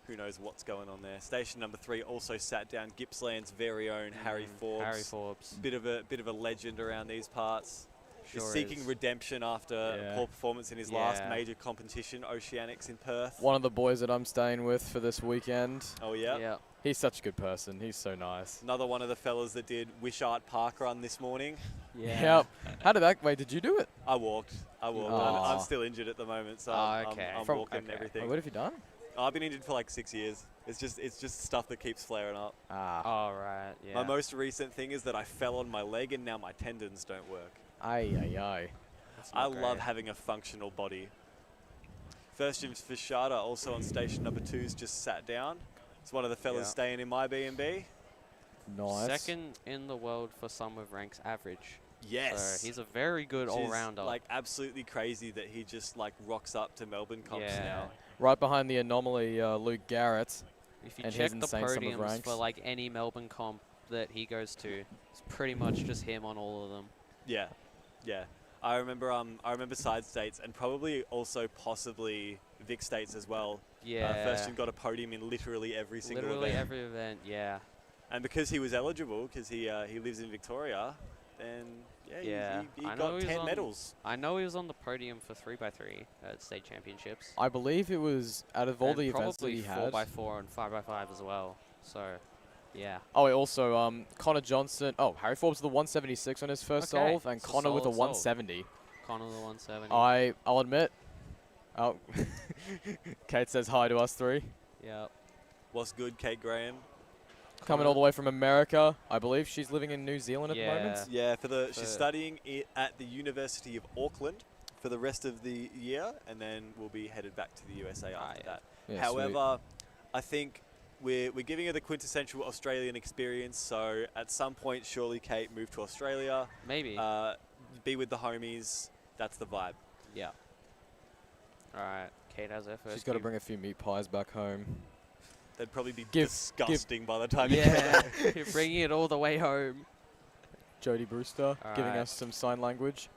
Who knows what's going on there. Station number 3 also sat down Gippsland's very own Harry Forbes.
Harry Forbes.
Bit of a legend around these parts.
Sure
He's seeking
is.
redemption after a poor performance in his last major competition, Oceanics in Perth.
One of the boys that I'm staying with for this weekend.
Oh, yeah?
Yeah.
He's such a good person. He's so nice.
Another one of the fellas that did Wishart Park Run this morning.
Yeah.
Yep. How did that? Wait, did you do it?
I walked. I'm
Aw.
still injured at the moment, so
okay.
I'm
From-
walking
okay.
everything.
Wait, what have you done?
I've been injured for like 6 years. It's just stuff that keeps flaring up.
All right. Yeah.
My most recent thing is that I fell on my leg and now my tendons don't work.
Aye, aye, aye.
That's
I
not
love
great.
having a functional body. First Jim's Fishada, also on station number 2's just sat down. It's one of the fellas staying in my B&B.
Nice.
Second in the world for some with ranks average.
Yes.
So he's a very good
Which is,
all-rounder.
like absolutely crazy that he just like rocks up to Melbourne comps
Yeah.
now.
Right behind the anomaly, Luke Garrett.
If you
and
check
his
the
insane sum of
podiums
ranks.
for like any Melbourne comp that he goes to, it's pretty much just him on all of them.
Yeah, yeah. I remember side states and probably also possibly Vic states as well.
Yeah.
First Jim got a podium in literally every single
Literally
event.
every event, yeah.
And because he was eligible, because he lives in Victoria, then
Yeah.
he
I know
got
he was
10
on-
medals.
I know he was on the podium for 3x3 at state championships.
I believe it was out of all
And
the events that he
probably
had.
4x4 and 5x5 as well. So, yeah.
Oh, he also Connor Johnson. Oh, Harry Forbes with a 176 on his first
Okay,
solve, and
it's a
Connor with a
solid solve.
170.
Connor the 170.
I'll admit. Oh, Kate says hi to us three.
Yep.
What's good, Kate Graham?
Coming all the way from America. I believe she's living in New Zealand at the
Yeah.
moment.
Yeah, she's studying at the University of Auckland for the rest of the year, and then we'll be headed back to the USA after that.
Yeah,
However, I think we're giving her the quintessential Australian experience. So at some point, surely Kate move to Australia,
Maybe.
be with the homies. That's the vibe.
Yeah. All right. Kate has her first.
She's got to
few-
bring a few meat pies back home.
They'd probably be
Give-
disgusting by the time you get
Yeah.
there.
You're bringing it all the way home.
Jodie Brewster giving
Alright.
us some sign language.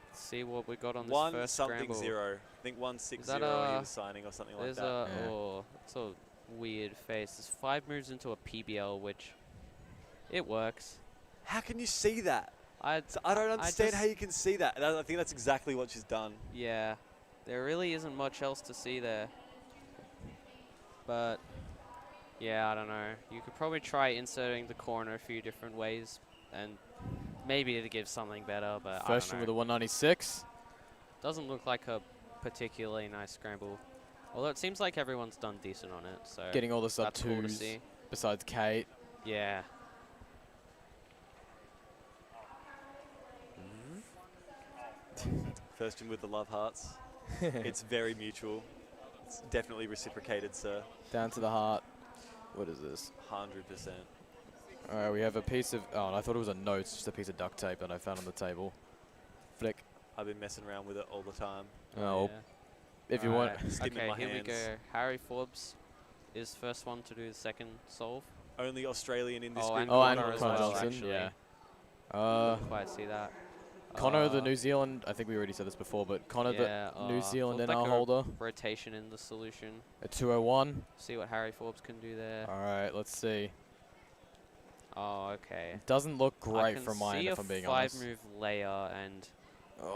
Let's see what we got on this
One
first
something
scramble.
0. I think 160
Is that
he
a-
was signing or something like
There's
that.
Yeah.
it's a weird face. There's 5 moves into a PBL, which it works.
How can you see that?
I
I don't understand
just-
how you can see that. And I think that's exactly what she's done.
Yeah, there really isn't much else to see there. But yeah, I don't know. You could probably try inserting the corner a few different ways, and maybe it'd give something better. But
First
I
one
don't
with
know.
a 196.
Doesn't look like a particularly nice scramble. Although it seems like everyone's done decent on it, so
Getting all the sub
that's cool to
twos
see.
besides Kate.
Yeah.
First in with the love hearts. It's very mutual. It's definitely reciprocated, sir.
Down to the heart. What is this?
100%.
All right, we have a piece of. Oh, I thought it was a note. It's just a piece of duct tape that I found on the table. Flick.
I've been messing around with it all the time.
Oh,
Yeah.
if you want.
Alright,
Stim in
Okay,
my
here we
hands.
go. Harry Forbes is first one to do the second solve.
Only Australian in this
Oh,
group.
and
Oh, and
Connor as
Connor
well,
Johnson,
actually.
yeah.
Couldn't quite see that.
Connor, the New Zealand. I think we already said this before, but Connor,
yeah,
the New Zealand
looked
NR
like a
holder,
rotation in the solution.
a 201.
See what Harry Forbes can do there.
All right, let's see.
Oh, okay.
It doesn't look
I
great
can
from mine,
see
if
a
I'm being honest.
5-move layer and okay,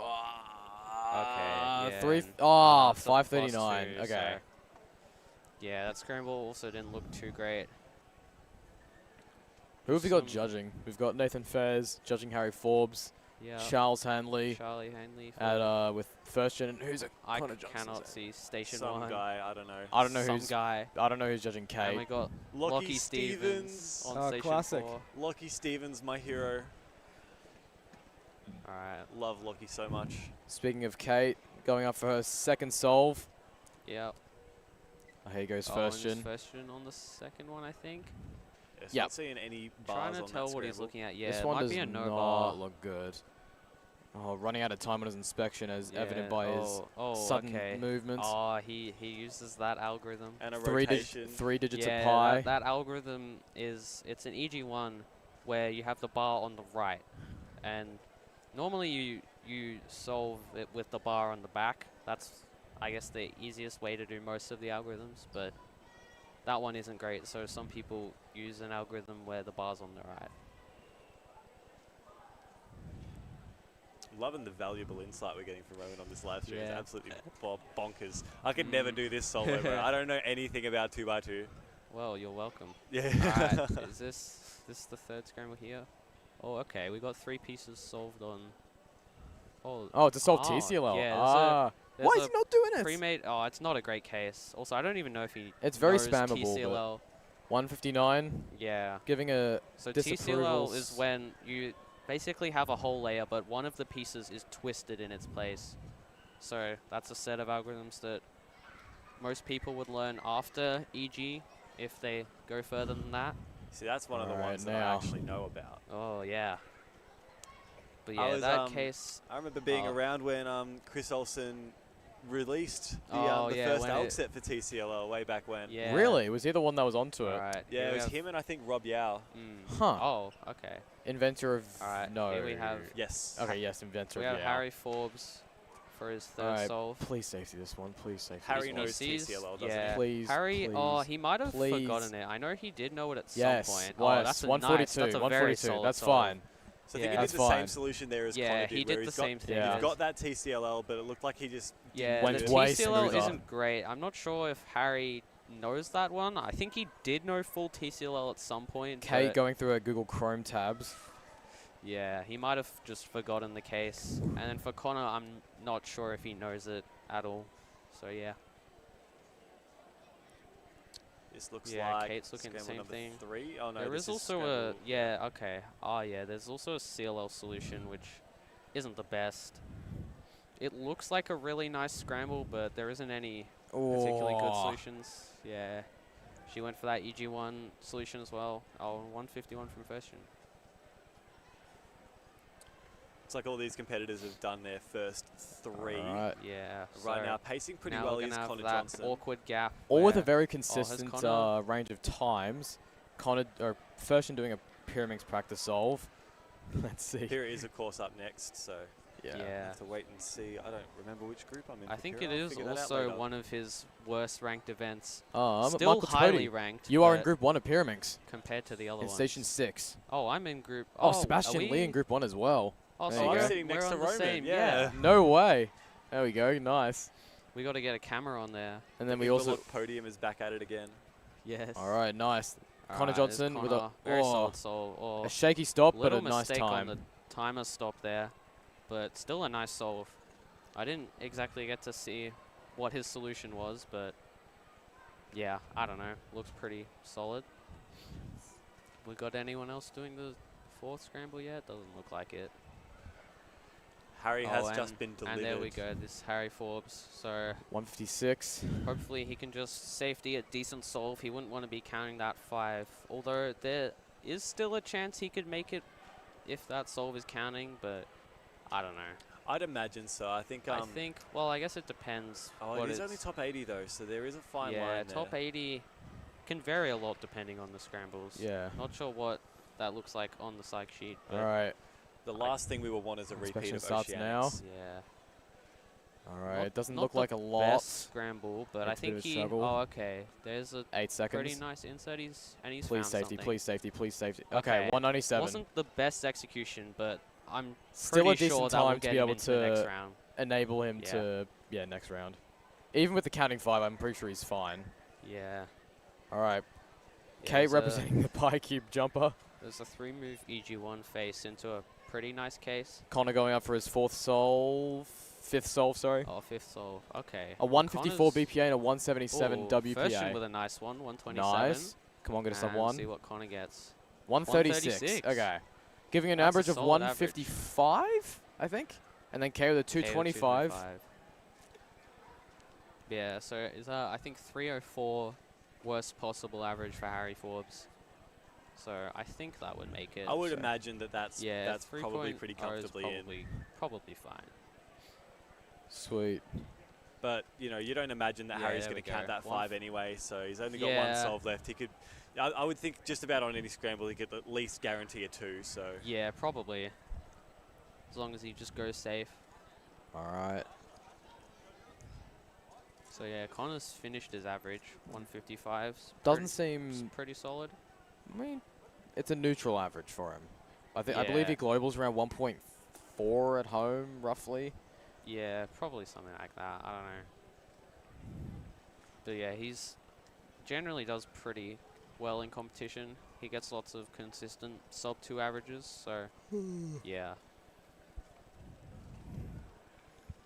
yeah,
Three.
and-
Oh,
that's a plus
539.
2,
Okay.
so yeah, that scramble also didn't look too great.
Who have we got
some-
judging? We've got Nathan Fairs judging Harry Forbes,
Yeah,
Charles Hanley
Charlie Hanley.
at with first gen. Who's a
I
Connor Johnson?
cannot see station
Some
1.
guy, I don't know.
I don't know
Some
who's.
guy.
I don't know who's judging
And we
Kate.
got
Lockie
Stevens
Stevens.
on
Oh,
station
classic.
4.
Lockie Stevens, my hero.
Alright,
Love Lockie so much.
Speaking of Kate, going up for her second solve.
yep.
Oh, here goes
Oh,
first
and
gen.
just first gen on the second one, I think.
Yes,
Yep.
Not seeing any
Trying
bars
to
on
tell
that
what he's
scramble.
looking at. Yeah,
This
it
one
might
does
be a no
not
bar.
look good. Oh, running out of time on his inspection as evident
Yeah,
by his sudden
okay.
movements.
Oh, he uses that algorithm.
And a
Three
rotation.
digits
yeah,
of pi.
That algorithm it's an EG1 where you have the bar on the right, and normally you solve it with the bar on the back. That's, I guess, the easiest way to do most of the algorithms, but that one isn't great, so some people use an algorithm where the bar's on the right.
Loving the valuable insight we're getting from Roman on this live stream. It's
Yeah.
absolutely bonkers. I could never do this solo, bro. I don't know anything about 2x2.
Well, you're welcome.
Yeah.
Alright, is this the third scramble here? Oh, okay, we got 3 pieces solved on...
Oh, to solve TCLL.
Yeah,
Why is he not doing it?
Pre-made. Oh, it's not a great case. Also, I don't even know if he
It's very
knows
spammable,
TCLL.
159.
Yeah.
Giving a
So
disapproval
TCLL is when you basically have a whole layer, but one of the pieces is twisted in its place. So that's a set of algorithms that most people would learn after EG if they go further than that.
See, that's one of the
Alright,
ones that I
now.
actually know about.
Oh, yeah. But
I
yeah,
was,
that case...
I remember being
Oh.
around when Chris Olsen released the,
Oh,
the
yeah,
first
when
alg
it-
set for TCLL way back when.
Yeah.
Really? Was he the one that was onto it?
Alright.
Yeah,
here
it
we
was
have-
him and I think Rob Yao.
Huh.
Oh, okay.
Inventor of...
Alright,
No.
here we have...
Yes.
Okay, yes, inventor
We
of
have
yeah.
Harry Forbes for his third
Alright,
solve.
please safety this one. Please safety
Harry
this
knows
one.
He sees-
TCLL, doesn't
yeah.
he?
Please,
Harry, oh,
please,
he might have
please.
forgotten it. I know he did know it at
Yes,
some point.
was.
Oh, that's a
142.
nice, that's a very
142.
solid
That's
solve.
fine.
So I think
Yeah.
he did
That's
the
fine.
same solution there as
Yeah,
Connor did,
he
where
did the
he's
same
got,
thing.
Yeah.
He's got that TCLL, but it looked like he just
Yeah,
Went
the
way
TCLL
smoother.
isn't great. I'm not sure if Harry knows that one. I think he did know full TCLL at some point.
Kate
but
going through her Google Chrome tabs.
yeah, he might have just forgotten the case. And then for Connor, I'm not sure if he knows it at all. So yeah.
This looks
Yeah,
like
Kate's looking at the
scramble
same
number
thing.
3. Oh no,
There
this
is also a
scramble-
yeah, okay. Oh yeah, there's also a CLL solution which isn't the best. It looks like a really nice scramble, but there isn't any particularly good
Oh.
solutions. Yeah. She went for that EG1 solution as well. Oh, 151 from first gen.
Looks like all these competitors have done their first 3.
Alright.
Yeah.
Right
so
now, pacing pretty
now
well
we're
is
gonna have
Connor
that
Johnson.
awkward gap.
All with a
where-
very
has
consistent
Connor-
range of times. Connor, or first in doing a Pyraminx practice solve. Let's see.
Here is, of course, up next, so
Yeah.
I
Yeah.
have to wait and see. I don't remember which group I'm in.
I
for
think
Pyrrha.
it
I'll
is
figure that out
also
later.
one of his worst ranked events.
Michael
Still highly
Tripodi,
ranked.
you are in
but
Group 1 of Pyraminx
compared to the other
in
ones.
Station 6.
Oh, I'm in group.
Oh,
are
Sebastian Lee
we?
in Group 1 as well.
Oh,
There
so
you
I'm
go.
sitting next
we're
to
on the
Roman.
same,
Yeah.
No way. There we go. Nice.
We got to get a camera on there.
And then we
People
also...
look, Podium is back at it again.
Yes.
All right, nice. Connor
Alright, there's
Johnson with a-
Connor. Very
oh.
solid solve. Oh,
A shaky stop, but
little
a nice
mistake on
time.
the timer stop there, but still a nice solve. I didn't exactly get to see what his solution was, but yeah, I don't know. Looks pretty solid. We got anyone else doing the fourth scramble yet? Doesn't look like it.
Harry has
and,
just been delivered.
And there we go. This is Harry Forbes. So
156.
hopefully he can just safety a decent solve. He wouldn't want to be counting that 5. Although there is still a chance he could make it if that solve is counting, but I don't know.
I'd imagine so. I think.
Well, I guess it depends.
Oh,
what
it is
it's-
only top 80 though, so there is a fine
yeah,
line
top
there.
80 can vary a lot depending on the scrambles.
Yeah.
Not sure what that looks like on the psych sheet. But
All right.
The last thing we would want is a repeat
Inspection
of
starts now.
Oceanics.
Yeah.
All right.
Not-
It doesn't
not
look
the
like a lot.
best scramble, but I
It's a bit
think
of a
he.
struggle.
Oh, okay. There's a
8 seconds.
pretty nice insert. He's
Please
found
safety,
something.
please safety, please safety.
Okay,
Okay, 197.
Wasn't the best execution, but I'm
Still a
pretty
decent
sure that will
time to
get
be
him
able
into the next
to
round.
enable him
Yeah.
to, next round. Even with the counting 5, I'm pretty sure he's fine.
Yeah.
All right.
Yeah,
Kate representing the Pi Cube jumper.
There's a 3-move EG1 face into a pretty nice case.
Connor going up for his 5th solve, sorry.
Oh, 5th solve. Okay.
A 154
Connor's-
BPA and a 177
Ooh,
WPA.
Version with a nice one, 127.
Nice. Come on, get us a
And
1.
see what Connor gets.
136.
136.
Okay. Giving an
That's a
average of
solid average.
155, I think. And then K with a
KO
225.
Yeah, so is that, I think, 304 worst possible average for Harry Forbes. So I think that would make it.
I would
So-
imagine that's
Yeah,
that's probably pretty
3.0 is
comfortably in.
probably fine.
Sweet.
But you know, you don't imagine that
Yeah,
Harry's
there
going to
we
count
go.
that
One
5 anyway. So he's only got one
Yeah.
solve left. He could. I would think just about on any scramble he could at least guarantee a 2. So
Yeah, probably. as long as he just goes safe.
All right.
So yeah, Connor's finished his average, 155.
Doesn't seem.
Pretty solid.
I mean, it's a neutral average for him. I believe he globals around 1.4 at home, roughly.
Yeah, probably something like that. I don't know. But yeah, he's generally does pretty well in competition. He gets lots of consistent sub 2 averages, so yeah.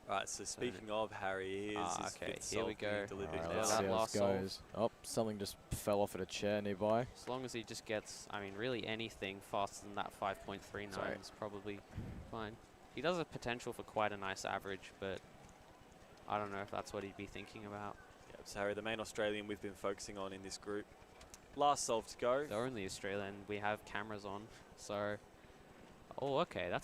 Right, so speaking of Harry, here's his
okay,
fifth
here we
solve being
go.
delivered
Alright,
now.
let's
That
see how
last
this
solve.
goes. Oh, something just fell off at a chair nearby.
As long as he just gets, I mean, really anything faster than that 5.39
Sorry.
is probably fine. He does have potential for quite a nice average, but I don't know if that's what he'd be thinking about.
Yep, so Harry, the main Australian we've been focusing on in this group. Last solve to go.
The only Australian we have cameras on, so. Oh, okay, that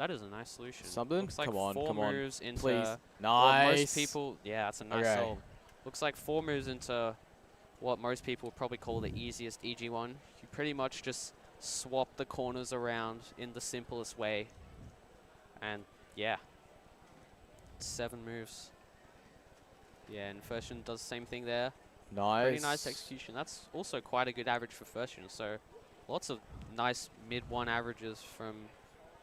is a nice solution.
Something?
Looks like
Come on,
4
come on.
moves into.
Please.
What
Nice.
most people, yeah, that's a nice
Okay.
solve. Looks like 4 moves into what most people would probably call the easiest EG1. You pretty much just swap the corners around in the simplest way. And yeah, 7 moves. Yeah, and Fertian does the same thing there.
Nice.
Pretty nice execution. That's also quite a good average for Fertian. So lots of nice mid-1 averages from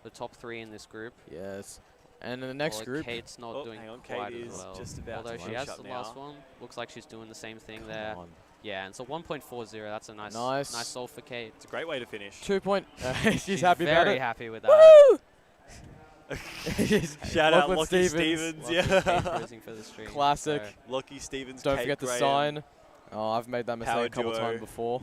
the top 3 in this group.
Yes. And in the next
Although
group.
Kate's not
Oh,
doing
hang on,
quite
Kate
as
is
well.
just about
Although
to
she has
shut
the
now.
last one. Looks like she's doing the same thing
Come
there.
on.
Yeah, and so 1.40. That's a nice
Nice.
solve for Kate.
It's a great way to finish.
2 point. She's happy about
very
it.
happy with that.
Shout out
Lachlan
Lockie
Stevens.
Stevens.
Lucky Kate
Yeah.
cruising for the stream.
Classic.
So
Lockie Stevens.
Don't
Kate
forget the
Graham.
sign. Oh, I've made that mistake
Power
a couple
duo.
times before.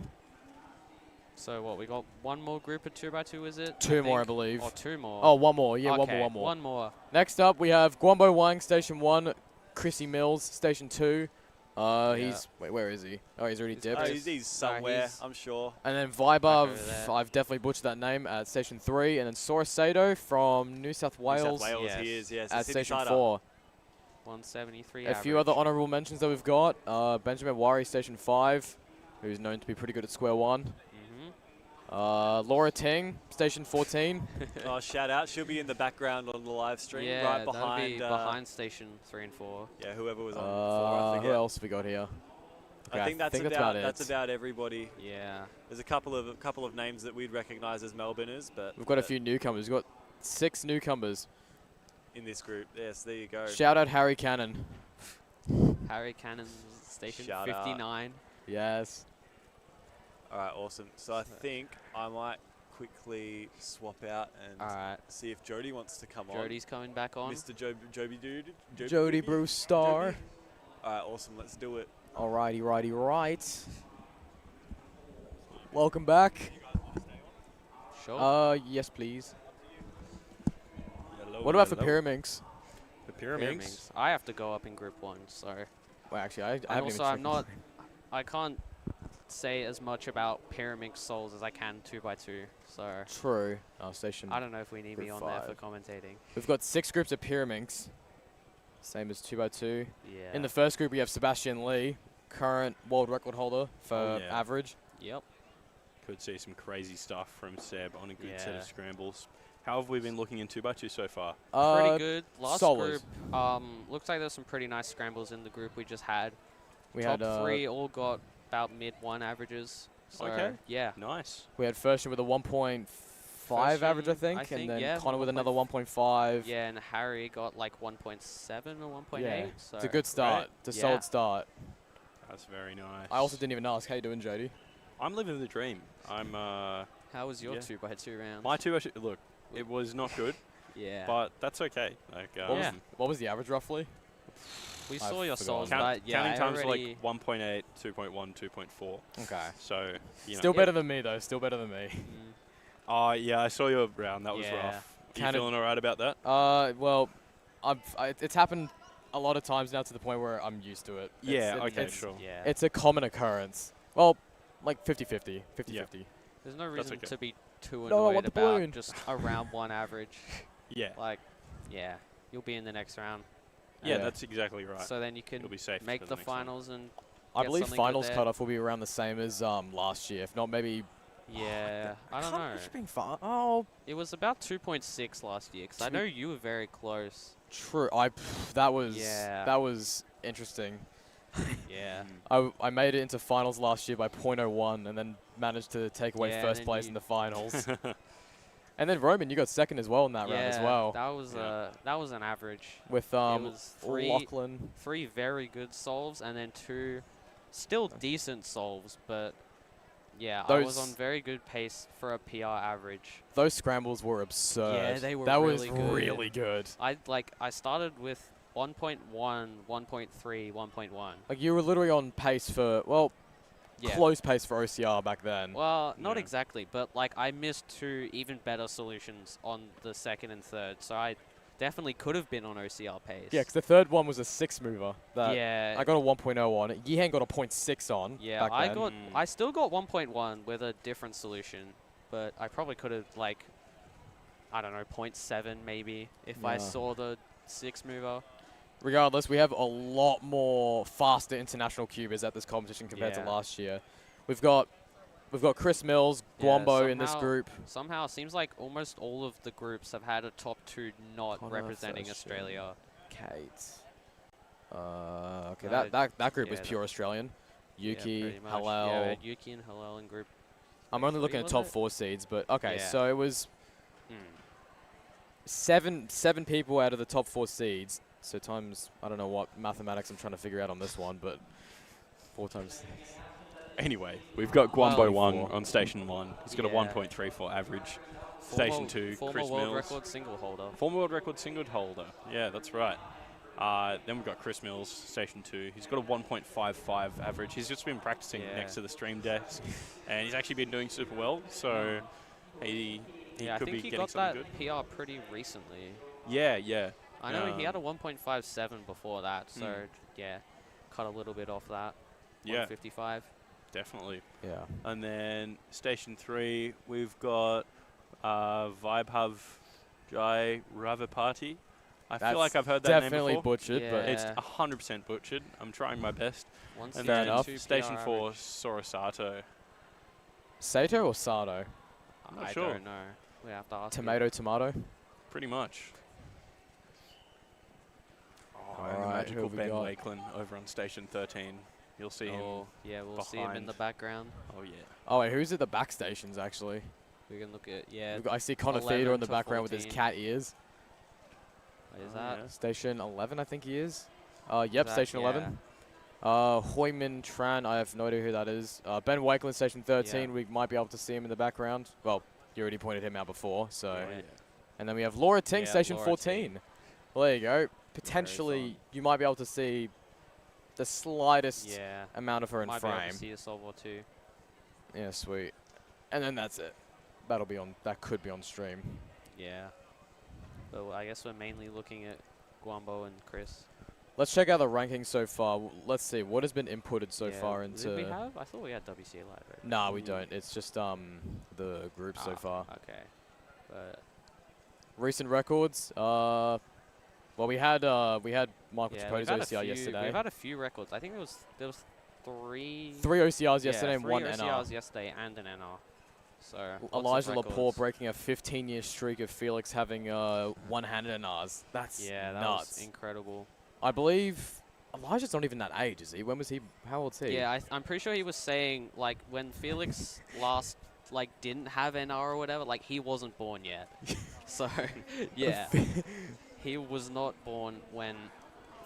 So what, we got one more group of 2x2, is it?
2 more, I
think?
believe.
Or 2 more.
Oh, one more. Yeah,
okay,
one more.
One more.
Next up, we have Guambo Wang, Station 1. Chrissy Mills, Station 2. He's... Wait, where is he? Oh, he's already dipped.
Oh, he's somewhere, I'm sure.
And then
over
Viber,
there.
I've definitely butchered that name, at Station 3. And then Sora Sato from New South Wales,
New South Wales,
Yes.
he is, yes.
at
He's
Station
Citysider.
4.
173
A few other honourable mentions that we've got. Benjamin Wari, Station 5, who's known to be pretty good at Square 1. Laura Ting, Station 14.
Oh, shout out. She'll be in the background on the live stream,
Yeah,
right
that'll
behind.
be behind Station 3 and 4.
Yeah, whoever was on 4, I
Who
forget.
else have we got here? Okay,
I think that's
it.
about everybody.
Yeah.
There's a couple of names that we'd recognise as Melbourners, but
We've got a few newcomers. We've got 6 newcomers.
in this group. Yes, there you go.
Shout out Harry Cannon.
Harry Cannon's Station
Shout out.
59.
Yes.
All right, awesome. So I think I might quickly swap out and
Alright.
see if Jody wants to come on.
Jody's coming back on.
Mr. Joby dude.
Jody
Doody?
Bruce Star.
Jody? All right, awesome. Let's do it.
Alrighty, right. Welcome back.
Sure.
Yes, please.
Hello,
What about for
hello.
Pyraminx?
The Pyraminx.
I have to go up in Group 1, so.
Well, actually, I
And
haven't
also,
even
I'm
checked
not. I can't say as much about Pyraminx Souls as I can 2x2, so.
True. Station.
I don't know if we need me
Group
on there for
5.
commentating.
We've got 6 groups of Pyraminx. Same as 2x2.
Yeah.
In the first group, we have Sebastian Lee, current world record holder for
Oh, yeah.
average.
Yep.
Could see some crazy stuff from Seb on a good set
Yeah.
of scrambles. How have we been looking in 2x2 so far?
Pretty good. Last
solid.
group, looks like there's some pretty nice scrambles in the group we just had.
We
Top
had
3 all got about mid-1 averages. So,
Okay.
yeah.
Nice.
we had Fertian with a 1.5 average, I think, and then
yeah,
Connor with another
1.5.
1.5.
Yeah, and Harry got like 1.7 or 1.8.
Yeah,
So
it's a good start. It's a
Yeah.
solid start.
That's very nice.
I also didn't even ask, how you doing, Jody?
I'm living the dream. I'm
How was your
Yeah.
2x2 round?
my 2x2. Look, it was not good,
Yeah.
but that's okay. Like
What was the average roughly?
we
I've
saw your
forgotten.
souls, but yeah,
counting
I
times
already
like 1.8, 2.1, 2.4.
Okay.
So you know.
Still better than me, though. Still better than me.
Oh yeah, I saw your round. That was
Yeah.
rough. You
Counted-
feeling alright about that?
Well, it's happened a lot of times now to the point where I'm used to it.
Yeah.
It's-
Okay.
it's-
Sure.
Yeah.
It's a common occurrence. Well, like 50-50. 50-50.
There's no
That's
reason
okay.
to be too
No, I
annoyed
want the
about
balloon.
just a round 1 average.
Yeah.
Like, yeah, you'll be in the next round.
Yeah,
Yeah.
that's exactly right.
So then you can
You'll be safe.
make
for
the
next one.
finals and
I
get
believe
something good
finals
there.
cutoff will be around the same as last year, if not maybe
Yeah, I don't know.
It's been fun. Oh,
It was about 2.6 last year, because I know you were very close.
true. That was interesting.
Yeah.
I made it into finals last year by .01 and then managed to take away
Yeah, and
first
then
place
you-
in the finals. And then Roman, you got second as well in that round as well.
that was an average.
With
It was
Lachlan.
3 very good solves and then 2 still decent solves, but yeah, I was
Those-
on very good pace for a PR average.
Those scrambles were absurd.
Yeah, they were
that
really
was
good.
really good.
I started with 1.1, 1.3, 1.1.
Like you were literally on pace for
Yeah.
close pace for OCR back then.
Well, not
Yeah.
exactly, but like I missed 2 even better solutions on the second and third, so I definitely could have been on OCR pace.
Yeah, because the third one was a 6 mover. That
Yeah.
I got a 1.0 on. Yihan got a 0.6 on.
Yeah,
back then.
I still got 1.1 with a different solution, but I probably could have like, I don't know, 0.7 maybe if I
Yeah.
saw the 6 mover.
Regardless, we have a lot more faster international cubers at this competition compared to
Yeah.
last year. We've got Chris Mills,
Yeah,
Guambo in this
somehow-
group.
Somehow, it seems like almost all of the groups have had a top 2 not
Connor,
representing
first
Australia.
Kate. Okay,
No,
that group was
yeah,
pure Australian. Yuki,
yeah, pretty much.
Hallel.
Yeah, we had Yuki and Hallel in group.
I'm only looking
three,
at
was
top
it?
4 seeds, but okay,
Yeah.
so it was
Hmm.
seven people out of the top 4 seeds. So times, I don't know what mathematics I'm trying to figure out on this one, but 4 times 6.
Anyway, we've got
Well,
Guambo 1
24.
on station 1. He's got a
Yeah.
1.34 average. Station 2,
former
Chris
world
Mills.
record single holder.
Former world record single holder. Yeah, that's right. Then we've got Chris Mills, station 2. He's got a 1.55 average. He's just been practicing
Yeah.
next to the stream desk, and he's actually been doing super well. So he
Yeah, I
could
think
be
he
getting
got
something
that
good.
PR pretty recently.
Yeah, yeah.
I know he had a
Um,
1.57 before that, so
Mm.
yeah, cut a little bit off that.
Yeah,
155.
definitely.
Yeah.
And then station 3, we've got Vibhav Jai Ravapati. I
That's
feel like I've heard that
definitely
name before.
butchered, but
It's
Yeah.
100% butchered. I'm trying my best. And
Fair
then
enough.
162
station
PR
4,
average.
Sorosato.
Sato or Sato?
I'm not
I
sure.
don't know. We have to ask him.
Tomato.
Pretty much. Oh, and the
Alright,
magical
who have we
Ben
got?
Wakelin over on station 13. You'll see him.
Oh, yeah, we'll see him in
behind.
the background.
Oh, yeah.
Oh wait, who's at the back stations actually?
We can look at, yeah,
I see Connor
11
Theodore in the
to
background with his
14.
cat ears.
what is
Oh,
that?
yeah.
Station 11, I think he is. Yep,
that-
station 11. Hoyman Tran, I have no idea who that is. Ben Wakelin, station 13.
Yeah.
We might be able to see him in the background. Well, you already pointed him out before, so.
Oh, yeah.
And then we have Laura Ting,
Yeah,
station
Laura
14.
Ting.
Well, there you go. Potentially,
fun.
you might be able to see the slightest
Yeah.
amount of her in
Might be able
frame.
to see a solve or two.
Yeah, sweet. And then that's it. That'll be on. That could be on stream.
Yeah. But I guess we're mainly looking at Guambo and Chris.
Let's check out the rankings so far. Let's see what has been inputted so
Yeah,
far into.
Did we have? I thought we had WCA Live. Right?
Nah, we don't. It's just the group so
Ah,
far.
Okay. But
Recent records. Well, we had Michael
yeah,
Chipote's
we've had a
OCR
few-
yesterday.
We've had a few records. I think there was three.
3 OCRs
yeah,
yesterday and
3
1
OCRs
NR.
yesterday and an NR. So lots of
Elijah Laporte
records.
breaking a 15-year streak of Felix having one-handed NRs. That's
Yeah, that
nuts.
was incredible.
I believe Elijah's not even that age, is he? When was he? How old's he?
Yeah, I'm pretty sure he was saying like when Felix last like didn't have NR or whatever, like he wasn't born yet. So yeah, he was not born when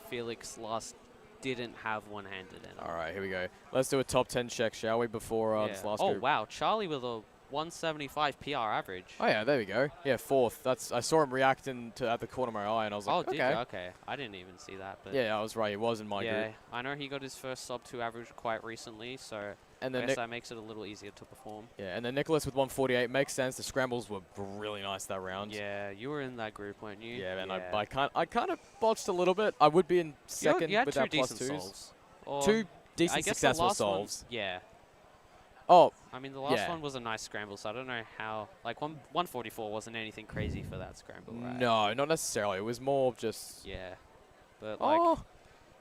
Felix last didn't have one-handed NR.
All right, here we go. Let's do a top 10 check, shall we, before this
Yeah.
last
Oh
group?
wow, Charlie with a 175 PR average.
Oh yeah, there we go. Yeah, 4th. I saw him reacting to at the corner of my eye, and I was
Oh,
like,
did
okay.
you? Okay, I didn't even see that. But
Yeah, I was right. He was in my
yeah,
group.
I know he got his first sub 2 average quite recently, so
And
I
then
guess that makes it a little easier to perform.
yeah, and then Nicholas with 148 makes sense. The scrambles were really nice that round.
Yeah, you were in that group, weren't you?
Yeah, man. I kind of botched a little bit. I would be in second
you had 2
without plus
decent
2s.
solves. Or
Two
I
decent
guess
successful
the last
solves.
One, yeah.
Oh,
I mean, the last
yeah.
one was a nice scramble, so I don't know how. Like, 144 wasn't anything crazy for that scramble, right?
no, not necessarily. It was more just.
Yeah. But, like,
Oh,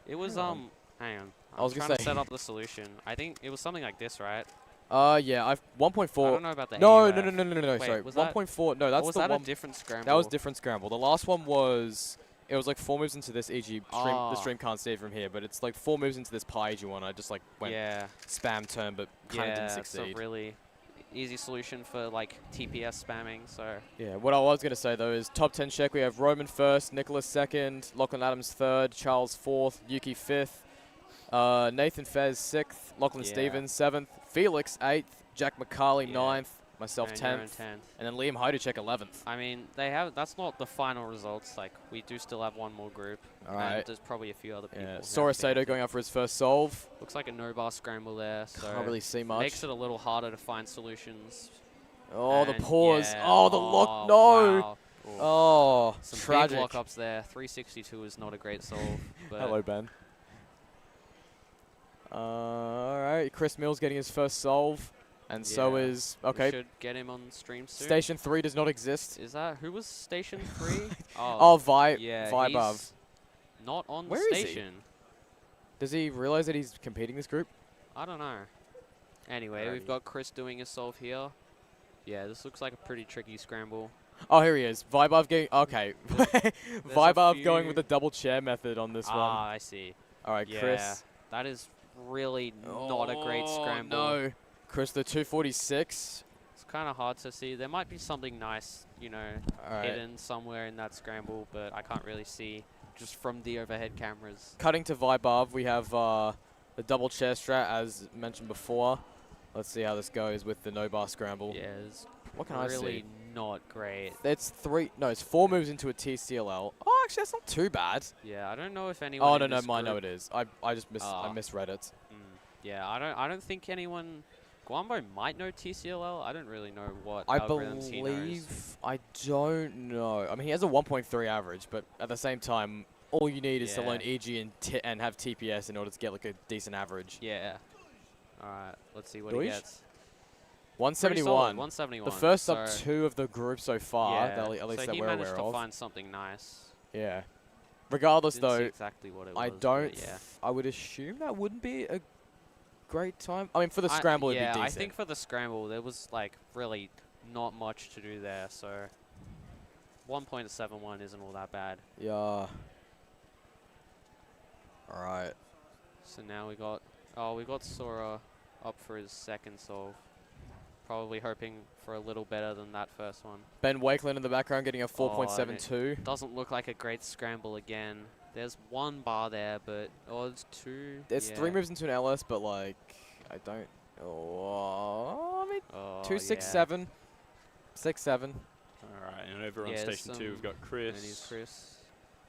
it was,
hang on.
hang on.
I was
I'm
gonna
trying to
say-
set up the solution. I think it was something like this, right?
Yeah, I've 1.4.
I don't know about the
No,
AUF.
no, no, no, no, no, no.
Wait,
Sorry,
was that-
1.4. No, that's
was
the
that
one.
a different scramble?
That was different scramble. The last one was. It was like 4 moves into this EG. The
Ah.
stream can't see it from here, but it's like 4 moves into this pi EG one. I just like went
Yeah.
spam turn, but kind of didn't
It's a
succeed.
really easy solution for like TPS spamming. So
Yeah, what I was going to say though is top 10 check. We have Roman first, Nicholas second, Lachlan Adams third, Charles fourth, Yuki fifth, Nathan Fez sixth, Lachlan
Yeah.
Stevens seventh, Felix eighth, Jack McCarley
Yeah.
ninth, myself
and you're in
10th,
10th.
and then Liam Hydacek 11th.
I mean, they have. That's not the final results. Like we do still have one more group.
All
And
right.
there's probably a few other people.
Yeah,
who have
Sora
to be
Sato
entered.
going up for his first solve.
Looks like a no bar scramble there. So
Can't really see much.
makes it a little harder to find solutions.
Oh, the
And
pause.
yeah,
Oh, the lock. No.
wow.
Oh,
Some
tragic.
big lockups there. 362 is not a great solve. But
Hello, Ben. All right, Chris Mills getting his first solve, and so
Yeah.
is
we
okay.
should get him on stream soon.
Station 3 does not exist.
Is that who was Station 3?
Oh,
yeah,
Vibov.
he's not on
Where
the
is he?
station.
Does he realize that he's competing this group?
I don't know. Anyway, we've
Alrighty.
got Chris doing his solve here. Yeah, this looks like a pretty tricky scramble.
Oh, here he is. Vibov getting okay.
a
Vibov going
few-
with the double chair method on this one.
Ah, I see.
All right,
Yeah,
Chris.
that is really not a great
Oh,
scramble.
No, Chris, the 246.
It's kind of hard to see. There might be something nice, you know,
All right.
hidden somewhere in that scramble, but I can't really see just from the overhead cameras.
Cutting to Vibov, we have the double chair strat as mentioned before. Let's see how this goes with the no bar scramble.
Yeah, it's
What can I
really
see?
not great.
It's it's 4 moves into a TCLL. Oh, actually, that's not too bad.
Yeah, I don't know if anyone.
Oh
in
no, no,
this
I know
group-
it is. I just I
Ah.
misread it.
Yeah, I don't think anyone. Guambo might know TCLL. I don't really know what
I
algorithms he knows.
believe I don't know. I mean, he has a 1.3 average, but at the same time, all you need is to
Yeah.
learn EG and have TPS in order to get like a decent average.
Yeah. All right, let's see what
Deutsch?
he gets.
171.
171.
The first
so
up 2 of the group so far,
yeah,
that at least
so
that
he
we're
managed
aware
to
of.
find something nice.
Yeah. Regardless,
Didn't see
though,
exactly what it
I
was,
don't.
but yeah.
I would assume that wouldn't be a great time. I mean, for the
I-
scramble,
yeah,
it'd be
I
decent.
think for the scramble there was like really not much to do there. So 1.71 isn't all that bad.
Yeah. All right.
So now we got Sora up for his second solve. Probably hoping for a little better than that first one.
Ben Wakeland in the background getting a
Oh, and
4.72.
Doesn't look like a great scramble again. There's one bar there, but it's 2.
It's
yeah.
3 moves into an LS, but like, I don't. Oh, I mean,
Oh,
2, 6,
yeah.
7. 6, 7.
All right, and over on
Yeah,
station 2, we've got
And he's
Chris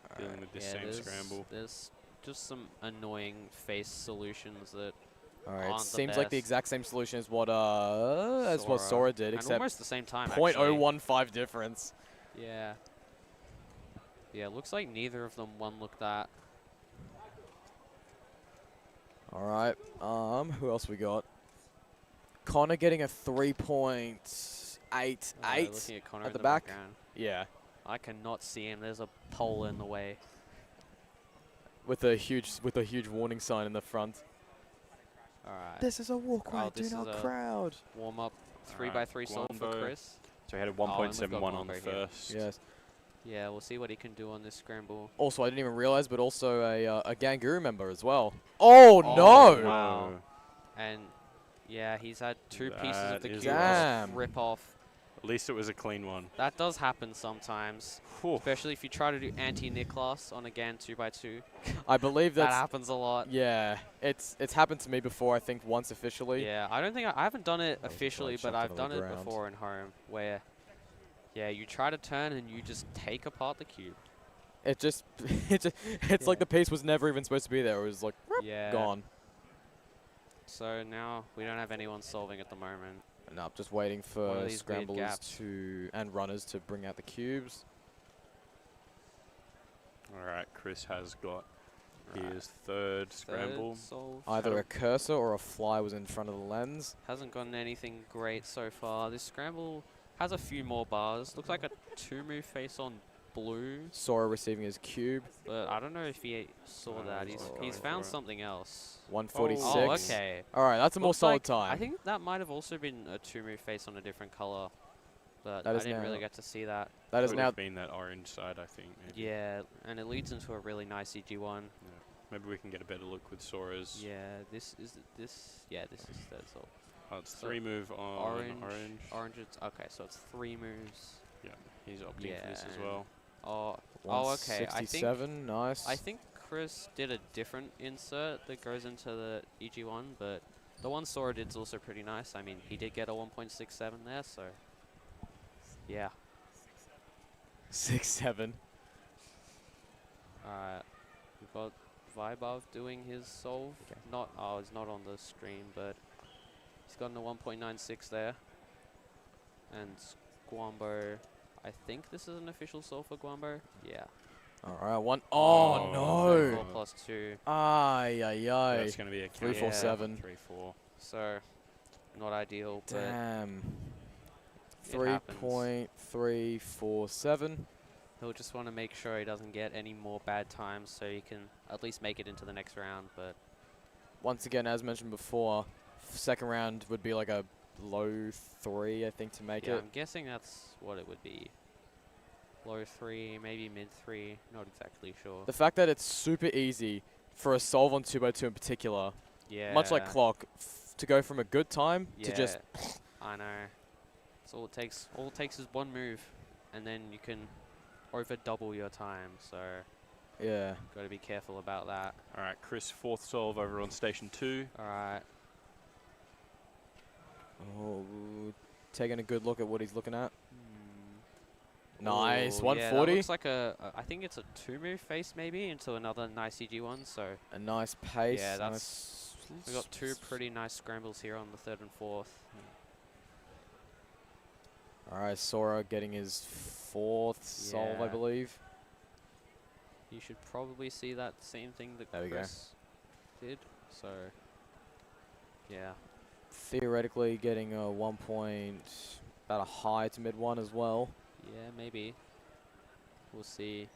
Chris.
dealing with this
Yeah,
same
there's-
scramble.
There's just some annoying face solutions that
All right.
aren't
It
the
seems like the
best.
exact same solution as what Sora did,
and
except
almost the same time. actually.
0.015 difference.
Yeah. Yeah, looks like neither of them one looked that.
All right. Who else we got? Connor getting a 3.88
Looking at Connor
at
in
the back.
background.
Yeah,
I cannot see him. There's a pole in the way.
with a huge warning sign in the front.
All right.
This is a walkway.
Oh,
Do
this
not
is a
crowd.
Warm up 3x3
Alright,
solve for
Guambo.
Chris.
So he had a
and we've got
1.71 on the
Guambo here.
first.
Yes.
Yeah, we'll see what he can do on this scramble.
Also, I didn't even realize, but also a Ganguru member as well. Oh, no!
Wow. And yeah, he's had 2 pieces of
That
the
is
cube
Damn.
rip off.
At least it was a clean one.
That does happen sometimes, especially if you try to do anti-Niklas on a GAN 2x2.
I believe
That
that's
happens a lot.
yeah. It's happened to me before. I think once officially.
Yeah, I don't think I haven't done it
was
officially,
like
but
chucked
I've
onto the
done it
ground.
before in home where, yeah, you try to turn and you just take apart the cube.
It just it's like the piece was never even supposed to be there. It was like
Yeah.
gone.
So now we don't have anyone solving at the moment.
No, I'm just waiting
One of
for
these weird
scramblers
gaps.
and runners to bring out the cubes.
All right, Chris has got
Right.
his third scramble.
Third solve.
Either a cursor or a fly was in front of the lens.
Hasn't gotten anything great so far. This scramble has a few more bars. Looks like a 2-move face on
blue,
Sora receiving his cube.
but I don't know if he saw
No,
that.
he's
He's
going
found
for it.
something else.
146.
Oh, okay.
All right, that's a more
Looks
solid
like-
time.
I think that might have also been a 2-move face on a different color, but
That
I
is
didn't really
now-
get to see that.
that is
Could
now
have been that orange side, I think. Maybe.
Yeah, and it leads into a really nice EG1.
Yeah. Maybe we can get a better look with Sora's.
Yeah, this is third soul.
Oh, it's
So
3 move on orange.
Orange. Okay, so it's 3 moves.
Yeah, he's opting for this as
Yeah,
well.
Oh, okay. I think
167. Nice.
I think Chris did a different insert that goes into the EG1, but the one Sora did is also pretty nice. I mean, he did get a 1.67 there, so yeah.
6-7.
Alright, we've got Vibov doing his solve.
Okay.
It's not on the stream, but he's gotten a 1.96 there. And Guambo, I think this is an official solve for Guambo. Yeah.
All right, one. Oh,
Oh,
no.
4 plus 2.
Ay, ay, ay.
That's going to be a
347.
3-4.
So, not ideal, but
Damn.
it happens.
3.347.
He'll just want to make sure he doesn't get any more bad times so he can at least make it into the next round. But
Once again, as mentioned before, second round would be like a low 3, I think, to make
yeah,
it.
I'm guessing that's what it would be. Low 3, maybe mid 3, not exactly sure.
The fact that it's super easy for a solve on 2x2 in particular,
Yeah.
much like Clock, to go from a good time
Yeah,
to just...
I know. That's all it takes. All it takes is one move, and then you can over double your time. So
Yeah.
got to be careful about that.
All right, Chris, 4th solve over on station 2.
All right.
Oh, taking a good look at what he's looking at.
Hmm.
Nice,
Ooh,
140.
Yeah, that looks like I think it's a 2-move face maybe into another nice EG1. So
A nice pace.
yeah, that's
nice
we got 2 pretty nice scrambles here on the 3rd and 4th.
All right, Sora getting his 4th solve, I
Yeah.
believe.
You should probably see that same thing that
There we go.
Chris did. So yeah.
Theoretically, getting a 1 point, about a high to mid 1 as well.
Yeah, maybe. We'll see.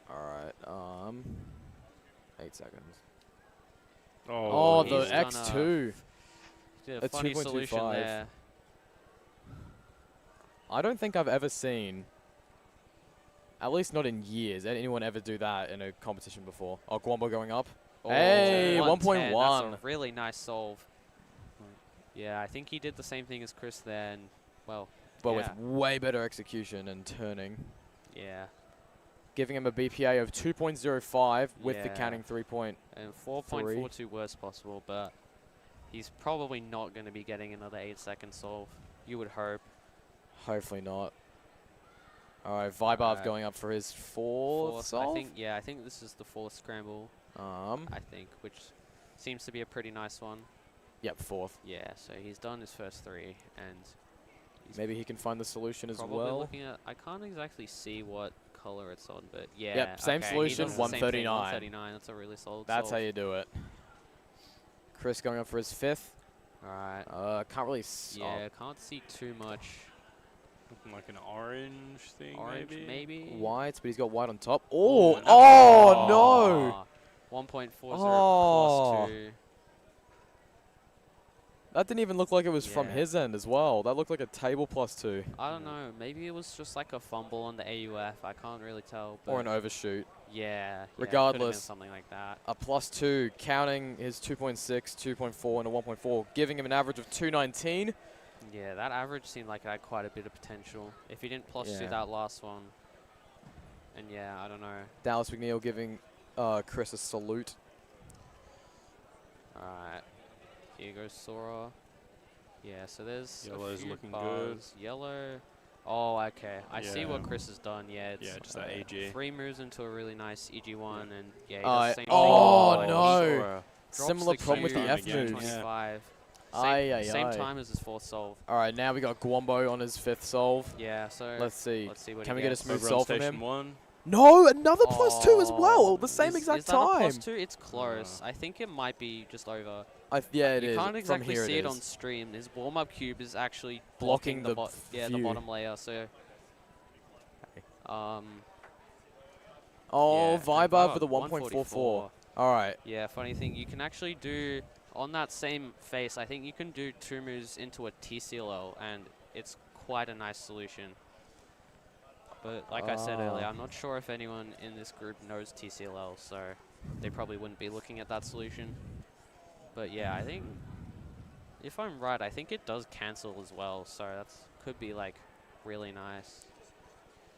All right, 8 seconds.
Oh,
Oh, the
he's done
X2.
Did
A
a funny solution
2.25.
there.
I don't think I've ever seen, at least not in years, anyone ever do that in a competition before. Oh, Guambo going up.
Oh,
Hey,
110,
1.1.
That's a really nice solve. Yeah, I think he did the same thing as Chris then. Well,
But
yeah.
with way better execution and turning.
Yeah.
Giving him a BPA of 2.05 with the
Yeah.
counting 3 point.
And 4.42 worst possible, but he's probably not going to be getting another 8-second solve. You would hope.
Hopefully not. All right, Vibov
Alright.
going up for his 4th solve.
I think this is the 4th scramble. I think, which seems to be a pretty nice one.
Yep, 4th.
Yeah, so he's done his first 3, and he's
Maybe he can find the solution as
probably
well.
looking at. I can't exactly see what color it's on, but yeah.
Yep, same
okay, he
solution,
does the same thing,
139.
139. That's a really solid.
That's how
solve.
you do it. Chris going up for his 5th.
All right.
Can't really.
Yeah, can't see too much.
Looking like an orange thing,
Orange, maybe.
White, but he's got white on top.
Oh,
Oh,
no.
oh no!
1.40
Oh.
plus 2.
That didn't even look like it was from
Yeah.
his end as well. That looked like a table plus 2.
I don't know. Maybe it was just like a fumble on the AUF. I can't really tell.
Or
But
an overshoot.
yeah. Could've been
Regardless.
something like that.
A plus 2, counting his 2.6, 2.4, and a 1.4, giving him an average of 219.
Yeah, that average seemed like it had quite a bit of potential. If he didn't plus
Yeah.
2 that last one. And yeah, I don't know.
Dallas McNeil giving Chris a salute.
Alright. Here goes Sora. Yeah, so there's
Yellow's
a few
looking
bars. Yellow. Oh, okay. I see what
Yeah.
Chris has done. Yeah, it's
Yeah, just that AG.
3 moves into a really nice EG1, and yeah, he
Uh,
does the same
oh,
thing.
no.
Sora. Drops
Similar
the
problem with the
cube,
F
again.
moves.
25.
Aye, aye,
Same
aye.
time as his 4th solve.
All right, now we got Guambo on his 5th solve.
Yeah, so
Let's see.
let's see what
Can
he
we get a
gets.
smooth
Over on
solve from
station
him?
1.
No, another plus 2 as well. The same
Is
exact
that a
time.
plus 2? It's close. I think it might be just over.
Yeah, it
you
is.
can't
From
exactly
here
see it
is.
on stream. His warm-up cube is actually
Blocking
blocking
the
the
view.
bottom layer. So
Oh,
yeah,
Viber
and
for the 1.44. All right.
Yeah, funny thing, you can actually do, on that same face, I think you can do 2 moves into a TCLL, and it's quite a nice solution. But like I said earlier, I'm not sure if anyone in this group knows TCLL, so they probably wouldn't be looking at that solution. But yeah, I think, if I'm right, I think it does cancel as well, so that's could be like really nice.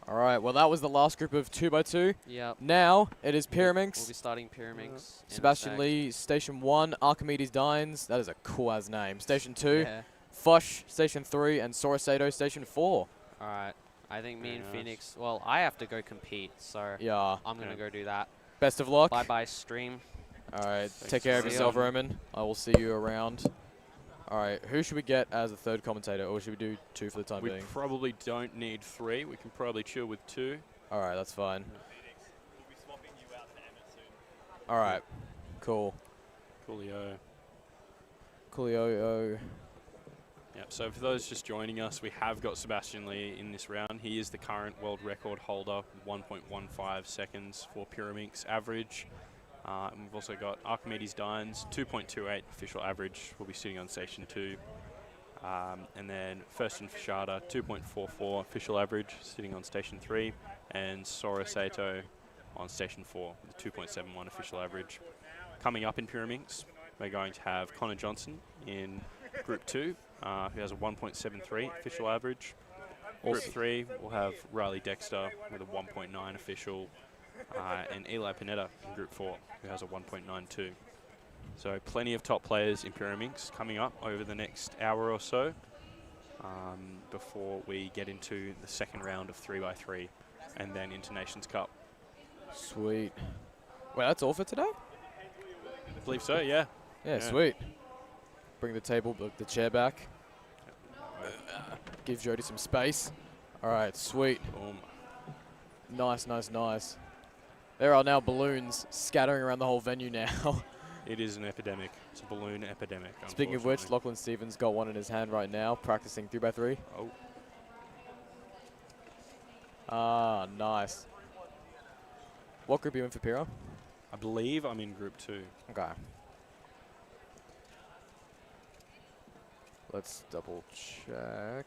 All right. Well, that was the last group of 2x2.
Yep.
Now it is
We'll
Pyraminx.
be starting Pyraminx.
Sebastian Lee, Station 1, Archimedes Dines. That is a cool as name. Station 2,
Yeah.
Fush, Station 3, and Sorosato, Station 4.
Alright. I think me and
Very nice.
Phoenix, well, I have to go compete, so
Yeah.
I'm going to
Yeah.
go do that.
Best of luck.
Bye-bye, stream.
All right.
Thanks
Take care of
for
yourself,
having
Roman. I will see you around. All right. Who should we get as the third commentator, or should we do 2 for the time
We
being?
probably don't need 3. We can probably chill with 2.
All right. That's fine.
We'll be swapping you out to Emmett soon.
All right. Cool.
Coolio.
Coolio.
Yep, so for those just joining us, we have got Sebastian Lee in this round. He is the current world record holder, 1.15 seconds for Pyraminx average. And we've also got Archimedes Dines, 2.28 official average, will be sitting on Station 2. And then First and Fashada, 2.44 official average, sitting on Station 3. And Sora Sato on Station 4, with a 2.71 official average. Coming up in Pyraminx, we're going to have Connor Johnson in Group 2, who has a 1.73 official average. Group 3, we'll have Riley Dexter with a 1.9 official, and Eli Pineda in Group 4, who has a 1.92. So plenty of top players in Pyraminx coming up over the next hour or so, before we get into the second round of 3x3 and then into Nations Cup.
Sweet. Well, that's all for today?
I believe so, yeah.
Yeah,
Yeah.
sweet. Bring the table, the chair back. Give Jody some space. All right, sweet.
Boom.
Nice, nice, nice. There are now balloons scattering around the whole venue now.
It is an epidemic. It's a balloon epidemic.
Speaking of which,
unfortunately.
Lachlan Stevens got one in his hand right now, practicing 3x3.
Oh.
Ah, nice. What group are you in for Pyro?
I believe I'm in Group 2.
Okay. Let's double check.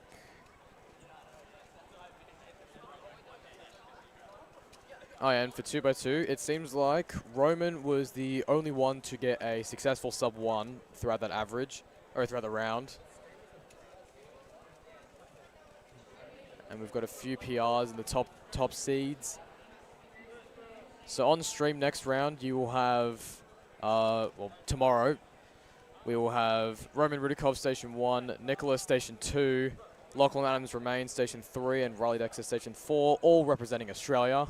Oh yeah, and for 2x2, it seems like Roman was the only one to get a successful sub-1 throughout that average, or throughout the round. And we've got a few PRs in the top seeds. So on stream next round, you will have, well, tomorrow, we will have Roman Rudikov Station 1, Nicholas Station 2, Lachlan Adams Remain Station 3, and Riley Dexter Station 4, all representing Australia.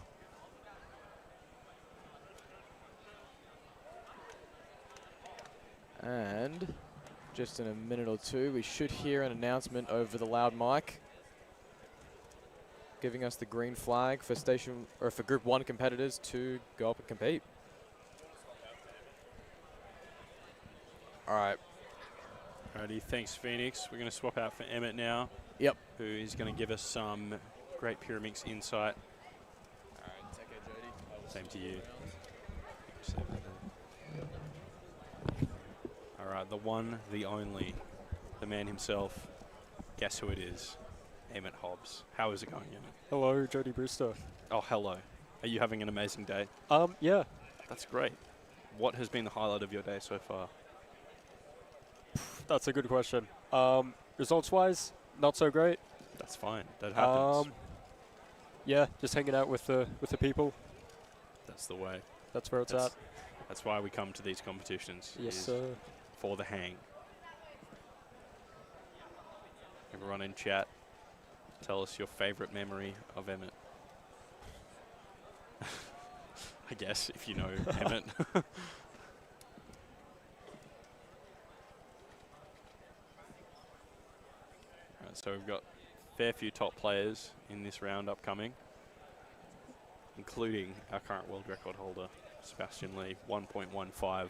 And just in a minute or two, we should hear an announcement over the loud mic, giving us the green flag for for Group 1 competitors to go up and compete. All right.
Alrighty, thanks Phoenix. We're going to swap out for Emmett now.
Yep.
Who is going to give us some great Pyraminx insight.
All right, take care, Jody.
Same to you. Alright, the one, the only, the man himself. Guess who it is? Emmett Hobbs. How is it going, Emmett?
Hello, Jody Brewster.
Oh, hello. Are you having an amazing day?
Yeah.
That's great. What has been the highlight of your day so far?
That's a good question. Results-wise, not so great.
That's fine. That happens.
Yeah, just hanging out with the people.
That's the way.
That's where it's at.
That's why we come to these competitions.
Yes,
is
sir.
For the hang. Everyone in chat, tell us your favorite memory of Emmett. I guess, if you know Emmett. Right, so we've got a fair few top players in this round upcoming, including our current world record holder, Sebastian Lee, 1.15.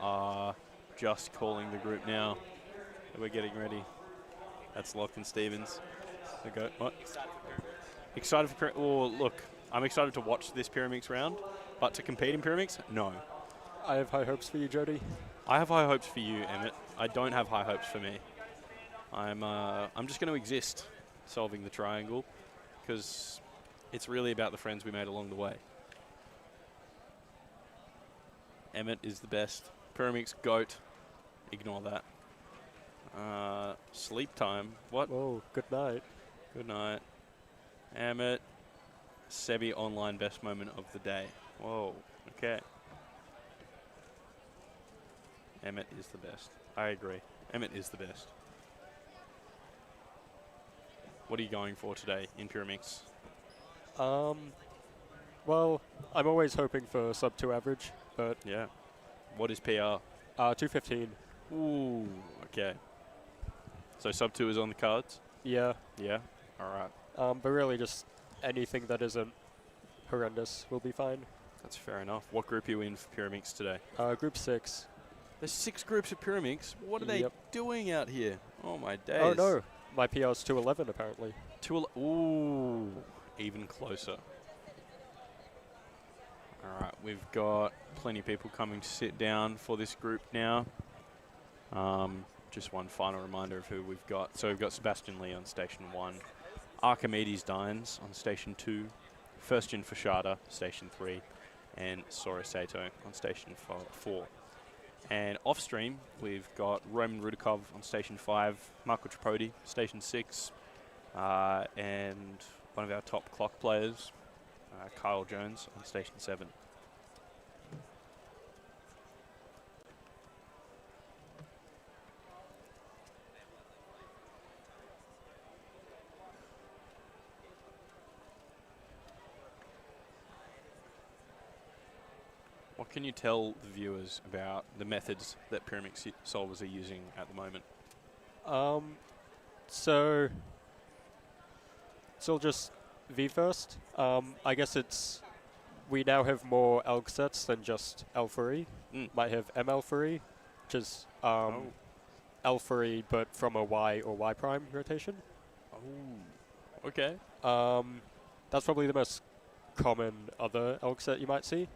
are just calling the group now. We're getting ready. That's Locke and Stevens. Okay, what? Excited for oh, look, I'm excited to watch this Pyraminx round, but to compete in Pyraminx, no.
I have high hopes for you, Jody.
I have high hopes for you, Emmett. I don't have high hopes for me. I'm just going to exist solving the triangle because it's really about the friends we made along the way. Emmett is the best. Pyraminx GOAT. Ignore that. Sleep time. What?
Oh, good night.
Good night. Emmett. Sebi online best moment of the day. Whoa. Okay. Emmett is the best. I agree. Emmett is the best. What are you going for today in Pyraminx?
Well, I'm always hoping for sub 2 average, but
Yeah. What is PR?
215.
Ooh. Okay. So sub 2 is on the cards?
Yeah.
Yeah. All right.
But really just anything that isn't horrendous will be fine.
That's fair enough. What group are you in for Pyraminx today?
Group 6.
There's 6 groups of Pyraminx. What are they
Yep.
doing out here? Oh my days.
Oh no, my PR's 211 apparently.
Ooh, even closer. All right, we've got plenty of people coming to sit down for this group now. Just one final reminder of who we've got. So we've got Sebastian Lee on station 1, Archimedes Dines on station 2, First Gen Fashada, station 3, and Sora Sato on station 4. And off stream, we've got Roman Rudakov on station 5, Marco Tripodi, station 6, and one of our top clock players, Kyle Jones, on station 7. What can you tell the viewers about the methods that Pyraminx solvers are using at the moment?
So it's all just V first. I guess we now have more ALG sets than just Alpha-E. Might have ML-E, which is Alpha-E but from a Y or Y prime rotation.
Oh, okay.
That's probably the most common other ALG set you might see.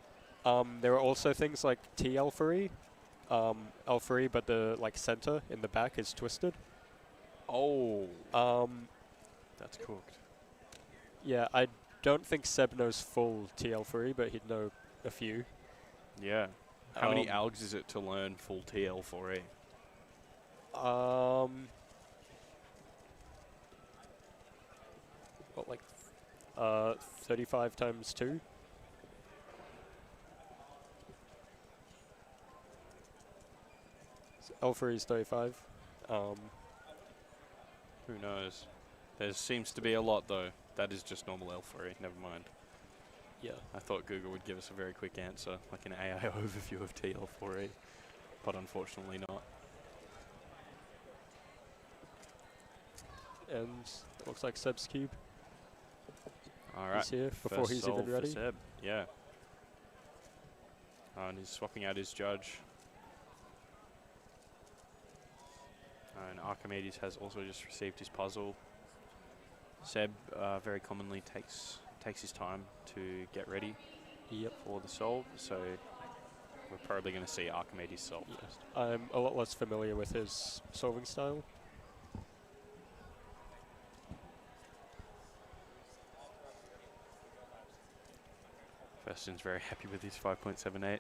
There are also things like T Alpha-E, Alpha-E, but the center in the back is twisted.
Oh, that's cooked.
Yeah, I don't think Seb knows full T Alpha-E, but he'd know a few.
Yeah. How many ALGs is it to learn full TL4E?
What, 35 times 2? Alpha is 35.
Who knows? There seems to be a lot, though. That is just normal L3. Never mind.
Yeah.
I thought Google would give us a very quick answer, like an AI overview of TL4E, but unfortunately not.
And it looks like Seb's cube.
All right.
He's here before
First
he's
solve
even ready.
for Seb. Yeah. And he's swapping out his judge. And Archimedes has also just received his puzzle. Seb very commonly takes his time to get ready for the solve, so we're probably going to see Archimedes solve first.
I'm a lot less familiar with his solving style.
Feston's very happy with his 5.78.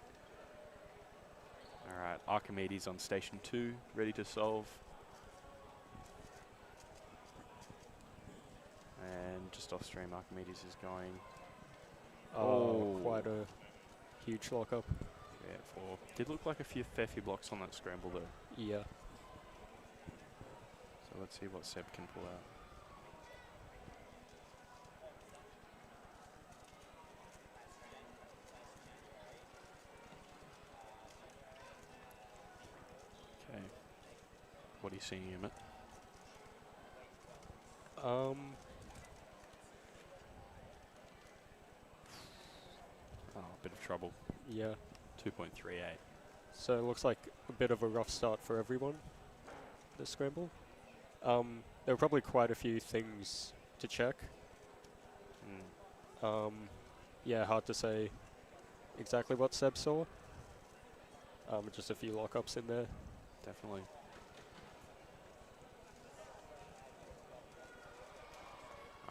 Alright, Archimedes on station 2, ready to solve. And just off stream, Archimedes is going.
Oh, quite a huge lockup.
Yeah, 4. Did look like fair few blocks on that scramble though.
Yeah.
So let's see what Seb can pull out. Okay. What are you seeing, Emmett?
Oh,
a bit of trouble.
Yeah.
2.38.
So it looks like a bit of a rough start for everyone, this scramble. There were probably quite a few things to check. Yeah, hard to say exactly what Seb saw. Just a few lockups in there.
Definitely.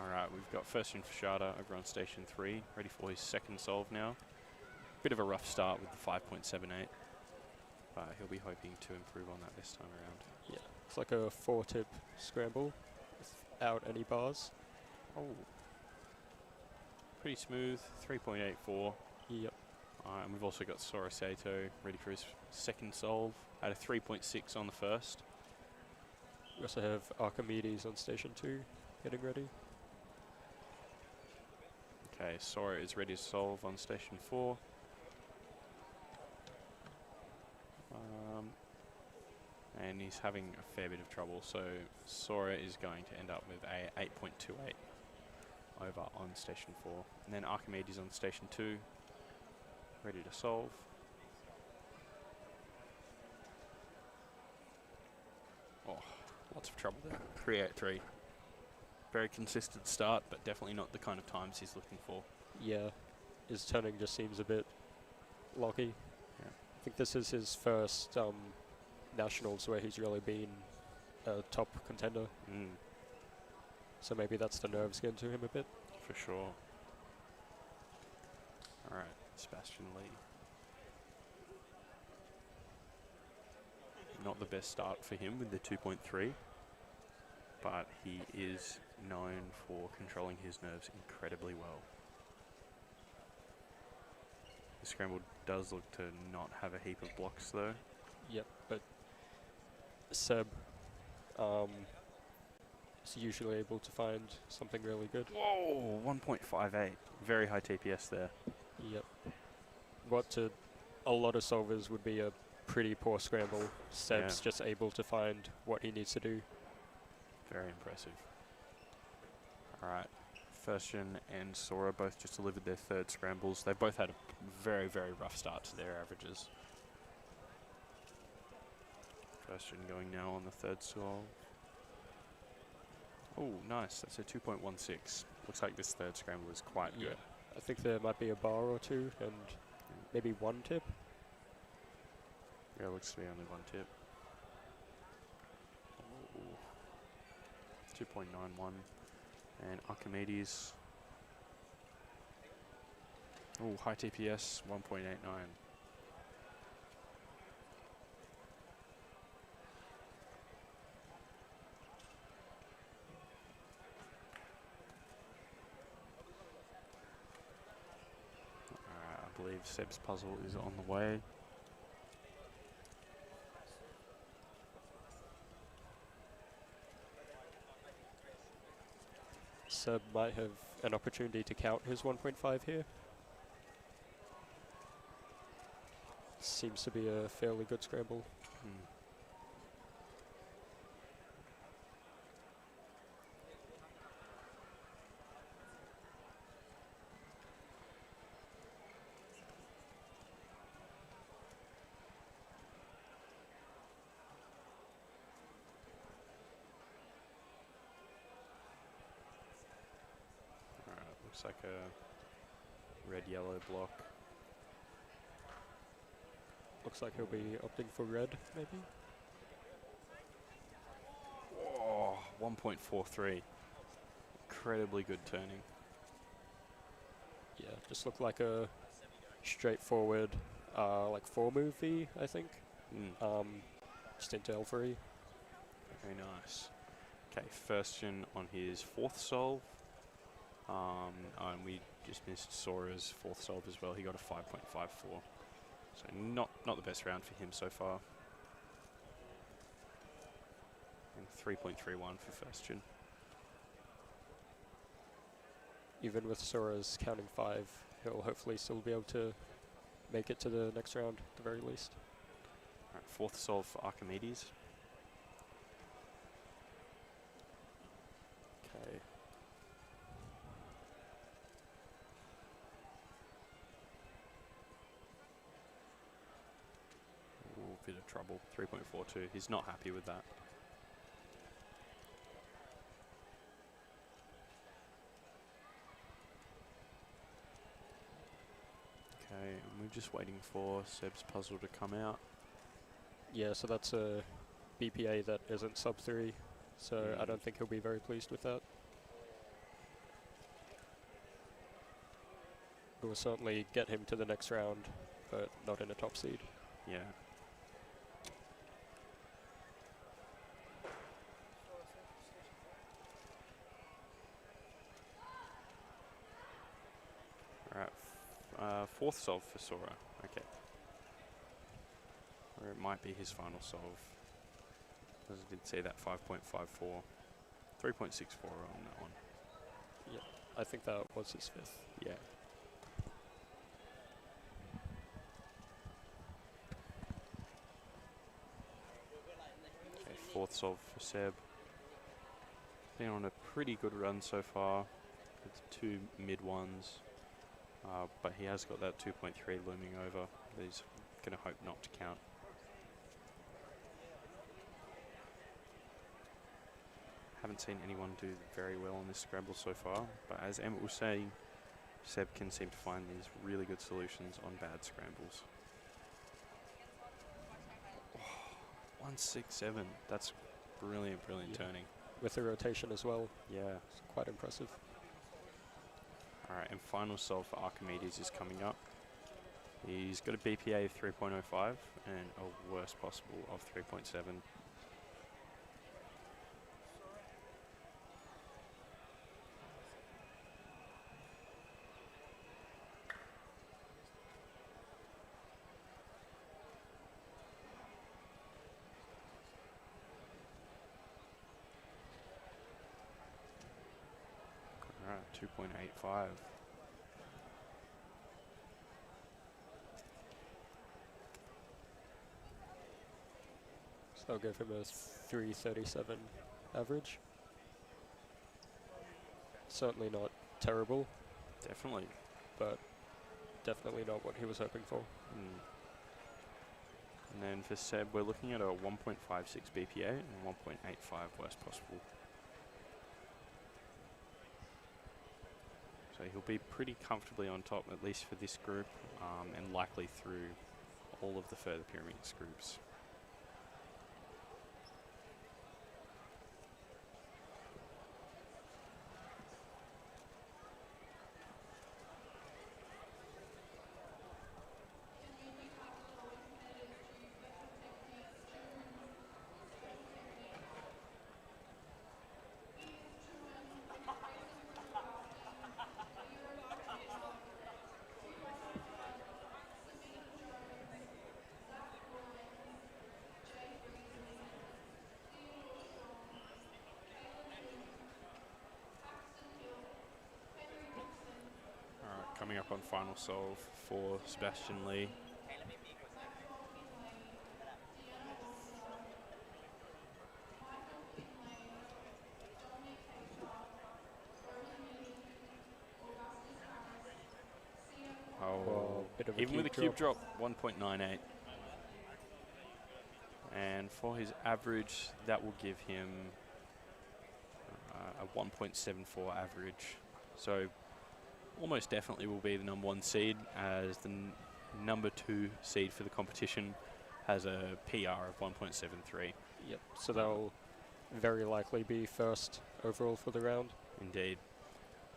Alright, we've got first in Fashada over on station 3, ready for his second solve now. Bit of a rough start with the 5.78, but he'll be hoping to improve on that this time around.
Yeah, it's like a 4-tip scramble without any bars.
Oh. Pretty smooth, 3.84.
Yep.
And we've also got Sora Sato ready for his second solve. Had a 3.6 on the first.
We also have Archimedes on station 2 getting ready.
Okay, Sora is ready to solve on station 4. And he's having a fair bit of trouble, so Sora is going to end up with a 8.28 over on station 4. And then Archimedes on station 2, ready to solve. Oh, lots of trouble there. 3.83. Very consistent start, but definitely not the kind of times he's looking for.
Yeah, his turning just seems a bit locky.
Yeah.
I think this is his first nationals where he's really been a top contender. So maybe that's the nerves getting to him a bit.
For sure. Alright, Sebastian Lee. Not the best start for him with the 2.3, but he is known for controlling his nerves incredibly well. The scramble does look to not have a heap of blocks though.
Yep, but Seb is usually able to find something really good.
Whoa, 1.58. Very high TPS there.
Yep. What to a lot of solvers would be a pretty poor scramble. Seb's just able to find what he needs to do.
Very impressive. Alright, Ferstian and Sora both just delivered their third scrambles. They both had a very, very rough start to their averages. Ferstian going now on the third solve. Oh, nice. That's a 2.16. Looks like this third scramble is quite good.
I think there might be a bar or two and maybe one tip.
Yeah, looks to be only one tip. 2.91. And Archimedes. Oh, high TPS, 1.89. I believe Seb's puzzle is on the way.
Seb might have an opportunity to count his 1.5 here. Seems to be a fairly good scramble.
Looks like a red-yellow block.
Looks like he'll be opting for red, maybe?
Oh, 1.43. Incredibly good turning.
Yeah, just looked like a straightforward, like 4-move V, I think. Just into L3.
Very nice. Okay, Ferstian on his fourth solve. And we just missed Sora's fourth solve as well. He got a 5.54. So not the best round for him so far. And 3.31 for Ferstian.
Even with Sora's counting 5, he'll hopefully still be able to make it to the next round at the very least.
Alright, fourth solve for Archimedes. Okay. trouble. 3.42. He's not happy with that. Okay, and we're just waiting for Seb's puzzle to come out.
Yeah, so that's a BPA that isn't sub 3, so I don't think he'll be very pleased with that. It will certainly get him to the next round, but not in a top seed.
Yeah. Alright, fourth solve for Sora. Okay. Or it might be his final solve. As I did say that 5.54. 3.64 on that one.
Yeah, I think that was his fifth.
Yeah. Okay, fourth solve for Seb. Been on a pretty good run so far. It's 2 mid ones. But he has got that 2.3 looming over that he's going to hope not to count. Haven't seen anyone do very well on this scramble so far, but as Emmett was saying, Seb can seem to find these really good solutions on bad scrambles. Oh, 167. That's brilliant turning.
With the rotation as well.
Yeah.
It's quite impressive.
Alright, and final solve for Archimedes is coming up. He's got a BPA of 3.05 and a worst possible of 3.7. Alright, 2.85.
So I'll give him a 337 average. Certainly not terrible,
Definitely.
but definitely not what he was hoping for.
And then for Seb, we're looking at a 1.56 BPA and 1.85 worst possible. So he'll be pretty comfortably on top, at least for this group, and likely through all of the further Pyraminx groups. Coming up on final solve for Sebastian Lee.
Well, bit of a
Even with a
cube
cube drop, 1.98. And for his average, that will give him a 1.74 average. So almost definitely will be the number 1 seed, as the number 2 seed for the competition has a PR of 1.73.
Yep, so they'll very likely be first overall for the round.
Indeed.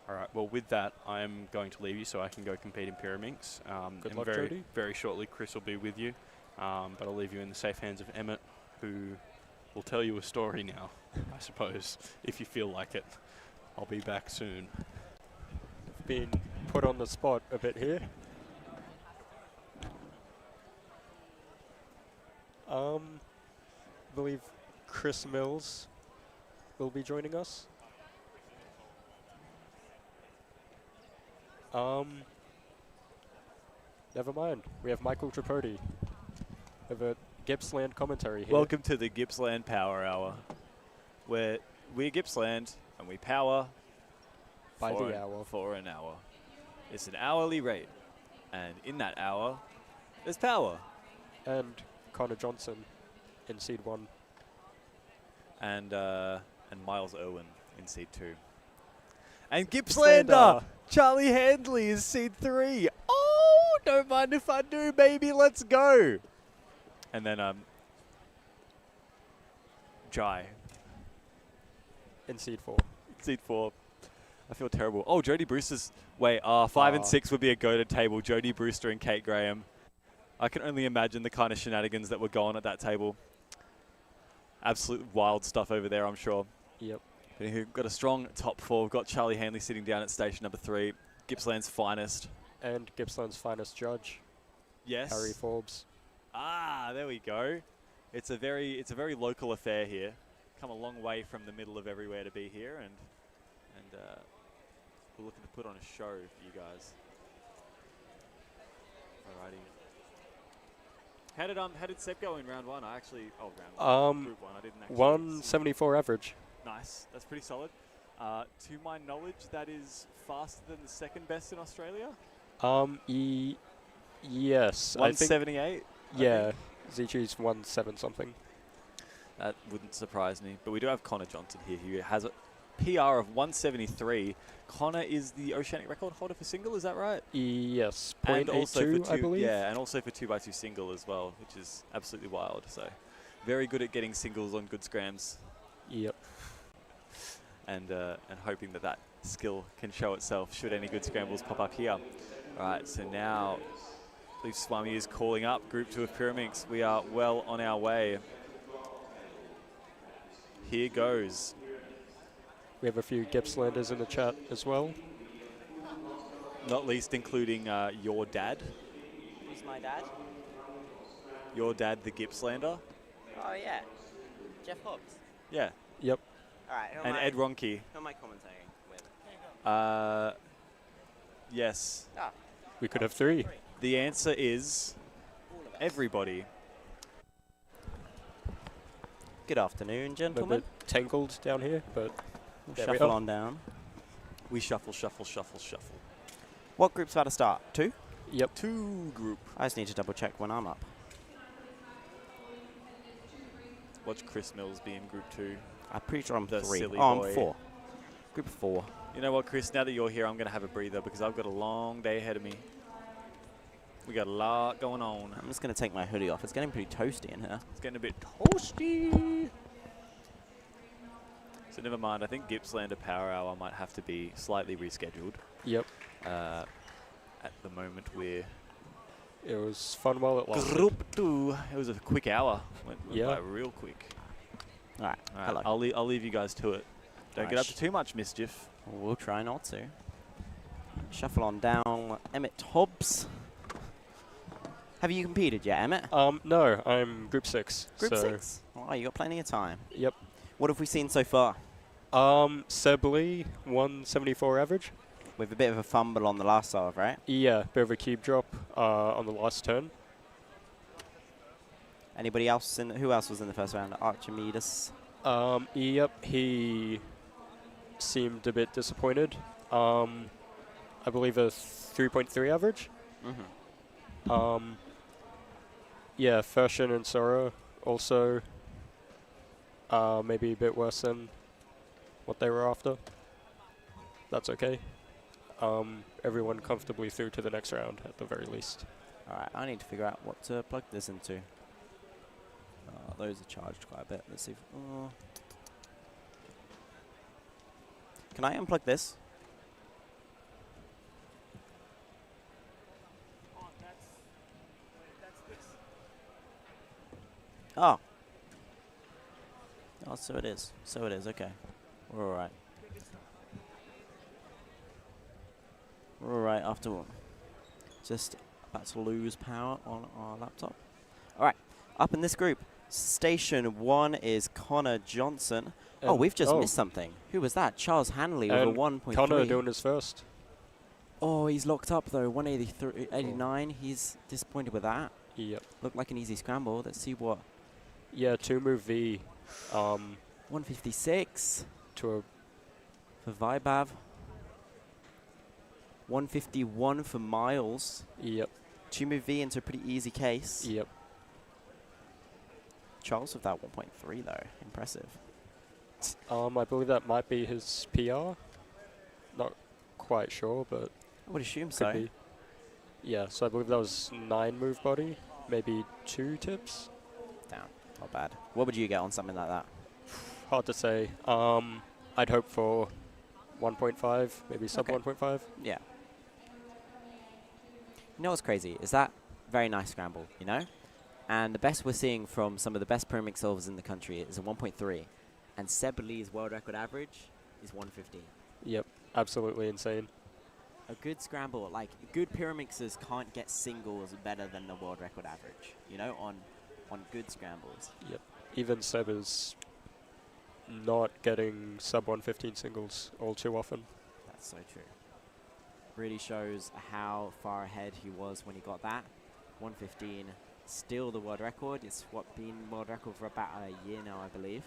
All right, well, with that, I'm going to leave you so I can go compete in Pyraminx.
Good luck,
very,
Jody.
very shortly, Chris will be with you. But I'll leave you in the safe hands of Emmett, who will tell you a story now, I suppose, if you feel like it. I'll be back soon.
Been put on the spot a bit here. I believe Chris Mills will be joining us. Never mind. We have Michael Tripodi of a Gippsland commentary here.
Welcome to the Gippsland Power Hour, where we're Gippsland and we power
By
for
the
an-
hour.
For an hour. It's an hourly rate, and in that hour, there's power.
And Connor Johnson in seed 1.
And Miles Irwin in seed 2. And Gippslander! Charlie Handley is seed 3. Oh, don't mind if I do, baby. Let's go. And then Jai
In seed 4.
seed 4. I feel terrible. Oh, Jodie Brewster's... Wait, 5 and 6 would be a goated table. Jodie Brewster and Kate Graham. I can only imagine the kind of shenanigans that were going at that table. Absolute wild stuff over there, I'm sure.
Yep.
But we've got a strong top 4. We've got Charlie Handley sitting down at station number 3. Gippsland's finest.
And Gippsland's finest judge,
Yes.
Harry Forbes.
Ah, there we go. It's a very local affair here. Come a long way from the middle of everywhere to be here, and we're looking to put on a show for you guys. Alrighty. How did Seb go in round 1? I actually round 1. Group 1. I didn't actually.
174 average.
Nice. That's pretty solid. To my knowledge, that is faster than the second best in Australia.
Yes.
178.
Yeah, ZG's 1.7 something.
That wouldn't surprise me. But we do have Connor Johnson here, who has a PR of 173. Connor is the Oceanic record holder for single, is that right?
Yes,
And also
0.82,
for
I believe.
Yeah, and also for 2x2 single as well, which is absolutely wild. So, very good at getting singles on good scrams.
Yep.
And hoping that skill can show itself should any good scrambles pop up here. All right, so now Leaf Swami is calling up Group 2 of Pyraminx. We are well on our way. Here goes.
We have a few Gippslanders in the chat as well.
Not least including your dad.
Who's my dad?
Your dad, the Gippslander.
Oh, yeah. Jeff Hobbs.
Yeah.
Yep.
All right.
And Ed Ronke.
Who am I commentating with?
Yes.
Ah.
We could have 3.
The answer is everybody.
Good afternoon,
A
gentlemen.
bit tangled down here, but
We'll
there we
shuffle
are.
on down.
We shuffle, shuffle, shuffle, shuffle.
What group's about to start? 2?
Yep.
2 group.
I just need to double check when I'm up.
Watch Chris Mills be in Group 2.
I'm pretty sure I'm
The
3.
silly
Oh,
boy.
I'm 4. Group 4.
You know what, Chris? Now that you're here, I'm going to have a breather because I've got a long day ahead of me. We got a lot going on.
I'm just going to take my hoodie off. It's getting pretty toasty in here.
It's getting a bit toasty. So never mind. I think Gippslander Power Hour might have to be slightly rescheduled.
Yep.
At the moment, we're
It was fun while it lasted.
Group 2. It was a quick hour. Went
Yeah.
by real quick.
All right.
All right,
Hello.
I'll leave you guys to it. Don't get up to too much mischief.
We'll try not to. Shuffle on down. Emmett Hobbs. Have you competed yet, Emmett?
No, I'm Group 6.
Group
so
6? Oh, you got plenty of time.
Yep.
What have we seen so far?
Seb Lee, 174 average.
With a bit of a fumble on the last serve, right?
Yeah, bit of a cube drop on the last turn.
Anybody else who else was in the first round? Archimedes.
Yep, he seemed a bit disappointed. I believe a 3.3 average.
Mm-hmm.
Yeah, Fershin and Sora also maybe a bit worse than what they were after. That's okay. Everyone comfortably through to the next round at the very least.
All right, I need to figure out what to plug this into. Those are charged quite a bit. Let's see. Can I unplug this? Oh. Oh, so it is. So it is. Okay. We're all right. We're all right after all. Just about to lose power on our laptop. All right. Up in this group, station 1 is Connor Johnson. Oh, we've just missed something. Who was that? Charles Hanley with a 1.3.
Connor doing his first.
Oh, he's locked up though. 189. He's disappointed with that.
Yep.
Looked like an easy scramble. Let's see what.
Yeah, 2-move V.
156
to a
for Vibav. 151 for Miles.
Yep.
2-move V into a pretty easy case.
Yep.
Charles with that 1.3 though. Impressive.
I believe that might be his PR. Not quite sure, but
I would assume
could
so.
be. Yeah, so I believe that was 9 move body, maybe 2 tips.
Damn, not bad. What would you get on something like that?
Hard to say. I'd hope for 1.5, maybe sub
Okay.
1.5.
Yeah. You know what's crazy? Is that very nice scramble, you know? And the best we're seeing from some of the best Pyraminx solvers in the country is a 1.3. And Seb Lee's world record average is 115.
Yep, absolutely insane.
A good scramble, like good Pyraminxers can't get singles better than the world record average, you know, on good scrambles.
Yep. Even Seb is not getting sub 115 singles all too often.
That's so true. Really shows how far ahead he was when he got that. 115, still the world record. It's been world record for about a year now, I believe.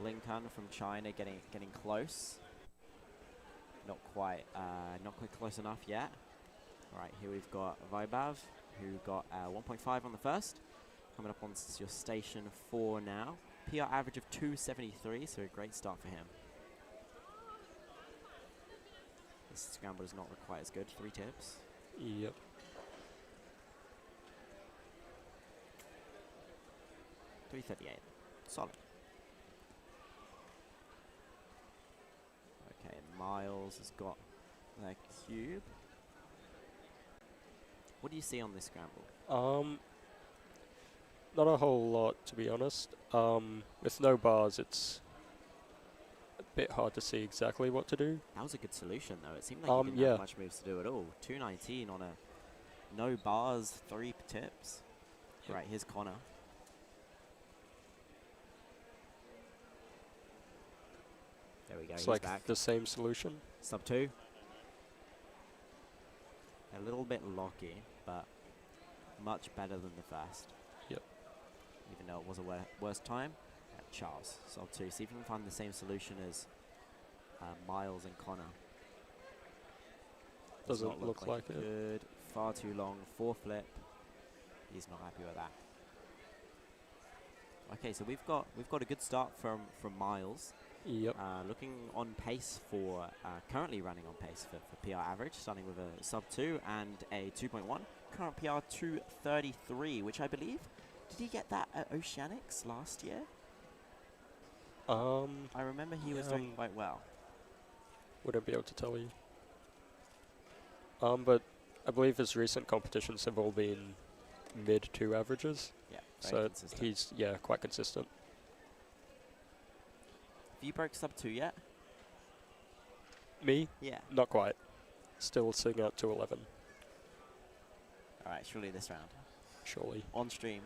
Lincoln from China getting close. Not quite close enough yet. All right, here we've got Vibav, who got 1.5 on the first. Coming up on your station 4 now. PR average of 273, so a great start for him. This scramble is not quite as good. 3 tips.
Yep.
$338. Solid. Okay, Miles has got the cube. What do you see on this scramble?
Not a whole lot, to be honest. With no bars, it's a bit hard to see exactly what to do.
That was a good solution, though. It seemed like he didn't
yeah.
have much moves to do at all. 219 on a no bars, 3 tips.
Yep.
Right, here's Connor. There we go,
It's
he's
like
back.
the same solution.
Sub 2. A little bit locky, but much better than the first.
Yep.
Even though it was a worse time. Charles, sub 2. See if you can find the same solution as Miles and Connor. Does
Doesn't
not
look like it.
good. Far too long. 4 flip. He's not happy with that. Okay, so we've got a good start from Miles.
Yep.
Looking on pace for currently running on pace for PR average, starting with a sub 2 and a 2.1. Current PR 233, which I believe, did he get that at Oceanics last year? I remember he was doing quite well.
Wouldn't be able to tell you. But I believe his recent competitions have all been mid 2 averages.
Yeah,
so
consistent.
he's quite consistent.
Have you broke sub 2 yet?
Me?
Yeah.
Not quite. Still sitting at 211.
Alright, surely this round.
Surely.
On stream.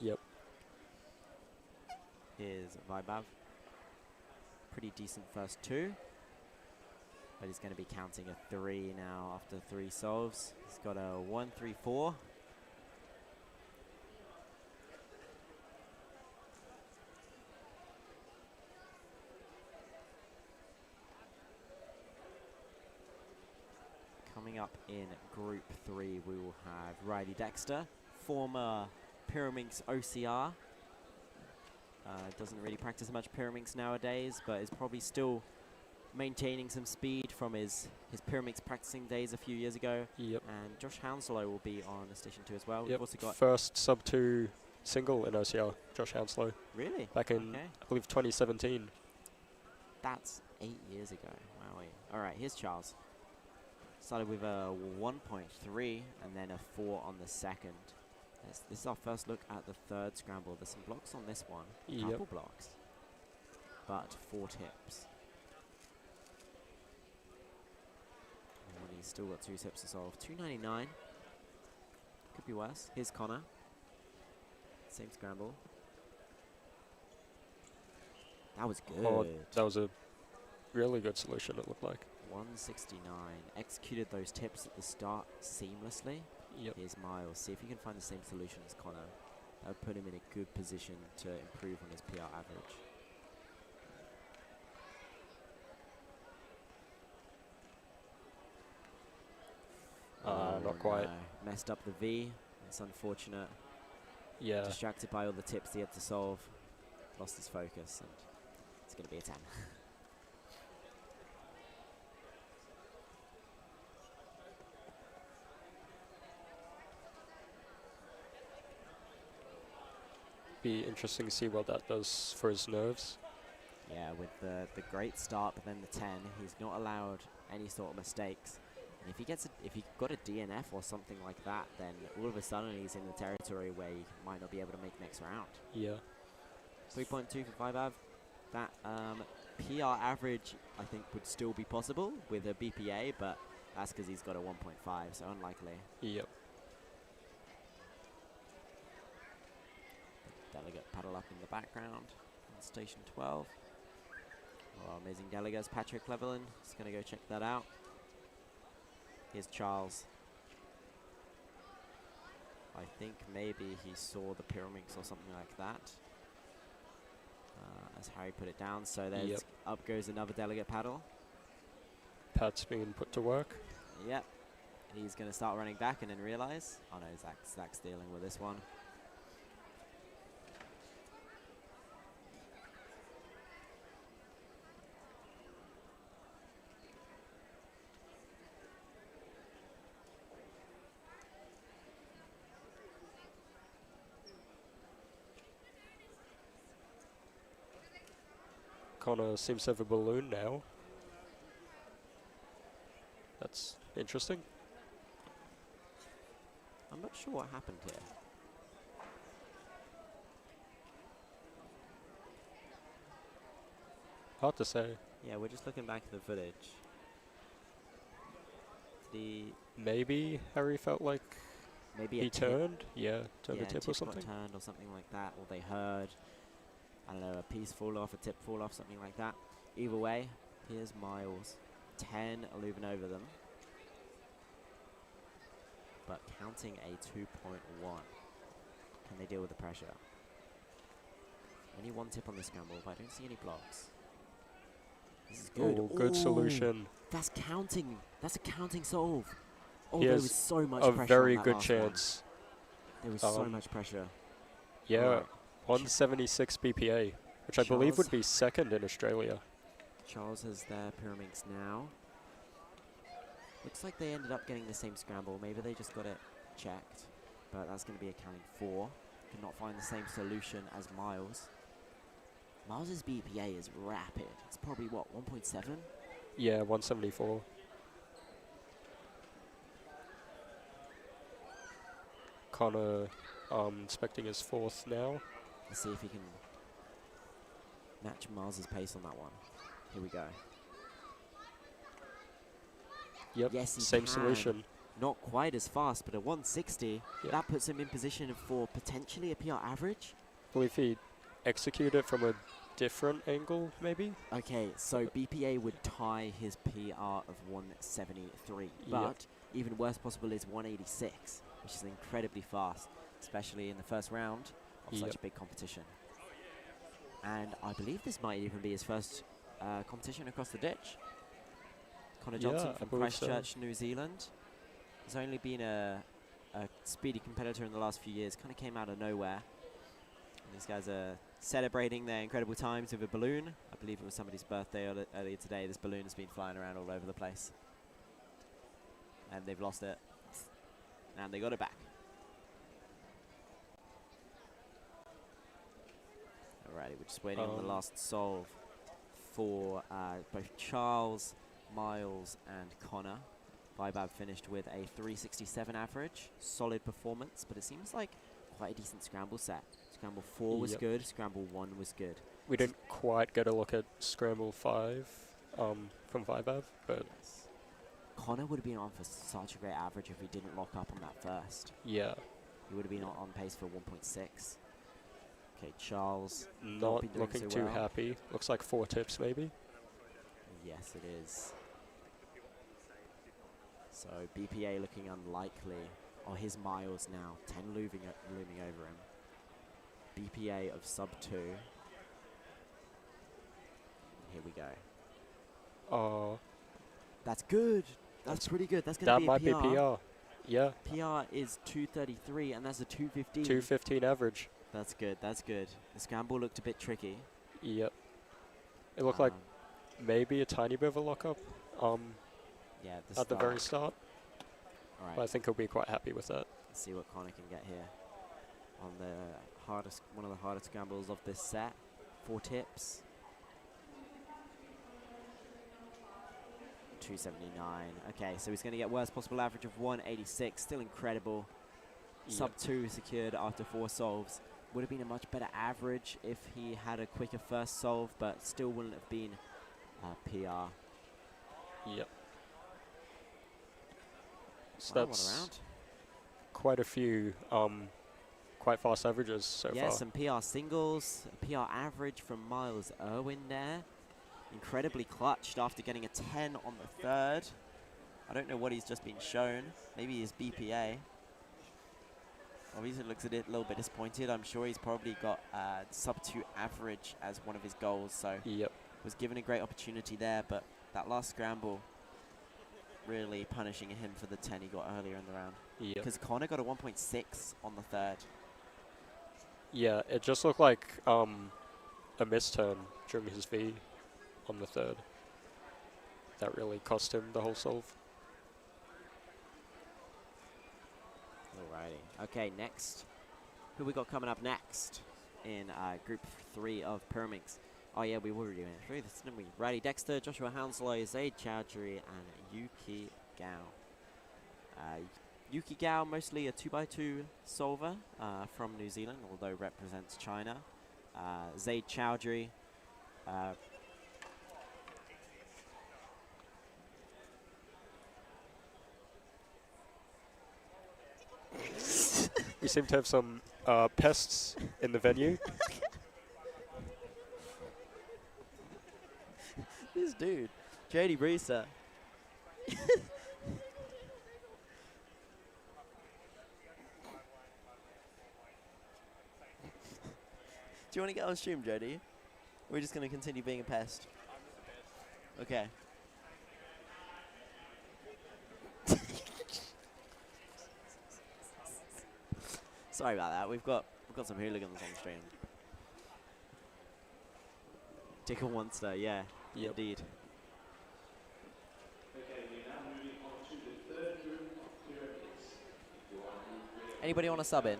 Yep.
Here's Vibav. Pretty decent first 2. But he's going to be counting a 3 now after 3 solves. He's got a 1-3-4. Coming up in Group 3, we will have Riley Dexter, former Pyraminx OCR. Doesn't really practice much Pyraminx nowadays, but is probably still maintaining some speed from his Pyraminx practicing days a few years ago.
Yep.
And Josh Hounslow will be on Station 2 as well. We've
Yep.
also got
First sub 2 single in OCR, Josh Hounslow.
Really?
Back in,
Okay.
I believe, 2017.
That's 8 years ago. Wow. All right, here's Charles. Started with a 1.3 and then a 4 on the second. This is our first look at the third scramble. There's some blocks on this one.
Yep.
Couple blocks. But 4 tips. And he's still got 2 tips to solve. 299. Could be worse. Here's Connor. Same scramble. That was good.
Oh, that was a really good solution, it looked like.
169. Executed those tips at the start seamlessly.
Yep.
Here's Miles. See if you can find the same solution as Connor. That would put him in a good position to improve on his PR average.
Not quite.
No. Messed up the V. It's unfortunate.
Yeah.
Distracted by all the tips he had to solve. Lost his focus, and it's going to be a 10.
Be interesting to see what that does for his nerves.
Yeah, with the great start, but then the 10, he's not allowed any sort of mistakes. And if he got a DNF or something like that, then all of a sudden he's in the territory where he might not be able to make next round.
Yeah.
3.2 for 5av. That PR average, I think, would still be possible with a BPA, but that's because he's got a 1.5, so unlikely.
Yep.
Delegate paddle up in the background on station 12. Oh, amazing delegates. Patrick Cleveland is going to go check that out. Here's Charles. I think maybe he saw the Pyraminx or something like that. As Harry put it down. So there's up goes another delegate paddle.
Pat's being put to work.
Yep. He's going to start running back and then realize. Oh no, Zach's dealing with this one.
Connor seems to have a balloon now. That's interesting.
I'm not sure what happened here.
Hard to say.
Yeah, we're just looking back at the footage.
Maybe Harry felt like
maybe
he turned. Yeah, turned a tip or something.
Got turned or something like that, or they heard, I don't know, a piece fall off, a tip fall off, something like that. Either way, here's Miles. 10 are moving over them, but counting a 2.1. Can they deal with the pressure? Only one tip on the scramble, but I don't see any blocks. This is good.
Oh, good solution.
That's counting. That's a counting solve. Oh,
He
there
has
was so much
a
pressure
very
on that
good
last
chance.
one. There was so much pressure.
Yeah,
Alright.
176 BPA, which I believe would be second in Australia.
Charles has their Pyraminx now. Looks like they ended up getting the same scramble. Maybe they just got it checked, but that's going to be accounting for. Could not find the same solution as Miles. Miles's BPA is rapid. It's probably what, 1.7?
Yeah, 174. Connor inspecting his fourth now.
Let's see if he can match Miles's pace on that one. Here we go.
Yep,
yes, he
same
can.
solution.
Not quite as fast, but a 160.
Yep.
That puts him in position for potentially a PR average.
I believe he executed it from a different angle, maybe?
Okay, so BPA would tie his PR of 173, but even worse possible is 186, which is incredibly fast, especially in the first round of such a big competition. And I believe this might even be his first competition across the ditch. Connor Johnson from Christchurch, New Zealand. He's only been a speedy competitor in the last few years, kind of came out of nowhere. And these guys are celebrating their incredible times with a balloon. I believe it was somebody's birthday earlier today. This balloon has been flying around all over the place. And they've lost it. And they got it back. Alrighty, we're just waiting on the last solve for both Charles, Miles, and Connor. Vibab finished with a 367 average. Solid performance, but it seems like quite a decent scramble set. Scramble 4 was good, Scramble 1 was good.
We didn't quite get a look at Scramble 5 from Vibab, but...
Yes. Connor would have been on for such a great average if he didn't lock up on that first.
Yeah.
He would have been on pace for 1.6. Okay, Charles.
Not looking too happy. Looks like 4 tips maybe.
Yes, it is. So BPA looking unlikely. Oh, his Miles now. 10 looming over him. BPA of sub 2. Here we go.
Oh.
That's good. That's pretty good. That's going to
that
be
might
a PR.
be PR. Yeah.
PR is 233, and that's a 215.
215 average.
That's good. That's good. The scramble looked a bit tricky.
Yep. It looked like maybe a tiny bit of a lockup.
Yeah,
at the very start.
All right.
But I think he'll be quite happy with that.
Let's see what Connor can get here on one of the hardest scrambles of this set. 4 tips. 279. Okay, so he's going to get worst possible average of 186. Still incredible. Sub 2 secured after 4 solves. Would have been a much better average if he had a quicker first solve, but still wouldn't have been PR.
Yep. So
Wow,
that's
what a round.
quite a few quite fast averages so far.
Yeah, some PR singles, a PR average from Miles Irwin there. Incredibly clutched after getting a 10 on the third. I don't know what he's just been shown. Maybe his BPA. Obviously looks a little bit disappointed. I'm sure he's probably got sub 2 average as one of his goals. So was given a great opportunity there, but that last scramble really punishing him for the 10 he got earlier in the round. Because Connor got a 1.6 on the third.
Yeah, it just looked like a misturn during his V on the third. That really cost him the whole solve.
Alrighty. Okay, next. Who we got coming up next in Group 3 of Pyraminx? Oh yeah, we already went through this, didn't we? Riley Dexter, Joshua Hounslow, Zaid Chowdhury, and Yuki Gao. Yuki Gao, mostly a 2x2 solver from New Zealand, although represents China. Zaid Chowdhury.
We seem to have some pests in the venue.
This dude, JD Brewster. Do you want to get on stream, JD? We're just going to continue being a pest. Okay. Sorry about that. We've got some hooligans on stream. Tickle Monster, yeah, indeed. Anybody want to sub in?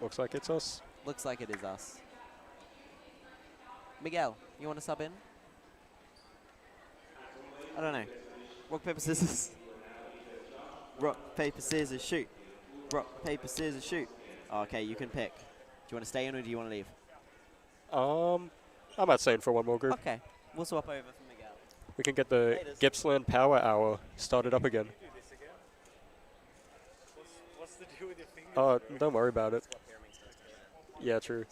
Looks like it's us.
Looks like it is us. Miguel, you want to sub in? I don't know. Rock, paper, scissors. Rock, paper, scissors, shoot. Rock, paper, scissors, shoot. Oh, okay, you can pick. Do you want to stay in or do you want to leave?
I'm not staying for one more group.
Okay, we'll swap over for Miguel.
We can get the Gippsland Power Hour started up again.
What's the deal with your fingers?
Oh, don't worry about it. Yeah, true.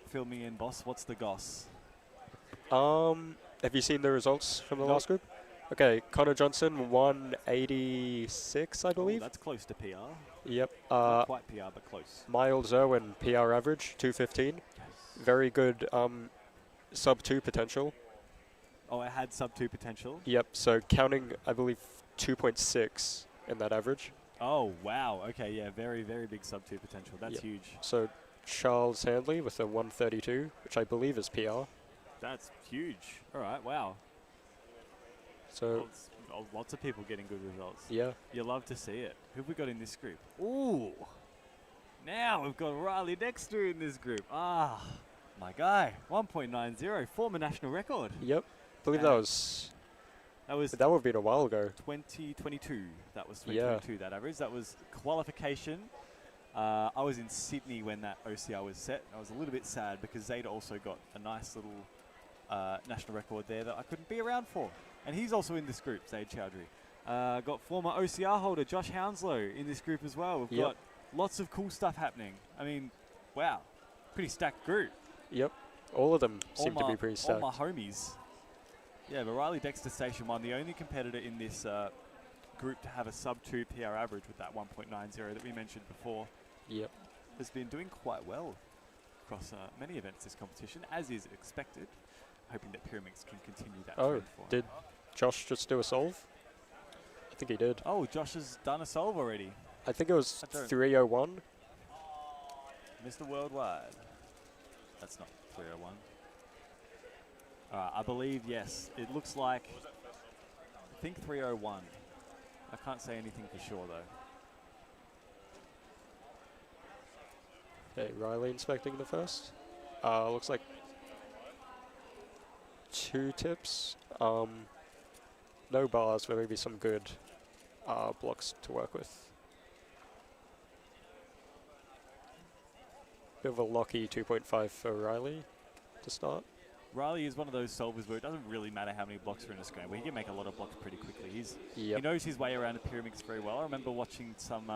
Fill me in, boss. What's the goss?
Have you seen the results from the last group? Okay, Connor Johnson, 186, I believe.
That's close to PR.
Yep.
Not quite PR, but close.
Miles Irwin, PR average, 215. Yes. Very good sub 2 potential.
Oh, it had sub 2 potential?
Yep, so counting, I believe, 2.6 in that average.
Oh, wow. Okay, yeah, very, very big sub 2 potential. That's huge.
So Charles Handley with a 132, which I believe is PR.
That's huge. All right, wow.
So
lots of people getting good results.
Yeah.
You love to see it. Who have we got in this group? Ooh. Now we've got Riley Dexter in this group. Ah, my guy. 1.90, former national record.
Yep. I believe that would have been a while ago.
2022. That was 2022, that average. That was qualification. I was in Sydney when that OCR was set. I was a little bit sad because Zeta also got a nice little national record there that I couldn't be around for. And he's also in this group, Zaid Chowdhury. Got former OCR holder Josh Hounslow in this group as well. We've got lots of cool stuff happening. I mean, wow. Pretty stacked group.
Yep. All of them seem to be pretty stacked.
All my homies. Yeah, but Riley Dexter Station 1, the only competitor in this group to have a sub 2 PR average with that 1.90 that we mentioned before.
Yep.
has been doing quite well across many events this competition, as is expected. Hoping that Pyraminx can continue that trend for him.
Did Josh just do a solve? I think he did.
Oh, Josh has done a solve already.
I think it was
I don't-
301.
Mr. Worldwide. That's not 301. I believe, yes. It looks like, I think 301. I can't say anything for sure, though.
Okay, Riley inspecting the first. Looks like 2 tips. No bars, but maybe some good blocks to work with. Bit of a locky 2.5 for Riley to start.
Riley is one of those solvers where it doesn't really matter how many blocks are in a scramble. He can make a lot of blocks pretty quickly. He knows his way around a Pyraminx very well. I remember watching some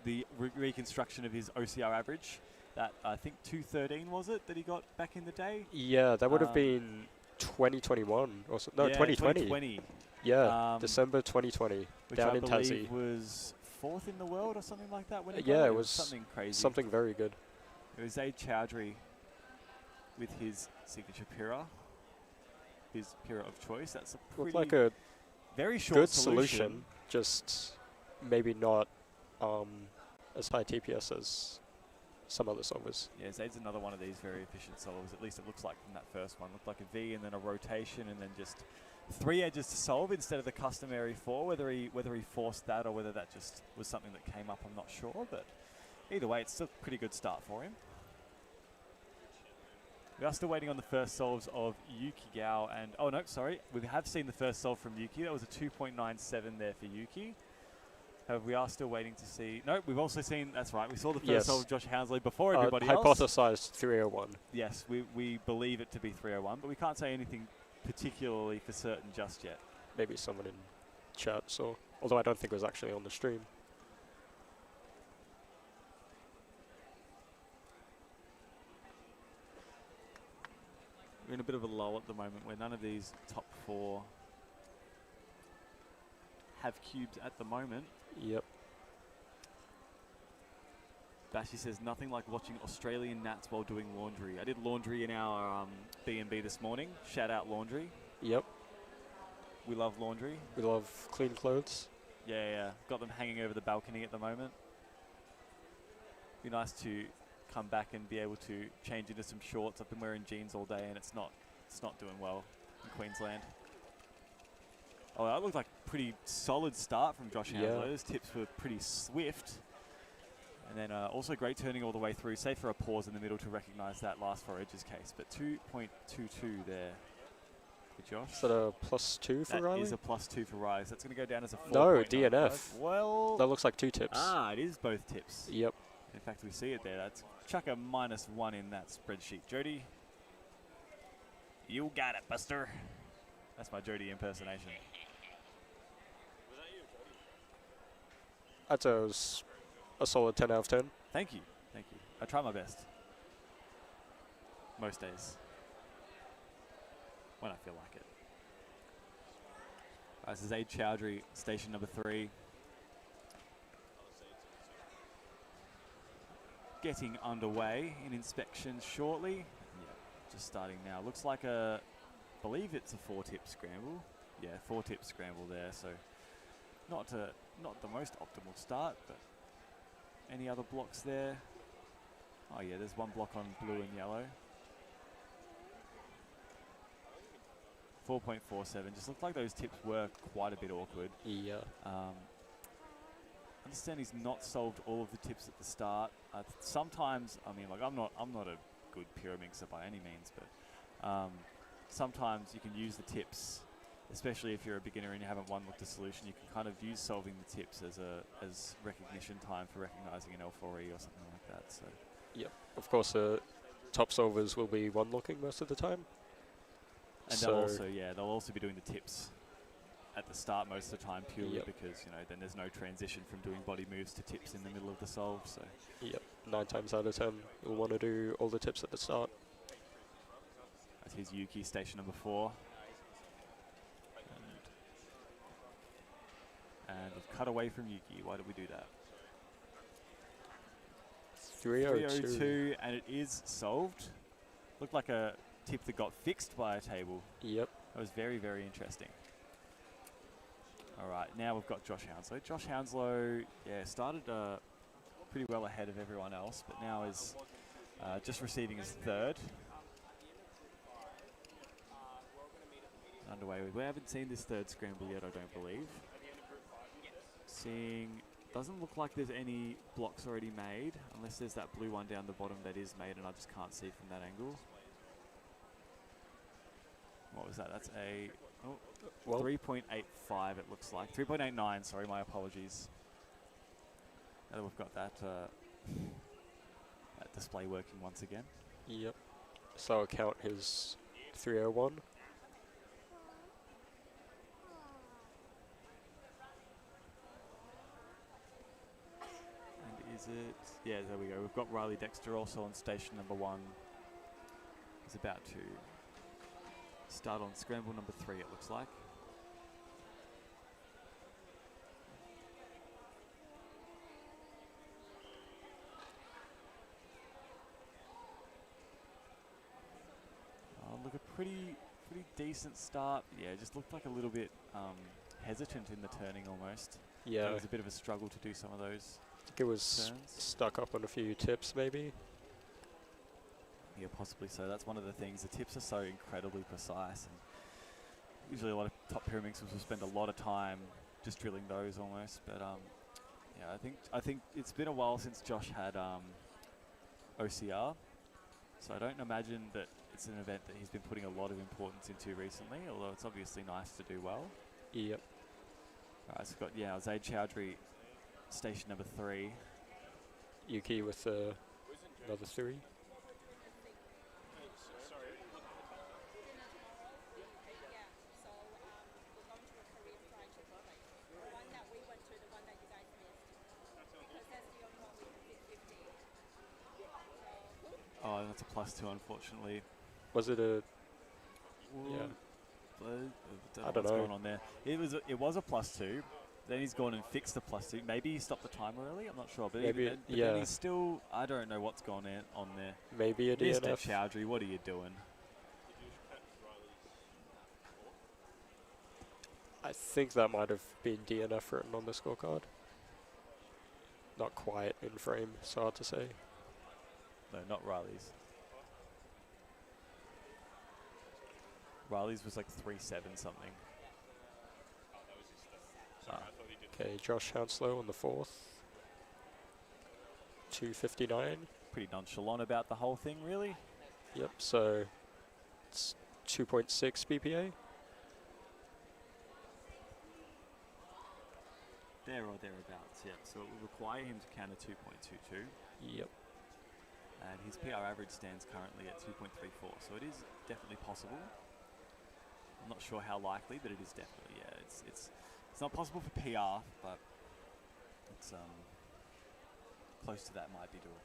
the reconstruction of his OCR average. That I think 213 was it that he got back in the day?
Yeah, that would have been 2021 or so. No,
yeah,
2020. Yeah, December 2020
which
down
I
in
believe
Tassie.
was 4th in the world or something like that. When he
Yeah,
got
it was
something crazy.
something very good.
It was Zaid Chowdhury with his signature Pyra, his Pyra of choice. That's a
Looked
pretty
like a
very short
good solution, just maybe not as high TPS as some other solvers.
Yeah, Zaid's another one of these very efficient solves. At least it looks like from that first one. Looked like a V and then a rotation and then just 3 edges to solve instead of the customary 4. Whether he forced that or whether that just was something that came up, I'm not sure. But either way, it's still a pretty good start for him. We are still waiting on the first solves of Yuki Gao and... Oh, no, sorry. We have seen the first solve from Yuki. That was a 2.97 there for Yuki. However, we are still waiting to see... No, we've also seen... That's right. We saw the first solve of Josh Hounslow before everybody else.
Hypothesized 301.
Yes, we believe it to be 301, but we can't say anything particularly for certain just yet.
Maybe someone in chat saw. Although I don't think it was actually on the stream.
We're in a bit of a lull at the moment where none of these top 4 have cubes at the moment.
Yep.
Bashi says nothing like watching Australian Nats while doing laundry. I did laundry in our B&B this morning. Shout out laundry.
Yep.
We love laundry.
We love clean clothes.
Yeah. Got them hanging over the balcony at the moment. Be nice to come back and be able to change into some shorts. I've been wearing jeans all day and it's not doing well in Queensland. Oh, that looked like a pretty solid start from Josh Hounslow. Those tips were pretty swift. And then also great turning all the way through, save for a pause in the middle to recognise that last 4 edges case. But 2.22 there for Josh.
Is that a +2 for Riley?
That is a +2 for Riley. So that's going to go down as a 4.
No, DNF.
Well...
That looks like 2 tips.
Ah, it is both tips.
Yep.
In fact, we see it there. That's chuck a -1 in that spreadsheet. Jody, you got it, Buster. That's my Jody impersonation.
That's a solid 10 out of 10.
Thank you. I try my best. Most days. When I feel like it. This is Zaid Chowdhury, station number 3. Getting underway in inspections shortly. Yeah, just starting now. Looks like I believe it's a 4-tip scramble. Yeah, 4-tip scramble there. So not the most optimal start, but any other blocks there? Oh yeah, there's one block on blue and yellow. 4.47. Just looked like those tips were quite a bit awkward.
Yeah.
I understand he's not solved all of the tips at the start. Sometimes, I mean, like I'm not a good Pyraminxer by any means, but sometimes you can use the tips, especially if you're a beginner and you haven't one looked at a solution. You can kind of use solving the tips as recognition time for recognizing an L4E or something like that. So.
Yep. Of course, top solvers will be one looking most of the time.
And
so
they'll also be doing the tips at the start most of the time, purely because then there's no transition from doing body moves to tips in the middle of the solve. So.
Yep. 9 times out of 10, you'll want to do all the tips at the start.
That's his Yuki, station number 4. And we've cut away from Yuki. Why did we do that?
302.
302, and it is solved. Looked like a tip that got fixed by a table.
Yep.
That was very, very interesting. All right, now we've got Josh Hounslow. Josh Hounslow, yeah, started pretty well ahead of everyone else, but now is just receiving his third. Underway. We haven't seen this third scramble yet, I don't believe. Doesn't look like there's any blocks already made, unless there's that blue one down the bottom that is made, and I just can't see from that angle. What was that? That's a 3.85, it looks like. 3.89, sorry, my apologies. Now that we've got that, that display working once again.
Yep. So I'll count his 301.
And is it? Yeah, there we go. We've got Riley Dexter also on station number 1. He's about to start on scramble number 3, it looks like. Look, a pretty decent start. Yeah, just looked like a little bit hesitant in the turning almost.
Yeah.
It was a bit of a struggle to do some of those.
I think it was stuck up on a few tips, maybe.
Yeah, possibly so. That's one of the things. The tips are so incredibly precise, and usually a lot of top Pyraminxers will spend a lot of time just drilling those almost. But yeah, I think it's been a while since Josh had OCR, so I don't imagine that it's an event that he's been putting a lot of importance into recently. Although it's obviously nice to do well.
Yep.
All right, so we've got Zaid Chowdhury, station number 3.
Yuki with another 3.
Oh, that's a +2, unfortunately.
Was it a?
Yeah.
I don't
what's
know.
going on there. It was a +2. Then he's gone and fixed the +2. Maybe he stopped the timer early. I'm not sure. But
Maybe
even then, then he's still. I don't know what's gone on there.
Maybe a
Mr.
DNF.
Chowdhury, what are you doing?
I think that might have been DNF written on the scorecard. Not quite in frame, it's hard to say.
No, not Riley's. Riley's was like 3.7 something.
Okay, Josh Hounslow on the 4th. 2:59.
Pretty nonchalant about the whole thing, really.
Yep, so it's 2.6 BPA.
There or thereabouts, yeah. So it will require him to counter 2.22.
Yep.
And his PR average stands currently at 2.34, so it is definitely possible. I'm not sure how likely, but it is definitely, yeah. It's not possible for PR, but it's close to that might be doable.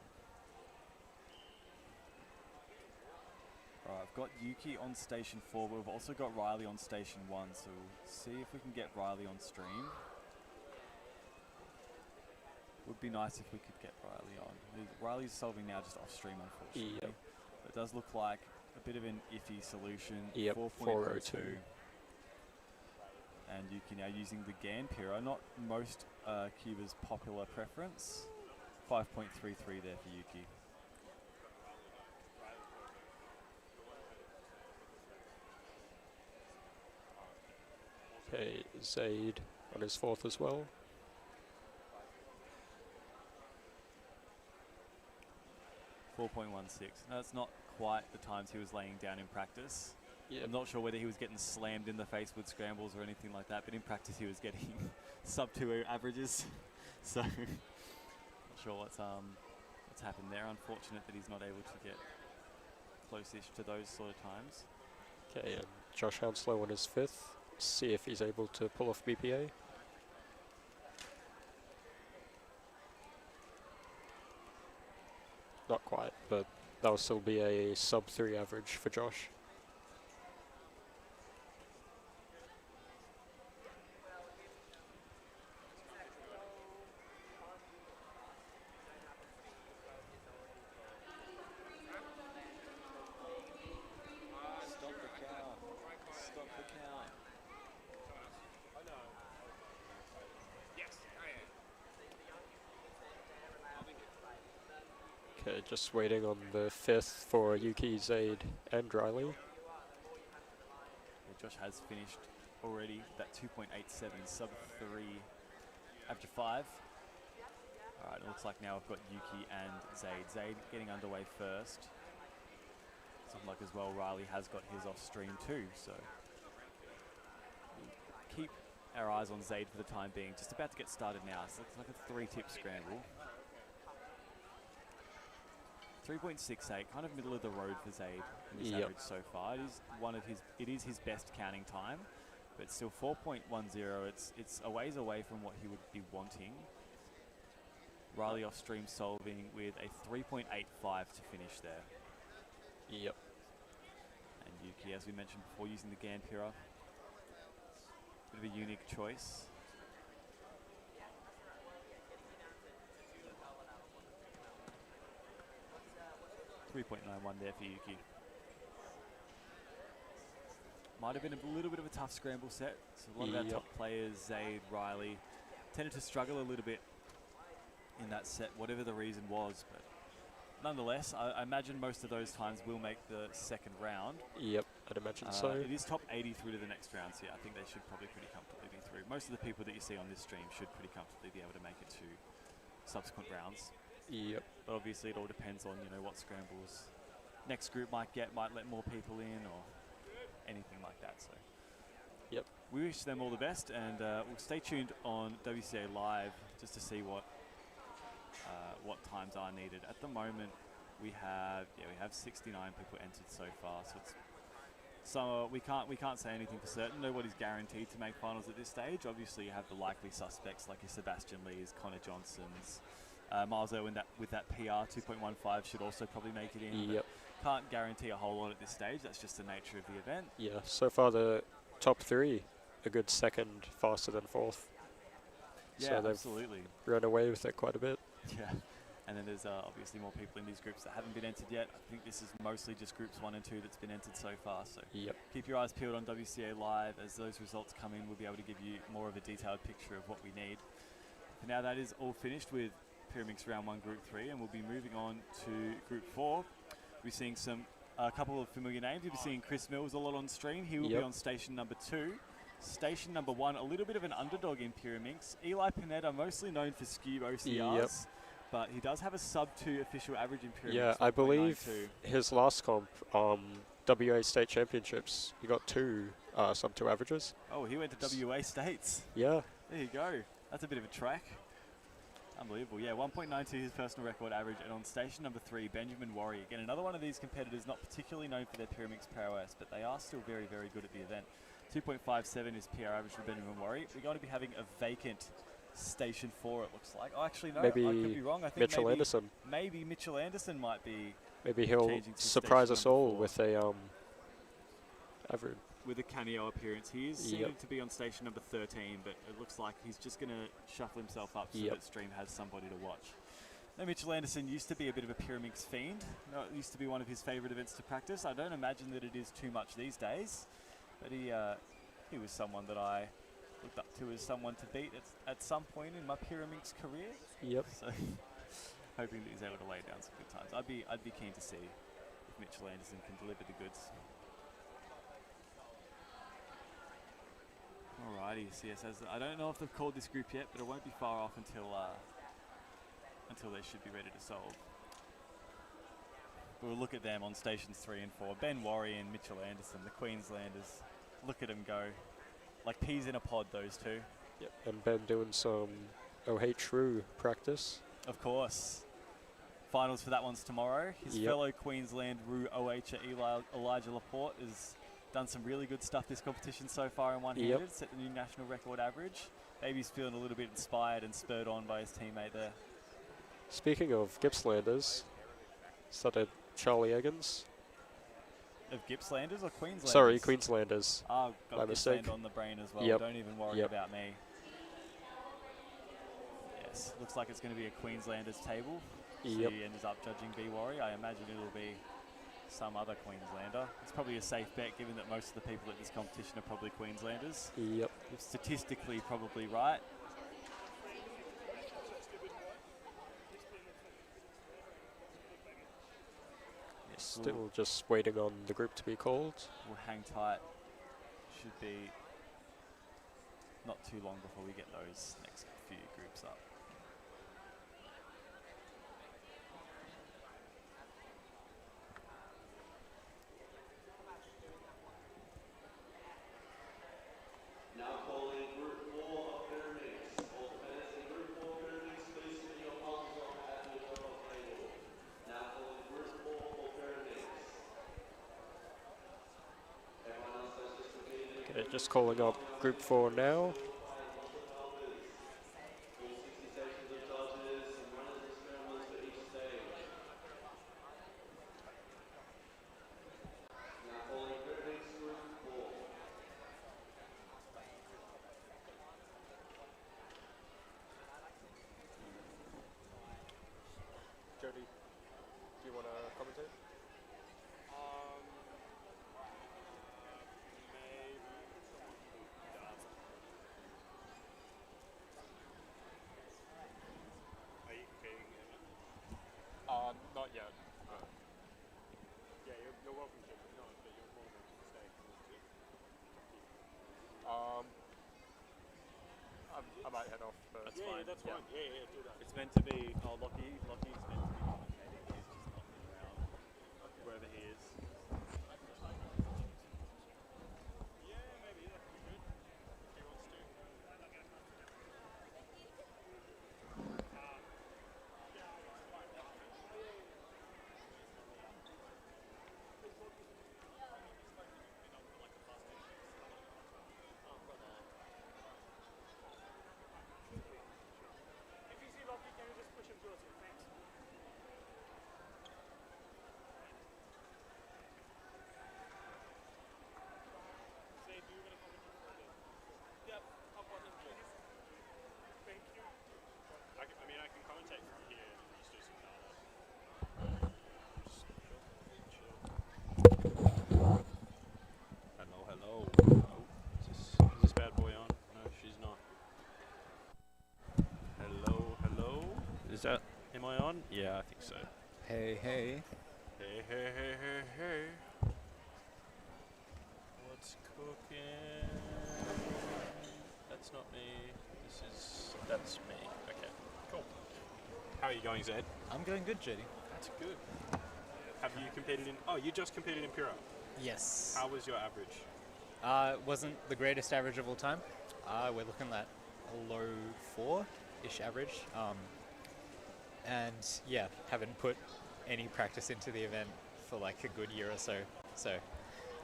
Alright, I've got Yuki on station 4, but we've also got Riley on station 1, so we'll see if we can get Riley on stream. Would be nice if we could get Riley on. Riley's solving now just off stream, unfortunately.
Yep.
It does look like a bit of an iffy solution.
Yep, 402.
And Yuki now using the GAN Pyro, not most Cuba's popular preference. 5.33 there for Yuki.
Okay, Zaid on his 4th as well.
4.16. No, it's not quite the times he was laying down in practice. Yep. I'm not sure whether he was getting slammed in the face with scrambles or anything like that, but in practice he was getting sub 2 averages. So, not sure what's happened there. Unfortunate that he's not able to get close-ish to those sort of times.
Okay, and Josh Hounslow on his 5th. See if he's able to pull off BPA. Not quite, but that'll still be a sub 3 average for Josh. Okay, just waiting on the 5th for Yuki, Zaid, and Riley.
Yeah, Josh has finished already that 2.87 sub 3 after 5. All right, it looks like now I've got Yuki and Zaid. Zaid getting underway first. Something like as well, Riley has got his off stream too, so keep our eyes on Zaid for the time being. Just about to get started now. So it looks like a 3-tip scramble. 3.68, kind of middle of the road for Zaid in this average so far. It is his best counting time, but still 4.10. It's a ways away from what he would be wanting. Riley off stream solving with a 3.85 to finish there.
Yep.
And Yuki, as we mentioned before, using the Ganpira. Bit of a unique choice. .91 there for Yuki. Might have been a little bit of a tough scramble set. So a lot of our top players, Zaid, Riley, tended to struggle a little bit in that set, whatever the reason was. But nonetheless, I imagine most of those times will make the second round.
Yep, I'd imagine so.
It is top 80 through to the next round, so yeah, I think they should probably pretty comfortably be through. Most of the people that you see on this stream should pretty comfortably be able to make it to subsequent rounds.
Yep.
But obviously it all depends on, you know, what scrambles next group might let more people in or anything like that. So
yep.
We wish them all the best, and we'll stay tuned on WCA Live just to see what times are needed. At the moment, we have 69 people entered so far. So we can't say anything for certain. Nobody's guaranteed to make finals at this stage. Obviously, you have the likely suspects like your Sebastian Lees, Connor Johnsons. Miles Irwin with that PR 2.15 should also probably make it in.
Yep.
Can't guarantee a whole lot at this stage. That's just the nature of the event.
Yeah, so far the top 3, a good second, faster than 4th.
Yeah,
so they've
absolutely.
Run away with it quite a bit.
Yeah, and then there's obviously more people in these groups that haven't been entered yet. I think this is mostly just groups 1 and 2 that's been entered so far. So keep your eyes peeled on WCA Live. As those results come in, we'll be able to give you more of a detailed picture of what we need. For now, that is all finished with Pyraminx Round 1 Group 3, and we'll be moving on to Group 4. We're seeing a couple of familiar names. You'll be seeing Chris Mills a lot on stream. He will be on station number 2. Station number 1, a little bit of an underdog in Pyraminx. Eli Pineda, mostly known for skew OCRs, but he does have a sub 2 official average in Pyraminx.
Yeah, I believe his last comp, WA State Championships, he got 2 sub 2 averages.
Oh, he went to WA States.
Yeah.
There you go. That's a bit of a track. Unbelievable. Yeah, 1.92 his personal record average. And on station number 3, Benjamin Warrior. Again, another one of these competitors not particularly known for their Pyraminx prowess, but they are still very, very good at the event. 2.57 is PR average for Benjamin Warrior. We're going to be having a vacant station 4, it looks like. Oh, actually, no,
maybe
I could be wrong. I think
Mitchell Anderson.
Maybe Mitchell Anderson might be.
Maybe he'll surprise us all with a average.
With a cameo appearance. He is seen to be on station number 13, but it looks like he's just going to shuffle himself up so that stream has somebody to watch. Now, Mitchell Anderson used to be a bit of a Pyraminx fiend. No, it used to be one of his favourite events to practice. I don't imagine that it is too much these days, but he was someone that I looked up to as someone to beat at some point in my Pyraminx career.
Yep.
So hoping that he's able to lay down some good times. I'd be keen to see if Mitchell Anderson can deliver the goods. Alrighty, CSS. I don't know if they've called this group yet, but it won't be far off until they should be ready to solve. We'll look at them on stations 3 and 4. Ben Warrior and Mitchell Anderson, the Queenslanders. Look at them go. Like peas in a pod, those two.
Yep, and Ben doing some OH True practice.
Of course. Finals for that one's tomorrow. His fellow Queensland Roo OHer Elijah Laporte has done some really good stuff this competition so far in one-handed, set the new national record average. Maybe he's feeling a little bit inspired and spurred on by his teammate there.
Speaking of Gippslanders, started Charlie Eggins.
Of Gippslanders or Queenslanders?
Sorry, Queenslanders.
Oh, got
my mistake.
Gippsland on the brain as well. Don't even worry about me. Yes, looks like it's going to be a Queenslanders table. So he ends up judging B Warrior. I imagine it'll be some other Queenslander. It's probably a safe bet given that most of the people at this competition are probably Queenslanders.
Yep.
Statistically probably right.
Still just waiting on the group to be called.
We'll hang tight. Should be not too long before we get those next few groups up.
Okay, just calling up Group 4 now. Jody, do you want to commentate? Not yet. Yeah, you're welcome to. No, but you're more than to stay. I might head off. But
That's fine.
That's fine.
Yeah, do that. It's meant to be. Oh, Lockie's meant to be commentating. He's just knocking around wherever he is. Yeah, maybe that could be good. If he wants to. I can commentate from here and just do some data. Hello. Oh, is this bad boy on? No, she's not. Hello. Is that, am I on? Yeah, I think so.
Hey.
Hey. What's cooking? That's not me. That's me. Okay, cool. How are you going, Zed?
I'm going good, Jody.
That's good. Have you competed in, you just competed in Pyra.
Yes.
How was your average?
Wasn't the greatest average of all time. We're looking at a low 4-ish average. And yeah, haven't put any practice into the event for like a good year or so. So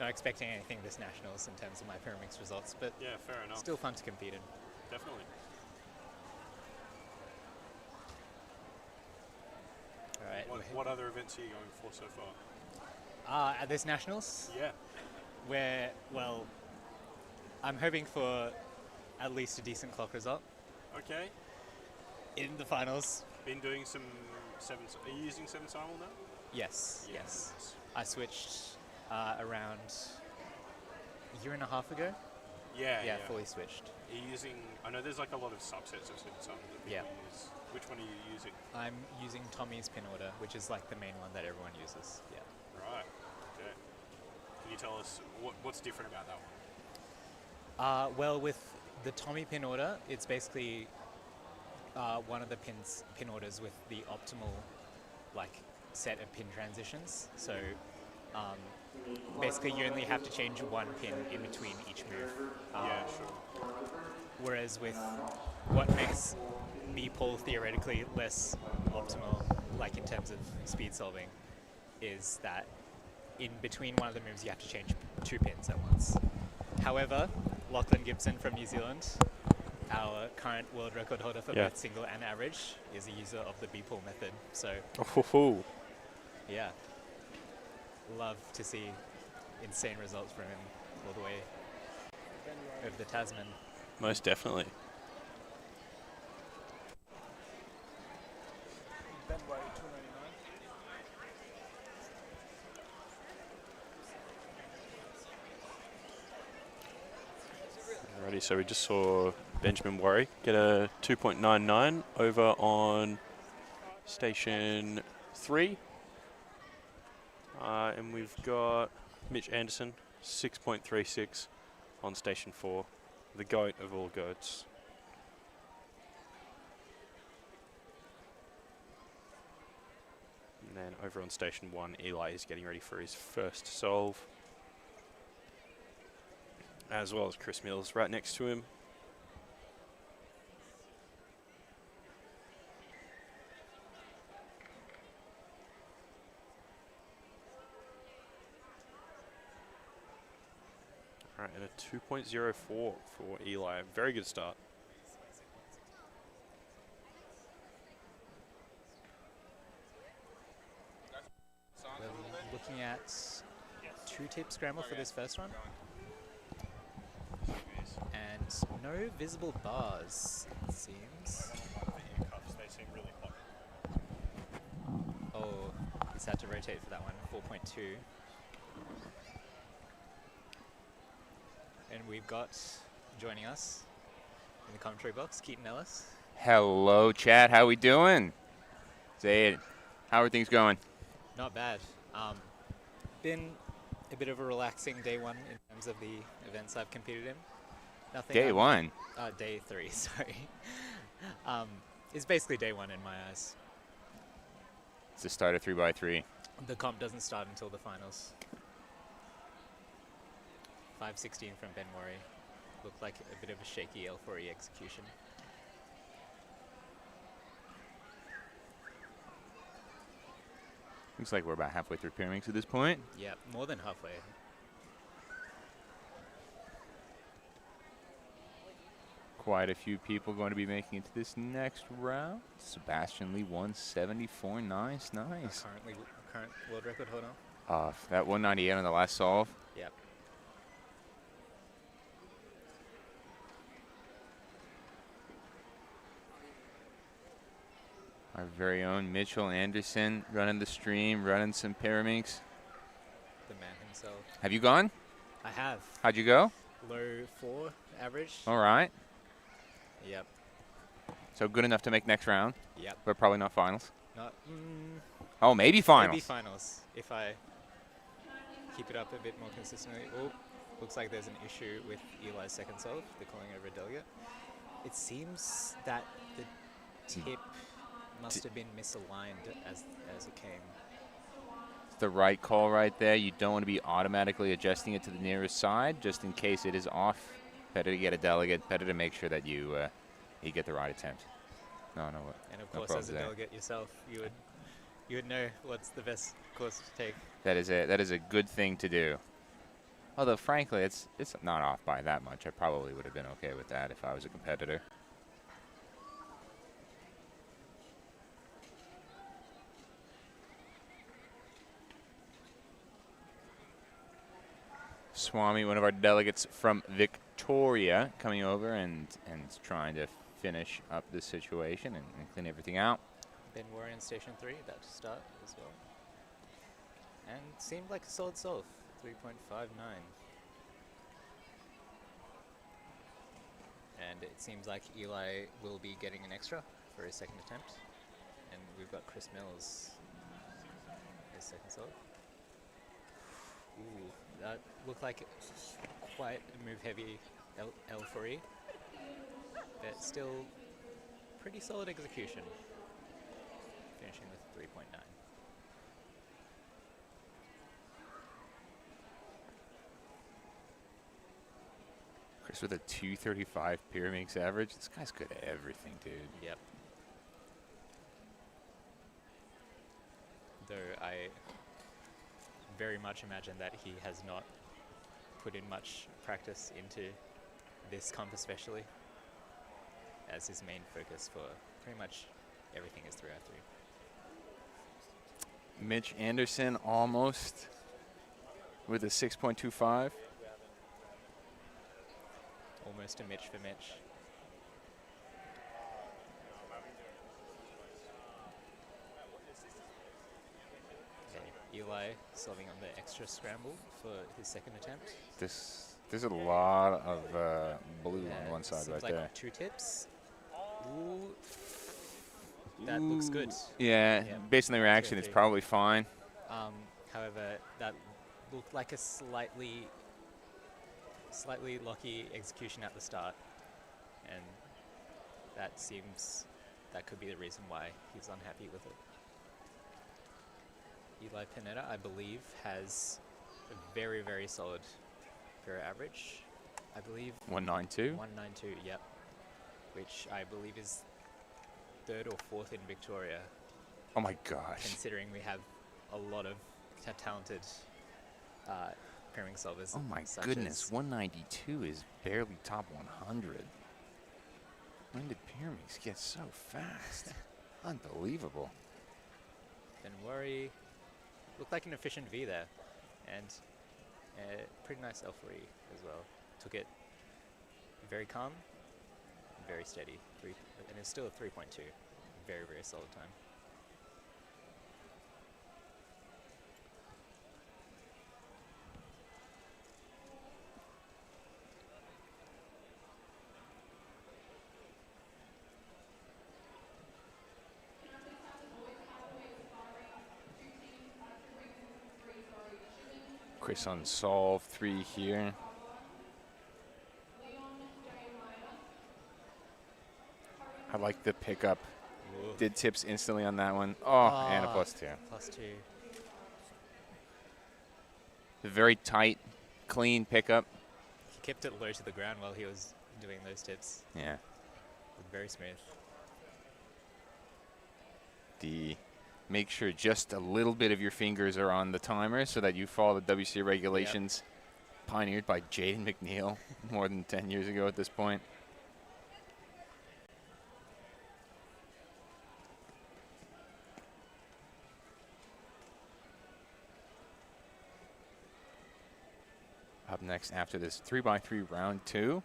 not expecting anything this nationals in terms of my Pyraminx results, but
yeah, fair enough.
Still fun to compete in.
Definitely.
All right.
What other events are you going for so far?
At this nationals?
Yeah.
Where, well, I'm hoping for at least a decent clock result.
Okay.
In the finals.
Been doing some are you using 7 simul now?
Yes. I switched around a year and a half ago.
Yeah.
Fully switched.
Are you using, I know there's like a lot of subsets of 7 simul that people use. Which one are you using?
I'm using Tommy's pin order, which is like the main one that everyone uses. Yeah.
Right. Okay. Can you tell us what's different about that one?
Well, with the Tommy pin order, it's basically one of the pin orders with the optimal set of pin transitions. So basically you only have to change one pin in between each move.
Sure.
Whereas with what makes B-Pole theoretically less optimal, like in terms of speed solving, is that in between one of the moves you have to change 2 pins at once. However, Lachlan Gibson from New Zealand, our current world record holder for both single and average, is a user of the B-Pole method. So, yeah, love to see insane results from him all the way over the Tasman.
Most definitely. Alrighty, so we just saw Benjamin Worry get a 2.99 over on station 3.
And we've got Mitch Anderson, 6.36 on station 4, the goat of all goats. And then over on station 1, Eli is getting ready for his first solve, as well as Chris Mills right next to him. All right, and a 2.04 for Eli. Very good start.
We're looking at 2-tip scramble for this first one. And no visible bars, it seems. Oh, he's had to rotate for that one, 4.2. And we've got, joining us in the commentary box, Keaton Ellis.
Hello, chat. How we doing? Say it. How are things going?
Not bad. Been a bit of a relaxing day one in terms of the events I've competed in. Nothing.
Day one?
Day 3, sorry. It's basically day 1 in my eyes.
It's the start of 3x3.
The comp doesn't start until the finals. 5.16 from Ben Worry. Looked like a bit of a shaky L4E execution.
Looks like we're about halfway through Pyraminx at this point.
Yeah, more than halfway.
Quite a few people going to be making it to this next round. Sebastian Lee, 174. Nice, nice.
Current world record holder.
That 198 on the last solve.
Yep.
Our very own Mitchell Anderson running the stream, running some Pyraminx.
The man himself.
Have you gone?
I have.
How'd you go?
Low 4 average.
All right.
Yep.
So good enough to make next round.
Yep.
But probably not finals.
Not.
Oh, maybe finals.
Maybe finals if I keep it up a bit more consistently. Oh, looks like there's an issue with Eli's second solve. They're calling over a delegate. It seems that the tip must have been misaligned as it came.
It's the right call right there. You don't want to be automatically adjusting it to the nearest side, just in case it is off. Better to get a delegate. Better to make sure that you get the right attempt. No.
And of
no
course, as a delegate yourself, you would know what's the best course to take.
That is a good thing to do. Although, frankly, it's not off by that much. I probably would have been okay with that if I was a competitor. Swami, one of our delegates from Victoria, coming over and trying to finish up this situation and clean everything out.
Ben Worry in station 3, about to start as well. And seemed like a solid solve, 3.59. And it seems like Eli will be getting an extra for his second attempt. And we've got Chris Mills, his second solve. Ooh, that looked like quite a move heavy L4E, but still pretty solid execution, finishing with 3.9.
Chris with a 235 Pyraminx average. This guy's good at everything, dude.
Yep. Though I very much imagine that he has not put in much practice into this comp especially, as his main focus for pretty much everything is 3x3.
Mitch Anderson almost with a 6.25.
Almost a Mitch for Mitch. Eli solving on the extra scramble for his second attempt.
There's a lot of blue on one side right
like
there.
2 tips. Ooh. That looks good.
Yeah, based on the reaction, it's probably fine.
However, that looked like a slightly locky execution at the start, and that could be the reason why he's unhappy with it. Eli Pineda, I believe, has a very, very solid Pyro average. I believe
192.
192, yep. Which I believe is 3rd or 4th in Victoria.
Oh my gosh.
Considering we have a lot of talented Pyraminx solvers.
Oh my
such
goodness,
as
192 is barely top 100. When did Pyraminx get so fast? Unbelievable.
Don't worry. Looked like an efficient V there. And a pretty nice L3 as well. Took it very calm, very steady. And it's still a 3.2. Very, very solid time.
Chris on solve 3 here. I like the pickup.
Ooh.
Did tips instantly on that one. Oh, and a +2.
+2.
A very tight, clean pickup.
He kept it low to the ground while he was doing those tips.
Yeah.
Looked very smooth.
Make sure just a little bit of your fingers are on the timer so that you follow the WC regulations. Yep. Pioneered by Jaden McNeil more than 10 years ago at this point. Up next after this 3x3 round 2.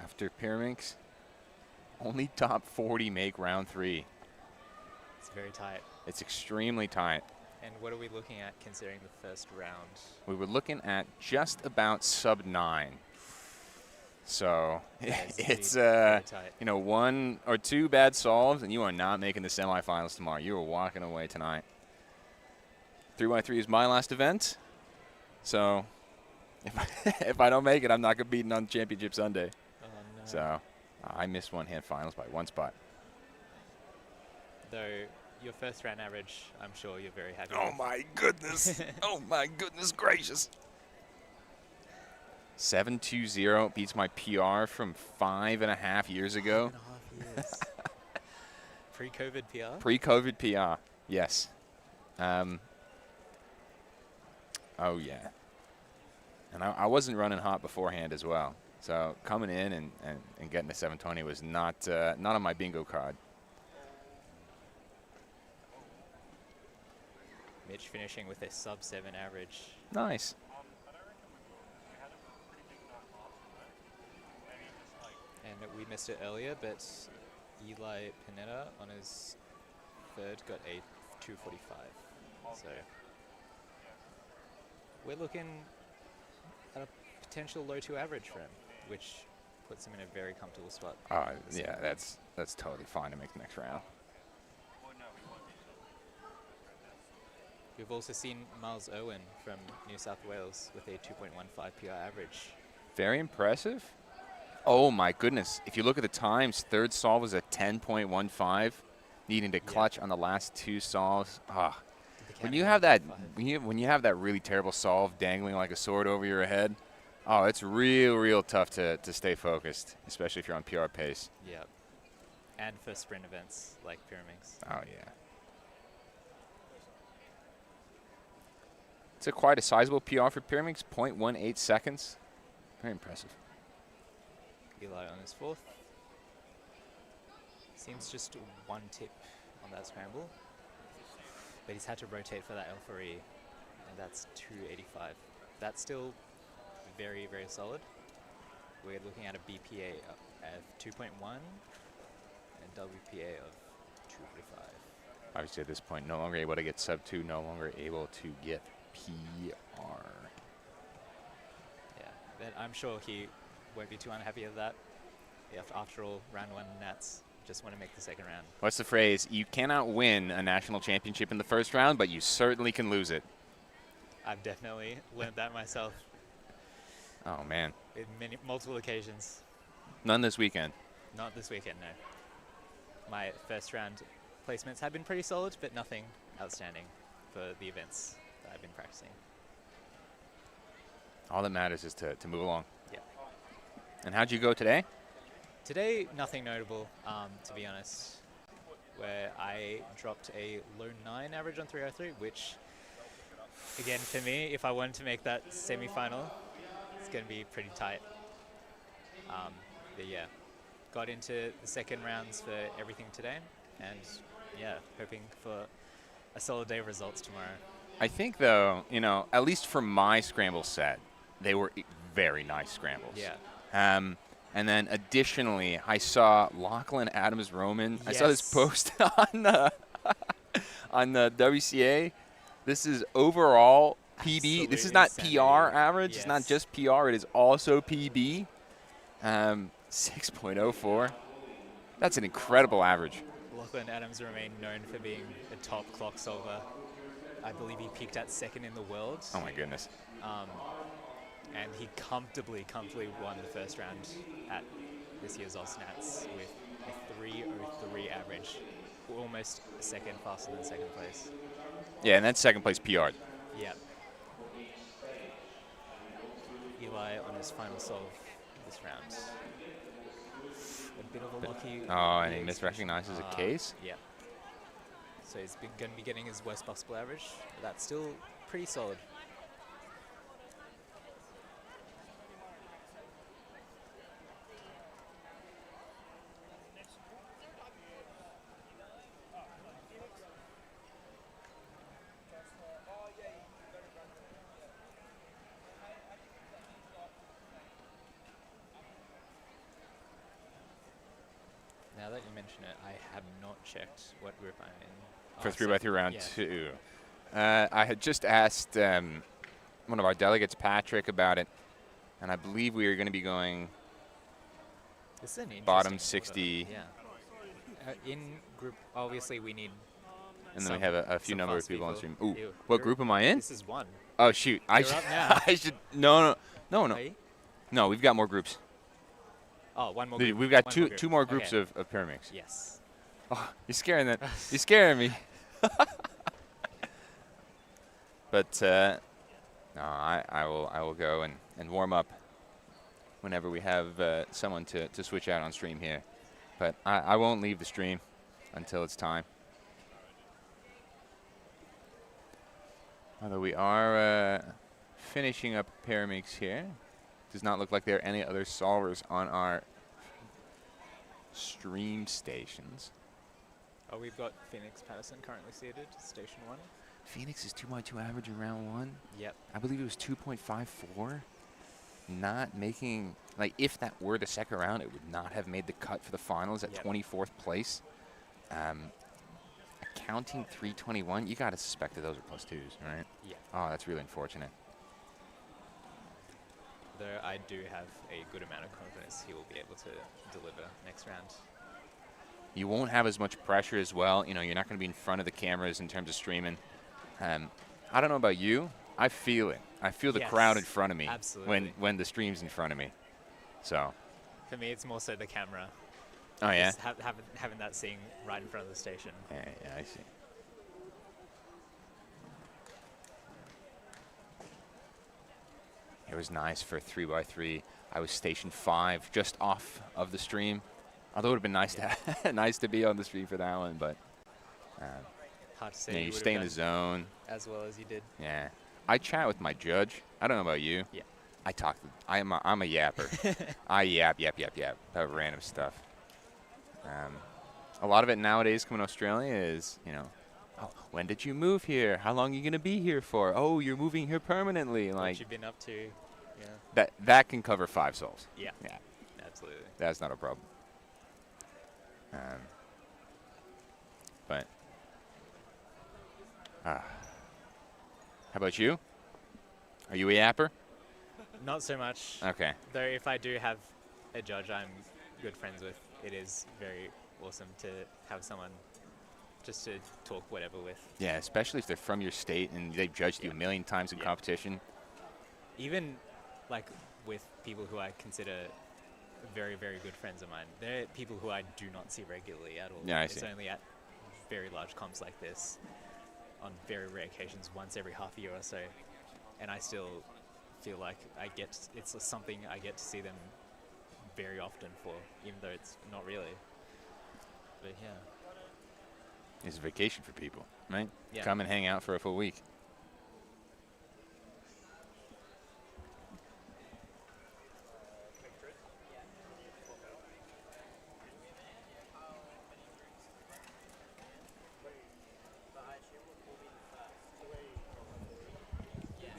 After Pyraminx, only top 40 make round 3.
It's very tight.
It's extremely tight.
And what are we looking at considering the first round?
We were looking at just about sub 9. So it's you know, 1 or 2 bad solves and you are not making the semifinals tomorrow. You are walking away tonight. 3x3 is my last event. So if I don't make it, I'm not going to beat on Championship Sunday.
Oh, no.
So I missed one hand finals by 1 spot.
Though your first round average, I'm sure you're very happy
Oh
with.
my goodness. Oh my goodness gracious. 720 beats my PR from 5.5 years ago.
5.5 years. Pre-COVID PR?
Pre-COVID PR, yes. Oh yeah. And I wasn't running hot beforehand as well. So coming in and getting the 720 was not on my bingo card.
Mitch finishing with a sub-7 average.
Nice.
And we missed it earlier, but Eli Pineda on his third got a 245. So we're looking at a potential low 2 average for him, which puts him in a very comfortable spot.
Yeah, that's totally fine to make the next round.
We've also seen Miles Owen from New South Wales with a 2.15 PR average.
Very impressive. Oh my goodness. If you look at the times, third solve was a 10.15, needing to clutch on the last 2 solves. When you have that when you have that really terrible solve dangling like a sword over your head, it's real tough to stay focused, especially if you're on PR pace.
Yep. And for sprint events like Pyraminx.
Oh yeah. It's quite a sizable PR for Pyraminx, 0.18 seconds. Very impressive.
Eli on his fourth. Seems just 1 tip on that scramble. But he's had to rotate for that L3, and that's 285. That's still very, very solid. We're looking at a BPA of 2.1 and WPA of 245.
Obviously at this point, no longer able to get sub 2, no longer able to get PR.
Yeah, but I'm sure he won't be too unhappy with that. After all, round 1 Nats just want to make the second round.
What's the phrase? You cannot win a national championship in the first round, but you certainly can lose it.
I've definitely learned that myself.
Oh, man.
In multiple occasions.
None this weekend.
Not this weekend, no. My first round placements have been pretty solid, but nothing outstanding for the events that I've been practicing.
All that matters is to move along.
Yeah.
And how'd you go today?
Today, nothing notable, to be honest, where I dropped a low 9 average on 303, which, again, for me, if I wanted to make that semi-final, it's going to be pretty tight. But yeah, got into the second rounds for everything today, and yeah, hoping for a solid day of results tomorrow.
I think, though, you know, at least for my scramble set, they were very nice scrambles.
Yeah.
And then additionally, I saw Lachlan Adams-Roman.
Yes.
I saw this post on the WCA. This is overall PB. This is not PR average.
Yes.
It's not just PR. It is also PB. 6.04. That's an incredible average.
Lachlan Adams remain known for being a top clock solver. I believe he peaked at second in the world.
Oh my goodness.
And he comfortably won the first round at this year's Ausnats with a 3:03 average, almost a second faster than second place.
Yeah, and that's second place PR.
Yeah. Eli on his final solve this round. A bit of a lucky.
Oh, and he misrecognizes a case?
Yeah. So he's going to be getting his worst possible average. But that's still pretty solid. Now that you mention it, I have not checked what group I'm in.
For
Oh,
3x3 round
yeah.
2. I had just asked one of our delegates, Patrick, about it, and I believe we are going to be going
This is an
bottom
interesting
60.
order. Yeah. In group, obviously we need.
And then we have a few
some
number of
fast
people on stream. Ooh,
Ew.
what
You're-
group am I in?
This is one.
Oh, shoot. I
You're
should,
up now.
I should. No.
Are you?
No, we've got more groups.
Oh, one more.
Dude,
Group.
we've got
One
two more groups
Okay.
of Pyraminx.
Yes.
Oh, you're scaring that. You're scaring me. But no, I will go and warm up whenever we have someone to switch out on stream here. But I won't leave the stream until it's time. Although we are finishing up Pyraminx here. Does not look like there are any other solvers on our stream stations.
Oh, we've got Phoenix Patterson currently seated, station 1.
Phoenix is 2.2 average in round 1.
Yep.
I believe it was 2.54. Not making, like, if that were the second round, it would not have made the cut for the finals at
Yep.
24th place. Accounting 321, you got to suspect that those are plus 2s, right?
Yeah.
Oh, that's really unfortunate.
Though I do have a good amount of confidence he will be able to deliver next round.
You won't have as much pressure as well. You know, you're not going to be in front of the cameras in terms of streaming. I don't know about you. I feel it. I feel the crowd in front of me when the stream's in front of me. So.
For me, it's more so the camera.
Oh, yeah?
Just having that scene right in front of the station.
Yeah, I see. It was nice for 3x3. I was station 5, just off of the stream. Although it would have been nice to nice to be on the stream for that one, but
hard to say.
you know, you
would've
stay in
done
the zone.
as well as you did.
Yeah, I chat with my judge. I don't know about you.
Yeah.
I talk. I'm a yapper. I yap about random stuff. A lot of it nowadays coming to Australia is, you know, oh, when did you move here? How long are you gonna be here for? Oh, you're moving here permanently.
What
Like
you've been up to. Yeah.
that can cover 5 souls.
Yeah.
Yeah.
Absolutely.
That's not a problem. But how about you? Are you a yapper?
Not so much.
Okay.
Though if I do have a judge I'm good friends with, it is very awesome to have someone just to talk whatever with.
Yeah, especially if they're from your state and they've judged you a million times in competition.
Even like with people who I consider very, very good friends of mine, they're people who I do not see regularly at all.
Yeah, I
it's
see.
only at very large comps like this, on very rare occasions, once every half a year or so, and I still feel like it's something I get to see them very often for, even though it's not really. But yeah.
It's a vacation for people, right?
Yeah.
Come and hang out for a full week.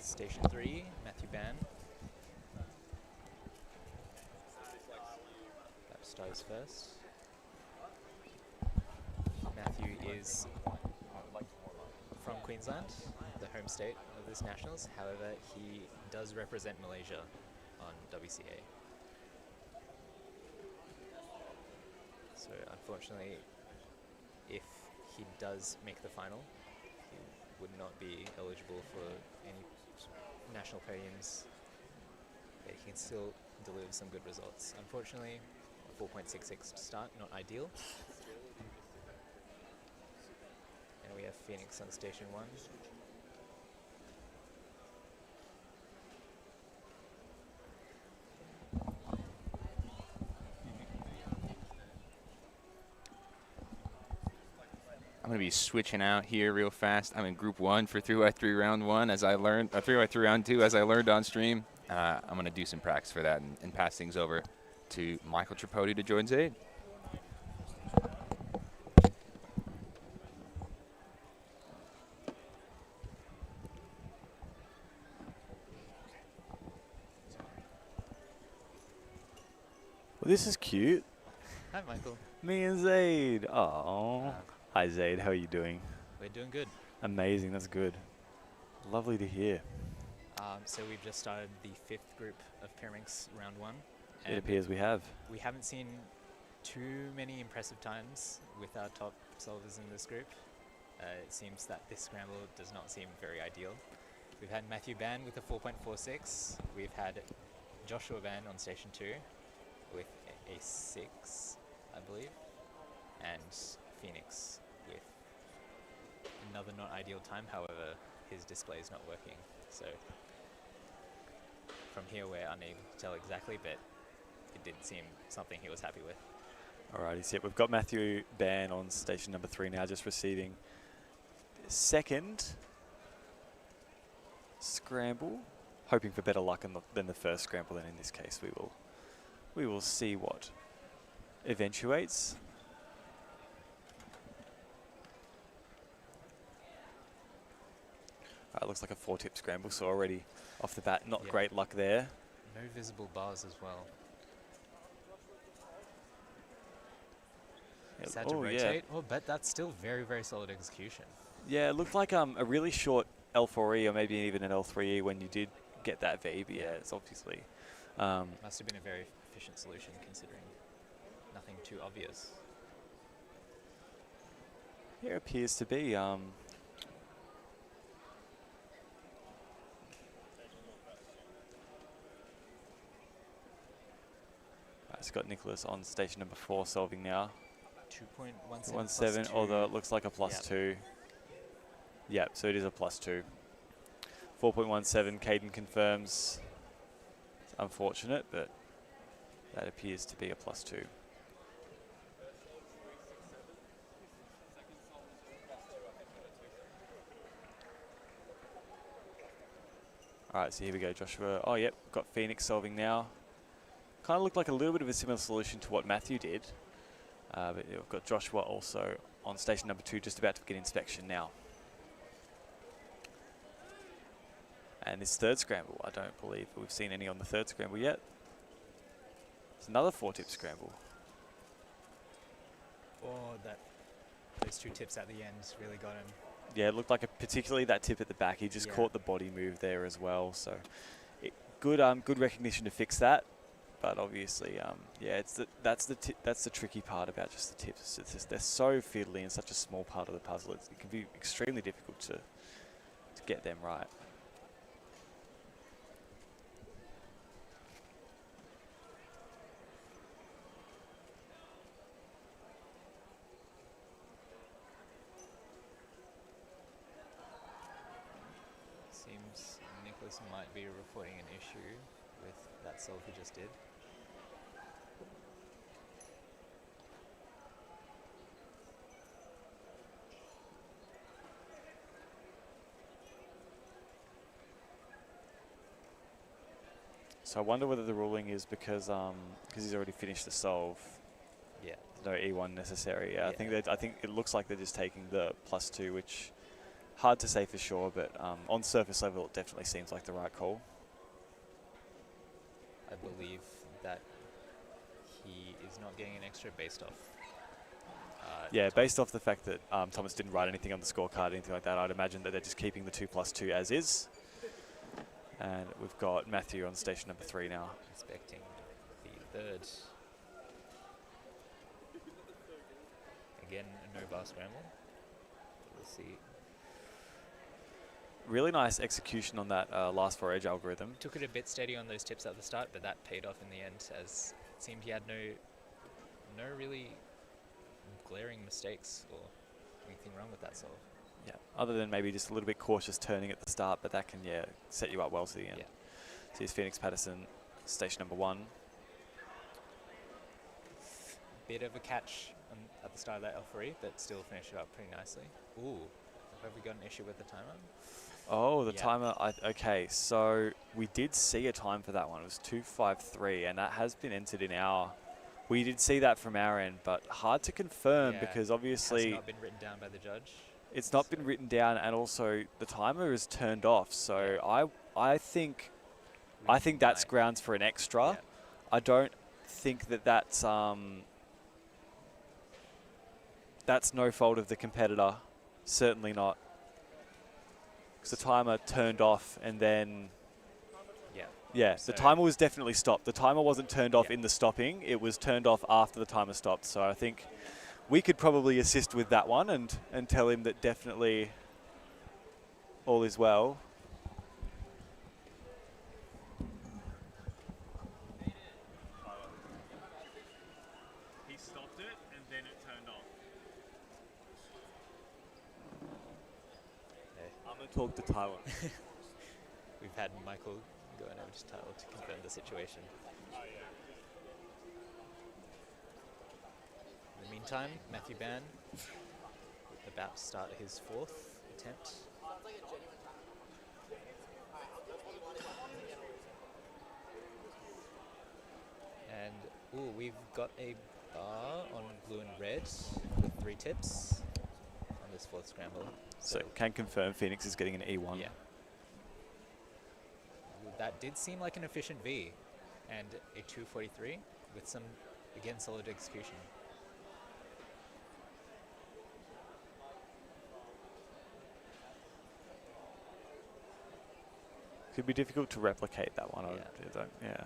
Station 3, Matthew Ban. Lap starts first. Matthew is from Queensland, the home state of this Nationals. However, he does represent Malaysia on WCA. So unfortunately, if he does make the final, he would not be eligible for any national podiums, but he can still deliver some good results. Unfortunately, a 4.66 start, not ideal. And we have Phoenix on station 1.
I'm going to be switching out here real fast. I'm in Group 1 for 3x3 round 1 as I learned, 3x3 round 2 as I learned on stream. I'm going to do some practice for that and pass things over to Michael Tripodi to join Zaid.
Well, this is cute.
Hi, Michael.
Me and Zaid. Oh. Hi, Zaid. How are you doing?
We're doing good.
Amazing. That's good. Lovely to hear.
So we've just started the 5th group of Pyraminx round 1.
It appears we have.
We haven't seen too many impressive times with our top solvers in this group. It seems that this scramble does not seem very ideal. We've had Matthew Ban with a 4.46. We've had Joshua Ban on station 2 with a 6, I believe. And Phoenix with another not ideal time. However, his display is not working. So from here we're unable to tell exactly, but it didn't seem something he was happy with.
Alrighty, so we've got Matthew Ban on station number 3 now, just receiving second scramble. Hoping for better luck than the first scramble, and in this case we will see what eventuates. Looks like a 4-tip scramble, so already off the bat, not great luck there.
No visible bars as well. He's had to rotate, but that's still very, very solid execution.
Yeah, it looked like a really short L4E or maybe even an L3E when you did get that V, but yeah, it's obviously...
Must have been a very efficient solution considering nothing too obvious.
Yeah, it appears to be. It's got Nicholas on station number 4 solving now.
2.17,
although it looks like a +2. Yep, so it is a +2. 4.17, Caden confirms. It's unfortunate, but that appears to be a +2. Alright, so here we go, Joshua. Oh, yep, got Phoenix solving now. Kind of looked like a little bit of a similar solution to what Matthew did. But we've got Joshua also on station number 2, just about to get inspection now. And this third scramble, I don't believe we've seen any on the third scramble yet. It's another 4-tip scramble.
Oh, those 2 tips at the end really got him.
Yeah, it looked like particularly that tip at the back. He just caught the body move there as well. So good recognition to fix that. but obviously, yeah, that's the tricky part about just the tips. It's just they're so fiddly and such a small part of the puzzle. It can be extremely difficult to get them right.
Seems Nicholas might be reporting an issue with that solve he just did.
So I wonder whether the ruling is because he's already finished the solve.
Yeah.
There's no E1 necessary. Yeah, I think it looks like they're just taking the +2, which hard to say for sure, but on surface level, it definitely seems like the right call.
I believe that he is not getting an extra based off.
Yeah, based off the fact that Thomas didn't write anything on the scorecard, anything like that, I'd imagine that they're just keeping the 2+2 as is. And we've got Matthew on station number 3 now.
Expecting the third. Again, a no bar scramble. We'll see.
Really nice execution on that last 4 edge algorithm.
Took it a bit steady on those tips at the start, but that paid off in the end, as it seemed he had no really glaring mistakes or anything wrong with that solve.
Yeah, other than maybe just a little bit cautious turning at the start, but that can, set you up well to the end.
Yeah.
So here's Pyraminx Patterson, station number 1.
Bit of a catch at the start of that L3, but still finished it up pretty nicely. Ooh, have we got an issue with the timer?
Oh, the timer. Okay, so we did see a time for that one. It was 2:53, and that has been entered in our... We did see that from our end, but hard to confirm because obviously...
It has not been written down by the judge.
It's not been written down, and also the timer is turned off. So I think that's grounds for an extra.
Yeah.
I don't think that's no fault of the competitor. Certainly not. Because the timer turned off, and then the timer was definitely stopped. The timer wasn't turned off in the stopping. It was turned off after the timer stopped. So I think we could probably assist with that one and tell him that definitely all is well. He stopped it and then it turned off. I'm going to talk to Tyler.
We've had Michael going over to Tyler to confirm the situation. In the meantime, Matthew Ban about to start his 4th attempt. And we've got a bar on blue and red with 3 tips on this 4th scramble.
So can confirm Pyraminx is getting an E1.
Yeah. That did seem like an efficient V, and a 243 with some, again, solid execution.
Could be difficult to replicate that one. Yeah.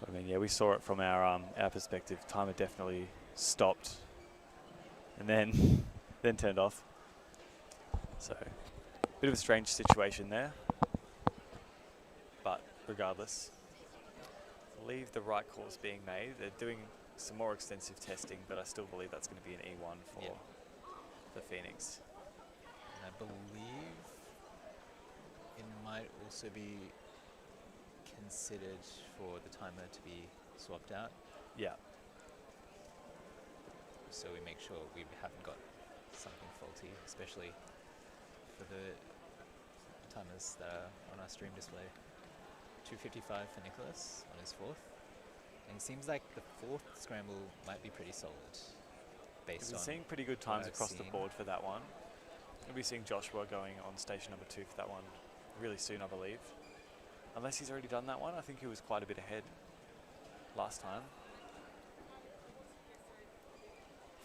I mean, we saw it from our perspective. Timer definitely stopped, and then turned off. So, bit of a strange situation there. But regardless, I believe the right call is being made. They're doing some more extensive testing, but I still believe that's going to be an E1 for Pyraminx.
And I believe it might also be considered for the timer to be swapped out.
Yeah.
So we make sure we haven't got something faulty, especially for the timers that are on our stream display. 255 for Nicholas on his 4th. And it seems like the 4th scramble might be pretty solid. Based on
seeing pretty good times across the board for that one. We'll be seeing Joshua going on station number 2 for that one really soon, I believe. Unless he's already done that one. I think he was quite a bit ahead last time.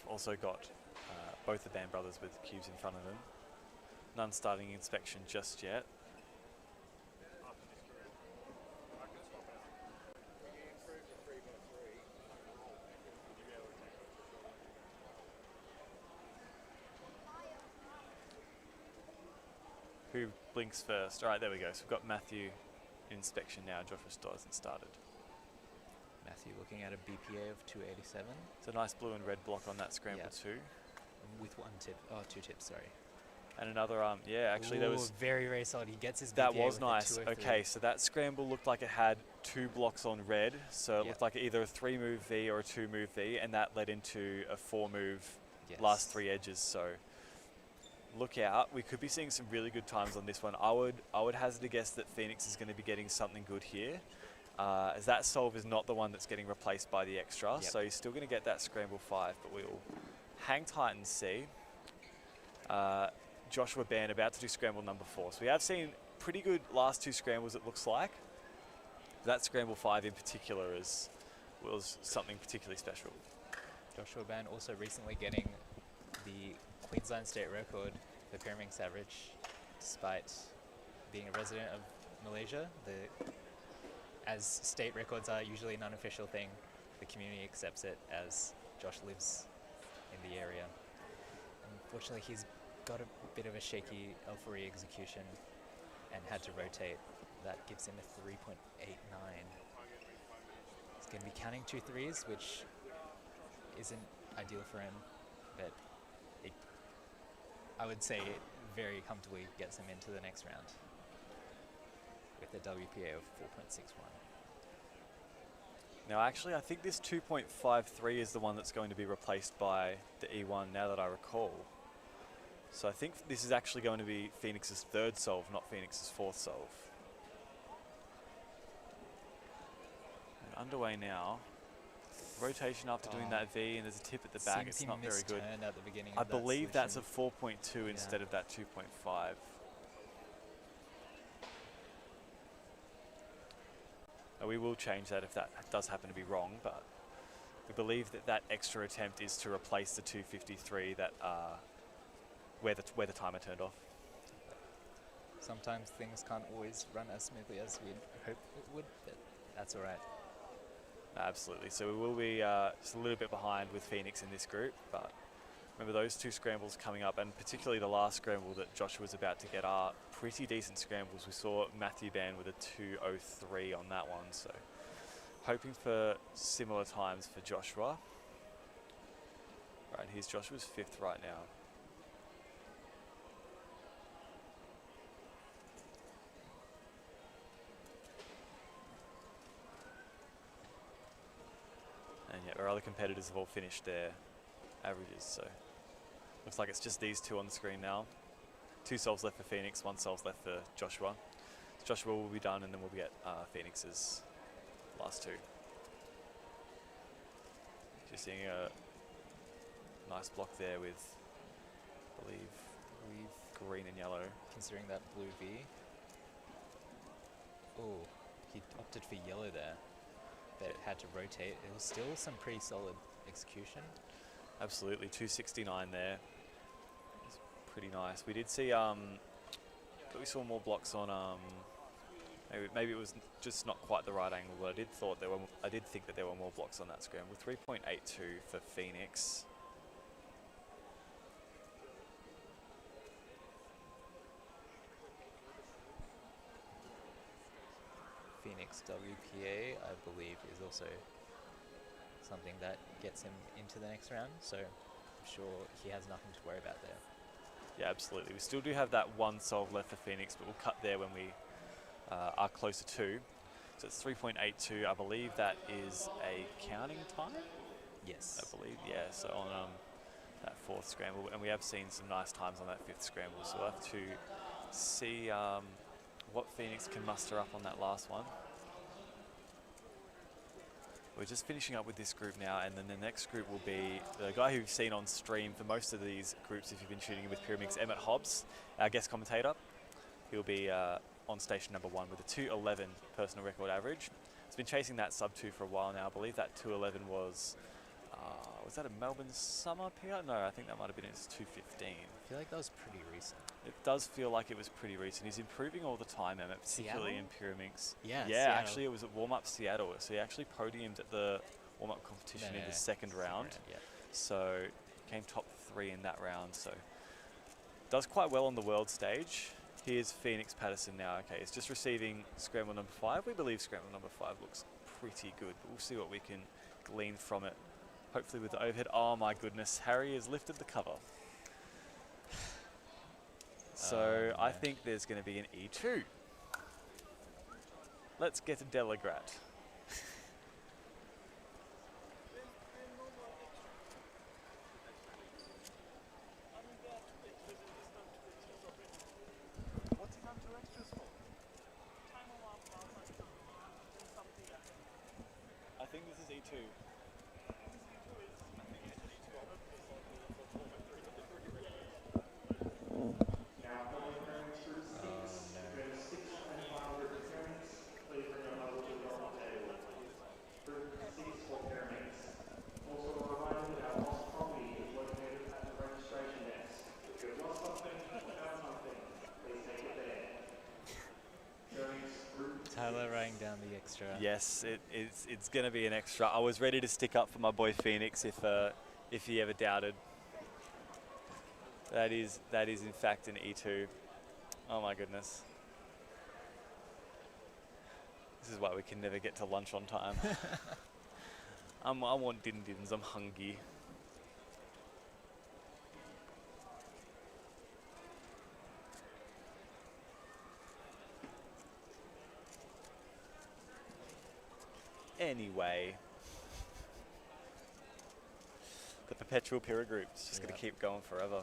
also got both the band brothers with cubes in front of them. None starting inspection just yet. Who blinks first? All right, there we go. So we've got Matthew in inspection now. Joshua still hasn't started.
Matthew looking at a BPA of 287.
It's a nice blue and red block on that scramble
Yep.
too.
With one tip. Oh, two tips, sorry.
And another, yeah, actually there was...
very, very solid. He gets his BPA
That was
with a
nice.
203.
Okay, so that scramble looked like it had 2 blocks on red. So it looked like either a 3-move V or a 2-move V, and that led into a 4-move last 3 edges. So look out. We could be seeing some really good times on this one. I would hazard a guess that Phoenix is going to be getting something good here. As that solve is not the one that's getting replaced by the extra. So he's still going to get that scramble 5, but we'll hang tight and see. Joshua Band about to do scramble number 4. So we have seen pretty good last 2 scrambles, it looks like. That scramble 5 in particular was something particularly special.
Joshua Band also recently getting the Queensland state record for Pyraminx average, despite being a resident of Malaysia. As state records are usually an unofficial thing, the community accepts it as Josh lives in the area. Unfortunately, he's got a bit of a shaky L4E execution and had to rotate. That gives him a 3.89. He's going to be counting 2 threes, which isn't ideal for him, but I would say it very comfortably gets him into the next round with a WPA of 4.61.
Now actually I think this 2.53 is the one that's going to be replaced by the E1 now that I recall. So I think this is actually going to be Phoenix's 3rd solve, not Phoenix's 4th solve. And underway now. Rotation after doing that V, and there's a tip at the back. It's not very good.
At the beginning
I
of that
believe that's a
solution.
4.2 instead of that 2.5. We will change that if that does happen to be wrong, but we believe that that extra attempt is to replace the 253 that where the timer turned off.
Sometimes things can't always run as smoothly as we'd hope it would, but that's all right.
Absolutely. So we will be just a little bit behind with Phoenix in this group, but remember those 2 scrambles coming up, and particularly the last scramble that Joshua was about to get are pretty decent scrambles. We saw Matthew Band with a 203 on that one, so hoping for similar times for Joshua. Right, here's Joshua's 5th right now. And yeah, our other competitors have all finished their averages, so looks like it's just these 2 on the screen now. 2 solves left for Phoenix, 1 solves left for Joshua. So Joshua will be done, and then we'll get Phoenix's last 2. Just seeing a nice block there with, I believe, green and yellow.
Considering that blue V. Oh, he opted for yellow there, but it had to rotate. It was still some pretty solid execution.
Absolutely, 269 there. It's pretty nice. We did see, we saw more blocks on, maybe it was just not quite the right angle, but I did think that there were more blocks on that scramble. 3.82 for Phoenix.
Phoenix WPA, I believe, is also something that gets him into the next round, so I'm sure he has nothing to worry about there.
Yeah, absolutely. We still do have that 1 solve left for Phoenix, but we'll cut there when we are closer to. So it's 3.82. I believe that is a counting time?
Yes.
I believe, yeah. So on that 4th scramble, and we have seen some nice times on that 5th scramble, so we'll have to see what Phoenix can muster up on that last one. We're just finishing up with this group now, and then the next group will be the guy who you've seen on stream for most of these groups if you've been tuning in with Pyraminx, Emmett Hobbs, our guest commentator. He'll be on station number 1 with a 211 personal record average. He's been chasing that sub 2 for a while now. I believe that 211 was
Was that a Melbourne summer PR? No, I think that might have been his 2:15.
I feel like that was pretty recent.
It does feel like it was pretty recent. He's improving all the time, Emmett, particularly in Pyraminx.
Yeah,
Yeah,
Seattle.
actually it was at warm-up Seattle. So he actually podiumed at the warm-up competition in the second round.
Yeah.
So came top 3 in that round. So does quite well on the world stage. Here's Phoenix Patterson now. Okay, it's just receiving scramble number 5. We believe scramble number 5 looks pretty good, but we'll see what we can glean from it. Hopefully with the overhead. Oh my goodness, Harry has lifted the cover. So I think there's going to be an E2. Let's get a Delegrat. I think this is E2.
Tyler writing down the extra.
Yes, it's going to be an extra. I was ready to stick up for my boy Phoenix if he ever doubted. That is in fact an E2. Oh my goodness. This is why we can never get to lunch on time. I want din-dins, I'm hungry. Anyway, the perpetual Pyra group is just going to keep going forever.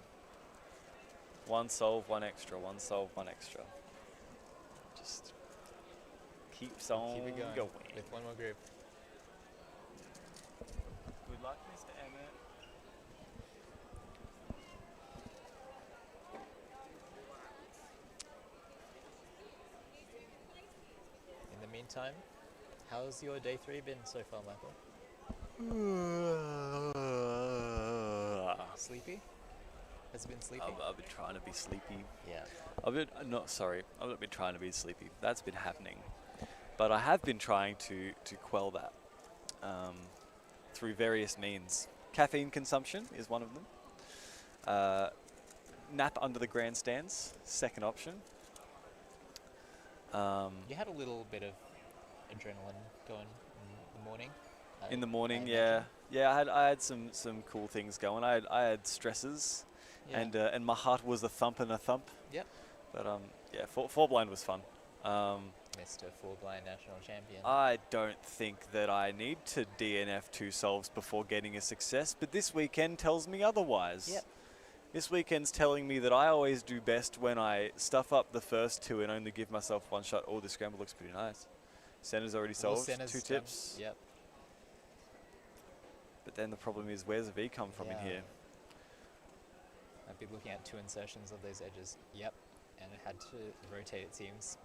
One solve, one extra, one solve, one extra. Just keeps on
Keep it going with one more group.
Good luck, Mr. Emmett.
In the meantime, how's your day 3 been so far, Michael? Sleepy? Has it been sleepy?
I've been trying to be sleepy.
Yeah.
I've not been trying to be sleepy. That's been happening. But I have been trying to quell that through various means. Caffeine consumption is one of them. Nap under the grandstands, second option.
You had a little bit of adrenaline going in the morning.
In the morning, yeah. I had some cool things going. I had stresses, and my heart was a thump and a thump.
Yep.
But four blind was fun.
Mr. Four Blind National Champion.
I don't think that I need to DNF 2 solves before getting a success, but this weekend tells me otherwise.
Yep.
This weekend's telling me that I always do best when I stuff up the first 2 and only give myself 1 shot. Oh, the scramble looks pretty nice. Center's already solved, 2 tips.
Yep.
But then the problem is, where's the V come from in here?
I've been looking at 2 insertions of those edges. Yep. And it had to rotate, it seems.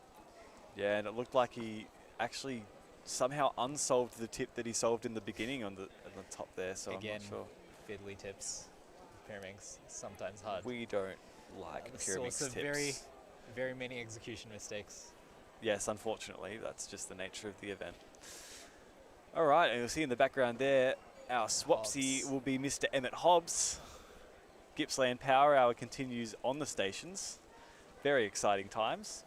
Yeah, and it looked like he actually somehow unsolved the tip that he solved in the beginning on the top there. So
again,
I'm not sure.
fiddly tips. Pyraminx, sometimes hard.
We don't like
the
Pyraminx
source of
tips.
very many execution mistakes.
Yes, unfortunately, that's just the nature of the event. All right, and you'll see in the background there, our swapsy will be Mr. Emmett Hobbs. Gippsland Power Hour continues on the stations. Very exciting times.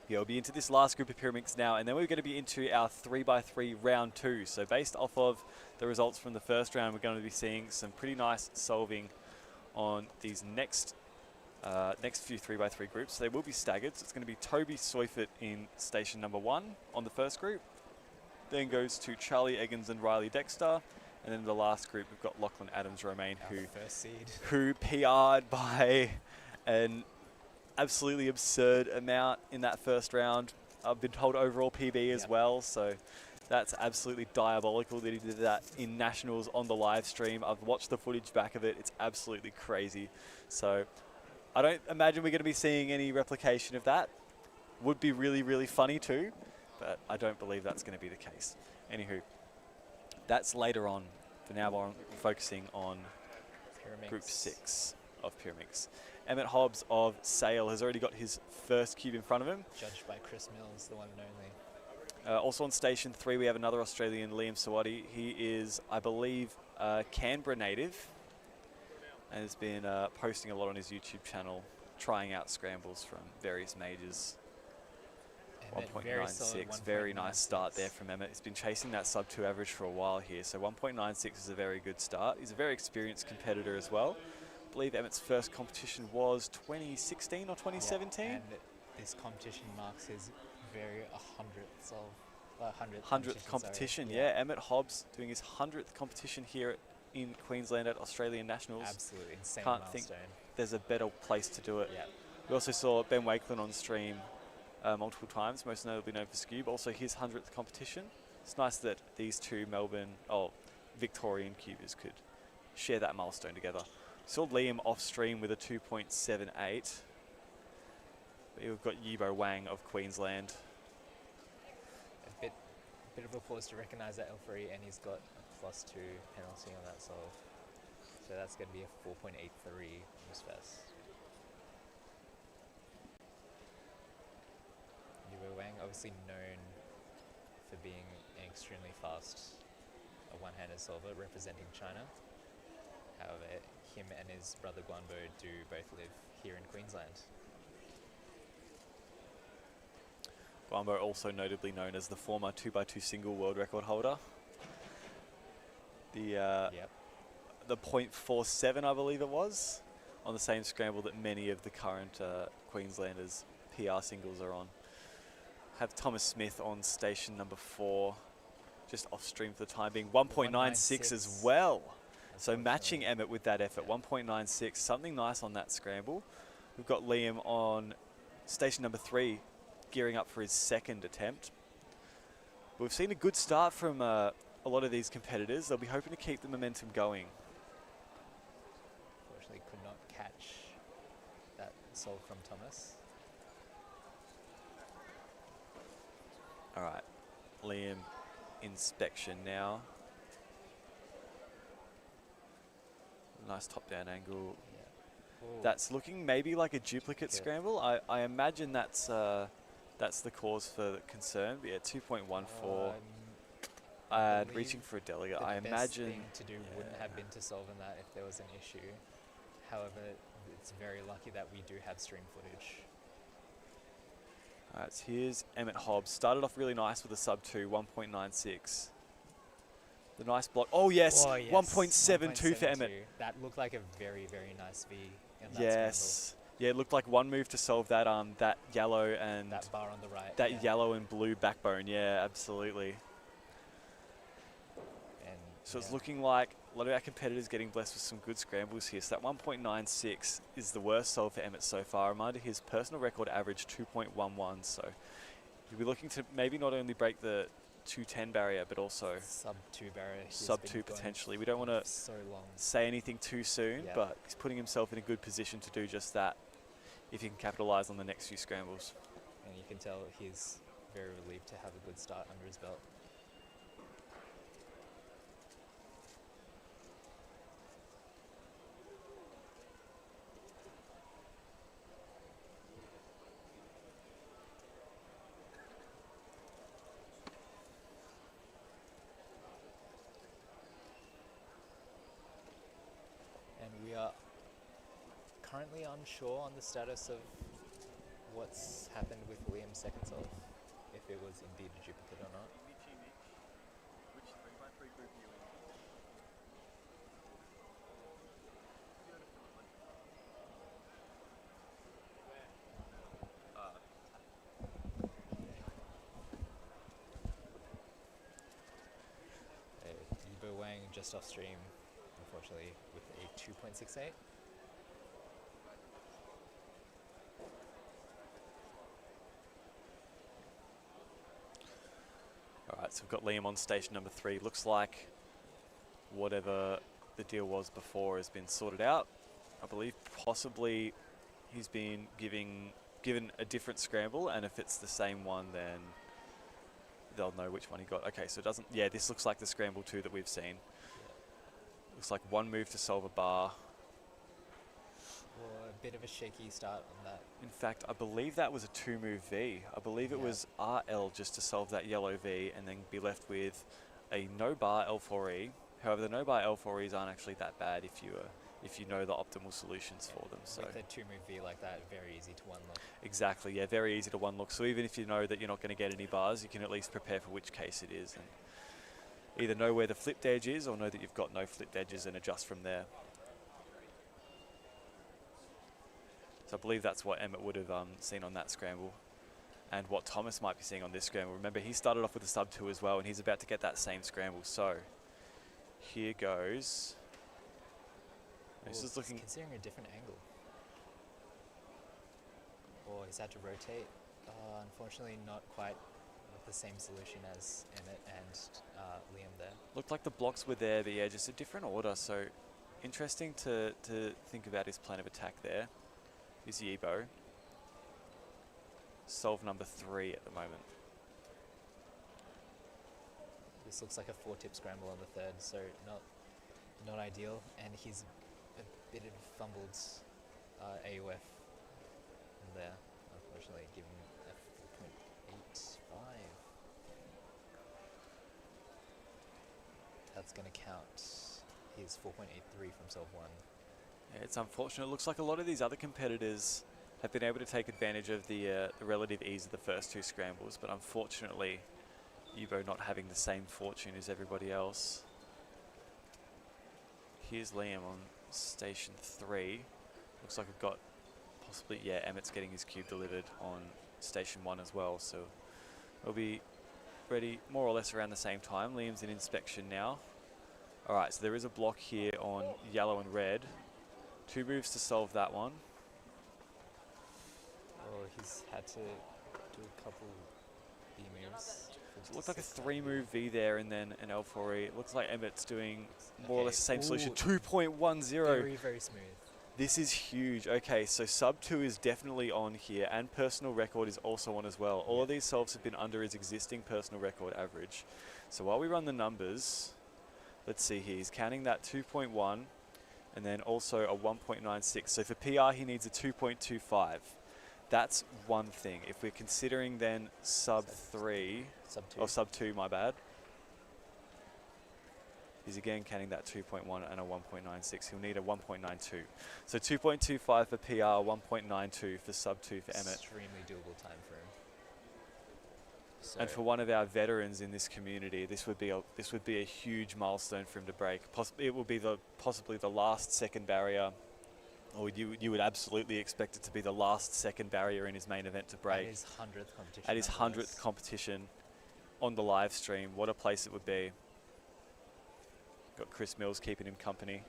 Yeah, we'll be into this last group of Pyraminx now, and then we're going to be into our 3x3 round 2. So based off of the results from the first round, we're going to be seeing some pretty nice solving on these next few 3x3 groups. They will be staggered, so it's going to be Toby Soifert in station number 1 on the first group. Then goes to Charlie Eggins and Riley Dexter. And then the last group, we've got Lachlan Adams-Romaine, who PR'd by an absolutely absurd amount in that first round. I've been told overall PB as well, so that's absolutely diabolical that he did that in Nationals on the live stream. I've watched the footage back of it. It's absolutely crazy. So I don't imagine we're going to be seeing any replication of that. Would be really, really funny too, but I don't believe that's going to be the case. Anywho, that's later on For now, we're focusing on
Pyraminx.
Group 6 of Pyraminx. Emmett Hobbs of Sale has already got his first cube in front of him.
Judged by Chris Mills, the one and only.
Also on Station 3, we have another Australian, Liam Sawadi. He is, I believe, a Canberra native and has been posting a lot on his YouTube channel, trying out scrambles from various majors. 1.96, very nice start there from Emmett. He's been chasing that sub-2 average for a while here, so 1.96 is a very good start. He's a very experienced competitor as well. I believe Emmett's first competition was 2016 or 2017?
Yeah, and this competition marks his very 100th
competition, yeah. Emmett Hobbs doing his 100th competition here in Queensland at Australian Nationals.
Absolutely insane
Can't
milestone.
think there's a better place to do it.
Yeah.
We also saw Ben Wakelin on stream multiple times, most notably known for Scoob, also his 100th competition. It's nice that these two Victorian cubers could share that milestone together. We saw Liam off stream with a 2.78. We've got Yibo Wang of Queensland.
A bit of a pause to recognise that L3, and he's got a +2 penalty on that solve. So that's going to be a 4.83 Miss Fest. Yibo Wang, obviously known for being an extremely fast one-handed solver representing China. However, him and his brother Guanbo do both live here in Queensland.
Guanbo also notably known as the former 2x2 single world record holder. The the .47, I believe it was, on the same scramble that many of the current Queenslanders PR singles are on. Have Thomas Smith on station number 4, just off stream for the time being. 1.96 as well. So matching Emmett with that effort, 1.96, something nice on that scramble. We've got Liam on station number 3, gearing up for his second attempt. We've seen a good start from a lot of these competitors. They'll be hoping to keep the momentum going.
Unfortunately, could not catch that solve from Thomas.
All right, Liam, inspection now. Nice top-down angle.
Yeah.
That's looking maybe like a duplicate scramble. I imagine that's the cause for concern. But yeah, 2.14. And reaching for a delegate. I imagine.
The best thing to do wouldn't have been to solve in that if there was an issue. However, it's very lucky that we do have stream footage.
All right, so here's Emmett Hobbs. Started off really nice with a sub-2, 1.96. The nice block. Oh, yes, 1.72 for Emmett.
That looked like a very, very nice V in that
Yes. Yeah, it looked like one move to solve that that yellow and
that bar on the right.
That yellow and blue backbone. Yeah, absolutely.
And
so it's looking like a lot of our competitors getting blessed with some good scrambles here. So that 1.96 is the worst solve for Emmett so far. Reminder, his personal record average 2.11. So he'll be looking to maybe not only break the 210 barrier, but also
sub-2 barrier.
Sub-2 potentially. We don't want to say anything too soon,
Yeah.
but he's putting himself in a good position to do just that if he can capitalise on the next few scrambles.
And you can tell he's very relieved to have a good start under his belt. We are currently unsure on the status of what's happened with Liam's second solve, if it was indeed a duplicate or not. Yibo Wang just off stream, unfortunately, with a 2.68.
All right, so we've got Liam on station number 3. Looks like whatever the deal was before has been sorted out. I believe possibly he's been given a different scramble, and if it's the same one, then they'll know which one he got. Okay, so it doesn't. Yeah, this looks like the scramble 2 that we've seen. Looks like one move to solve a bar.
Or a bit of a shaky start on that.
In fact, I believe that was a 2-move V. I believe it was RL just to solve that yellow V and then be left with a no bar L4E. However, the no bar L4Es aren't actually that bad if you know the optimal solutions for them. So
with a 2-move V like that, very easy to one look.
exactly, yeah, very easy to one look. So even if you know that you're not going to get any bars, you can at least prepare for which case it is, and either know where the flipped edge is or know that you've got no flipped edges and adjust from there. So I believe that's what Emmett would have seen on that scramble, and what Thomas might be seeing on this scramble. Remember, he started off with a sub 2 as well, and he's about to get that same scramble. So here goes. This is looking
considering a different angle. Or he's had to rotate. Unfortunately, not quite with the same solution as Emmett and Liam there.
looked like the blocks were there, but yeah, just a different order. So interesting to think about his plan of attack there. Is Yibo. Solve number 3 at the moment.
This looks like a 4-tip scramble on the third, so not ideal. And he's a bit of fumbled AOF there, unfortunately, given a 4.85. That's going to count his 4.83 from solve 1.
Yeah, it's unfortunate. It looks like a lot of these other competitors have been able to take advantage of the relative ease of the first 2 scrambles, but unfortunately, Yibo not having the same fortune as everybody else. Here's Liam on station 3. Looks like we've got possibly, yeah, Emmett's getting his cube delivered on station 1 as well, so we'll be ready more or less around the same time. Liam's in inspection now. All right, so there is a block here on yellow and red. 2 moves to solve that one.
Oh, he's had to do a couple B moves.
So it looks like a 3-move V there and then an L4E. It looks like Emmett's doing more or less the same solution. 2.10.
Very, very smooth.
This is huge. Okay, so sub 2 is definitely on here, and personal record is also on as well. All of these solves have been under his existing personal record average. So while we run the numbers, let's see here. He's counting that 2.1 and then also a 1.96. So for PR, he needs a 2.25. That's one thing. If we're considering then sub 3, or sub 2, my bad. He's again counting that 2.1 and a 1.96. He'll need a 1.92. So 2.25 for PR, 1.92 for sub 2 for Emmett.
Extremely doable time for him. So
And for one of our veterans in this community, this would be a huge milestone for him to break. It will be possibly the last second barrier, or you would absolutely expect it to be the last second barrier in his main event to break.
At his 100th competition.
At his 100th competition on the live stream. What a place it would be. Got Chris Mills keeping him company.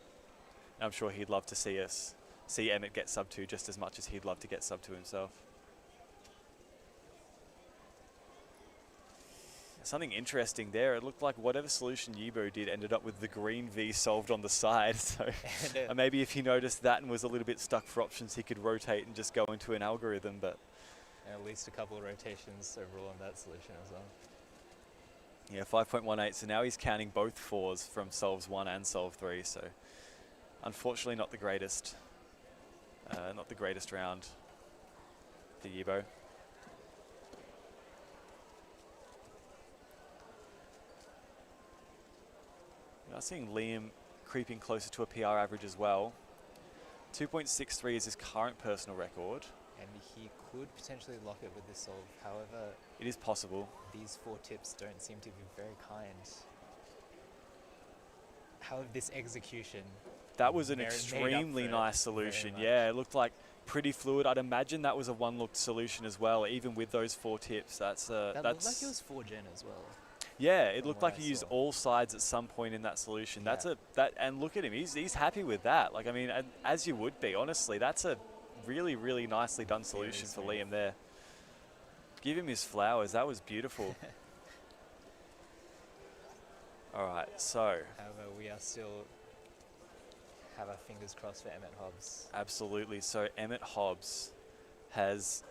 I'm sure he'd love to see Emmett get sub 2 just as much as he'd love to get sub 2 himself. Something interesting there. It looked like whatever solution Yibo did ended up with the green V solved on the side. So maybe if he noticed that and was a little bit stuck for options, he could rotate and just go into an algorithm. But
at least a couple of rotations overall on that solution as well.
Yeah, 5.18. So now he's counting both 4s from solves 1 and solve 3. So unfortunately, not the greatest round for Yibo. We are seeing Liam creeping closer to a PR average as well. 2.63 is his current personal record.
And he could potentially lock it with this solve. However,
it is possible.
These 4 tips don't seem to be very kind. However, this execution...
That was an extremely nice solution. Yeah, it looked like pretty fluid. I'd imagine that was a one-look solution as well, even with those 4 tips.
That looked like it was 4-gen as well.
Yeah, it looked like he used all sides at some point in that solution. Yeah. And look at him. He's happy with that. Like, I mean, as you would be, honestly. That's a really, really nicely done solution for Liam there. Give him his flowers. That was beautiful. All right, so.
However, we are still have our fingers crossed for Emmett Hobbs.
Absolutely. So Emmett Hobbs has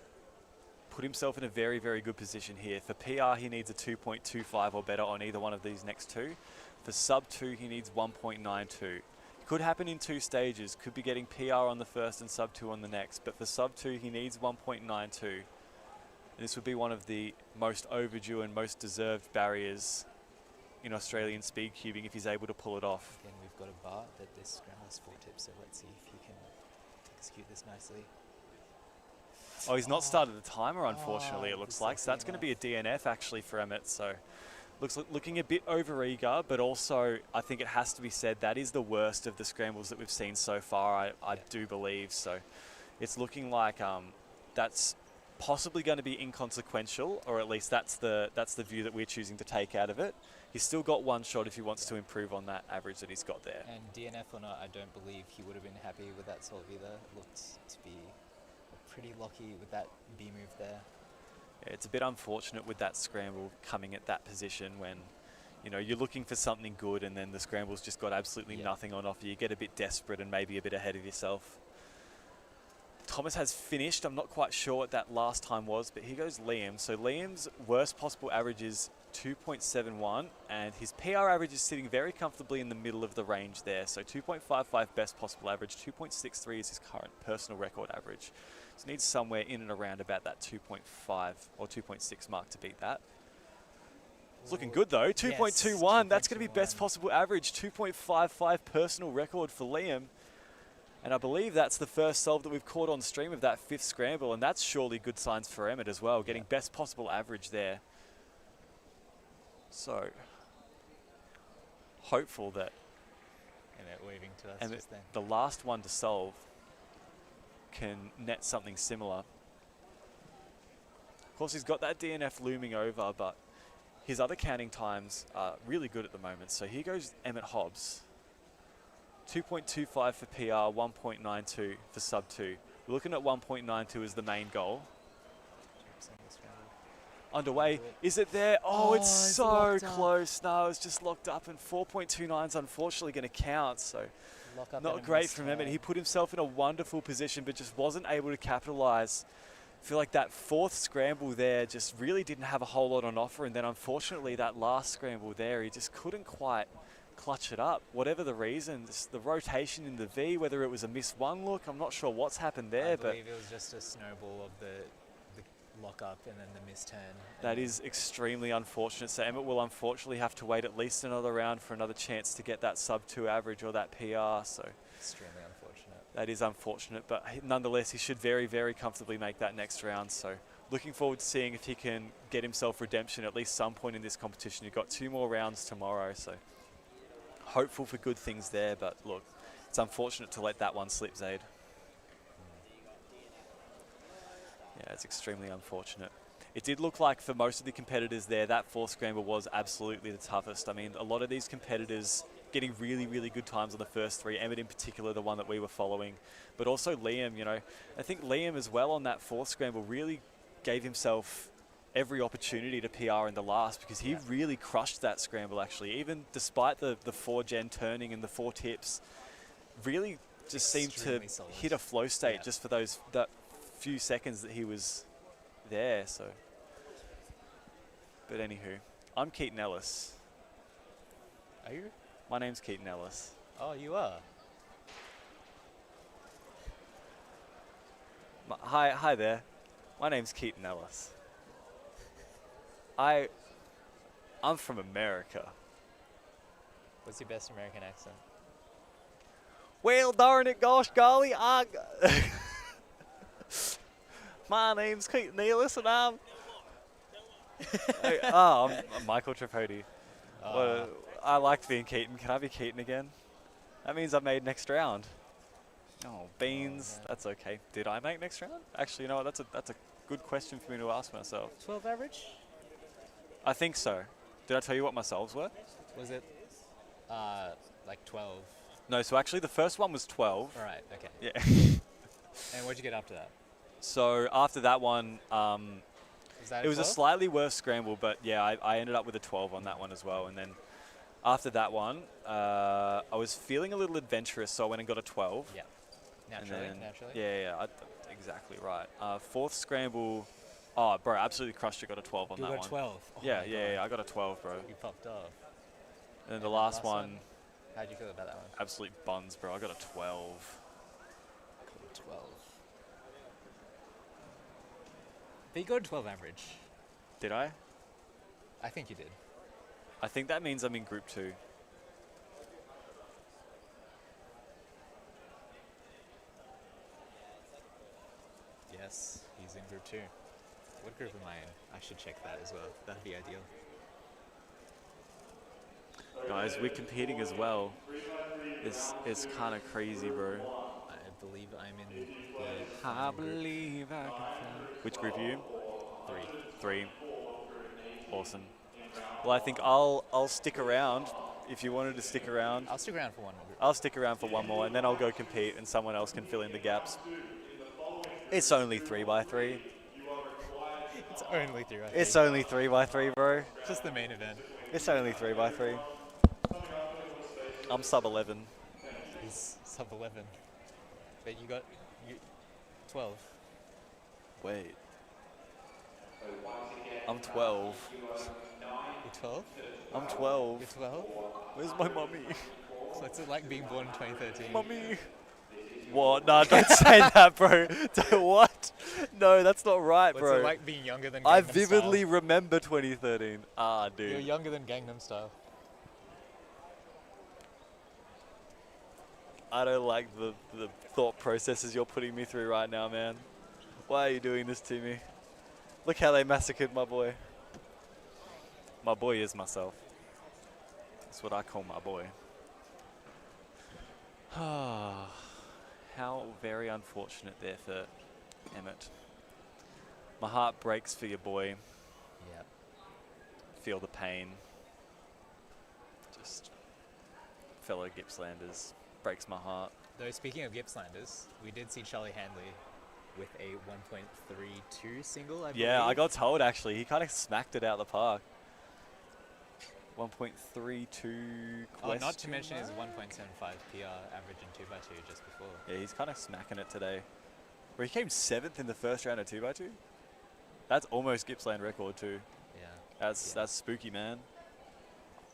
put himself in a very, very good position here. For PR, he needs a 2.25 or better on either one of these next 2. For sub 2, he needs 1.92. Could happen in 2 stages. Could be getting PR on the first and sub 2 on the next. But for sub 2, he needs 1.92. This would be one of the most overdue and most deserved barriers in Australian speed cubing if he's able to pull it off.
Again, we've got a bar that this scramble is 4 tips, so let's see if he can execute this nicely.
Oh, he's not started the timer, unfortunately, it looks like. So that's going to be a DNF, actually, for Emmett. So looking a bit over-eager, but also I think it has to be said that is the worst of the scrambles that we've seen so far, I do believe. So it's looking like that's possibly going to be inconsequential, or at least that's the view that we're choosing to take out of it. He's still got one shot if he wants to improve on that average that he's got there.
And DNF or not, I don't believe he would have been happy with that solve either. It looked to be pretty lucky with that B move there.
Yeah, it's a bit unfortunate with that scramble coming at that position when, you know, you're looking for something good and then the scramble's just got absolutely nothing on offer. You get a bit desperate and maybe a bit ahead of yourself. Thomas has finished. I'm not quite sure what that last time was, but here goes Liam. So Liam's worst possible average is 2.71, and his PR average is sitting very comfortably in the middle of the range there. So 2.55 best possible average, 2.63 is his current personal record average. So needs somewhere in and around about that 2.5 or 2.6 mark to beat that. It's looking good though, 2.21, that's going to be best possible average, 2.55 personal record for Liam. And I believe that's the first solve that we've caught on stream of that 5th scramble, and that's surely good signs for Emmett as well, getting best possible average there. So, hopeful that
Emmett waving to us
Emmett,
just then.
the last one to solve, can net something similar. Of course, he's got that DNF looming over, but his other counting times are really good at the moment. So here goes Emmett Hobbs. 2.25 for PR, 1.92 for sub 2. We're looking at 1.92 as the main goal. Underway. Is it there? Oh, it's so close. No, it's just locked up, and 4.29 is unfortunately going to count. So not great from Emmett. He put himself in a wonderful position, but just wasn't able to capitalise. I feel like that 4th scramble there just really didn't have a whole lot on offer, and then unfortunately that last scramble there, he just couldn't quite clutch it up. Whatever the reason, the rotation in the V, whether it was a miss 1 look, I'm not sure what's happened there.
I believe it was just a snowball of the lock up and then the miss turn.
That is extremely unfortunate. So Emmett will unfortunately have to wait at least another round for another chance to get that sub 2 average or that PR. So
extremely unfortunate.
That is unfortunate, but nonetheless, he should very, very comfortably make that next round. So looking forward to seeing if he can get himself redemption at least some point in this competition. You've got 2 more rounds tomorrow, so hopeful for good things there, but look, it's unfortunate to let that one slip, Zaid. Yeah, it's extremely unfortunate. It did look like for most of the competitors there, that 4th scramble was absolutely the toughest. I mean, a lot of these competitors getting really, really good times on the first 3. Emmett in particular, the one that we were following. But also Liam, you know. I think Liam as well on that 4th scramble really gave himself every opportunity to PR in the last, because he really crushed that scramble actually. Even despite the 4-gen turning and the 4 tips, really just seemed to hit a flow state just for that few seconds that he was there. So, but anywho, I'm Keaton Ellis.
Are you?
My name's Keaton Ellis.
Oh, you are?
Hi there. My name's Keaton Ellis. I'm from America.
What's your best American accent?
Well, darn it, gosh golly, my name's Keaton Ellis, and I'm Michael Tripodi. I liked being Keaton. Can I be Keaton again? That means I made next round. Oh, beans. That's okay. Did I make next round? Actually, you know what? That's a good question for me to ask myself.
12 average?
I think so. Did I tell you what my solves were?
Was it like 12?
No, so actually the first one was 12.
All right, okay.
Yeah.
And what'd you get after that?
So after that one,
it
was a slightly worse scramble, but yeah, I ended up with a 12 on that one as well. And then after that one, I was feeling a little adventurous, so I went and got a 12.
Yeah, naturally.
Yeah, exactly right. 4th scramble, oh, bro, absolutely crushed it, got a 12 on that one.
You got a 12? Oh
yeah, I got a 12, bro.
You popped off.
And then the last one,
How'd you feel about that one?
Absolute buns, bro. I got a 12.
12. But you got a 12 average.
Did I?
I think you did.
I think that means I'm in Group 2.
Yes, he's in Group 2. What group am I in? I should check that as well. That'd be ideal.
Guys, we're competing as well. It's kind of crazy, bro.
I believe I'm in the
I believe I can fly. Which group are you? 3. Awesome. Well, I think I'll stick around if you wanted to stick around.
I'll stick around for one more group.
I'll stick around for one more, and then I'll go compete, and someone else can fill in the gaps. It's only 3x3.
It's only 3x3.
It's only 3x3, bro.
Just the main event.
It's only 3x3. I'm sub 11.
He's sub 11. But you got 12.
Wait. I'm 12.
You're 12?
I'm 12.
You're 12?
Where's my mummy?
So what's it like being born in 2013?
Mummy. What? Nah, don't say that, bro. What? No, that's not right, bro.
What's it like being younger than Gangnam
I vividly
Style?
remember 2013. Ah, dude.
You're younger than Gangnam Style.
I don't like the thought processes you're putting me through right now, man. Why are you doing this to me? Look how they massacred my boy. My boy is myself. That's what I call my boy. How very unfortunate there for Emmett. My heart breaks for your boy.
Yeah.
Feel the pain. Just fellow Gippslanders. Breaks my heart.
Though speaking of Gippslanders, we did see Charlie Handley with a 1.32 single, I believe.
Yeah, I got told actually. He kind of smacked it out the park. 1.32
Oh, not to
question
mention his
mark?
1.75 PR average in 2x2 just before.
Yeah, he's kind of smacking it today. Where he came 7th in the first round of 2x2. That's almost Gippsland record too.
Yeah.
That's spooky, man.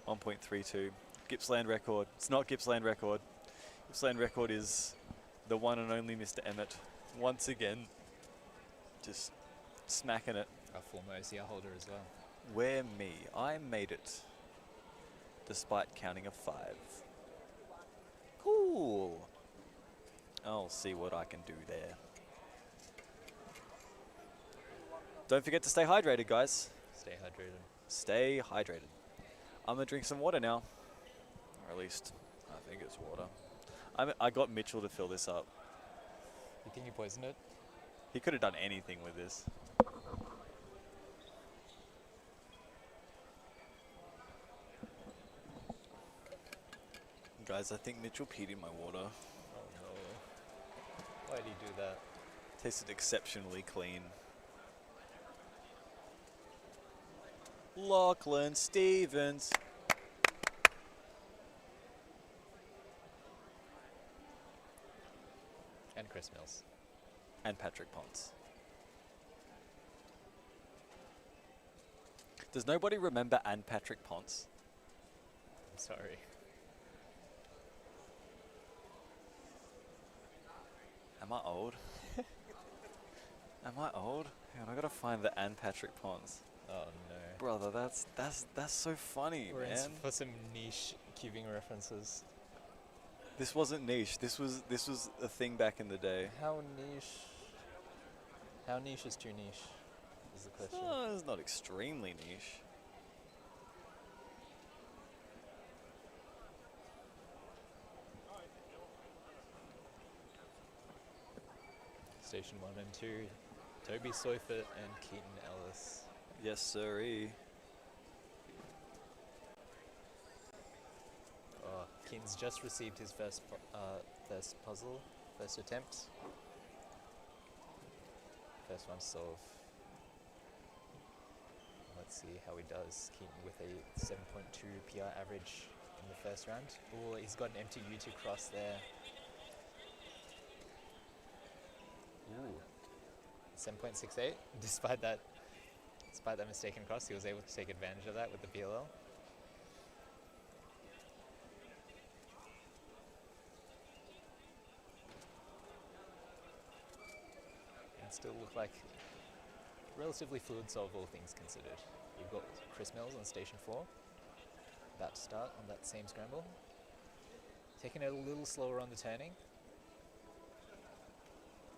1.32. Gippsland record. It's not Gippsland record. Gippsland record is the one and only Mr. Emmett. Once again, just smacking it.
A former OCR holder as well.
Where me? I made it. Despite counting a 5. Cool. I'll see what I can do there. Don't forget to stay hydrated, guys.
Stay hydrated.
Stay hydrated. I'm gonna drink some water now. Or at least, I think it's water. I got Mitchell to fill this up.
You think you poisoned it?
He could have done anything with this. Guys, I think Mitchell peed in my water.
Oh no. Why did he do that?
Tasted exceptionally clean. Lachlan Stevens.
And Chris Mills.
And Patrick Ponce. Does nobody remember and Patrick Ponce?
I'm sorry.
Am I old? Am I old? Hang on, I gotta find the Anne Patrick Ponce.
Oh no.
Brother, that's so funny,
We're in
man.
for some niche cubing references.
This wasn't niche. This was a thing back in the day.
How niche? How niche is too niche? Is the question.
It's not extremely niche.
Station 1 and 2, Toby Soifert and Keaton Ellis.
Yes, sirree.
Oh, Keaton's just received his first puzzle, first attempt. First one solve. Let's see how he does. Keaton with a 7.2 PR average in the first round. Oh, he's got an empty U2 cross there. Ooh. 7.68. Despite that mistaken cross, he was able to take advantage of that with the PLL. can still look like relatively fluid solve, all things considered. You've got Chris Mills on station 4, about to start on that same scramble. Taking it a little slower on the turning.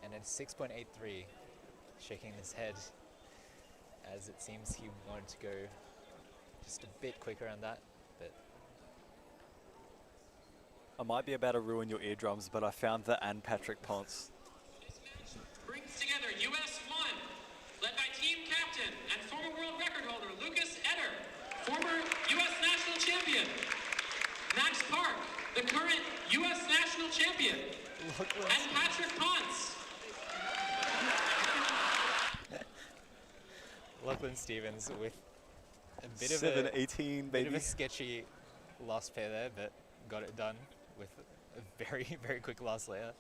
And at 6.83, shaking his head as it seems he wanted to go just a bit quicker on that, but
I might be about to ruin your eardrums, but I found the and Patrick Ponce.
Brings together US 1, led by team captain and former world record holder Lucas Eder, former US national champion. Max Park, the current US national champion. And Patrick Ponce.
Lachlan Stevens with a bit of
7:18,
bit of
baby.
a sketchy last pair there, but got it done with a very, very quick last layer.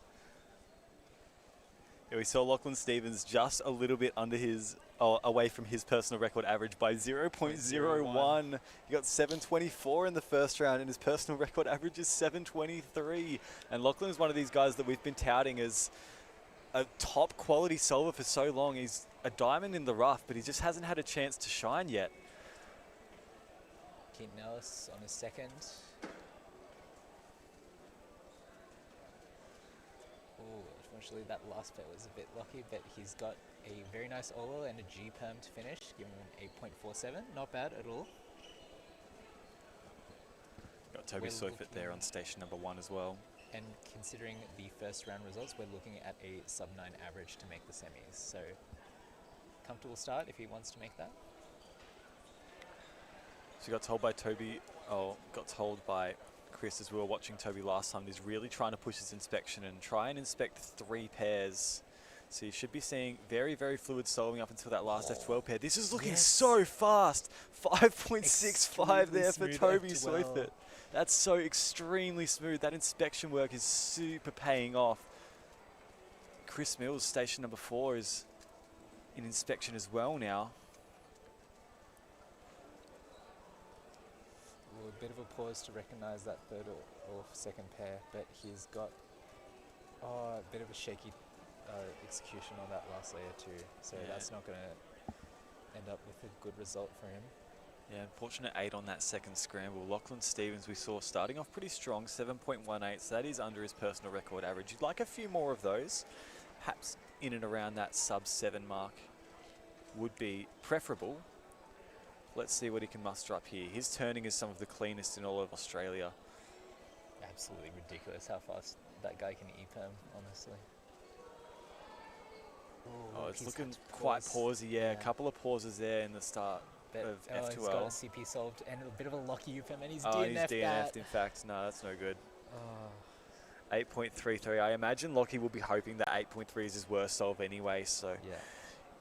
Yeah, we saw Lachlan Stevens just a little bit under his, away from his personal record average by 0.01. He got 724 in the first round, and his personal record average is 723. And Lachlan is one of these guys that we've been touting as a top quality solver for so long. He's a diamond in the rough, but he just hasn't had a chance to shine yet.
Keaton Ellis on his second. Oh, unfortunately that last pair was a bit lucky, but he's got a very nice Olo and a G perm to finish, giving him an 8.47. Not bad at all.
Got Toby Seufert there on station number 1 as well.
And considering the first round results, we're looking at a sub-9 average to make the semis. So comfortable start if he wants to make that.
So got told by Toby, got told by Chris as we were watching Toby last time, he's really trying to push his inspection and try and inspect 3 pairs. So you should be seeing very, very fluid solving up until that last F12 pair. This is looking so fast. 5.65 there for Toby Seufert. That's so extremely smooth. That inspection work is super paying off. Chris Mills, station number 4, is in inspection as well now.
A bit of a pause to recognise that third or second pair, but he's got a bit of a shaky execution on that last layer too. So that's not going to end up with a good result for him.
Yeah, unfortunate 8 on that second scramble. Lachlan Stevens we saw starting off pretty strong, 7.18, so that is under his personal record average. You'd like a few more of those, perhaps in and around that sub-7 mark would be preferable. Let's see what he can muster up here. His turning is some of the cleanest in all of Australia.
Absolutely ridiculous how fast that guy can E-perm, honestly.
Oh, it's looking quite pausey, yeah. A couple of pauses there in the start of F2L.
He's got a CP solved and a bit of a lucky UPM, and he's
DNF'd.
DNF'd that.
In fact. No, that's no good. 8.33. I imagine Lockie will be hoping that 8.3 is his worst solve anyway. So,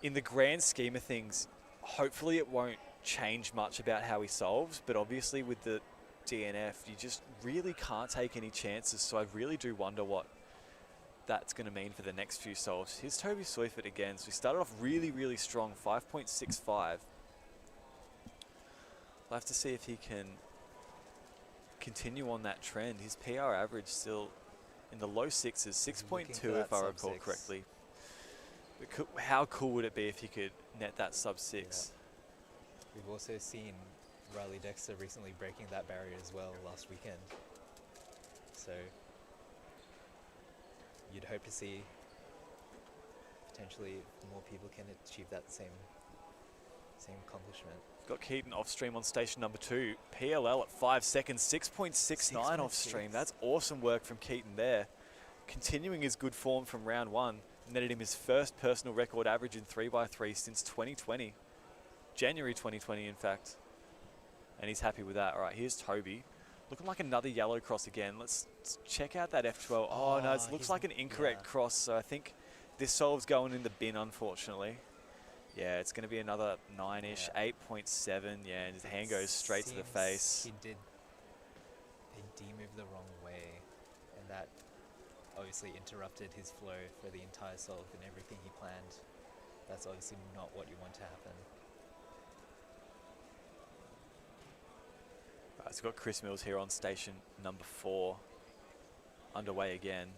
in the grand scheme of things, hopefully it won't change much about how he solves. But obviously, with the DNF, you just really can't take any chances. So I really do wonder what that's going to mean for the next few solves. Here's Toby Seufert again. So he started off really, really strong, 5.65. We'll have to see if he can continue on that trend. His PR average still in the low 6s, 6.2 if I recall correctly. But how cool would it be if he could net that sub-6?
Yeah. We've also seen Riley Dexter recently breaking that barrier as well last weekend. So you'd hope to see potentially more people can achieve that same accomplishment.
Got Keaton off stream on station number 2. PLL at 5 seconds, 6.69 off stream. That's awesome work from Keaton there. Continuing his good form from round 1. Netted him his first personal record average in 3x3 since 2020. January 2020, in fact. And he's happy with that. All right, here's Toby. Looking like another yellow cross again. Let's check out that F12. Oh, no, it looks like an incorrect cross. So I think this solve's going in the bin, unfortunately. Yeah, it's going to be another 9-ish, 8.7. Yeah, and his hand goes straight to the face.
He D-moved the wrong way, and that obviously interrupted his flow for the entire solve and everything he planned. That's obviously not what you want to happen.
Right, so we've got Chris Mills here on station number 4, underway again.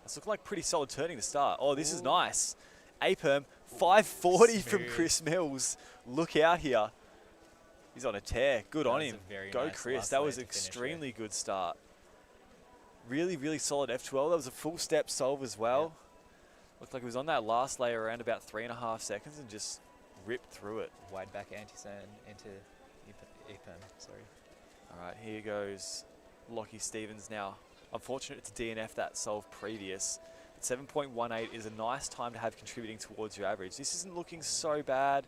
It's looking like pretty solid turning to start. Oh, this is nice. A-perm, 540 from
Smooth.
Chris Mills. Look out here. He's on a tear. Good
That
on
was
him.
a very
Go,
nice
Chris.
last
That
layer
was
to finish
extremely good start. Really, really solid F12. That was a full step solve as well. Looked like he was on that last layer around about 3.5 seconds and just ripped through it.
Wide back anti-sand into EPAM, sorry.
All right, here goes Lockie Stevens now. Unfortunate to DNF that solve previous. But 7.18 is a nice time to have contributing towards your average. This isn't looking so bad.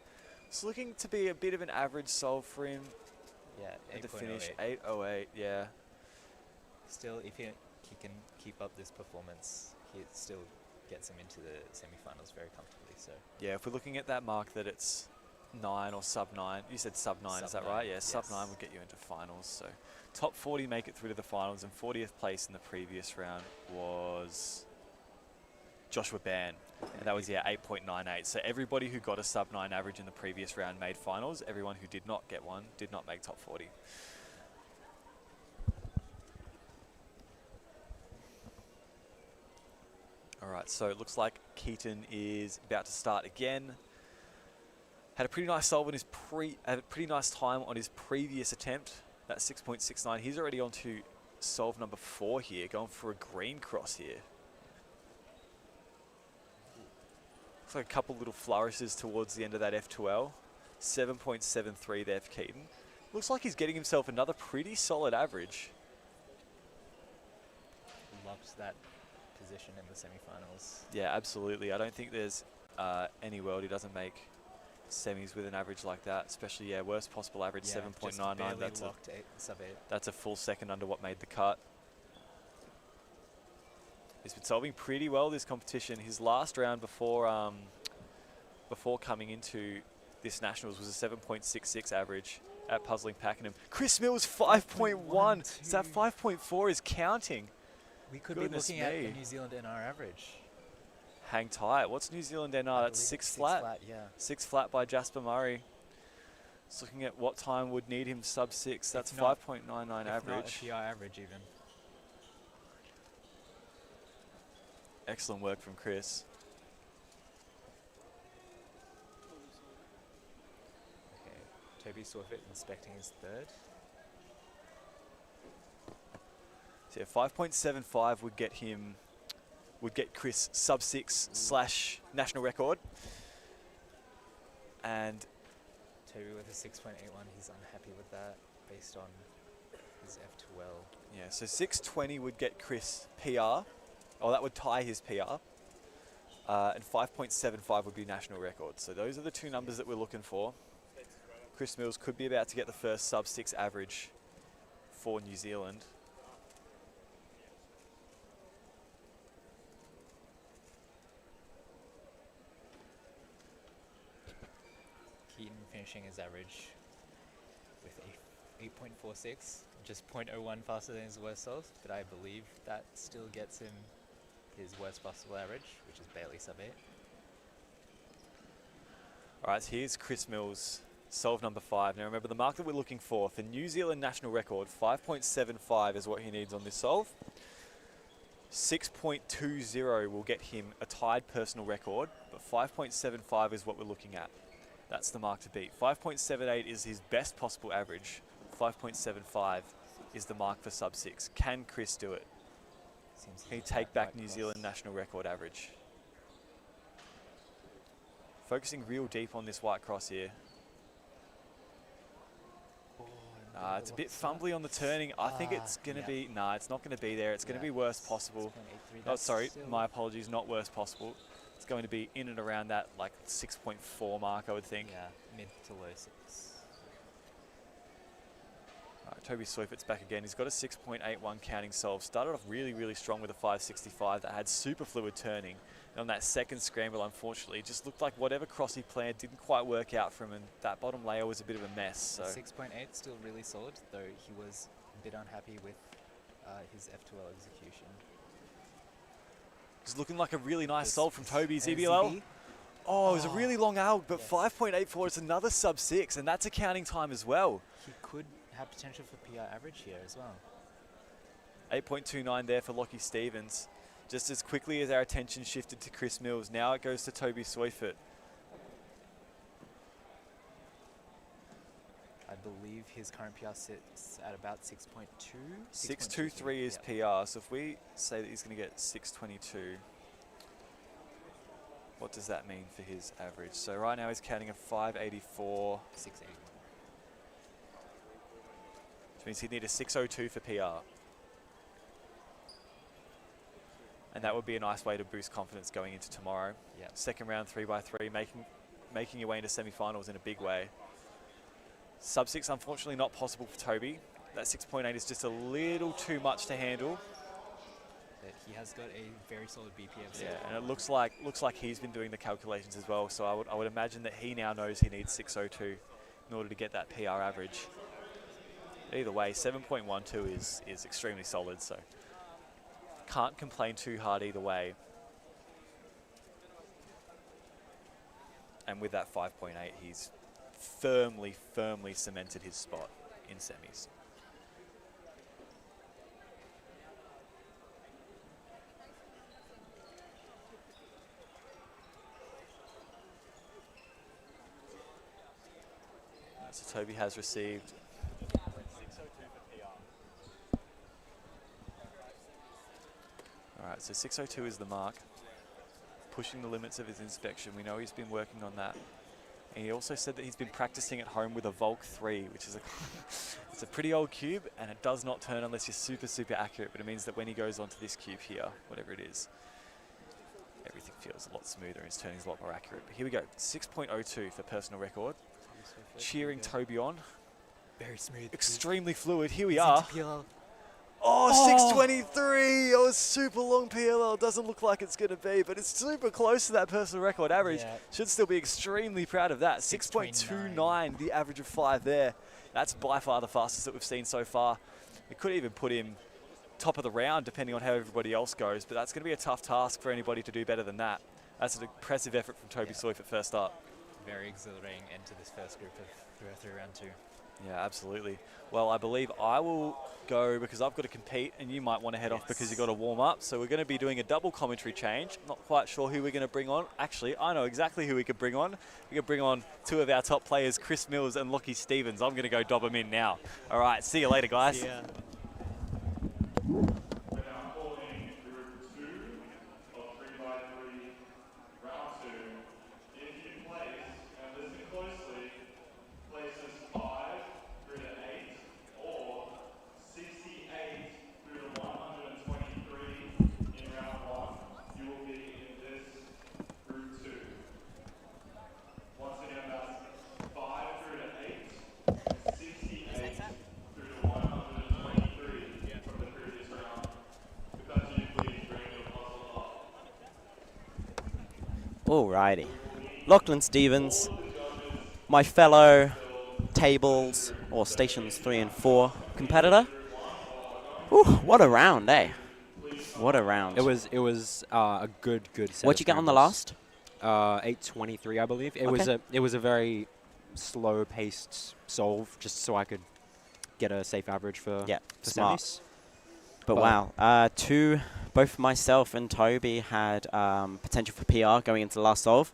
It's looking to be a bit of an average solve for him.
Yeah,
at the
8.08.
finish, 8.08, yeah.
Still, if he can keep up this performance, he still gets him into the semi-finals very comfortably. So
Yeah, if we're looking at that mark that it's 9 or sub 9, you said sub 9, is
Sub
that right?
9,
Yeah, sub
yes.
9 would get you into finals. So top 40 make it through to the finals, and 40th place in the previous round was Joshua Ban, and that was 8.98. So everybody who got a sub 9 average in the previous round made finals. Everyone who did not get one did not make top 40. All right, so it looks like Keaton is about to start again. Had a pretty nice solve on his had a pretty nice time on his previous attempt. That 6.69. He's already on to solve number 4 here, going for a green cross here. Looks like a couple little flourishes towards the end of that F2L. 7.73 there for Keaton. Looks like he's getting himself another pretty solid average.
locked that position in the semi-finals.
Yeah, absolutely. I don't think there's any world he doesn't make semis with an average like that, especially worst possible average, 7.99. That's
locked sub 8.
That's a full second under what made the cut. He's been solving pretty well this competition. His last round before coming into this nationals was a 7.66 average at Puzzling Pakenham. Chris Mills 5.1. So that 5.4 is counting.
We could
Goodness
be looking
me.
at the New Zealand NR average.
Hang tight. What's New Zealand NR? That's 6 flat.
Yeah.
6 flat by Jasper Murray. Just looking at what time would need him sub 6. That's
If not-
5.99
if
average.
Not a PR average even.
Excellent work from Chris.
Okay, Toby Swarfit inspecting his third.
So 5.75 would get Chris sub 6 / national record. And
Toby with a 6.81, he's unhappy with that based on his F2L.
yeah, so 6.20 would get Chris PR. Oh, that would tie his PR. And 5.75 would be national record. So those are the two numbers that we're looking for. Chris Mills could be about to get the first sub 6 average for New Zealand.
Keaton finishing his average with a 8.46, just 0.01 faster than his worst solve, but I believe that still gets him his worst possible average, which is barely sub 8.
All right, so here's Chris Mills, solve number 5. Now remember the mark that we're looking for New Zealand national record, 5.75 is what he needs on this solve. 6.20 will get him a tied personal record, but 5.75 is what we're looking at. That's the mark to beat. 5.78 is his best possible average. 5.75 is the mark for sub 6. Can Chris do it? Can he take back New Zealand national record average? Focusing real deep on this white cross here. It's a bit fumbly on the turning. I think it's going to be... Nah, it's not going to be there. It's going to be worst possible. Oh, sorry. My apologies. Not worst possible. It's going to be in and around that like 6.4 mark, I would think.
Yeah, mid to low 6.
Toby Swift's back again. He's got a 6.81 counting solve. Started off really, really strong with a 565 that had super fluid turning. And on that second scramble, unfortunately, it just looked like whatever cross he planned didn't quite work out for him, and that bottom layer was a bit of a mess. So
6.8 still really solid, though he was a bit unhappy with his F2L execution.
it's looking like a really nice
This
solve from Toby.
is
ZBL.
ZB.
Oh, it was a really long alg, but 5.84 is another sub 6, and that's a counting time as well.
He could have potential for PR average here as well.
8.29 there for Lockie Stevens. just as quickly as our attention shifted to Chris Mills, now it goes to Toby Soifert.
I believe his current PR sits at about 6.2.
6.23 is PR, so if we say that he's going to get 6.22, what does that mean for his average? So right now he's counting a 584.
681.
Which means he'd need a 602 for PR. And that would be a nice way to boost confidence going into tomorrow.
Yep.
Second round 3x3, making your way into semi-finals in a big way. Sub 6, unfortunately, not possible for Toby. That 6.8 is just a little too much to handle.
But he has got a very solid BPM.
Yeah, and it looks like he's been doing the calculations as well. So I would imagine that he now knows he needs 602 in order to get that PR average. Either way, 7.12 is extremely solid. So can't complain too hard either way. And with that 5.8, he's firmly cemented his spot in semis. So Toby has received 602 for PR. All right, so 602 is the mark. Pushing the limits of his inspection. We know he's been working on that. And he also said that he's been practicing at home with a Volk 3, which is it's a pretty old cube, and it does not turn unless you're super accurate, but it means that when he goes onto this cube here, whatever it is, everything feels a lot smoother and his turning's a lot more accurate. But here we go, 6.02 for personal record. Cheering Toby on.
Very smooth.
Extremely fluid. Here we are. Oh, 623! Oh, it's super long PLL. Doesn't look like it's going to be, but it's super close to that personal record average.
Yeah.
Should still be extremely proud of that. 6.29, the average of 5 there. That's by far the fastest that we've seen so far. It could even put him top of the round, depending on how everybody else goes, but that's going to be a tough task for anybody to do better than that. That's an impressive effort from Toby Soifert first up.
Very exhilarating end to this first group of 3x3 round 2.
Yeah, absolutely. Well, I believe I will go because I've got to compete, and you might want to head off because you've got to warm up. So we're going to be doing a double commentary change. Not quite sure who we're going to bring on. Actually, I know exactly who we could bring on. We could bring on 2 of our top players, Chris Mills and Lockie Stevens. I'm going to go dob them in now. All right, see you later, guys.
See ya.
Alrighty. Lachlan Stevens, my fellow tables or stations 3 and 4 competitor. Whew, what a round, eh? What a round.
It was a good set.
What'd you get on the last?
823, I believe. It was a very slow paced solve, just so I could get a safe average for
smart.
semis.
But wow, both myself and Toby had potential for PR going into the last solve.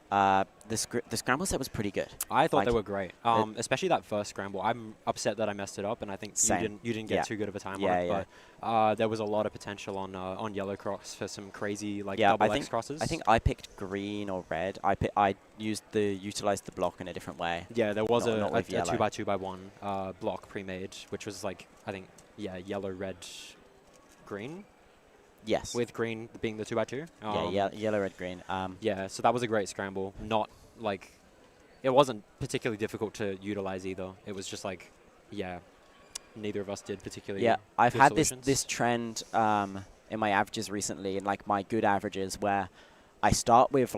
The scramble set was pretty good.
I thought they were great, especially that first scramble. I'm upset that I messed it up, and I think you didn't get too good of a time on it. But there was a lot of potential on yellow cross for some crazy double X crosses.
I think I picked green or red. I utilized the block in a different way.
Yeah, there was a
2x2x1
block pre-made, which was yellow, red, green.
Yes.
With green being the 2x2.
Yellow, red, green.
Yeah, so that was a great scramble. It wasn't particularly difficult to utilize either. It was just neither of us did particularly.
Yeah, I've had
solutions.
this trend in my averages recently, in my good averages, where I start with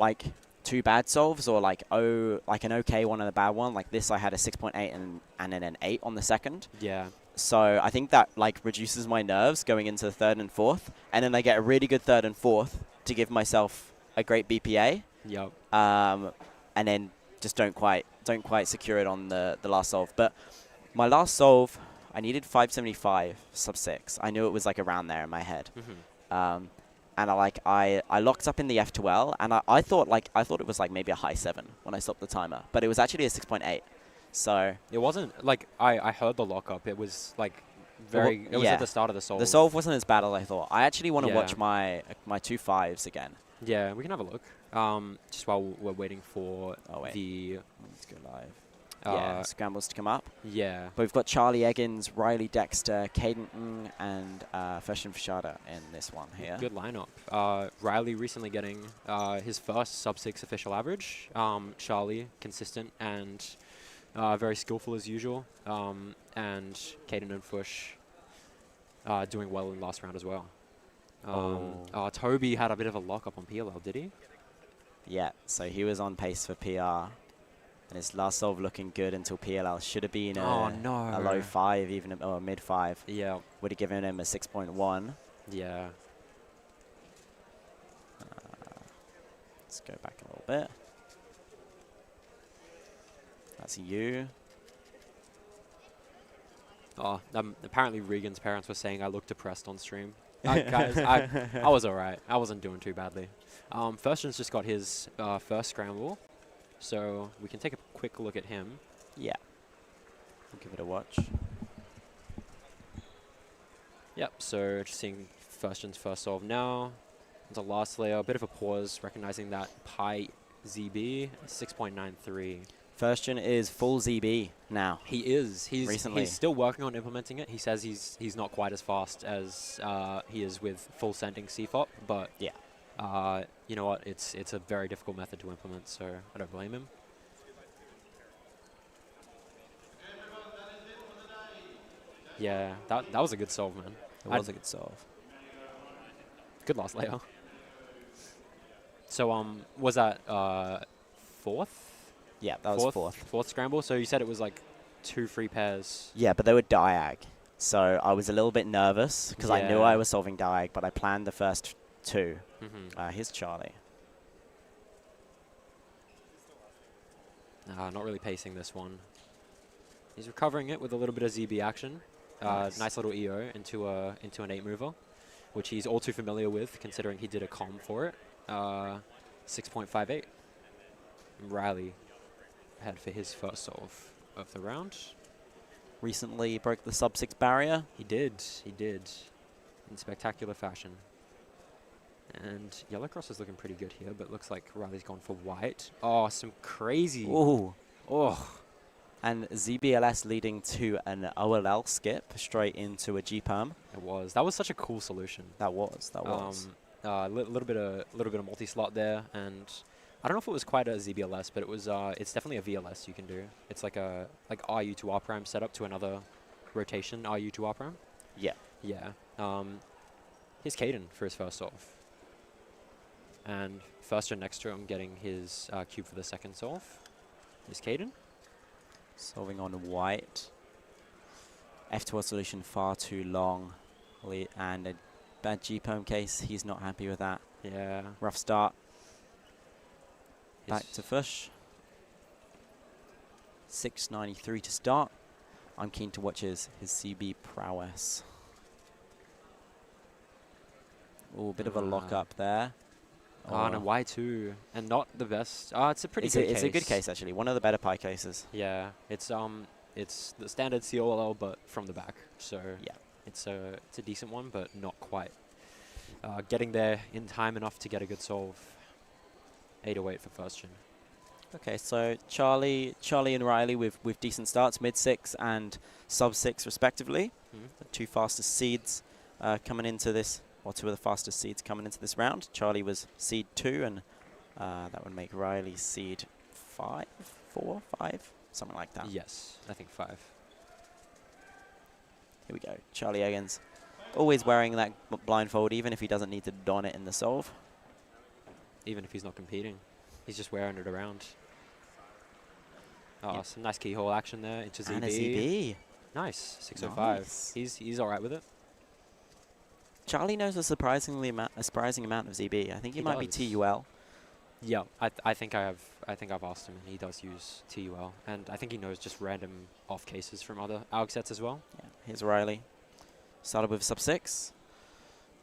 2 bad solves or an okay one and a bad one. Like this, I had a 6.8 and then an 8 on the second.
Yeah.
So I think that reduces my nerves going into the 3rd and 4th, and then I get a really good 3rd and 4th to give myself a great BPA.
Yep.
And then just don't quite secure it on the last solve. But my last solve, I needed 575 sub 6. I knew it was around there in my head. and I locked up in the F12, and I thought it was like maybe a high 7 when I stopped the timer, but it was actually a 6.8. So
it wasn't like I heard the lockup. It was like very. It was at the start of the solve.
The solve wasn't as bad as I thought. I actually want to
Yeah.
watch my 2.5s again.
Yeah, we can have a look. Just while we're waiting for the.
Let's go live. Yeah, scrambles to come up.
Yeah.
But we've got Charlie Eggins, Riley Dexter, Caden Ng, and Fashion Fashada in this one here.
Good lineup. Riley recently getting his first sub-6 official average. Charlie, consistent and very skillful as usual. And Caden and Fush doing well in last round as well. Toby had a bit of a lock-up on PLL, did he?
Yeah, so he was on pace for PR. And his last solve looking good until PLL. Should have been a low 5, even or a mid 5.
Yeah.
Would have given him a 6.1.
Yeah.
Let's go back a little bit. That's you.
Oh, apparently Regan's parents were saying I look depressed on stream. Guys, I was alright. I wasn't doing too badly. Firstgen's just got his first scramble. So we can take a quick look at him.
Yeah. We'll give it a watch.
Yep, so just seeing Firstgen's first solve now. Into last layer, a bit of a pause, recognizing that Pi ZB 6.93.
Firstgen is full ZB now.
He is. He's still working on implementing it. He says he's not quite as fast as he is with full sending CFOP, but
yeah.
You know what? It's a very difficult method to implement, so I don't blame him. Yeah, that was a good solve, man.
It was a good solve.
Good last layer. So was that fourth?
Yeah, that was fourth.
Fourth scramble. So you said it was like 2 free pairs.
Yeah, but they were diag. So I was a little bit nervous because I knew I was solving diag, but I planned the first 2. Here's Charlie.
Not really pacing this one. He's recovering it with a little bit of ZB action. Nice little EO into an 8 mover, which he's all too familiar with considering he did a com for it. 6.58. Riley had for his first solve of the round.
Recently broke the sub-6 barrier.
He did. In spectacular fashion. And Yellow Cross is looking pretty good here, but looks like Riley's gone for white. Oh, some crazy.
Ooh.
Oh.
And ZBLS leading to an OLL skip straight into a G-perm.
It was. That was such a cool solution.
That was.
Little bit of multi-slot there, and I don't know if it was quite a ZBLS, but it was. It's definitely a VLS you can do. It's like a RU to R prime setup to another rotation RU to R prime.
Yeah.
Yeah. Here's Caden for his first solve. And Firstgen next to him getting his cube for the second solve. Here's Caden.
Solving on white. F12 solution far too long. And a bad G-perm case. He's not happy with that.
Yeah.
Rough start. Back to Fush. 693 to start. I'm keen to watch his CB prowess. Ooh, bit of a lock up there.
And a Y2, and not the best. It's a pretty good case.
It's a good case, actually. One of the better Pi cases.
Yeah, it's the standard COLL, but from the back. So
yeah,
it's a decent one, but not quite getting there in time enough to get a good solve. 808 for Firstgen.
Okay, so Charlie and Riley with decent starts, mid-6 and sub-6 respectively. The 2 fastest seeds coming into this. Or 2 of the fastest seeds coming into this round. Charlie was seed 2, and that would make Riley seed 5, 4, 5, something like that.
Yes, I think 5.
Here we go. Charlie Eggins, always wearing that blindfold, even if he doesn't need to don it in the solve.
Even if he's not competing, he's just wearing it around. Oh, some nice keyhole action there into ZB.
And a ZB.
Nice, 605.
Nice.
He's all right with it.
Charlie knows a surprising amount of ZB. I think he might
does.
be TUL.
Yeah, I think I've asked him, and he does use TUL, and I think he knows just random off cases from other AUG sets as well.
Yeah, here's Riley. Started with sub-6.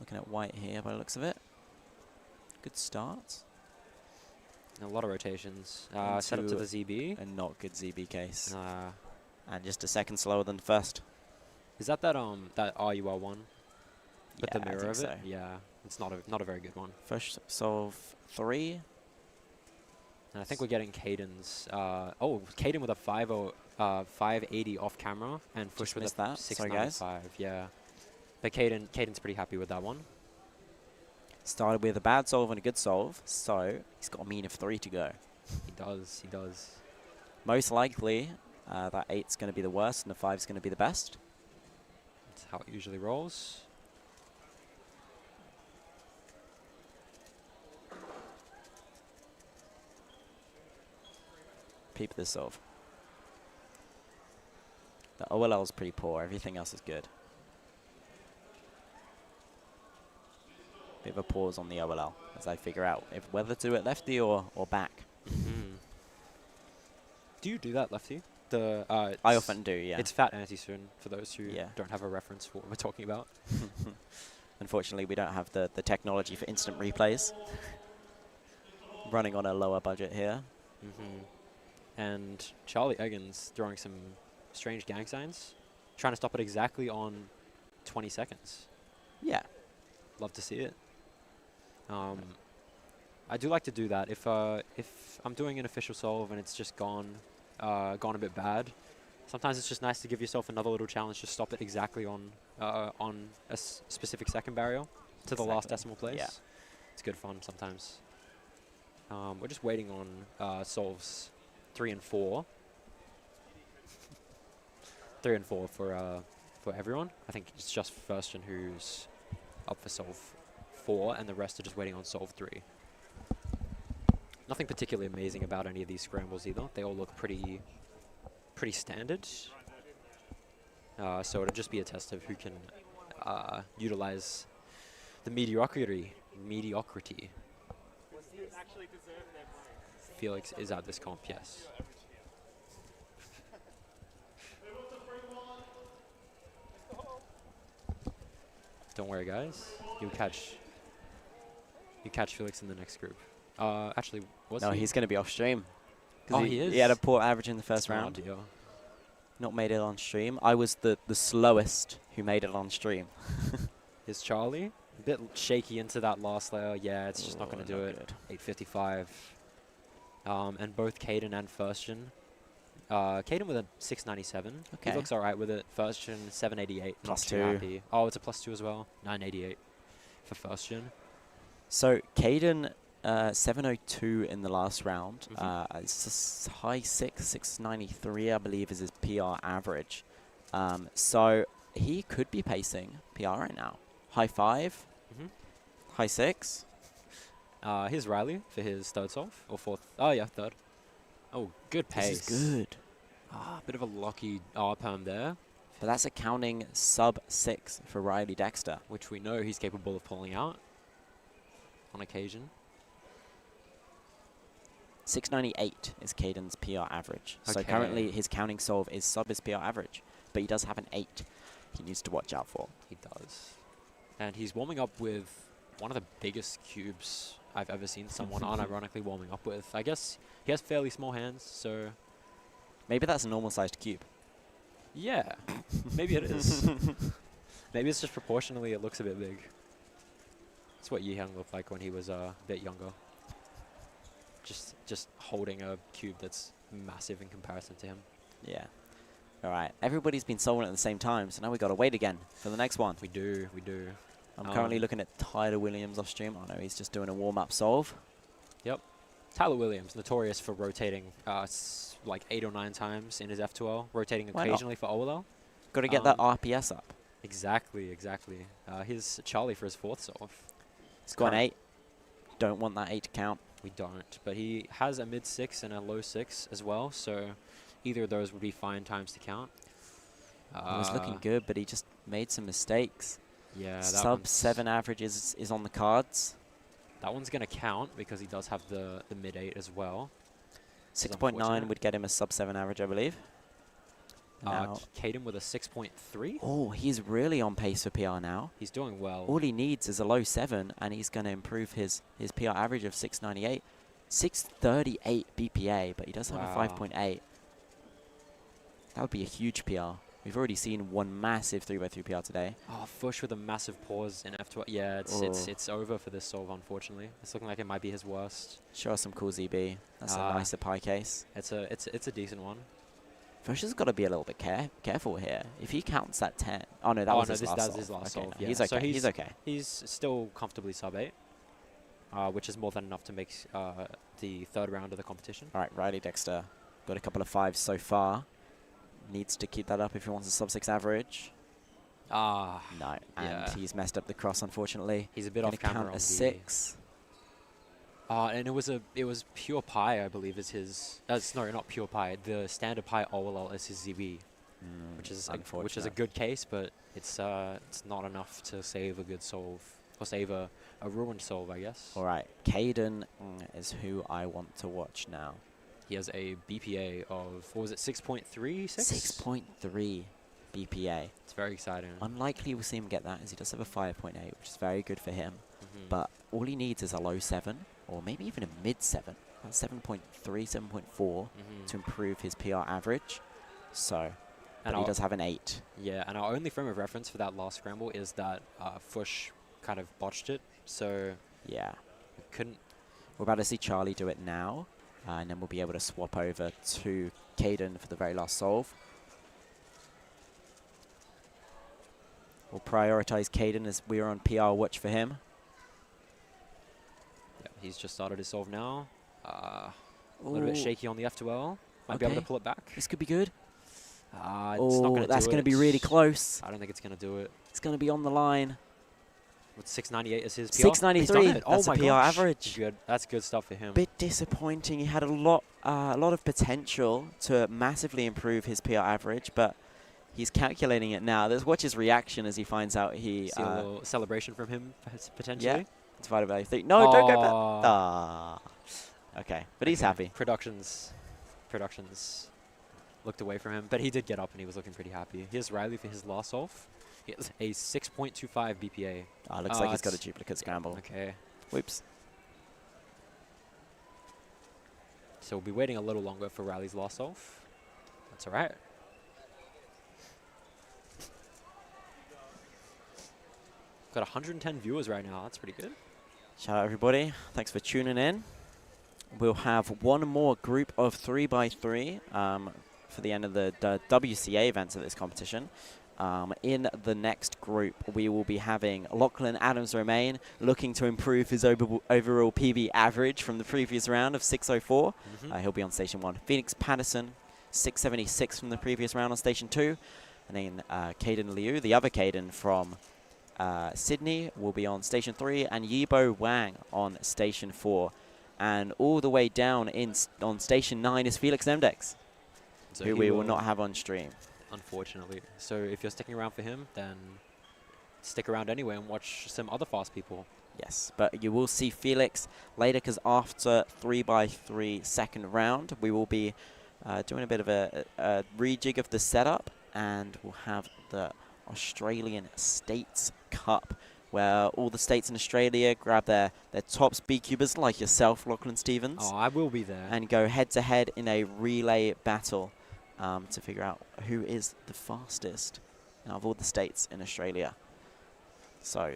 Looking at white here by the looks of it. Good start.
A lot of rotations. Set up to the ZB.
A not good ZB case. And just a second slower than the first.
Is that that RUL one? With
Yeah,
the
I
mirror
think
of
so.
it? Yeah, it's not a very good one.
First solve 3.
And I think we're getting Caden's. Caden with a 580 off camera, and Fush
Just
with
missed
a
that. Sorry, guys.
695. Yeah, but Caden's pretty happy with that one.
Started with a bad solve and a good solve, so he's got a mean of 3 to go.
He does. He does.
Most likely, that 8's going to be the worst and the 5's going to be the best.
That's how it usually rolls.
Peep this solve. The OLL is pretty poor. Everything else is good. Bit of a pause on the OLL as I figure out whether to do it lefty or back.
Do you do that lefty?
I often do, yeah.
It's fat anti-swing for those who don't have a reference for what we're talking about.
Unfortunately, we don't have the technology for instant replays. Running on a lower budget here.
And Charlie Eggins throwing some strange gang signs, trying to stop it exactly on 20 seconds.
Yeah.
Love to see it. I do like to do that. If I'm doing an official solve and it's just gone a bit bad, sometimes it's just nice to give yourself another little challenge to stop it exactly on a specific second barrier to the last decimal place.
Yeah.
It's good fun sometimes. We're just waiting on solves 3 and 4. 3 and 4 for everyone. I think it's just Firstian who's up for solve 4, and the rest are just waiting on solve 3. Nothing particularly amazing about any of these scrambles either. They all look pretty standard. So it'll just be a test of who can utilize the mediocrity. Felix is at this comp, yes. Don't worry, guys. You catch Felix in the next group. Actually,
No, he's going to be off stream.
Oh, he is?
He had a poor average in the first
Smart
round.
idea.
Not made it on stream. I was the slowest who made it on stream.
Is Charlie a bit shaky into that last layer? Yeah, it's just not going to do it. 855. And both Caden and Firstian. Caden with a 697.
Okay.
He looks alright with it. Firstian 788.
Plus
not too
2.
happy. Oh, it's a plus 2 as well. 988 for Firstian.
So Caden 702 in the last round. It's a high 693, I believe, is his PR average. So he could be pacing PR right now. High 5, high 6.
Here's Riley for his third solve or fourth. Oh yeah, third. Oh, good pace.
This is good.
Bit of a lucky R-perm there.
But that's accounting sub 6 for Riley Dexter,
which we know he's capable of pulling out on occasion.
698 is Caden's PR average. So
Okay.
currently his counting solve is sub his PR average, but he does have an 8 he needs to watch out for.
He does. And he's warming up with one of the biggest cubes I've ever seen someone unironically warming up with. I guess he has fairly small hands, so...
Maybe that's a normal sized cube.
Yeah, maybe it is. Maybe it's just proportionally it looks a bit big. That's what Yi Hyung looked like when he was a bit younger. Just holding a cube that's massive in comparison to him.
Yeah. All right. Everybody's been solving at the same time, so now we got to wait again for the next one.
We do.
I'm currently looking at Tyler Williams off stream. Oh no, he's just doing a warm-up solve.
Yep. Tyler Williams, notorious for rotating like 8 or 9 times in his F2L, rotating
Why not?
occasionally for OLL.
Got to get that RPS up.
Exactly. Here's Charlie for his fourth solve.
He's got an 8. Don't want that 8 to count.
We don't, but he has a mid 6 and a low 6 as well, so either of those would be fine times to count.
It was looking good, but he just made some mistakes.
Yeah, that
sub 7 average is on the cards.
That one's going to count because he does have the mid 8 as well.
6.9 would get him a sub 7 average, I believe. Now,
Caden with a 6.3.
oh, he's really on pace for PR now.
He's doing well.
All he needs is a low 7, and he's going to improve his PR average of 698. 638 BPA, but he does have a 5.8. That would be a huge PR. We've already seen one massive 3x3 PR today.
Oh, Fush with a massive pause in F12. Yeah, it's over for this solve, unfortunately. It's looking like it might be his worst.
Show us some cool ZB. That's a nicer pie case.
It's a decent one.
Fush has got to be a little bit careful here. If he counts that 10. Oh, no, that was his last solve.
His last solve.
No,
Yeah.
he's okay.
So
he's okay.
He's still comfortably sub 8, which is more than enough to make the third round of the competition.
All right, Riley Dexter got a couple of 5s so far. Needs to keep that up if he wants a sub 6 average.
No,
and he's messed up the cross, unfortunately.
He's a bit
Gonna
off camera
count
on
a
the
6.
And it was pure pie, I believe, is his. No, not pure pie. The standard pie OLL is his ZB, which is a good case, but it's not enough to save a good solve or save a ruined solve, I guess.
All right, Caden is who I want to watch now.
He has a BPA of, what was it, 6.36?
6.3 BPA.
It's very exciting.
Unlikely we'll see him get that, as he does have a 5.8, which is very good for him. But all he needs is a low 7, or maybe even a mid 7, 7.3, 7.4, to improve his PR average. So, but he does have an 8.
Yeah, and our only frame of reference for that last scramble is that Fush kind of botched it, so...
Yeah.
Couldn't...
We're about to see Charlie do it now. And then we'll be able to swap over to Caden for the very last solve. We'll prioritize Caden as we're on PR watch for him.
Yeah, he's just started his solve now. A little bit shaky on the F2L. Might be able to pull it back.
This could be good.
It's not going to
that's going to be really close.
I don't think it's going to do it.
It's going to be on the line.
With 698 as his PR.
693. That's
a
PR average.
Good. That's good stuff for him.
Bit disappointing. He had a lot of potential to massively improve his PR average, but he's calculating it now. Let's watch his reaction as he finds out he...
See a little celebration from him, potentially.
Yeah. It's divided by 3. No, don't go back. Okay, but he's happy.
Productions looked away from him, but he did get up and he was looking pretty happy. Here's Riley for his last solve. He has a 6.25 BPA.
Looks like he's got a duplicate scramble.
Okay.
Whoops.
So we'll be waiting a little longer for Riley's last solve. That's all right. Got 110 viewers right now. That's pretty good.
Shout out everybody. Thanks for tuning in. We'll have one more group of 3x3 for the end of the WCA events of this competition. In the next group, we will be having Lachlan Adams-Romain looking to improve his overall PB average from the previous round of 604. He'll be on Station 1. Phoenix Patterson, 676 from the previous round on Station 2. And then Caden Liu, the other Caden from Sydney, will be on Station 3. And Yibo Wang on Station 4. And all the way down on Station 9 is Felix Nemdex, who we will not have on stream.
Unfortunately. So if you're sticking around for him, then stick around anyway and watch some other fast people.
Yes, but you will see Felix later, because after 3x3 second round, we will be doing a bit of a rejig of the setup, and we'll have the Australian States Cup, where all the states in Australia grab their top speed cubers like yourself, Lachlan Stevens.
Oh, I will be there.
And go head-to-head in a relay battle. To figure out who is the fastest out of all the states in Australia. So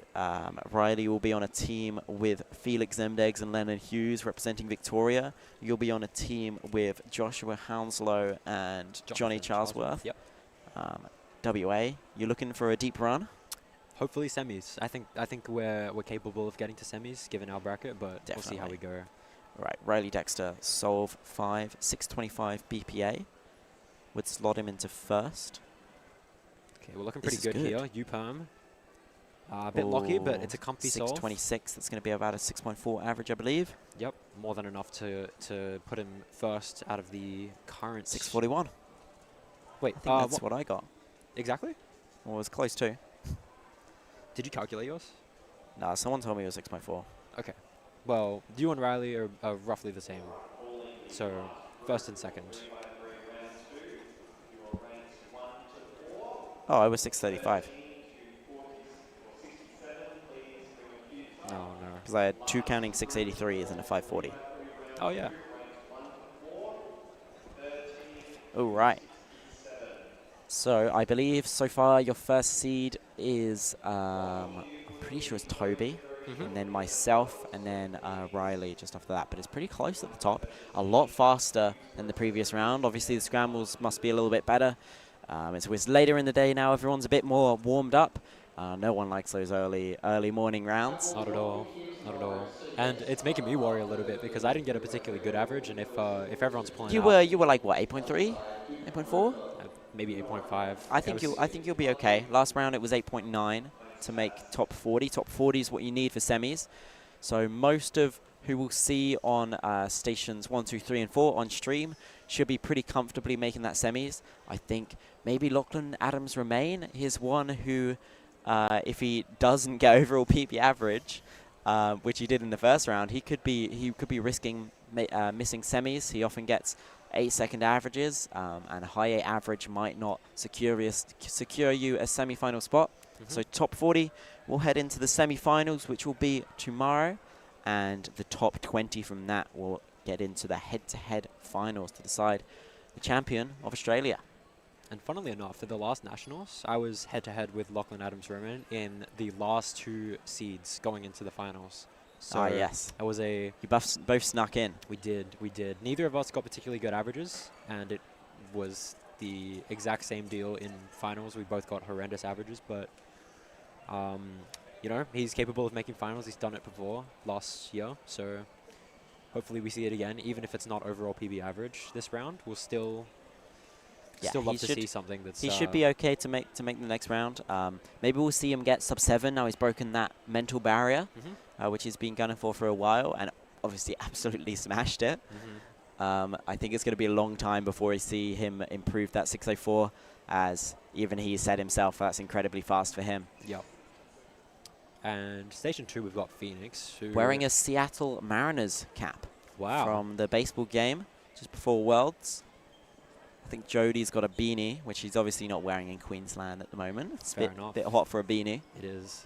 Riley will be on a team with Felix Zemdegs and Lennon Hughes representing Victoria. You'll be on a team with Joshua Hounslow and Johnny Charlesworth.
Yep.
WA, you're looking for a deep run?
Hopefully semis. I think we're capable of getting to semis given our bracket, but we'll see how we go.
All right, Riley Dexter, solve 5, 625 BPA. Would slot him into first.
Okay, we're looking pretty good here. U-perm. A bit locky, but it's a comfy solve.
626. That's going to be about a 6.4 average, I believe.
Yep, more than enough to put him first out of the current.
641.
Wait,
I think that's what I got.
Exactly?
Well, it was close too.
Did you calculate yours?
No, someone told me it was 6.4.
Okay. Well, you and Riley are roughly the same. So, first and second.
Oh, I was 635.
No, no.
Because I had 2 counting 683s and a 540.
Oh, yeah.
All right. So I believe so far your first seed is, I'm pretty sure it's Toby, and then myself, and then Riley just after that. But it's pretty close at the top. A lot faster than the previous round. Obviously the scrambles must be a little bit better. It's later in the day now. Everyone's a bit more warmed up. No one likes those early morning rounds.
Not at all. Not at all. And it's making me worry a little bit because I didn't get a particularly good average, and if everyone's pulling
You
out,
were like what, 8.3, 8.4?
Maybe 8.5.
I think you'll be okay. Last round it was 8.9 to make top 40. Top 40 is what you need for semis. So most of who we'll see on stations 1, 2, 3, and 4 on stream should be pretty comfortably making that semis. I think maybe Lachlan Adams Remain is one who, if he doesn't get overall PB average, which he did in the first round, he could be risking missing semis. He often gets 8-second averages, and a high 8 average might not secure you a semi-final spot. So top 40 will head into the semi-finals, which will be tomorrow, and the top 20 from that will get into the head-to-head finals to decide the champion of Australia.
And funnily enough, for the last Nationals, I was head-to-head with Lachlan Adams-Roman in the last 2 seeds going into the finals. So
yes.
It was
You both snuck in.
We did. Neither of us got particularly good averages, and it was the exact same deal in finals. We both got horrendous averages, but, you know, he's capable of making finals. He's done it before last year, so hopefully we see it again. Even if it's not overall PB average this round, we'll still love to see something that's...
He should be okay to make the next round. Maybe we'll see him get sub 7. Now he's broken that mental barrier, which he's been gunning for a while, and obviously absolutely smashed it. I think it's going to be a long time before we see him improve that 604, as even he said himself that's incredibly fast for him.
Yep. And Station 2, we've got Phoenix, who...
wearing a Seattle Mariners cap.
Wow.
From the baseball game just before Worlds. I think Jody's got a beanie, which he's obviously not wearing in Queensland at the moment. It's
Fair
a
enough.
bit hot for a beanie.
It is.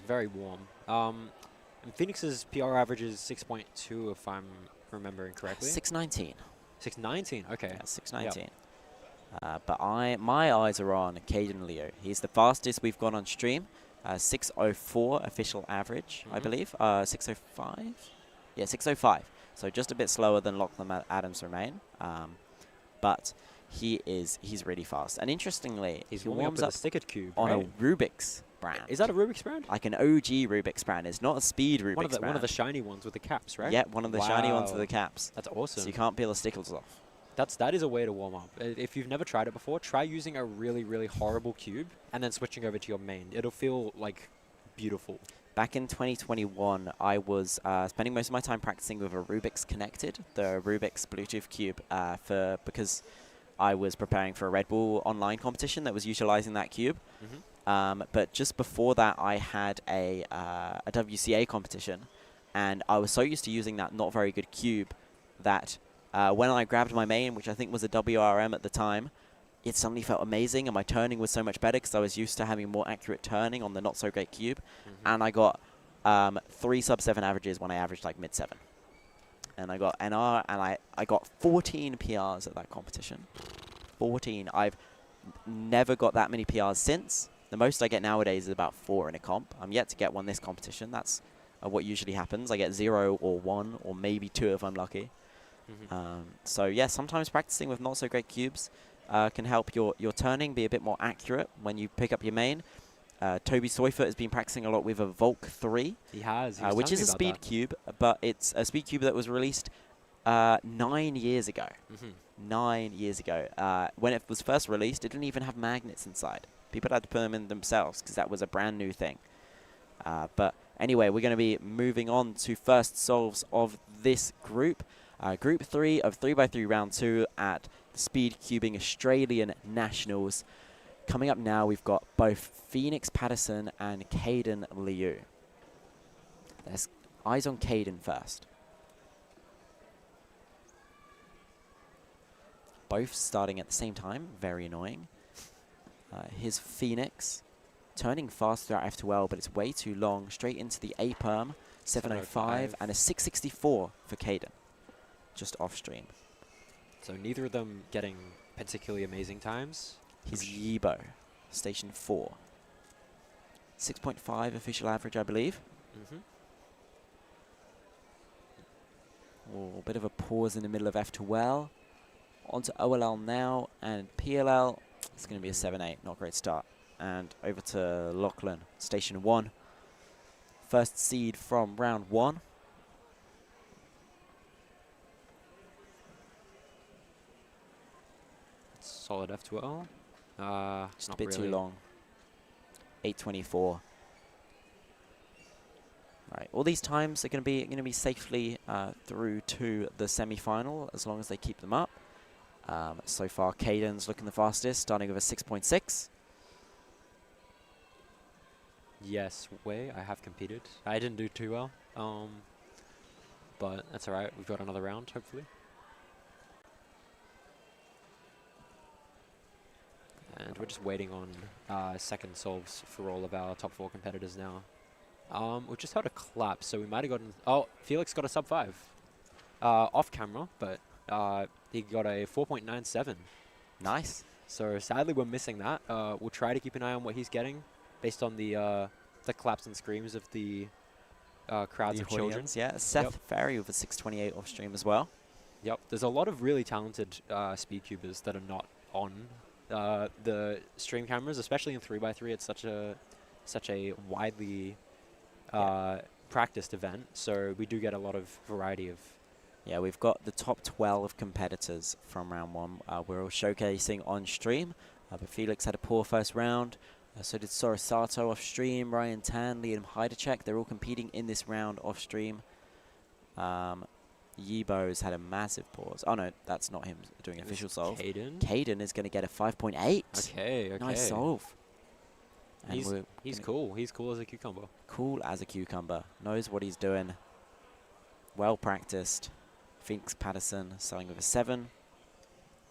Very warm. And Phoenix's PR average is 6.2, if I'm remembering correctly.
619.
619, okay.
Yeah, 619. But my eyes are on Caden Leo. He's the fastest we've got on stream. 604 official average, I believe. 605? Yeah, 605. So just a bit slower than Lachlan Adams Remain. But he's really fast. And interestingly, he warms up
a sticker cube
on a Rubik's brand.
Is that a Rubik's brand?
Like an OG Rubik's brand. It's not a speed Rubik's brand.
One of the shiny ones with the caps, right?
Yeah, one of the shiny ones with the caps.
That's awesome.
So you can't peel the stickles off.
That is a way to warm up. If you've never tried it before, try using a really, really horrible cube and then switching over to your main. It'll feel like beautiful.
Back in 2021, I was spending most of my time practicing with a Rubik's Connected, the Rubik's Bluetooth cube, because I was preparing for a Red Bull online competition that was utilizing that cube. But just before that, I had a WCA competition, and I was so used to using that not very good cube that when I grabbed my main, which I think was a WRM at the time, it suddenly felt amazing, and my turning was so much better because I was used to having more accurate turning on the not-so-great cube. And I got 3 sub-7 averages when I averaged like mid-7. And I got NR, and I got 14 PRs at that competition. 14. I've never got that many PRs since. The most I get nowadays is about 4 in a comp. I'm yet to get one this competition. That's what usually happens. I get 0 or 1 or maybe 2 if I'm lucky. So yeah, sometimes practicing with not-so-great cubes can help your turning be a bit more accurate when you pick up your main. Toby Soyfoot has been practicing a lot with a Volk 3.
He has.
Which is a speed cube, but it's a speed cube that was released 9 years ago. 9 years ago. When it was first released, it didn't even have magnets inside. People had to put them in themselves because that was a brand new thing. But anyway, we're going to be moving on to first solves of this group. Group 3 of 3x3 round 2 at the Speed Cubing Australian Nationals. Coming up now, we've got both Pyraminx Patterson and Caden Liu. There's eyes on Caden first. Both starting at the same time, very annoying. His Phoenix turning fast throughout F2L, but it's way too long. Straight into the A perm, 705, and a 664 for Caden, just off stream.
So neither of them getting particularly amazing times.
His Yibo, station 4. 6.5 official average, I believe. Oh, a bit of a pause in the middle of F2L. Onto OLL now, and PLL, it's going to be a 7-8, not a great start. And over to Lachlan, station 1. First seed from round 1.
Solid F2L.
Just a bit too long. 8:24. Right, all these times are going to be safely through to the semi-final as long as they keep them up. So far, Caden's looking the fastest, starting with a 6.6.
Yes, I have competed. I didn't do too well, but that's all right. We've got another round, hopefully. And we're just waiting on second solves for all of our top 4 competitors now. We've just had a clap, so we might have gotten... Oh, Felix got a sub 5 off camera, but he got a 4.97.
Nice.
So sadly, we're missing that. We'll try to keep an eye on what he's getting based on the claps and screams of the crowds of children.
Yeah, Seth Ferry with a 628 off stream as well.
Yep, there's a lot of really talented speed cubers that are not on the stream cameras, especially in 3x3. It's such a widely practiced event, so we do get a lot of variety of.
Yeah, we've got the top 12 competitors from round 1. We're all showcasing on stream, but Felix had a poor first round. So did Sorisato off stream, Ryan Tan, Liam Heidechek. They're all competing in this round off stream. Yibo's had a massive pause. Oh no, that's not him doing official solve. Caden is going to get a 5.8.
Okay.
Nice solve. And
he's cool. He's cool as a cucumber.
Cool as a cucumber. Knows what he's doing. Well practiced. Pyraminx Patterson starting with a 7.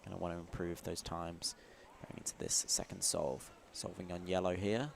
Going to want to improve those times going into this second solve. Solving on yellow here.